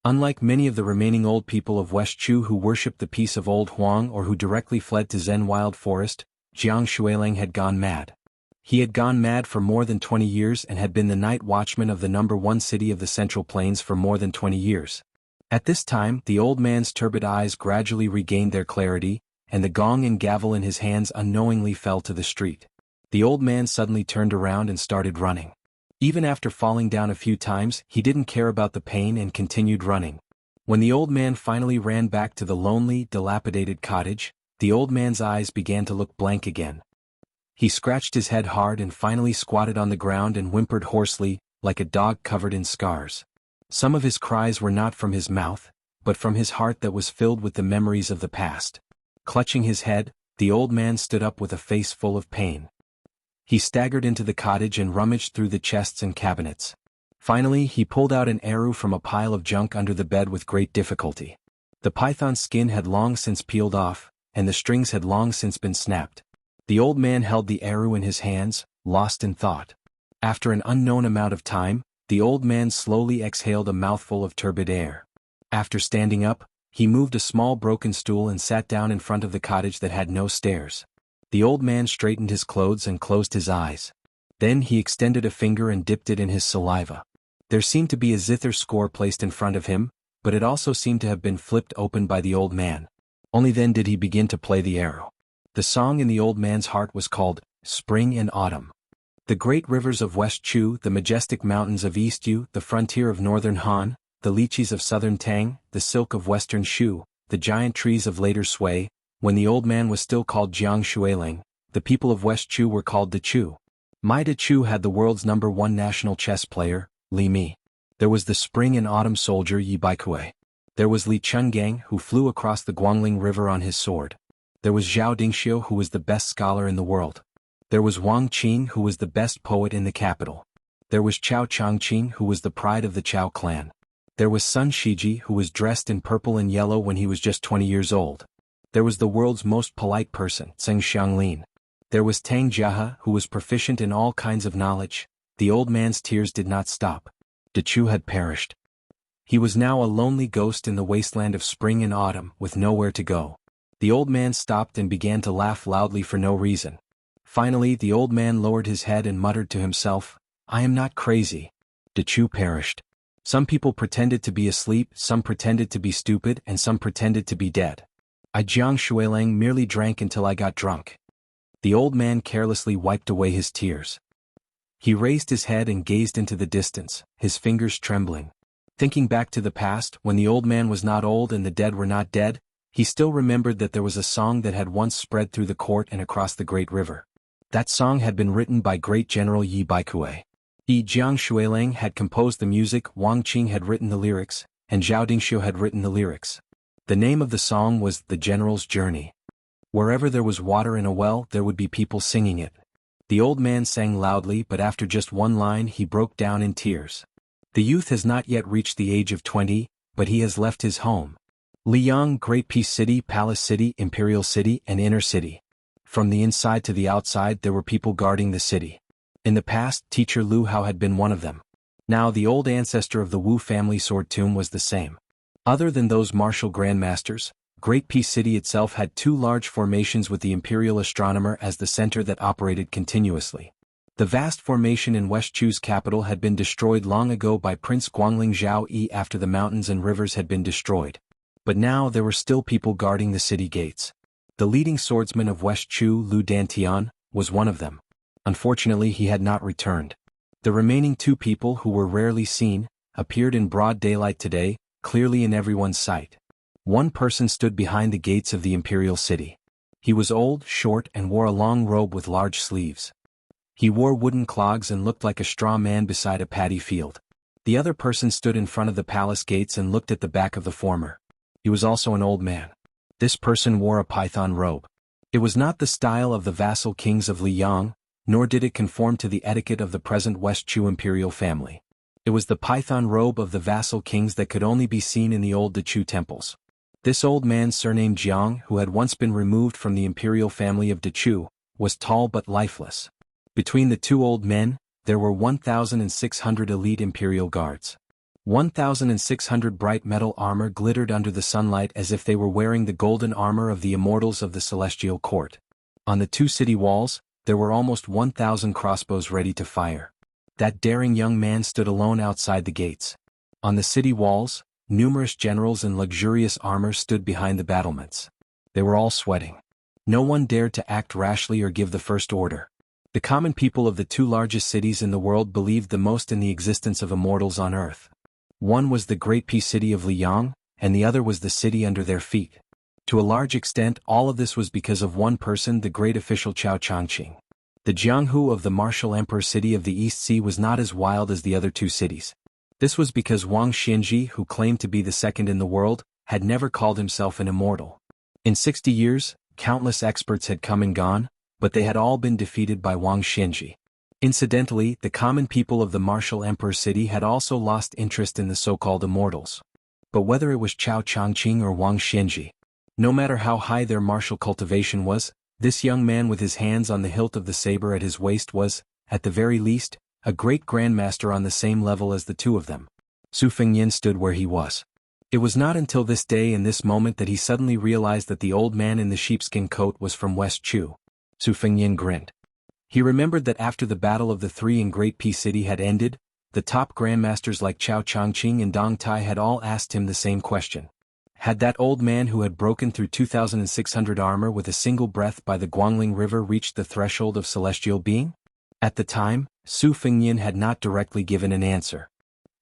Unlike many of the remaining old people of West Chu who worshipped the peace of Old Huang or who directly fled to Zen Wild Forest, Jiang Shuilang had gone mad. He had gone mad for more than 20 years and had been the night watchman of the #1 city of the Central Plains for more than 20 years. At this time, the old man's turbid eyes gradually regained their clarity, and the gong and gavel in his hands unknowingly fell to the street. The old man suddenly turned around and started running. Even after falling down a few times, he didn't care about the pain and continued running. When the old man finally ran back to the lonely, dilapidated cottage, the old man's eyes began to look blank again. He scratched his head hard and finally squatted on the ground and whimpered hoarsely, like a dog covered in scars. Some of his cries were not from his mouth, but from his heart that was filled with the memories of the past. Clutching his head, the old man stood up with a face full of pain. He staggered into the cottage and rummaged through the chests and cabinets. Finally, he pulled out an arrow from a pile of junk under the bed with great difficulty. The python's skin had long since peeled off, and the strings had long since been snapped. The old man held the arrow in his hands, lost in thought. After an unknown amount of time, the old man slowly exhaled a mouthful of turbid air. After standing up, he moved a small broken stool and sat down in front of the cottage that had no stairs. The old man straightened his clothes and closed his eyes. Then he extended a finger and dipped it in his saliva. There seemed to be a zither score placed in front of him, but it also seemed to have been flipped open by the old man. Only then did he begin to play the arrow. The song in the old man's heart was called Spring and Autumn. The great rivers of West Chu, the majestic mountains of East Yu, the frontier of northern Han, the lychees of southern Tang, the silk of western Shu, the giant trees of later Sui. When the old man was still called Jianghu, the people of West Chu were called De Chu. My De Chu had the world's #1 national chess player, Li Mi. There was the spring and autumn soldier Yi Baikue. There was Li Chungang, who flew across the Guangling River on his sword. There was Zhao Dingxiu, who was the best scholar in the world. There was Wang Qing, who was the best poet in the capital. There was Chao Changqing, who was the pride of the Chao clan. There was Sun Shiji, who was dressed in purple and yellow when he was just 20 years old. There was the world's most polite person, Zheng Xianglin. There was Tang Jiahe, who was proficient in all kinds of knowledge. The old man's tears did not stop. De Chu had perished. He was now a lonely ghost in the wasteland of spring and autumn, with nowhere to go. The old man stopped and began to laugh loudly for no reason. Finally, the old man lowered his head and muttered to himself, "I am not crazy." De Chu perished. Some people pretended to be asleep, some pretended to be stupid, and some pretended to be dead. I Jiang Shuilang merely drank until I got drunk. The old man carelessly wiped away his tears. He raised his head and gazed into the distance, his fingers trembling. Thinking back to the past, when the old man was not old and the dead were not dead, he still remembered that there was a song that had once spread through the court and across the great river. That song had been written by great General Yi Baikue. Yi Jiang had composed the music, Wang Qing had written the lyrics, and Zhao Dingxiu had written the lyrics. The name of the song was The General's Journey. Wherever there was water in a well, there would be people singing it. The old man sang loudly, but after just one line he broke down in tears. The youth has not yet reached the age of 20, but he has left his home. Liang, Great Peace City, Palace City, Imperial City, and Inner City. From the inside to the outside there were people guarding the city. In the past, teacher Lu Hao had been one of them. Now the old ancestor of the Wu family sword tomb was the same. Other than those martial grandmasters, Great Peace City itself had 2 large formations with the imperial astronomer as the center that operated continuously. The vast formation in West Chu's capital had been destroyed long ago by Prince Guangling Zhao Yi after the mountains and rivers had been destroyed. But now there were still people guarding the city gates. The leading swordsman of West Chu, Lu Dantian, was one of them. Unfortunately, he had not returned. The remaining 2 people, who were rarely seen, appeared in broad daylight today, clearly in everyone's sight. One person stood behind the gates of the imperial city. He was old, short, and wore a long robe with large sleeves. He wore wooden clogs and looked like a straw man beside a paddy field. The other person stood in front of the palace gates and looked at the back of the former. He was also an old man. This person wore a python robe. It was not the style of the vassal kings of Liang, nor did it conform to the etiquette of the present West Chu imperial family. It was the python robe of the vassal kings that could only be seen in the old De Chu temples. This old man surnamed Jiang, who had once been removed from the imperial family of De Chu, was tall but lifeless. Between the 2 old men, there were 1,600 elite imperial guards. 1,600 bright metal armor glittered under the sunlight as if they were wearing the golden armor of the immortals of the celestial court. On the 2 city walls, there were almost 1,000 crossbows ready to fire. That daring young man stood alone outside the gates. On the city walls, numerous generals in luxurious armor stood behind the battlements. They were all sweating. No one dared to act rashly or give the first order. The common people of the 2 largest cities in the world believed the most in the existence of immortals on earth. One was the Great Peace City of Liang, and the other was the city under their feet. To a large extent, all of this was because of one person, the great official Chao Changqing. The Jianghu of the martial emperor city of the East Sea was not as wild as the other 2 cities. This was because Wang Xinji, who claimed to be the second in the world, had never called himself an immortal. In 60 years, countless experts had come and gone, but they had all been defeated by Wang Xinji. Incidentally, the common people of the martial emperor city had also lost interest in the so-called immortals. But whether it was Chao Changqing or Wang Xinji, no matter how high their martial cultivation was, this young man with his hands on the hilt of the saber at his waist was, at the very least, a great grandmaster on the same level as the two of them. Su Fengyin stood where he was. It was not until this day and this moment that he suddenly realized that the old man in the sheepskin coat was from West Chu. Su Fengyin grinned. He remembered that after the Battle of the Three in Great Pea City had ended, the top grandmasters like Chao Changqing and Dong Tai had all asked him the same question. Had that old man who had broken through 2,600 armor with a single breath by the Guangling River reached the threshold of celestial being? At the time, Su Fengyin had not directly given an answer.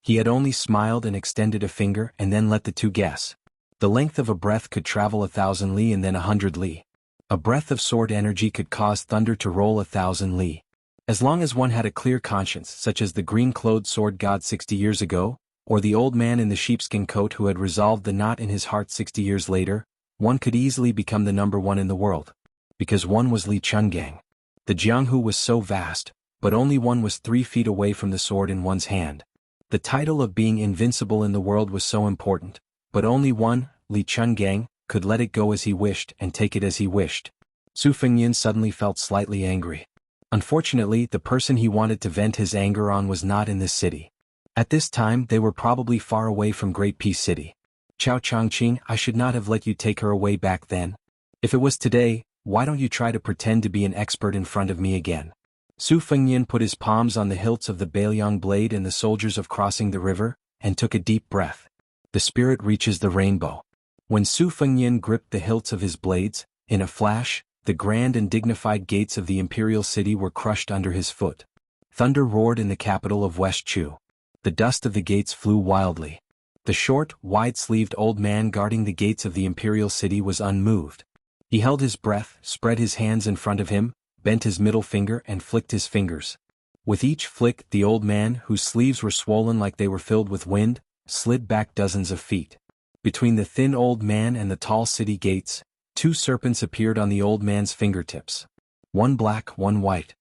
He had only smiled and extended a finger and then let the two guess. The length of a breath could travel 1,000 li and then 100 li. A breath of sword energy could cause thunder to roll 1,000 li. As long as one had a clear conscience, such as the green-clothed sword god 60 years ago, or the old man in the sheepskin coat who had resolved the knot in his heart 60 years later, one could easily become the number one in the world. Because one was Li Chungang. The Jianghu was so vast, but only one was 3 feet away from the sword in one's hand. The title of being invincible in the world was so important, but only one, Li Chungang, could let it go as he wished and take it as he wished. Su Fengyin suddenly felt slightly angry. Unfortunately, the person he wanted to vent his anger on was not in this city. At this time they were probably far away from Great Peace City. Chao Changqing, I should not have let you take her away back then. If it was today, why don't you try to pretend to be an expert in front of me again? Su Fengyin put his palms on the hilts of the Bailiang blade and the soldiers of crossing the river, and took a deep breath. The spirit reaches the rainbow. When Su Fengyin gripped the hilts of his blades, in a flash, the grand and dignified gates of the imperial city were crushed under his foot. Thunder roared in the capital of West Chu. The dust of the gates flew wildly. The short, wide-sleeved old man guarding the gates of the imperial city was unmoved. He held his breath, spread his hands in front of him, bent his middle finger and flicked his fingers. With each flick, the old man, whose sleeves were swollen like they were filled with wind, slid back dozens of feet. Between the thin old man and the tall city gates, 2 serpents appeared on the old man's fingertips. One black, one white.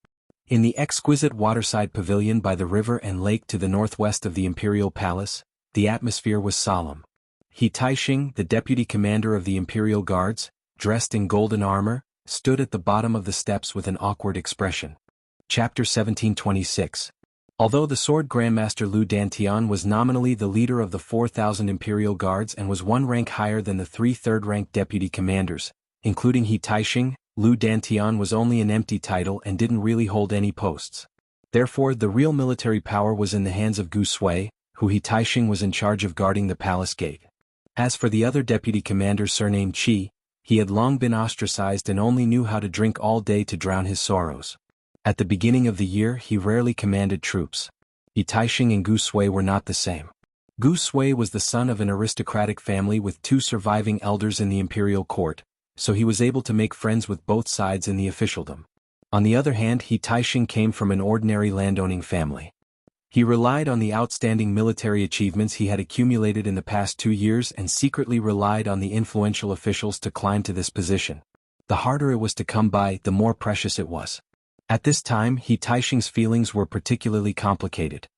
In the exquisite waterside pavilion by the river and lake to the northwest of the imperial palace, the atmosphere was solemn. He Taixing, the deputy commander of the imperial guards, dressed in golden armor, stood at the bottom of the steps with an awkward expression. Chapter 1726. Although the sword grandmaster Lu Dantian was nominally the leader of the 4,000 imperial guards and was 1 rank higher than the 3 third-rank deputy commanders, including He Taixing, Lu Dantian was only an empty title and didn't really hold any posts. Therefore, the real military power was in the hands of Gu Sui, who He Taixing was in charge of guarding the palace gate. As for the other deputy commander surnamed Qi, he had long been ostracized and only knew how to drink all day to drown his sorrows. At the beginning of the year he rarely commanded troops. He Taixing and Gu Sui were not the same. Gu Sui was the son of an aristocratic family with 2 surviving elders in the imperial court, so he was able to make friends with both sides in the officialdom. On the other hand, He Taixing came from an ordinary landowning family. He relied on the outstanding military achievements he had accumulated in the past 2 years and secretly relied on the influential officials to climb to this position. The harder it was to come by, the more precious it was. At this time, He Taixing's feelings were particularly complicated.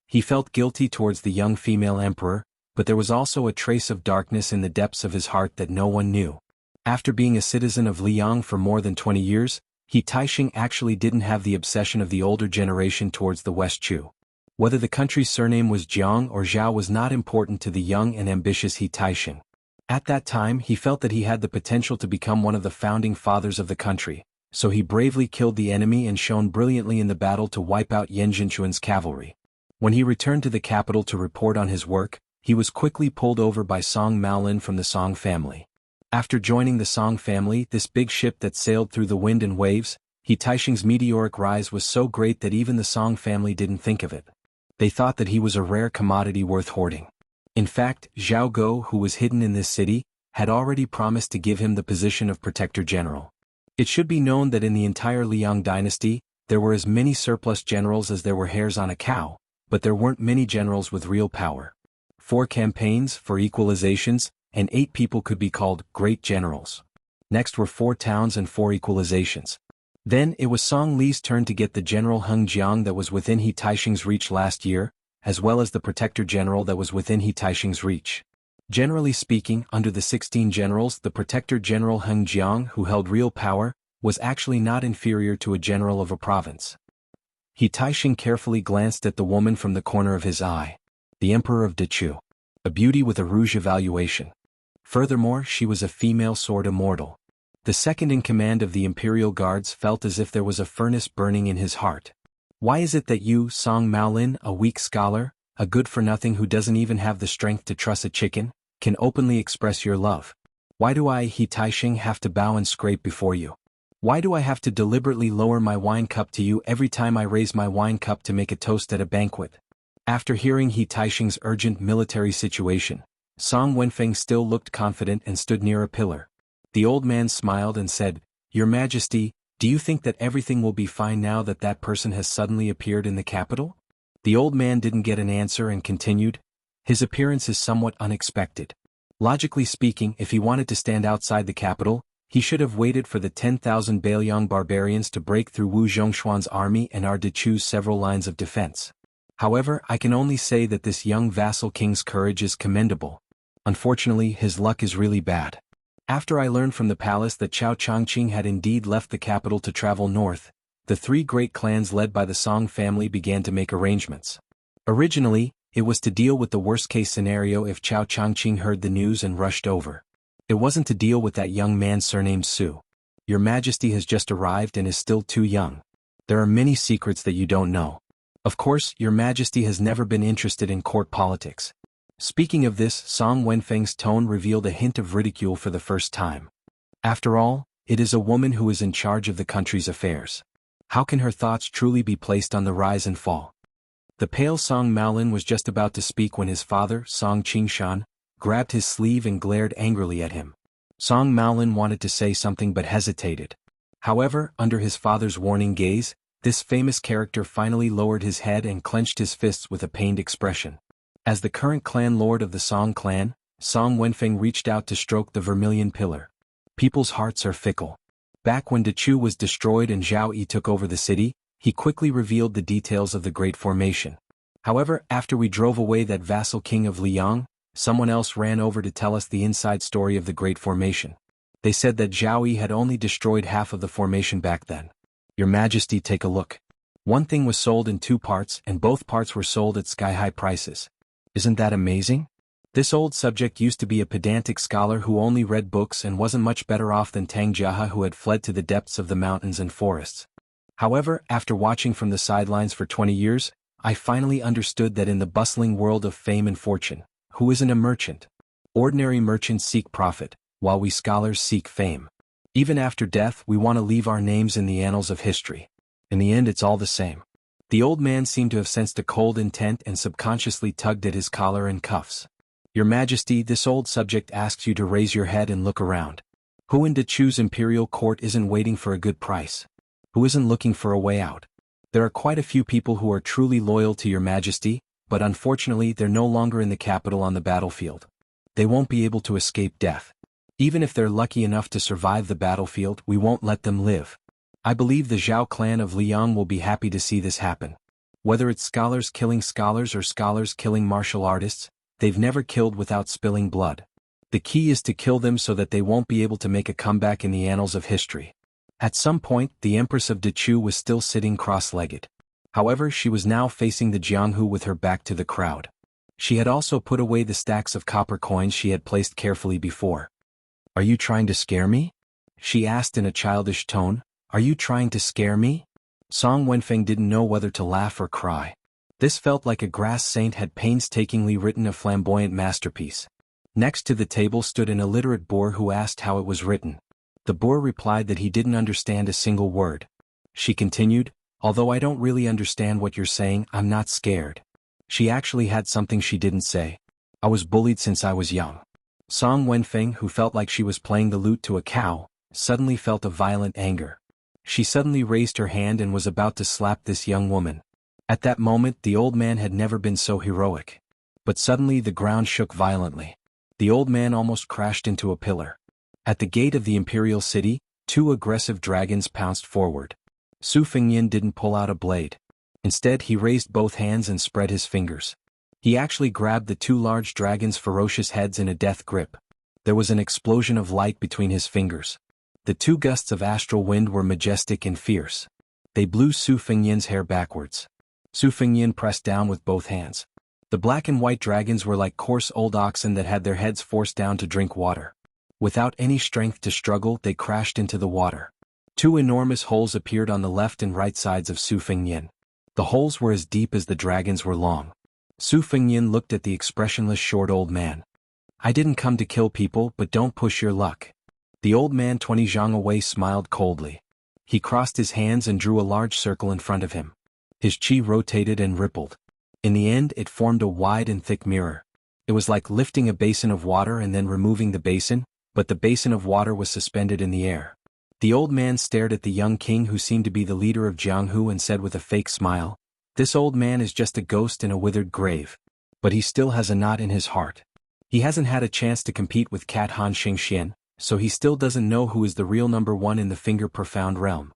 He felt guilty towards the young female emperor, but there was also a trace of darkness in the depths of his heart that no one knew. After being a citizen of Liang for more than 20 years, He Taixing actually didn't have the obsession of the older generation towards the West Chu. Whether the country's surname was Jiang or Zhao was not important to the young and ambitious He Taixing. At that time he felt that he had the potential to become one of the founding fathers of the country, so he bravely killed the enemy and shone brilliantly in the battle to wipe out Yan Jinchuan's cavalry. When he returned to the capital to report on his work, he was quickly pulled over by Song Maolin from the Song family. After joining the Song family, this big ship that sailed through the wind and waves, He Taixing's meteoric rise was so great that even the Song family didn't think of it. They thought that he was a rare commodity worth hoarding. In fact, Zhao Go, who was hidden in this city, had already promised to give him the position of Protector General. It should be known that in the entire Liang dynasty, there were as many surplus generals as there were hairs on a cow, but there weren't many generals with real power. 4 campaigns, 4 equalizations, and 8 people could be called great generals. Next were 4 towns and 4 equalizations. Then it was Song Li's turn to get the General Hung Jiang that was within He Taixing's reach last year, as well as the Protector General that was within He Taixing's reach. Generally speaking, under the 16 generals, the Protector General Hung Jiang, who held real power, was actually not inferior to a general of a province. He Taixing carefully glanced at the woman from the corner of his eye. The Emperor of Dechu. A beauty with a rouge evaluation. Furthermore, she was a female sword immortal. The second in command of the Imperial Guards felt as if there was a furnace burning in his heart. Why is it that you, Song Maolin, a weak scholar, a good-for-nothing who doesn't even have the strength to truss a chicken, can openly express your love? Why do I, He Taixing, have to bow and scrape before you? Why do I have to deliberately lower my wine cup to you every time I raise my wine cup to make a toast at a banquet? After hearing He Taixing's urgent military situation, Song Wenfeng still looked confident and stood near a pillar. The old man smiled and said, "Your Majesty, do you think that everything will be fine now that that person has suddenly appeared in the capital?" The old man didn't get an answer and continued, "His appearance is somewhat unexpected. Logically speaking, if he wanted to stand outside the capital, he should have waited for the 10,000 Bailiang barbarians to break through Wu Zhongshuan's army and our Dechu's several lines of defense. However, I can only say that this young vassal king's courage is commendable. Unfortunately, his luck is really bad. After I learned from the palace that Chao Changqing had indeed left the capital to travel north, the 3 great clans led by the Song family began to make arrangements. Originally, it was to deal with the worst-case scenario if Chao Changqing heard the news and rushed over. It wasn't to deal with that young man surnamed Su. Your Majesty has just arrived and is still too young. There are many secrets that you don't know. Of course, Your Majesty has never been interested in court politics." Speaking of this, Song Wenfeng's tone revealed a hint of ridicule for the first time. After all, it is a woman who is in charge of the country's affairs. How can her thoughts truly be placed on the rise and fall? The pale Song Maolin was just about to speak when his father, Song Qingshan, grabbed his sleeve and glared angrily at him. Song Maolin wanted to say something but hesitated. However, under his father's warning gaze, this famous character finally lowered his head and clenched his fists with a pained expression. As the current clan lord of the Song clan, Song Wenfeng reached out to stroke the vermilion pillar. People's hearts are fickle. Back when Dechu was destroyed and Zhao Yi took over the city, he quickly revealed the details of the Great Formation. However, after we drove away that vassal king of Liang, someone else ran over to tell us the inside story of the Great Formation. They said that Zhao Yi had only destroyed half of the formation back then. Your Majesty, take a look. One thing was sold in 2 parts and both parts were sold at sky-high prices. Isn't that amazing? This old subject used to be a pedantic scholar who only read books and wasn't much better off than Tang Jiahe, who had fled to the depths of the mountains and forests. However, after watching from the sidelines for 20 years, I finally understood that in the bustling world of fame and fortune, who isn't a merchant? Ordinary merchants seek profit, while we scholars seek fame. Even after death, we want to leave our names in the annals of history. In the end, it's all the same. The old man seemed to have sensed a cold intent and subconsciously tugged at his collar and cuffs. Your Majesty, this old subject asks you to raise your head and look around. Who in Dechu's imperial court isn't waiting for a good price? Who isn't looking for a way out? There are quite a few people who are truly loyal to Your Majesty, but unfortunately they're no longer in the capital on the battlefield. They won't be able to escape death. Even if they're lucky enough to survive the battlefield, we won't let them live. I believe the Zhao clan of Liang will be happy to see this happen. Whether it's scholars killing scholars or scholars killing martial artists, they've never killed without spilling blood. The key is to kill them so that they won't be able to make a comeback in the annals of history. At some point, the Empress of Dechu was still sitting cross-legged. However, she was now facing the Jianghu with her back to the crowd. She had also put away the stacks of copper coins she had placed carefully before. "Are you trying to scare me?" she asked in a childish tone. "Are you trying to scare me?" Song Wenfeng didn't know whether to laugh or cry. This felt like a grass saint had painstakingly written a flamboyant masterpiece. Next to the table stood an illiterate boor who asked how it was written. The boor replied that he didn't understand a single word. She continued, "Although I don't really understand what you're saying, I'm not scared." She actually had something she didn't say. "I was bullied since I was young." Song Wenfeng, who felt like she was playing the lute to a cow, suddenly felt a violent anger. She suddenly raised her hand and was about to slap this young woman. At that moment the old man had never been so heroic. But suddenly the ground shook violently. The old man almost crashed into a pillar. At the gate of the imperial city, two aggressive dragons pounced forward. Su Fengyin didn't pull out a blade. Instead he raised both hands and spread his fingers. He actually grabbed the two large dragons' ferocious heads in a death grip. There was an explosion of light between his fingers. The two gusts of astral wind were majestic and fierce. They blew Su Fengyin's hair backwards. Su Fengyin pressed down with both hands. The black and white dragons were like coarse old oxen that had their heads forced down to drink water. Without any strength to struggle, they crashed into the water. Two enormous holes appeared on the left and right sides of Su Fengyin. The holes were as deep as the dragons were long. Su Fengyin looked at the expressionless short old man. I didn't come to kill people, but don't push your luck. The old man 20 zhang away smiled coldly. He crossed his hands and drew a large circle in front of him. His chi rotated and rippled. In the end it formed a wide and thick mirror. It was like lifting a basin of water and then removing the basin, but the basin of water was suspended in the air. The old man stared at the young king who seemed to be the leader of Jianghu and said with a fake smile, "This old man is just a ghost in a withered grave. But he still has a knot in his heart. He hasn't had a chance to compete with Cat Han Xingxian, so he still doesn't know who is the real number one in the finger-profound realm."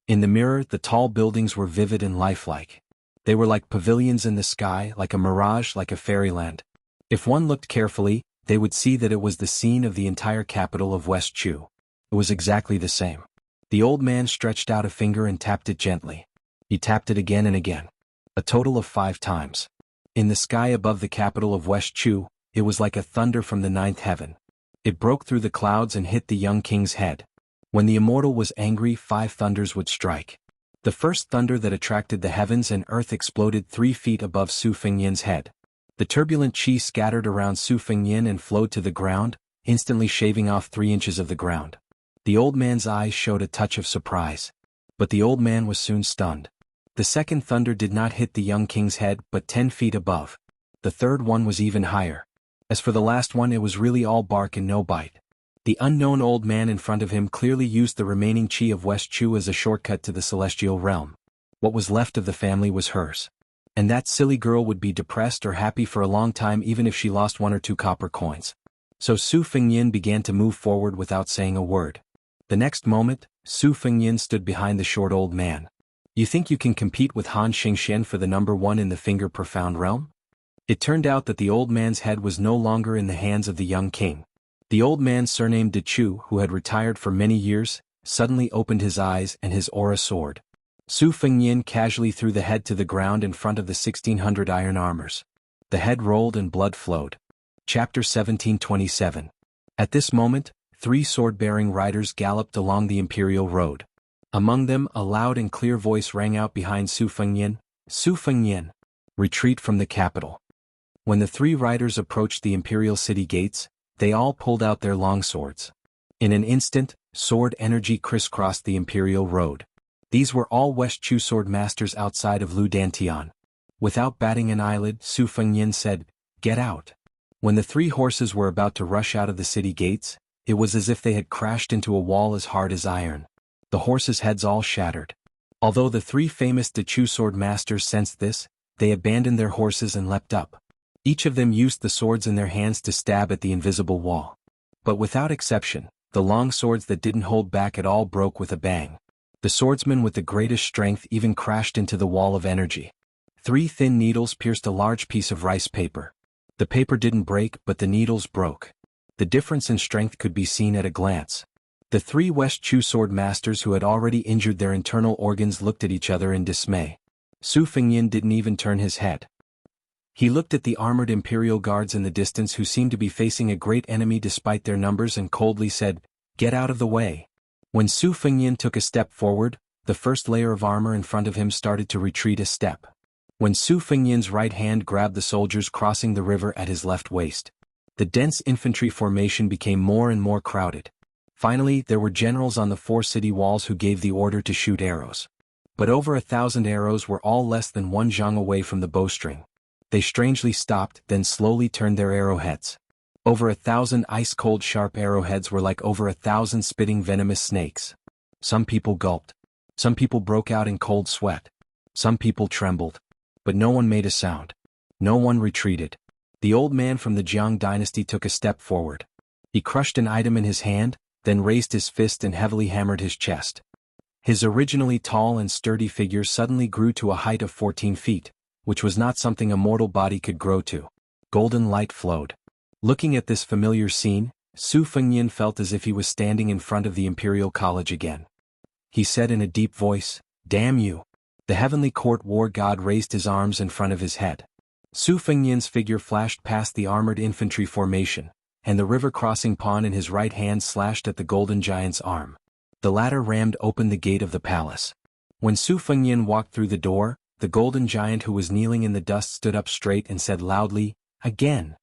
In the mirror, the tall buildings were vivid and lifelike. They were like pavilions in the sky, like a mirage, like a fairyland. If one looked carefully, they would see that it was the scene of the entire capital of West Chu. It was exactly the same. The old man stretched out a finger and tapped it gently. He tapped it again and again. A total of 5 times. In the sky above the capital of West Chu, it was like a thunder from the 9th heaven. It broke through the clouds and hit the young king's head. When the immortal was angry, 5 thunders would strike. The first thunder that attracted the heavens and earth exploded 3 feet above Su Fengyin's head. The turbulent qi scattered around Su Fengyin and flowed to the ground, instantly shaving off 3 inches of the ground. The old man's eyes showed a touch of surprise. But the old man was soon stunned. The second thunder did not hit the young king's head but 10 feet above. The third one was even higher. As for the last one, it was really all bark and no bite. The unknown old man in front of him clearly used the remaining qi of West Chu as a shortcut to the celestial realm. What was left of the family was hers. And that silly girl would be depressed or happy for a long time even if she lost 1 or 2 copper coins. So Su Fengyin began to move forward without saying a word. The next moment, Su Fengyin stood behind the short old man. You think you can compete with Han Xingxian for the number 1 in the finger-profound realm? It turned out that the old man's head was no longer in the hands of the young king. The old man surnamed De Chu, who had retired for many years, suddenly opened his eyes and his aura soared. Su Fengyin casually threw the head to the ground in front of the 1600 iron armors. The head rolled and blood flowed. Chapter 1727. At this moment, 3 sword-bearing riders galloped along the imperial road. Among them, a loud and clear voice rang out behind Su Fengyin, "Su Fengyin! Retreat from the capital." When the 3 riders approached the imperial city gates, they all pulled out their long swords. In an instant, sword energy crisscrossed the imperial road. These were all West Chu sword masters outside of Lu Dantian. Without batting an eyelid, Su Fengyin said, "Get out." When the 3 horses were about to rush out of the city gates, it was as if they had crashed into a wall as hard as iron. The horses' heads all shattered. Although the 3 famous De Chu sword masters sensed this, they abandoned their horses and leapt up. Each of them used the swords in their hands to stab at the invisible wall. But without exception, the long swords that didn't hold back at all broke with a bang. The swordsman with the greatest strength even crashed into the wall of energy. 3 thin needles pierced a large piece of rice paper. The paper didn't break, but the needles broke. The difference in strength could be seen at a glance. The 3 West Chu sword masters who had already injured their internal organs looked at each other in dismay. Su Fengyin didn't even turn his head. He looked at the armored imperial guards in the distance who seemed to be facing a great enemy despite their numbers and coldly said, "Get out of the way." When Su Fengyin took a step forward, the first layer of armor in front of him started to retreat a step. When Su Fengyin's right hand grabbed the soldiers crossing the river at his left waist, the dense infantry formation became more and more crowded. Finally, there were generals on the 4 city walls who gave the order to shoot arrows. But over 1,000 arrows were all less than 1 zhang away from the bowstring. They strangely stopped, then slowly turned their arrowheads. Over 1,000 ice-cold sharp arrowheads were like over 1,000 spitting venomous snakes. Some people gulped. Some people broke out in cold sweat. Some people trembled. but no one made a sound. No one retreated. The old man from the Jiang dynasty took a step forward. He crushed an item in his hand, then raised his fist and heavily hammered his chest. His originally tall and sturdy figure suddenly grew to a height of 14 feet, which was not something a mortal body could grow to. Golden light flowed. Looking at this familiar scene, Su Fengnian felt as if he was standing in front of the Imperial College again. He said in a deep voice, "Damn you!" The heavenly court war god raised his arms in front of his head. Su Fengnian's figure flashed past the armored infantry formation, and the river-crossing pawn in his right hand slashed at the golden giant's arm. The latter rammed open the gate of the palace. When Su Fengnian walked through the door, the golden giant who was kneeling in the dust stood up straight and said loudly, "Again!"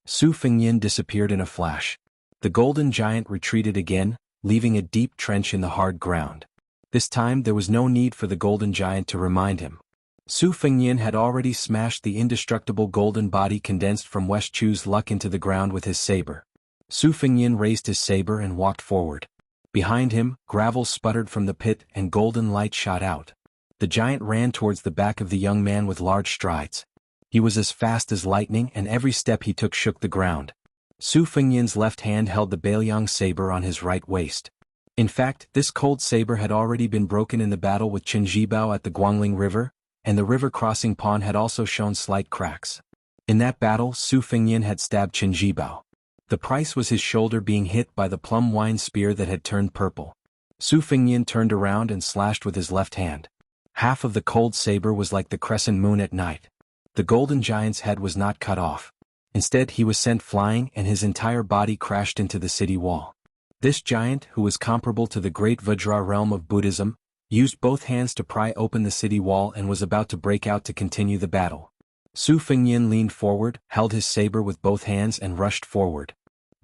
Su Fengnian disappeared in a flash. The golden giant retreated again, leaving a deep trench in the hard ground. This time there was no need for the golden giant to remind him. Su Fengnian had already smashed the indestructible golden body condensed from West Chu's luck into the ground with his saber. Su Fengnian raised his saber and walked forward. Behind him, gravel sputtered from the pit and golden light shot out. The giant ran towards the back of the young man with large strides. He was as fast as lightning and every step he took shook the ground. Su Fengnian's left hand held the Bailiang saber on his right waist. In fact, this cold saber had already been broken in the battle with Chen Jibao at the Guangling River, and the river-crossing pawn had also shown slight cracks. In that battle, Su Fengnian had stabbed Chen Jibao. The price was his shoulder being hit by the plum wine spear that had turned purple. Su Fengnian turned around and slashed with his left hand. Half of the cold saber was like the crescent moon at night. The golden giant's head was not cut off. Instead he was sent flying and his entire body crashed into the city wall. This giant, who was comparable to the great Vajra realm of Buddhism, used both hands to pry open the city wall and was about to break out to continue the battle. Su Fengnian leaned forward, held his saber with both hands and rushed forward.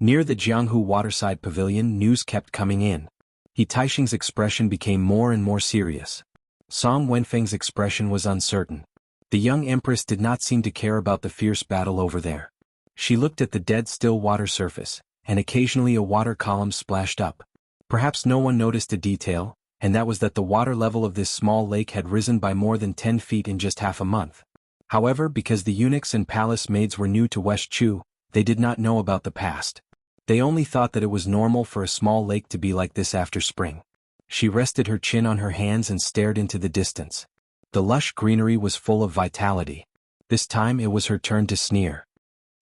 Near the Jianghu waterside pavilion news kept coming in. He Taixing's expression became more and more serious. Song Wenfeng's expression was uncertain. The young empress did not seem to care about the fierce battle over there. She looked at the dead still water surface, and occasionally a water column splashed up. Perhaps no one noticed a detail, and that was that the water level of this small lake had risen by more than 10 feet in just half a month. However, because the eunuchs and palace maids were new to West Chu, they did not know about the past. They only thought that it was normal for a small lake to be like this after spring. She rested her chin on her hands and stared into the distance. The lush greenery was full of vitality. This time it was her turn to sneer.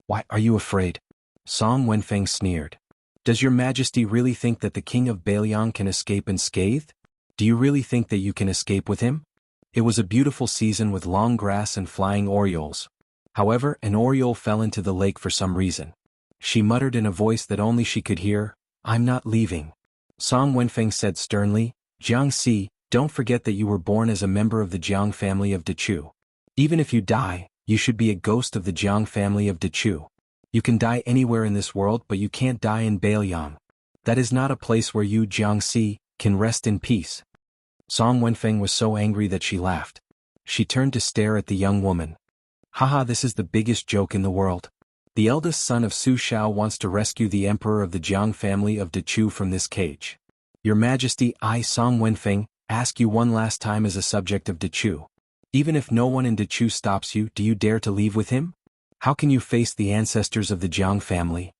"Why are you afraid?" Song Wenfeng sneered. "Does your majesty really think that the king of Bailiang can escape unscathed? Do you really think that you can escape with him?" It was a beautiful season with long grass and flying orioles. However, an oriole fell into the lake for some reason. She muttered in a voice that only she could hear, "I'm not leaving." Song Wenfeng said sternly, "Jiang Si, don't forget that you were born as a member of the Jiang family of Dechu. Even if you die, you should be a ghost of the Jiang family of Dechu. You can die anywhere in this world but you can't die in Bailiang. That is not a place where you, Jiang Si, can rest in peace." Song Wenfeng was so angry that she laughed. She turned to stare at the young woman. "Haha, this is the biggest joke in the world. The eldest son of Su Shao wants to rescue the emperor of the Jiang family of Dechu from this cage. Your Majesty, I, Song Wenfeng, ask you one last time as a subject of Dechu. Even if no one in Dechu stops you, do you dare to leave with him? How can you face the ancestors of the Jiang family?"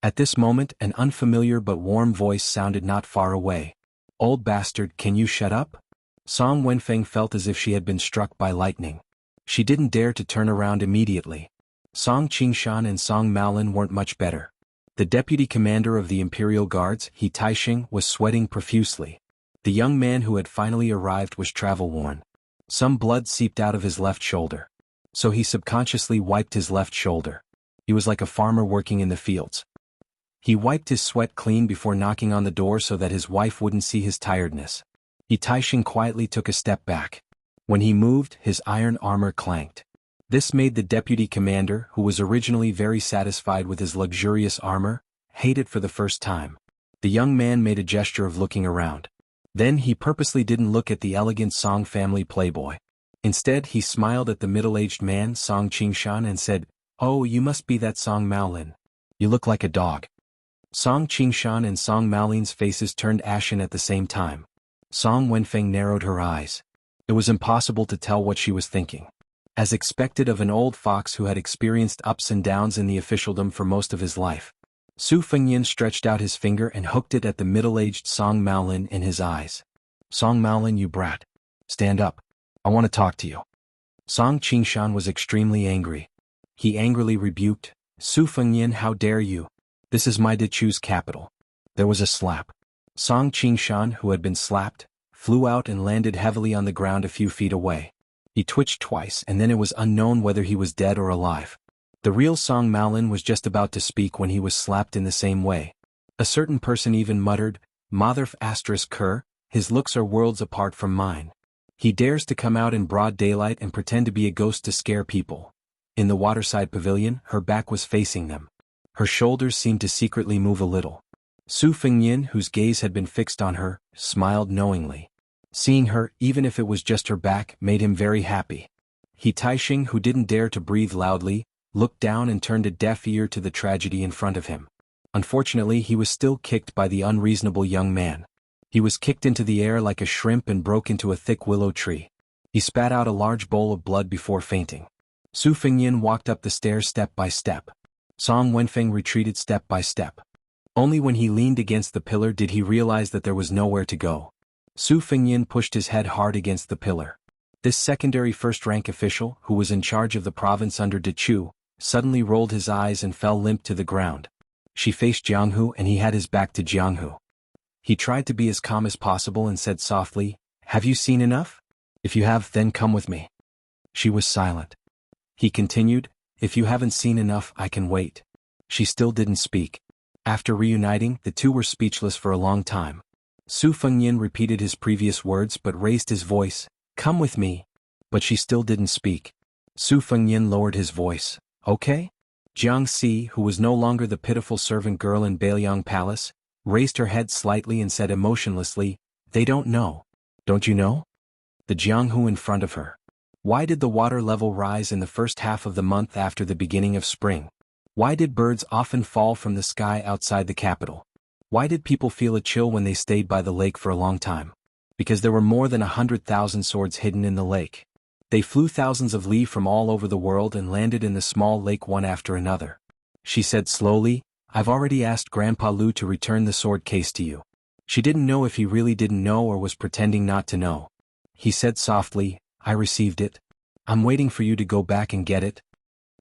At this moment an unfamiliar but warm voice sounded not far away. "Old bastard, can you shut up?" Song Wenfeng felt as if she had been struck by lightning. She didn't dare to turn around immediately. Song Qingshan and Song Maolin weren't much better. The deputy commander of the Imperial Guards, He Taixing, was sweating profusely. The young man who had finally arrived was travel-worn. Some blood seeped out of his left shoulder. So he subconsciously wiped his left shoulder. He was like a farmer working in the fields. He wiped his sweat clean before knocking on the door so that his wife wouldn't see his tiredness. He Taixing quietly took a step back. When he moved, his iron armor clanked. This made the deputy commander, who was originally very satisfied with his luxurious armor, hate it for the first time. The young man made a gesture of looking around. Then he purposely didn't look at the elegant Song family playboy. Instead he smiled at the middle-aged man, Song Qingshan, and said, "Oh, you must be that Song Maolin. You look like a dog." Song Qingshan and Song Maolin's faces turned ashen at the same time. Song Wenfeng narrowed her eyes. It was impossible to tell what she was thinking. as expected of an old fox who had experienced ups and downs in the officialdom for most of his life. Su Fengnian stretched out his finger and hooked it at the middle-aged Song Maolin in his eyes. "Song Maolin, you brat. Stand up. I want to talk to you." Song Qingshan was extremely angry. He angrily rebuked, "Su Fengnian, how dare you? This is my Dechu's capital." There was a slap. Song Qingshan, who had been slapped, flew out and landed heavily on the ground a few feet away. He twitched twice and then it was unknown whether he was dead or alive. The real Song Maolin was just about to speak when he was slapped in the same way. A certain person even muttered, "Motherf asterisk cur, his looks are worlds apart from mine. He dares to come out in broad daylight and pretend to be a ghost to scare people." In the waterside pavilion, her back was facing them. Her shoulders seemed to secretly move a little. Su Fengnian, whose gaze had been fixed on her, smiled knowingly. Seeing her, even if it was just her back, made him very happy. He Taixing, who didn't dare to breathe loudly, looked down and turned a deaf ear to the tragedy in front of him. Unfortunately, he was still kicked by the unreasonable young man. He was kicked into the air like a shrimp and broke into a thick willow tree. He spat out a large bowl of blood before fainting. Su Fengnian walked up the stairs step by step. Song Wenfeng retreated step by step. Only when he leaned against the pillar did he realize that there was nowhere to go. Su Fengnian pushed his head hard against the pillar. This secondary first-rank official, who was in charge of the province under Dechu, suddenly rolled his eyes and fell limp to the ground. She faced Jianghu and he had his back to Jianghu. He tried to be as calm as possible and said softly, "Have you seen enough? If you have, then come with me." She was silent. He continued, "If you haven't seen enough, I can wait." She still didn't speak. After reuniting, the two were speechless for a long time. Su Fengnian repeated his previous words but raised his voice, "Come with me." But she still didn't speak. Su Fengnian lowered his voice, "Okay?" Jiang Si, who was no longer the pitiful servant girl in Bailiang Palace, raised her head slightly and said emotionlessly, "They don't know. Don't you know?" The Jianghu in front of her. Why did the water level rise in the first half of the month after the beginning of spring? Why did birds often fall from the sky outside the capital? Why did people feel a chill when they stayed by the lake for a long time? Because there were more than 100,000 swords hidden in the lake. They flew thousands of li from all over the world and landed in the small lake one after another. She said slowly, "I've already asked Grandpa Lu to return the sword case to you." She didn't know if he really didn't know or was pretending not to know. He said softly, "I received it. I'm waiting for you to go back and get it."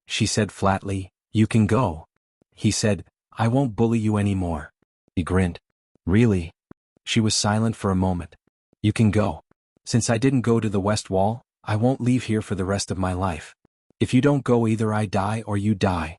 She said flatly, "You can go." He said, "I won't bully you anymore." He grinned. "Really?" She was silent for a moment. "You can go. Since I didn't go to the West Wall, I won't leave here for the rest of my life. If you don't go, either I die or you die."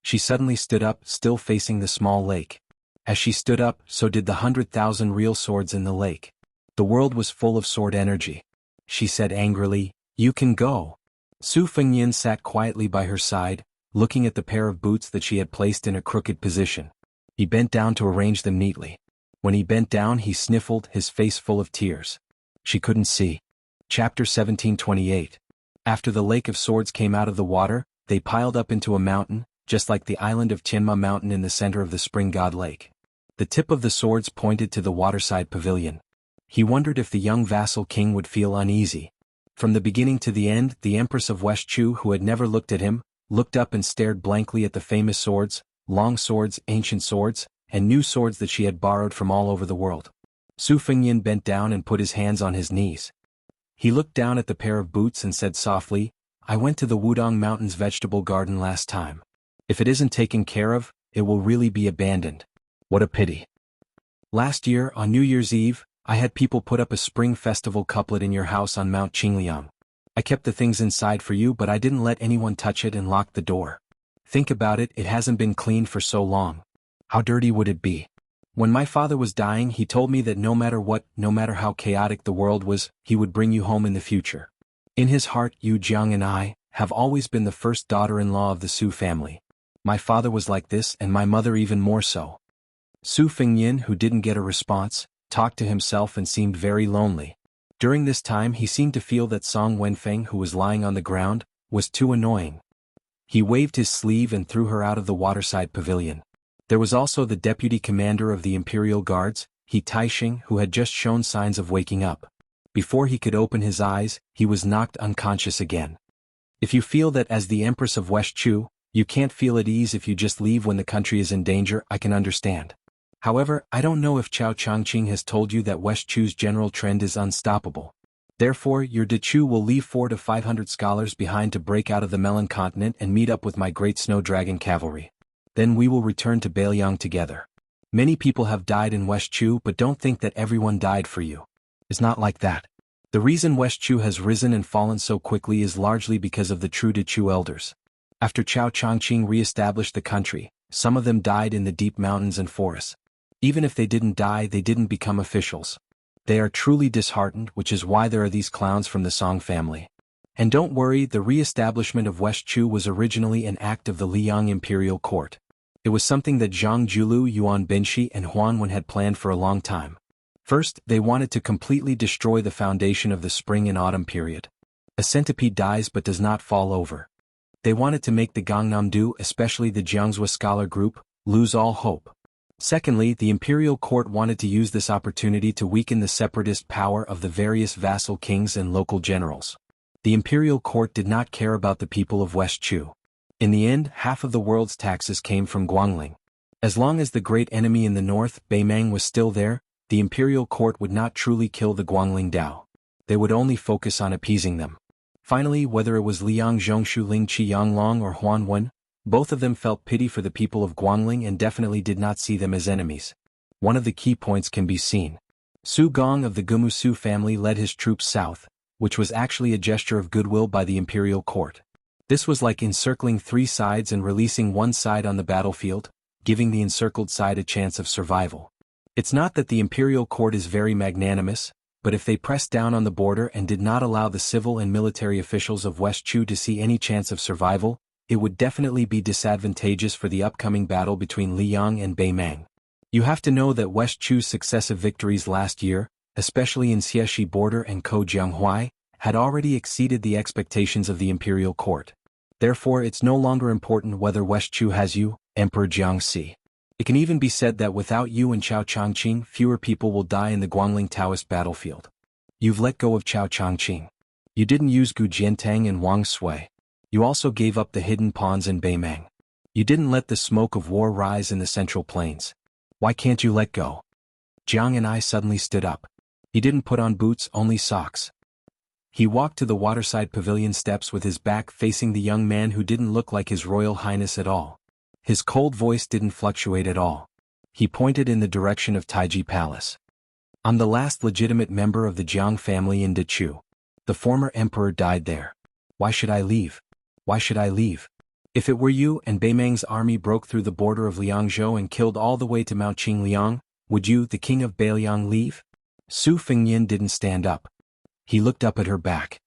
She suddenly stood up, still facing the small lake. As she stood up, so did the 100,000 real swords in the lake. The world was full of sword energy. She said angrily, "You can go." Su Fengnian sat quietly by her side, looking at the pair of boots that she had placed in a crooked position. He bent down to arrange them neatly. When he bent down, he sniffled, his face full of tears. She couldn't see. Chapter 1728. After the Lake of Swords came out of the water, they piled up into a mountain, just like the island of Tianma Mountain in the center of the Spring God Lake. The tip of the swords pointed to the waterside pavilion. He wondered if the young vassal king would feel uneasy. From the beginning to the end, the Empress of West Chu, who had never looked at him, looked up and stared blankly at the famous swords, long swords, ancient swords, and new swords that she had borrowed from all over the world. Su Fengnian bent down and put his hands on his knees. He looked down at the pair of boots and said softly, "I went to the Wudong Mountains vegetable garden last time. If it isn't taken care of, it will really be abandoned. What a pity. Last year, on New Year's Eve, I had people put up a spring festival couplet in your house on Mount Qingliang. I kept the things inside for you, but I didn't let anyone touch it and locked the door. Think about it, it hasn't been cleaned for so long. How dirty would it be? When my father was dying, he told me that no matter what, no matter how chaotic the world was, he would bring you home in the future. In his heart, you, Jiang, and I have always been the first daughter-in-law of the Su family. My father was like this, and my mother even more so." Su Fengnian, who didn't get a response, talked to himself and seemed very lonely. During this time he seemed to feel that Song Wenfeng, who was lying on the ground, was too annoying. He waved his sleeve and threw her out of the waterside pavilion. There was also the deputy commander of the Imperial Guards, He Taixing, who had just shown signs of waking up. Before he could open his eyes, he was knocked unconscious again. If you feel that as the Empress of West Chu, you can't feel at ease if you just leave when the country is in danger, I can understand. However, I don't know if Chao Changqing has told you that West Chu's general trend is unstoppable. Therefore, your De Chu will leave 400 to 500 scholars behind to break out of the Melon continent and meet up with my great snow dragon cavalry. Then we will return to Bailiang together. Many people have died in West Chu, but don't think that everyone died for you. It's not like that. The reason West Chu has risen and fallen so quickly is largely because of the true De Chu elders. After Chao Changqing re-established the country, some of them died in the deep mountains and forests. Even if they didn't die, they didn't become officials. They are truly disheartened, which is why there are these clowns from the Song family. And don't worry, the re-establishment of West Chu was originally an act of the Liang imperial court. It was something that Zhang Julu, Yuan Binshi, and Huan Wen had planned for a long time. First, they wanted to completely destroy the foundation of the spring and autumn period. A centipede dies but does not fall over. They wanted to make the Gangnam-do, especially the Jianghu scholar group, lose all hope. Secondly, the imperial court wanted to use this opportunity to weaken the separatist power of the various vassal kings and local generals. The imperial court did not care about the people of West Chu. In the end, half of the world's taxes came from Guangling. As long as the great enemy in the north, Beimang, was still there, the imperial court would not truly kill the Guangling Dao. They would only focus on appeasing them. Finally, whether it was Liang Zhongshu Ling Qi Yanglong or Huan Wen, both of them felt pity for the people of Guangling and definitely did not see them as enemies. One of the key points can be seen. Su Gong of the Gumusu family led his troops south, which was actually a gesture of goodwill by the imperial court. This was like encircling 3 sides and releasing one side on the battlefield, giving the encircled side a chance of survival. It's not that the imperial court is very magnanimous, but if they pressed down on the border and did not allow the civil and military officials of West Chu to see any chance of survival, it would definitely be disadvantageous for the upcoming battle between Liang and Beimang. You have to know that West Chu's successive victories last year, especially in Xieshi border and Jianghu, had already exceeded the expectations of the imperial court. Therefore, it's no longer important whether West Chu has you, Emperor Jiangxi. It can even be said that without you and Chao Changqing, fewer people will die in the Guangling Taoist battlefield. You've let go of Chao Changqing. You didn't use Gu Jiantang and Wang Sui. You also gave up the hidden pawns in Beimang. You didn't let the smoke of war rise in the Central Plains. Why can't you let go? Jiang and I suddenly stood up. He didn't put on boots, only socks. He walked to the waterside pavilion steps with his back facing the young man who didn't look like His Royal Highness at all. His cold voice didn't fluctuate at all. He pointed in the direction of Taiji Palace. I'm the last legitimate member of the Jiang family in De Chu. The former emperor died there. Why should I leave? Why should I leave? If it were you and Beimang's army broke through the border of Liangzhou and killed all the way to Mao Qingliang, would you, the king of Bailiang, leave? Su Fengyin didn't stand up. He looked up at her back.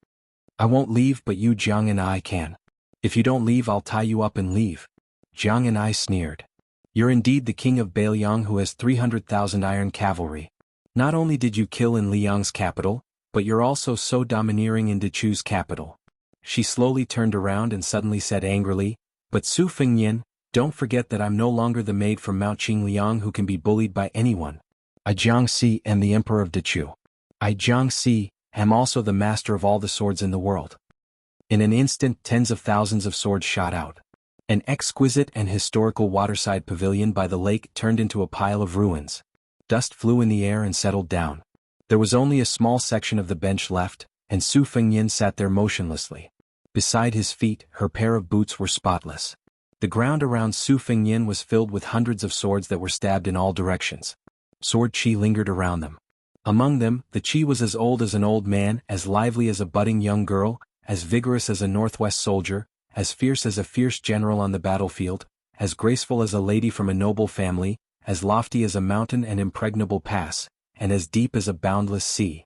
I won't leave, but you, Jiang, and I can. If you don't leave, I'll tie you up and leave. Jiang and I sneered. You're indeed the king of Bailiang who has 300,000 iron cavalry. Not only did you kill in Liang's capital, but you're also so domineering in De Chu's capital. She slowly turned around and suddenly said angrily, but Su Fengyin, don't forget that I'm no longer the maid from Mao Qingliang who can be bullied by anyone. I Jiangxi am the emperor of De Chu. I Jiangxi am also the master of all the swords in the world. In an instant, tens of thousands of swords shot out. An exquisite and historical waterside pavilion by the lake turned into a pile of ruins. Dust flew in the air and settled down. There was only a small section of the bench left, and Su Fengyin sat there motionlessly. Beside his feet, her pair of boots were spotless. The ground around Su Fengyin was filled with hundreds of swords that were stabbed in all directions. Sword chi lingered around them. Among them, the chi was as old as an old man, as lively as a budding young girl, as vigorous as a northwest soldier, as fierce as a fierce general on the battlefield, as graceful as a lady from a noble family, as lofty as a mountain and impregnable pass, and as deep as a boundless sea.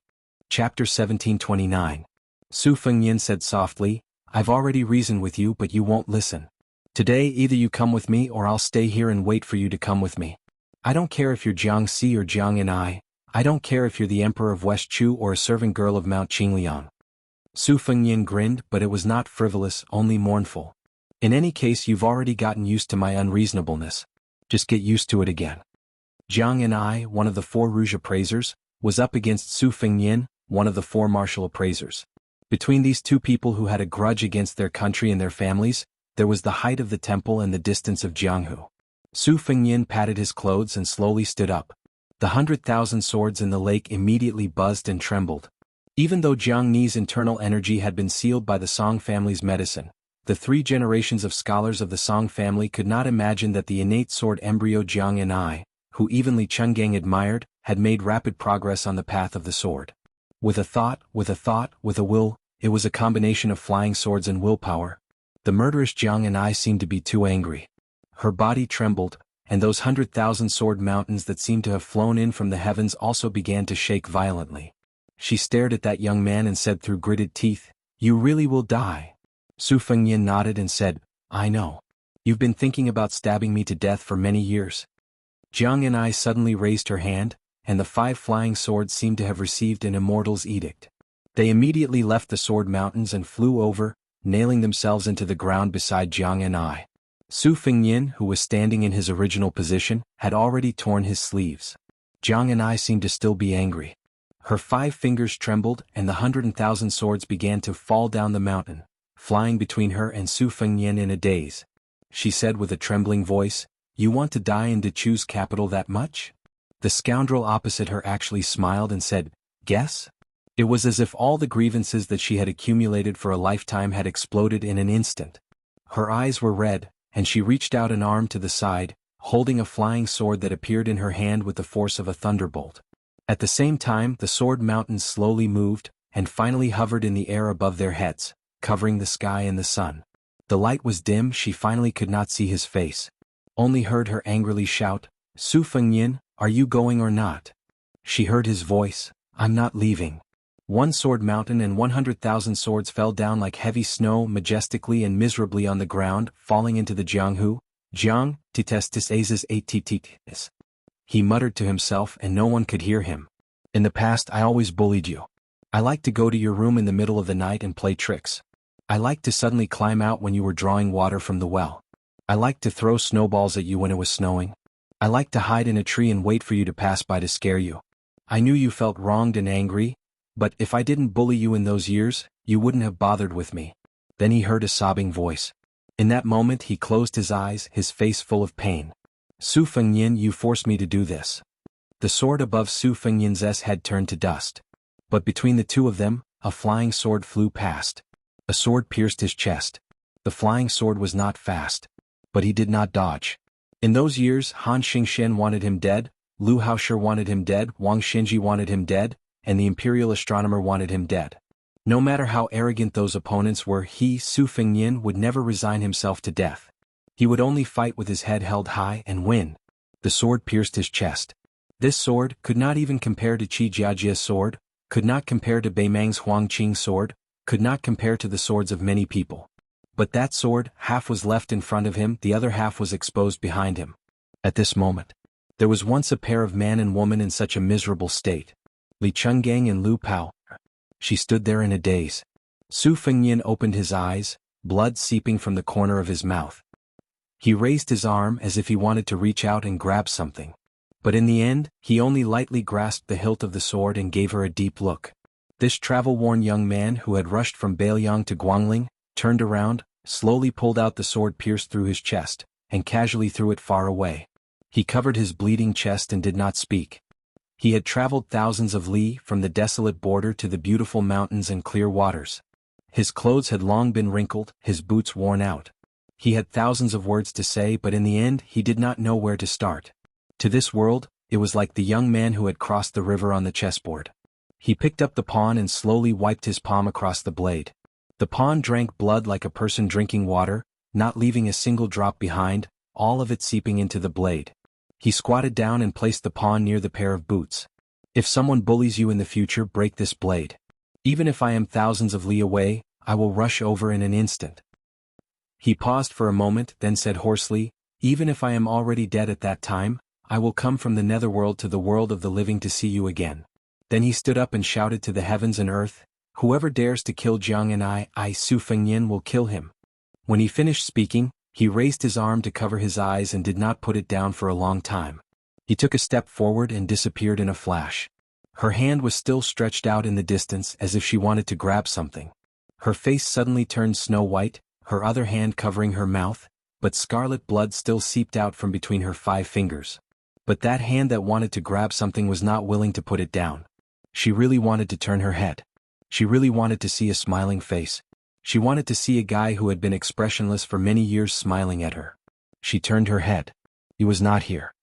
Chapter 1729. Su Fengyin said softly, I've already reasoned with you, but you won't listen. Today either you come with me or I'll stay here and wait for you to come with me. I don't care if you're Jiangxi or Jiang and I don't care if you're the emperor of West Chu or a servant girl of Mount Qingliang. Su Fengyin grinned, but it was not frivolous, only mournful. In any case, you've already gotten used to my unreasonableness. Just get used to it again. Jiang and I, one of the 4 Rouge appraisers, was up against Su Fengyin, one of the 4 martial appraisers. Between these two people who had a grudge against their country and their families, there was the height of the temple and the distance of Jianghu. Su Fengnian patted his clothes and slowly stood up. The 100,000 swords in the lake immediately buzzed and trembled. Even though Jiang Ni's internal energy had been sealed by the Song family's medicine, the 3 generations of scholars of the Song family could not imagine that the innate sword embryo Jiang Ni, who even Li Chungang admired, had made rapid progress on the path of the sword. With a will, it was a combination of flying swords and willpower. The murderous Jiang Ni seemed to be too angry. Her body trembled, and those 100,000 sword mountains that seemed to have flown in from the heavens also began to shake violently. She stared at that young man and said through gritted teeth, "You really will die." Su Fengnian nodded and said, "I know. You've been thinking about stabbing me to death for many years." Jiang Ni suddenly raised her hand, and the 5 flying swords seemed to have received an immortal's edict. They immediately left the sword mountains and flew over, nailing themselves into the ground beside Jiang Ni. Su Fengnian, who was standing in his original position, had already torn his sleeves. Jiang Ni seemed to still be angry. Her 5 fingers trembled and the 100,000 swords began to fall down the mountain, flying between her and Su Fengnian in a daze. She said with a trembling voice, "You want to die and to choose capital that much?" The scoundrel opposite her actually smiled and said, "Guess?" It was as if all the grievances that she had accumulated for a lifetime had exploded in an instant. Her eyes were red, and she reached out an arm to the side, holding a flying sword that appeared in her hand with the force of a thunderbolt. At the same time, the sword mountains slowly moved, and finally hovered in the air above their heads, covering the sky and the sun. The light was dim, she finally could not see his face. Only heard her angrily shout, "Su Fengnian, are you going or not?" She heard his voice, "I'm not leaving." 1 sword mountain and 100,000 swords fell down like heavy snow majestically and miserably on the ground, falling into the Jianghu. Jiang, titestis ases attitis. He muttered to himself and no one could hear him. "In the past I always bullied you. I liked to go to your room in the middle of the night and play tricks. I liked to suddenly climb out when you were drawing water from the well. I liked to throw snowballs at you when it was snowing. I liked to hide in a tree and wait for you to pass by to scare you. I knew you felt wronged and angry, but if I didn't bully you in those years, you wouldn't have bothered with me." Then he heard a sobbing voice. In that moment he closed his eyes, his face full of pain. "Su Fengnian, you forced me to do this." The sword above Su Fengnian's head turned to dust. But between the two of them, a flying sword flew past. A sword pierced his chest. The flying sword was not fast. But he did not dodge. In those years, Han Xingxian wanted him dead, Lu Haoshi wanted him dead, Wang Xinji wanted him dead, and the imperial astronomer wanted him dead. No matter how arrogant those opponents were, he, Su Fengnian, would never resign himself to death. He would only fight with his head held high and win. The sword pierced his chest. This sword could not even compare to Qi Jiajia's sword, could not compare to Beimang's Huangqing's sword, could not compare to the swords of many people. But that sword, half was left in front of him, the other half was exposed behind him. At this moment, there was once a pair of man and woman in such a miserable state. Li Chungang and Lu Pao. She stood there in a daze. Su Fengnian opened his eyes, blood seeping from the corner of his mouth. He raised his arm as if he wanted to reach out and grab something. But in the end, he only lightly grasped the hilt of the sword and gave her a deep look. This travel-worn young man who had rushed from Beiliang to Guangling, turned around, slowly pulled out the sword pierced through his chest, and casually threw it far away. He covered his bleeding chest and did not speak. He had traveled thousands of li from the desolate border to the beautiful mountains and clear waters. His clothes had long been wrinkled, his boots worn out. He had thousands of words to say, but in the end he did not know where to start. To this world, it was like the young man who had crossed the river on the chessboard. He picked up the pawn and slowly wiped his palm across the blade. The pawn drank blood like a person drinking water, not leaving a single drop behind, all of it seeping into the blade. He squatted down and placed the pawn near the pair of boots. "If someone bullies you in the future, break this blade. Even if I am thousands of li away, I will rush over in an instant." He paused for a moment, then said hoarsely, "Even if I am already dead at that time, I will come from the netherworld to the world of the living to see you again." Then he stood up and shouted to the heavens and earth, "Whoever dares to kill Jiang and I, Su Fengnian, will kill him." When he finished speaking, he raised his arm to cover his eyes and did not put it down for a long time. He took a step forward and disappeared in a flash. Her hand was still stretched out in the distance as if she wanted to grab something. Her face suddenly turned snow-white, her other hand covering her mouth, but scarlet blood still seeped out from between her 5 fingers. But that hand that wanted to grab something was not willing to put it down. She really wanted to turn her head. She really wanted to see a smiling face. She wanted to see a guy who had been expressionless for many years smiling at her. She turned her head. He was not here.